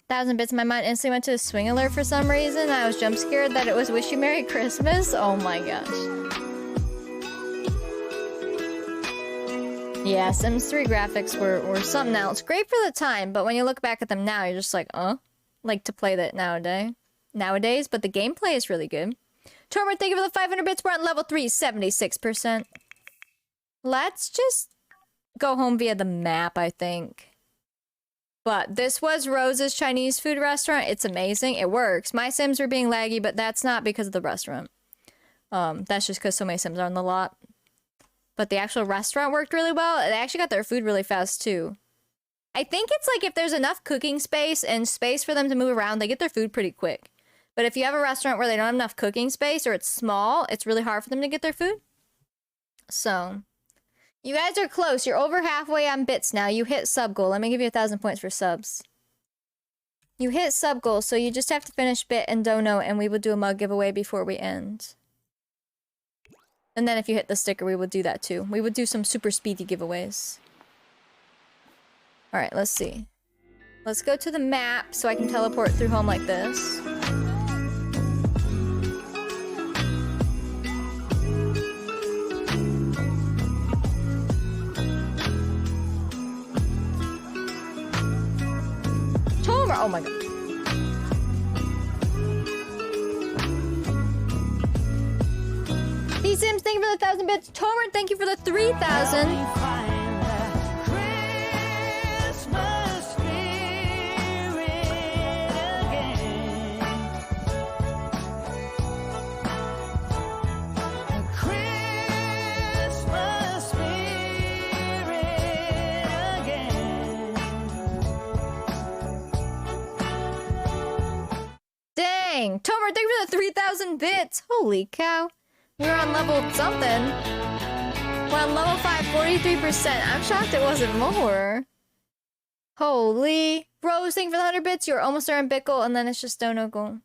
1,000 bits, my mind instantly went to a swing alert for some reason. I was jump scared that it was Wish You Merry Christmas. Oh my gosh. Yeah, Sims 3 graphics were something else. Great for the time, but when you look back at them now, you're just like, like to play that nowadays, but the gameplay is really good. Tomer, thank you for the 500 bits. We're on level 3, 76%. Let's just go home via the map, I think. But this was Rose's Chinese food restaurant. It's amazing. It works. My Sims were being laggy, but that's not because of the restaurant. That's just because so many Sims are on the lot. But the actual restaurant worked really well. They actually got their food really fast, too. I think it's like if there's enough cooking space and space for them to move around, they get their food pretty quick. But if you have a restaurant where they don't have enough cooking space or it's small, it's really hard for them to get their food. So, you guys are close. You're over halfway on bits now. You hit sub goal. Let me give you 1,000 points for subs. You hit sub goal, so you just have to finish bit and dono, and we will do a mug giveaway before we end. And then if you hit the sticker, we would do that too. We would do some super speedy giveaways. Alright, let's see. Let's go to the map so I can teleport through home like this. Tomer! Oh my god. Sims, thank you for the 1,000 bits. Tomer, thank you for the 3,000. Dang! Tomer, thank you for the 3,000 bits! Holy cow. We're on level something. We're on level 5, 43%. I'm shocked it wasn't more. Holy. Rose, thank you for the 100 bits. You're almost there on Bickle, and then it's just Donegal.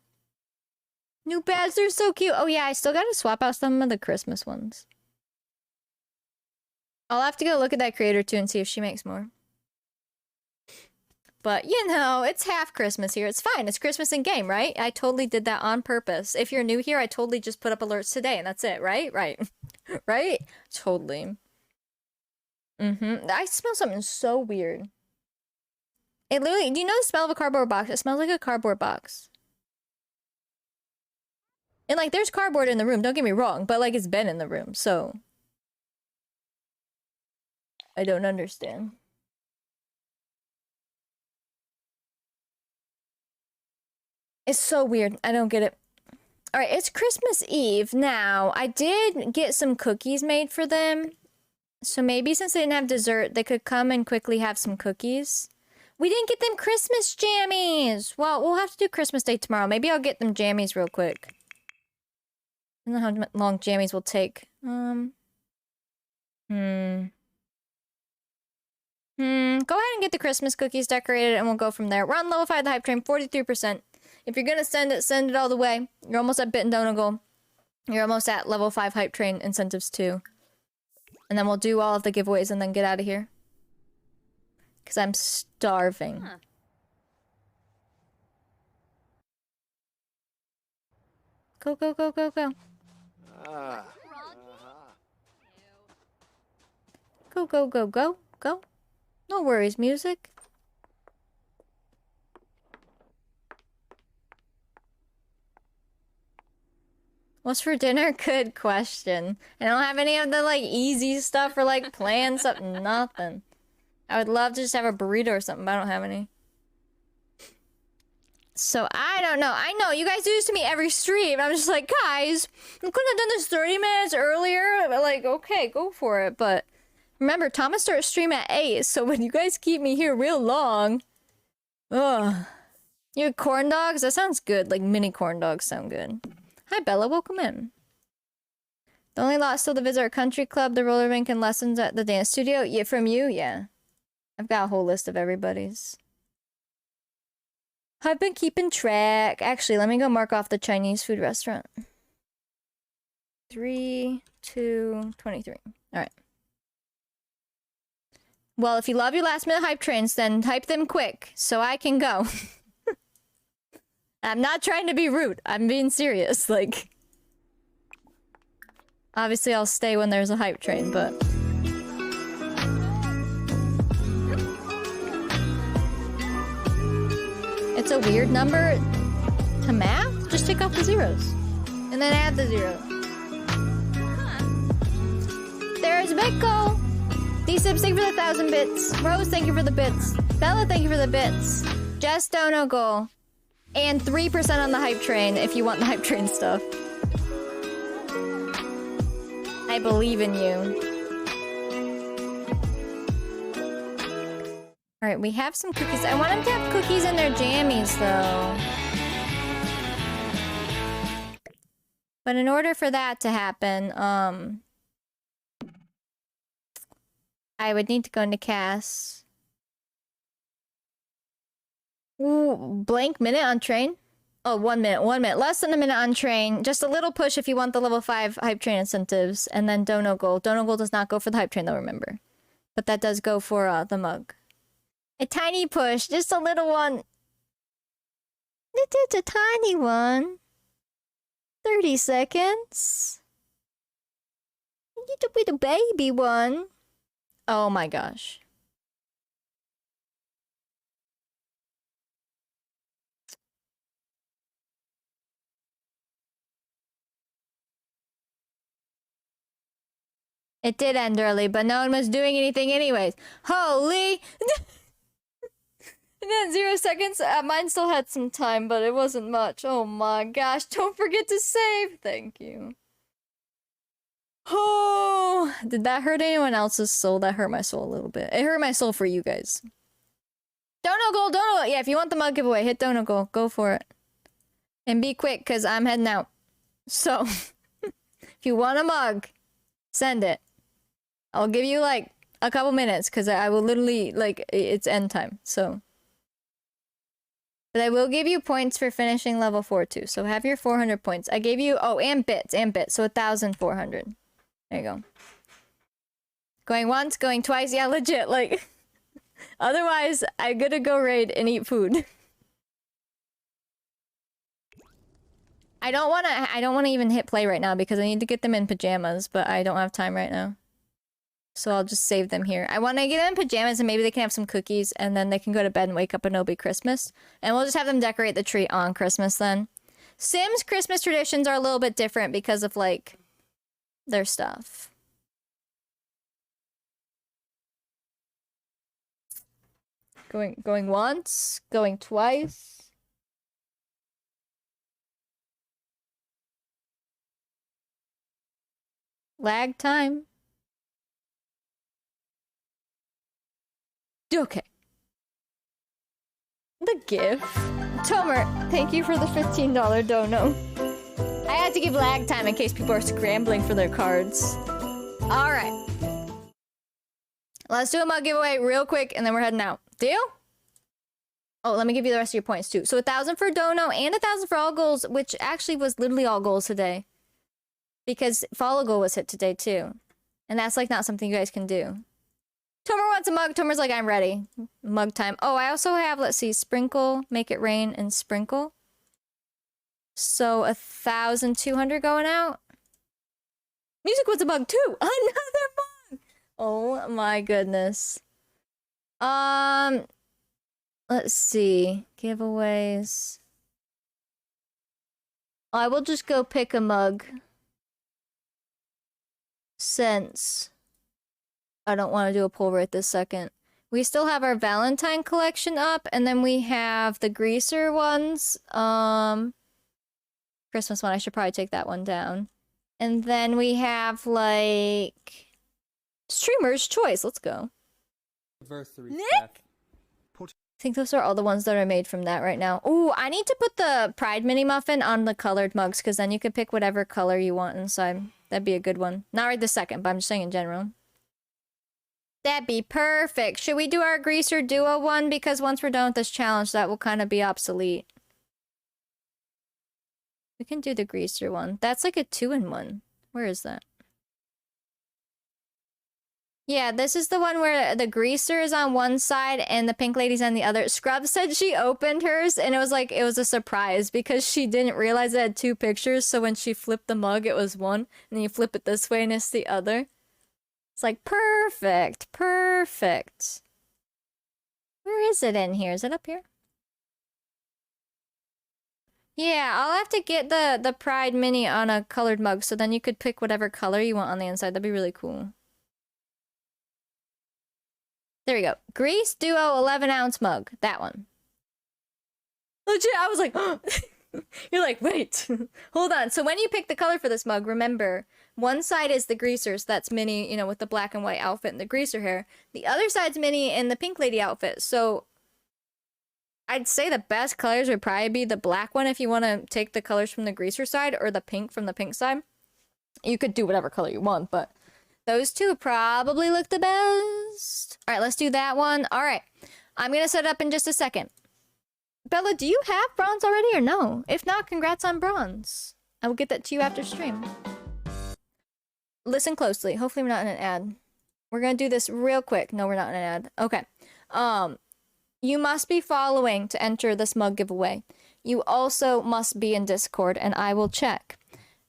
New badges, they're so cute. Oh yeah, I still gotta swap out some of the Christmas ones. I'll have to go look at that creator too and see if she makes more. But, you know, it's half Christmas here. It's fine. It's Christmas in game, right? I totally did that on purpose. If you're new here, I totally just put up alerts today and that's it, right? Right. Right? Totally. I smell something so weird. It literally, do you know the smell of a cardboard box? It smells like a cardboard box. And, like, there's cardboard in the room, don't get me wrong, but, like, it's been in the room, so... I don't understand. It's so weird. I don't get it. Alright, it's Christmas Eve. Now, I did get some cookies made for them. So maybe since they didn't have dessert, they could come and quickly have some cookies. We didn't get them Christmas jammies! Well, we'll have to do Christmas Day tomorrow. Maybe I'll get them jammies real quick. I don't know how long jammies will take. Go ahead and get the Christmas cookies decorated and we'll go from there. We're on level 5 of the hype train, 43%. If you're gonna send it all the way. You're almost at Bit and Donegal. You're almost at level 5 hype train incentives too. And then we'll do all of the giveaways and then get out of here. Because I'm starving. Huh. Go, go, go, go, go. Go, go, go, go, go. No worries, music. What's for dinner? Good question. I don't have any of the, like, easy stuff or, like, planned stuff. Nothing. I would love to just have a burrito or something, but I don't have any. So, I don't know. I know, you guys do this to me every stream. I'm just like, guys, I couldn't have done this 30 minutes earlier. But, like, okay, go for it. But remember, Thomas starts stream at 8, so when you guys keep me here real long... Ugh. You have corn dogs? That sounds good. Like, mini corn dogs sound good. Hi, Bella. Welcome in. The only lot still to visit our country club, the roller rink, and lessons at the dance studio. Yeah, from you? Yeah. I've got a whole list of everybody's. I've been keeping track. Actually, let me go mark off the Chinese food restaurant. 3, 2, 23. Alright. Well, if you love your last minute hype trains, then hype them quick, so I can go. I'm not trying to be rude. I'm being serious. Like, obviously I'll stay when there's a hype train, but... It's a weird number to math? Just take off the zeros. And then add the zero. There's Becco! D-Sips, thank you for the 1,000 bits. Rose, thank you for the bits. Bella, thank you for the bits. Jess Donegal. And 3% on the hype train if you want the hype train stuff. I believe in you. Alright, we have some cookies. I want them to have cookies in their jammies, though. But in order for that to happen, I would need to go into Cass. Ooh, blank minute on train? Oh, 1 minute, 1 minute. Less than a minute on train. Just a little push if you want the level 5 hype train incentives. And then Donegal. Donegal does not go for the hype train, though, remember. But that does go for the mug. A tiny push. Just a little one. It's a tiny one. 30 seconds. Little bit of baby one. Oh my gosh. It did end early, but no one was doing anything anyways. Holy! And then 0 seconds. Mine still had some time, but it wasn't much. Oh my gosh. Don't forget to save. Thank you. Oh, did that hurt anyone else's soul? That hurt my soul a little bit. It hurt my soul for you guys. Donegal. Yeah, if you want the mug giveaway, hit Donegal. Go for it. And be quick, because I'm heading out. So, if you want a mug, send it. I'll give you, like, a couple minutes, because I will literally, like, it's end time, so. But I will give you points for finishing level 4, too. So have your 400 points. I gave you, oh, and bits, so 1,400. There you go. Going once, going twice, yeah, legit, like. Otherwise, I'm gonna go raid and eat food. I don't wanna even hit play right now because I need to get them in pajamas, but I don't have time right now. So I'll just save them here. I wanna get them in pajamas and maybe they can have some cookies and then they can go to bed and wake up and it'll be Christmas. And we'll just have them decorate the tree on Christmas then. Sims Christmas traditions are a little bit different because of, like, their stuff. Going once, going twice. Lag time. Okay. The gift. Tomer, thank you for the $15 dono. I had to give lag time in case people are scrambling for their cards. Alright. Let's do a mug giveaway real quick and then we're heading out. Deal? Oh, let me give you the rest of your points too. So 1,000 for dono and 1,000 for all goals, which actually was literally all goals today. Because follow goal was hit today too. And that's like not something you guys can do. Tomer wants a mug. Tomer's like, I'm ready. Mug time. Oh, I also have, let's see, sprinkle, make it rain, and sprinkle. So 1,200 going out. Music wants a mug too. Another mug. Oh my goodness. Let's see. Giveaways. I will just go pick a mug. Since I don't want to do a poll right this second. We still have our Valentine collection up, and then we have the greaser ones. Christmas one, I should probably take that one down. And then we have, like, Streamer's Choice. Let's go. Nick? I think those are all the ones that are made from that right now. Ooh, I need to put the Pride Mini Muffin on the colored mugs, because then you can pick whatever color you want inside. That'd be a good one. Not right this second, but I'm just saying in general. That'd be perfect. Should we do our Greaser Duo one? Because once we're done with this challenge, that will kind of be obsolete. We can do the Greaser one. That's like a 2-in-1. Where is that? Yeah, this is the one where the greaser is on one side and the pink lady's on the other. Scrub said she opened hers and it was like, it was a surprise because she didn't realize it had 2 pictures. So when she flipped the mug, it was one. And then you flip it this way and it's the other. It's like, perfect, perfect. Where is it in here? Is it up here? Yeah, I'll have to get the Pride Mini on a colored mug so then you could pick whatever color you want on the inside. That'd be really cool. There we go. Grease Duo 11-ounce mug. That one. Legit, I was like, you're like, wait, hold on. So when you pick the color for this mug, remember, one side is the greasers. That's Minnie, you know, with the black and white outfit and the greaser hair. The other side's Minnie in the pink lady outfit. So I'd say the best colors would probably be the black one if you want to take the colors from the greaser side or the pink from the pink side. You could do whatever color you want, but those two probably look the best. All right, let's do that one. All right, I'm going to set it up in just a second. Bella, do you have bronze already or no? If not, congrats on bronze. I will get that to you after stream. Listen closely. Hopefully we're not in an ad. We're going to do this real quick. No, we're not in an ad. Okay. You must be following to enter this mug giveaway. You also must be in Discord, and I will check.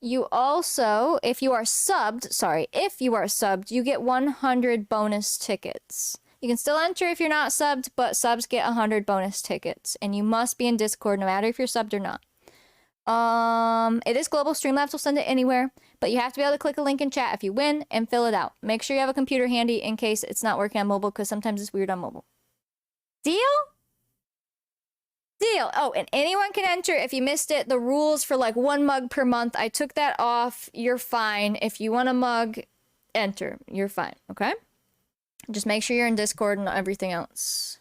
You also, if you are subbed, you get 100 bonus tickets. You can still enter if you're not subbed, but subs get 100 bonus tickets. And you must be in Discord no matter if you're subbed or not. It is global. Streamlabs will send it anywhere. But you have to be able to click a link in chat if you win and fill it out. Make sure you have a computer handy in case it's not working on mobile, because sometimes it's weird on mobile. Deal? Deal. Oh, and anyone can enter if you missed it. The rules for like 1 mug per month, I took that off. You're fine. If you want a mug, enter. You're fine. Okay? Just make sure you're in Discord and everything else.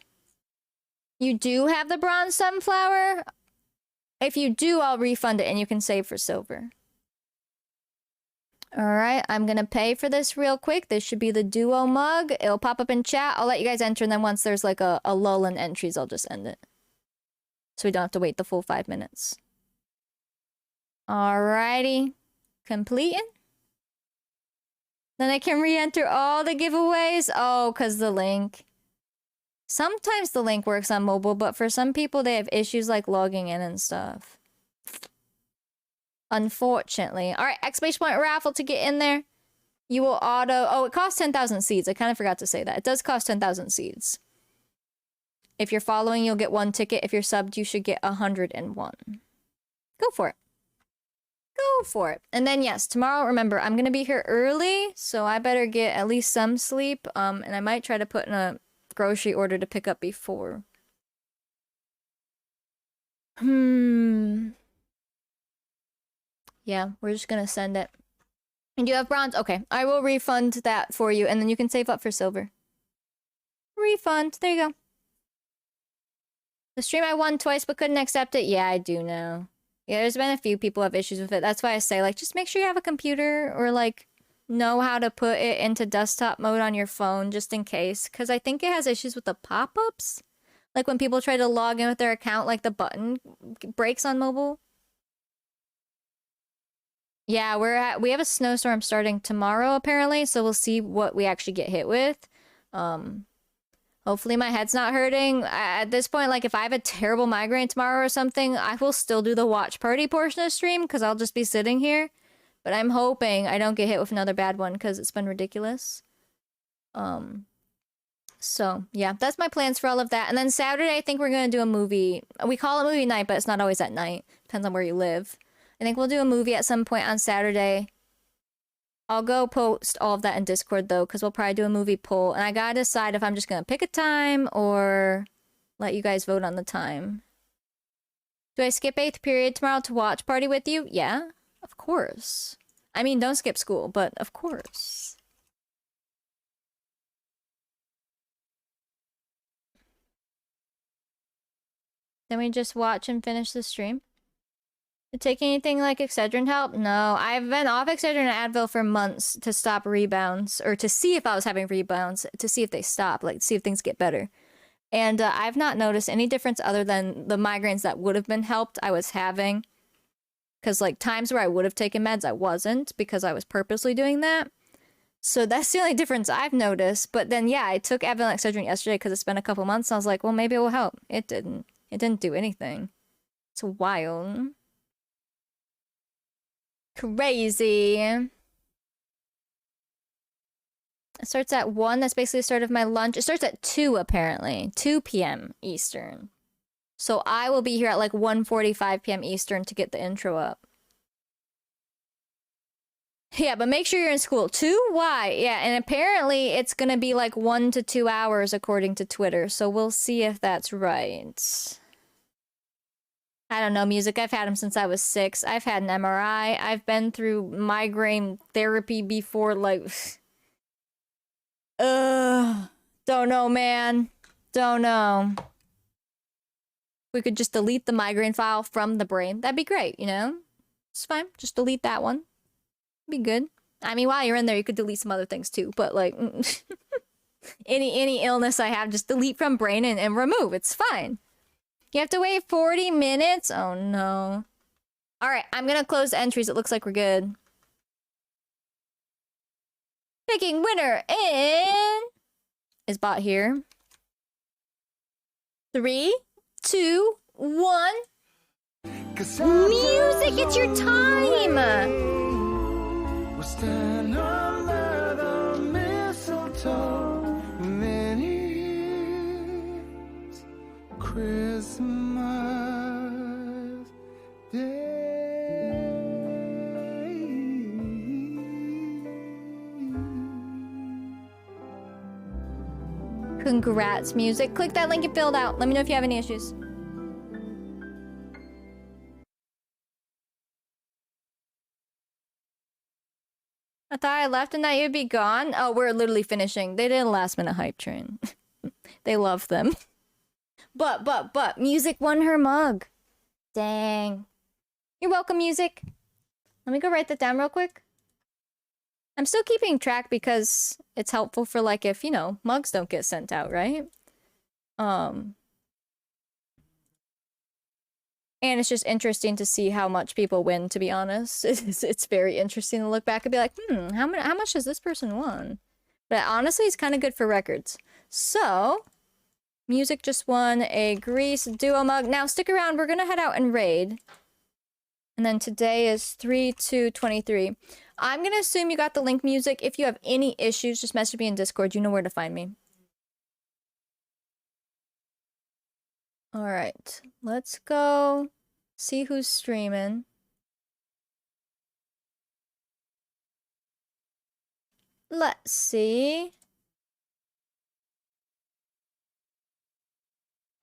You do have the bronze sunflower? If you do, I'll refund it and you can save for silver. Alright, I'm gonna pay for this real quick. This should be the duo mug. It'll pop up in chat. I'll let you guys enter, and then once there's like a lull in entries, I'll just end it. So we don't have to wait the full 5 minutes. Alrighty. Completing. Then I can re-enter all the giveaways. Oh, because the link. Sometimes the link works on mobile, but for some people, they have issues like logging in and stuff. Unfortunately. Alright, exclamation point raffle to get in there. You will auto... Oh, it costs 10,000 seeds. I kind of forgot to say that. It does cost 10,000 seeds. If you're following, you'll get 1 ticket. If you're subbed, you should get 101. Go for it. Go for it. And then, yes, tomorrow, remember, I'm going to be here early, so I better get at least some sleep. And I might try to put in a grocery order to pick up before. Yeah, we're just going to send it. And you have bronze? Okay, I will refund that for you, and then you can save up for silver. Refund. There you go. The stream I won twice but couldn't accept it. Yeah, I do know. Yeah, there's been a few people who have issues with it. That's why I say, like, just make sure you have a computer or, like, know how to put it into desktop mode on your phone just in case. Because I think it has issues with the pop-ups. Like, when people try to log in with their account, like, the button breaks on mobile. Yeah, we have a snowstorm starting tomorrow, apparently. So we'll see what we actually get hit with. Hopefully my head's not hurting. At this point, like, if I have a terrible migraine tomorrow or something, I will still do the watch party portion of stream because I'll just be sitting here. But I'm hoping I don't get hit with another bad one because it's been ridiculous. So, yeah, that's my plans for all of that. And then Saturday, I think we're going to do a movie. We call it movie night, but it's not always at night. Depends on where you live. I think we'll do a movie at some point on Saturday. I'll go post all of that in Discord, though, because we'll probably do a movie poll. And I gotta decide if I'm just gonna pick a time or let you guys vote on the time. Do I skip 8th period tomorrow to watch party with you? Yeah, of course. I mean, don't skip school, but of course. Then we just watch and finish the stream. To take anything like Excedrin help? No, I've been off Excedrin and Advil for months to stop rebounds, or to see if I was having rebounds, to see if they stop, like see if things get better. And I've not noticed any difference other than the migraines that would have been helped I was having. Because like times where I would have taken meds, I wasn't because I was purposely doing that. So that's the only difference I've noticed. But then yeah, I took Advil and Excedrin yesterday because it's been a couple months. And I was like, well, maybe it will help. It didn't. It didn't do anything. It's wild. Crazy. It starts at 1. That's basically the start of my lunch. It starts at 2, apparently. 2 p.m. Eastern. So I will be here at like 1:45 p.m. Eastern to get the intro up. Yeah, but make sure you're in school. 2? Why? Yeah, and apparently it's going to be like 1 to 2 hours according to Twitter. So we'll see if that's right. I don't know, music. I've had them since I was 6. I've had an MRI. I've been through migraine therapy before, like... Don't know, man. Don't know. We could just delete the migraine file from the brain. That'd be great, you know? It's fine. Just delete that one. Be good. I mean, while you're in there, you could delete some other things too, but, like... any illness I have, just delete from brain and remove. It's fine. You have to wait 40 minutes? Oh, no. Alright, I'm gonna close the entries. It looks like we're good. Picking winner in... Is bot here? 3, 2, 1. Music, it's your time! We'll stand under the mistletoe. Many years, Christmas Day. Congrats, music. Click that link and fill it out. Let me know if you have any issues. I thought I left and that you'd be gone. Oh, we're literally finishing. They did a last minute hype train. They love them. But, music won her mug. Dang. You're welcome, music. Let me go write that down real quick. I'm still keeping track because it's helpful for, like, if, you know, mugs don't get sent out, right? And it's just interesting to see how much people win, to be honest. It's very interesting to look back and be like, how much has this person won? But honestly, it's kind of good for records. So, music just won a Grease Duo mug. Now, stick around. We're going to head out and raid. And then today is 3/2/23. I'm going to assume you got the link, music. If you have any issues, just message me in Discord. You know where to find me. Alright. Let's go see who's streaming. Let's see.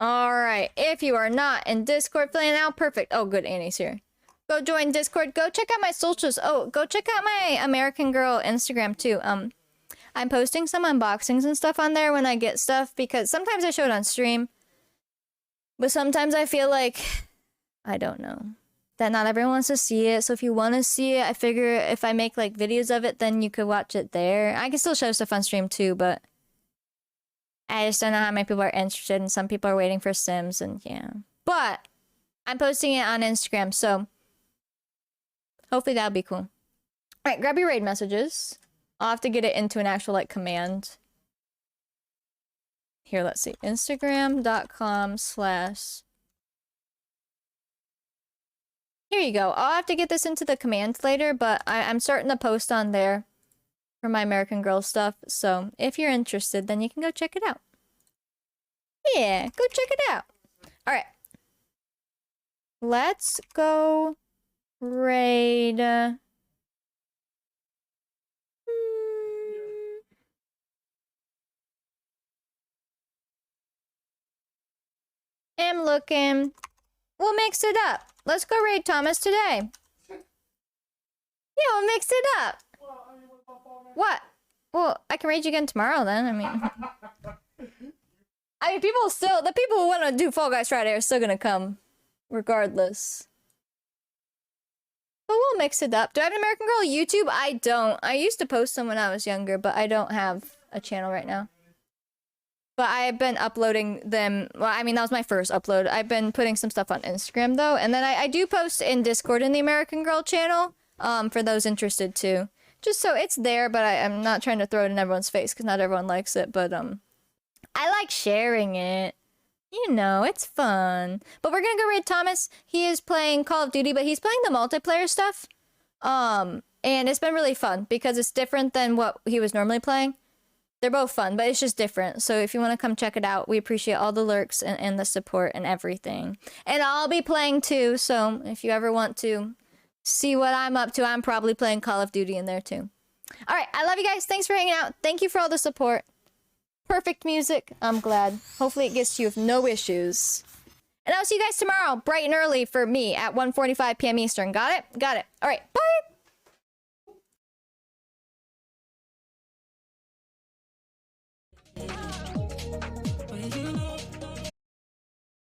Alright. If you are not in Discord playing now, perfect. Oh, good. Annie's here. Go join Discord. Go check out my socials. Oh, go check out my American Girl Instagram too. I'm posting some unboxings and stuff on there when I get stuff because sometimes I show it on stream. But sometimes I feel like, I don't know, that not everyone wants to see it. So if you want to see it, I figure if I make like videos of it, then you could watch it there. I can still show stuff on stream too, but I just don't know how many people are interested and some people are waiting for Sims and yeah. But I'm posting it on Instagram, so hopefully that'll be cool. Alright, grab your raid messages. I'll have to get it into an actual like command. Here, let's see. Instagram.com/ Here you go. I'll have to get this into the command later, but I'm starting to post on there for my American Girl stuff. So if you're interested, then you can go check it out. Yeah, go check it out. Alright. Let's go raid. I'm looking. We'll mix it up. Let's go raid Thomas today. Yeah, we'll mix it up. What? Well, I can raid you again tomorrow then. I mean, people still, the people who want to do Fall Guys Friday are still gonna come, regardless. But we'll mix it up. Do I have an American Girl YouTube? I don't. I used to post them when I was younger, but I don't have a channel right now. But I've been uploading them. Well, I mean, that was my first upload. I've been putting some stuff on Instagram, though. And then I do post in Discord in the American Girl channel, for those interested, too. Just so it's there, but I'm not trying to throw it in everyone's face, because not everyone likes it. But, I like sharing it. You know, it's fun. But we're gonna go raid Thomas. He is playing Call of Duty, but he's playing the multiplayer stuff. And it's been really fun, because it's different than what he was normally playing. They're both fun, but it's just different. So if you want to come check it out, we appreciate all the lurks and the support and everything. And I'll be playing too, so if you ever want to see what I'm up to, I'm probably playing Call of Duty in there too. Alright, I love you guys. Thanks for hanging out. Thank you for all the support. Perfect music. I'm glad. Hopefully it gets to you with no issues. And I'll see you guys tomorrow, bright and early for me at 1:45 p.m. Eastern. Got it? Got it. Alright, bye!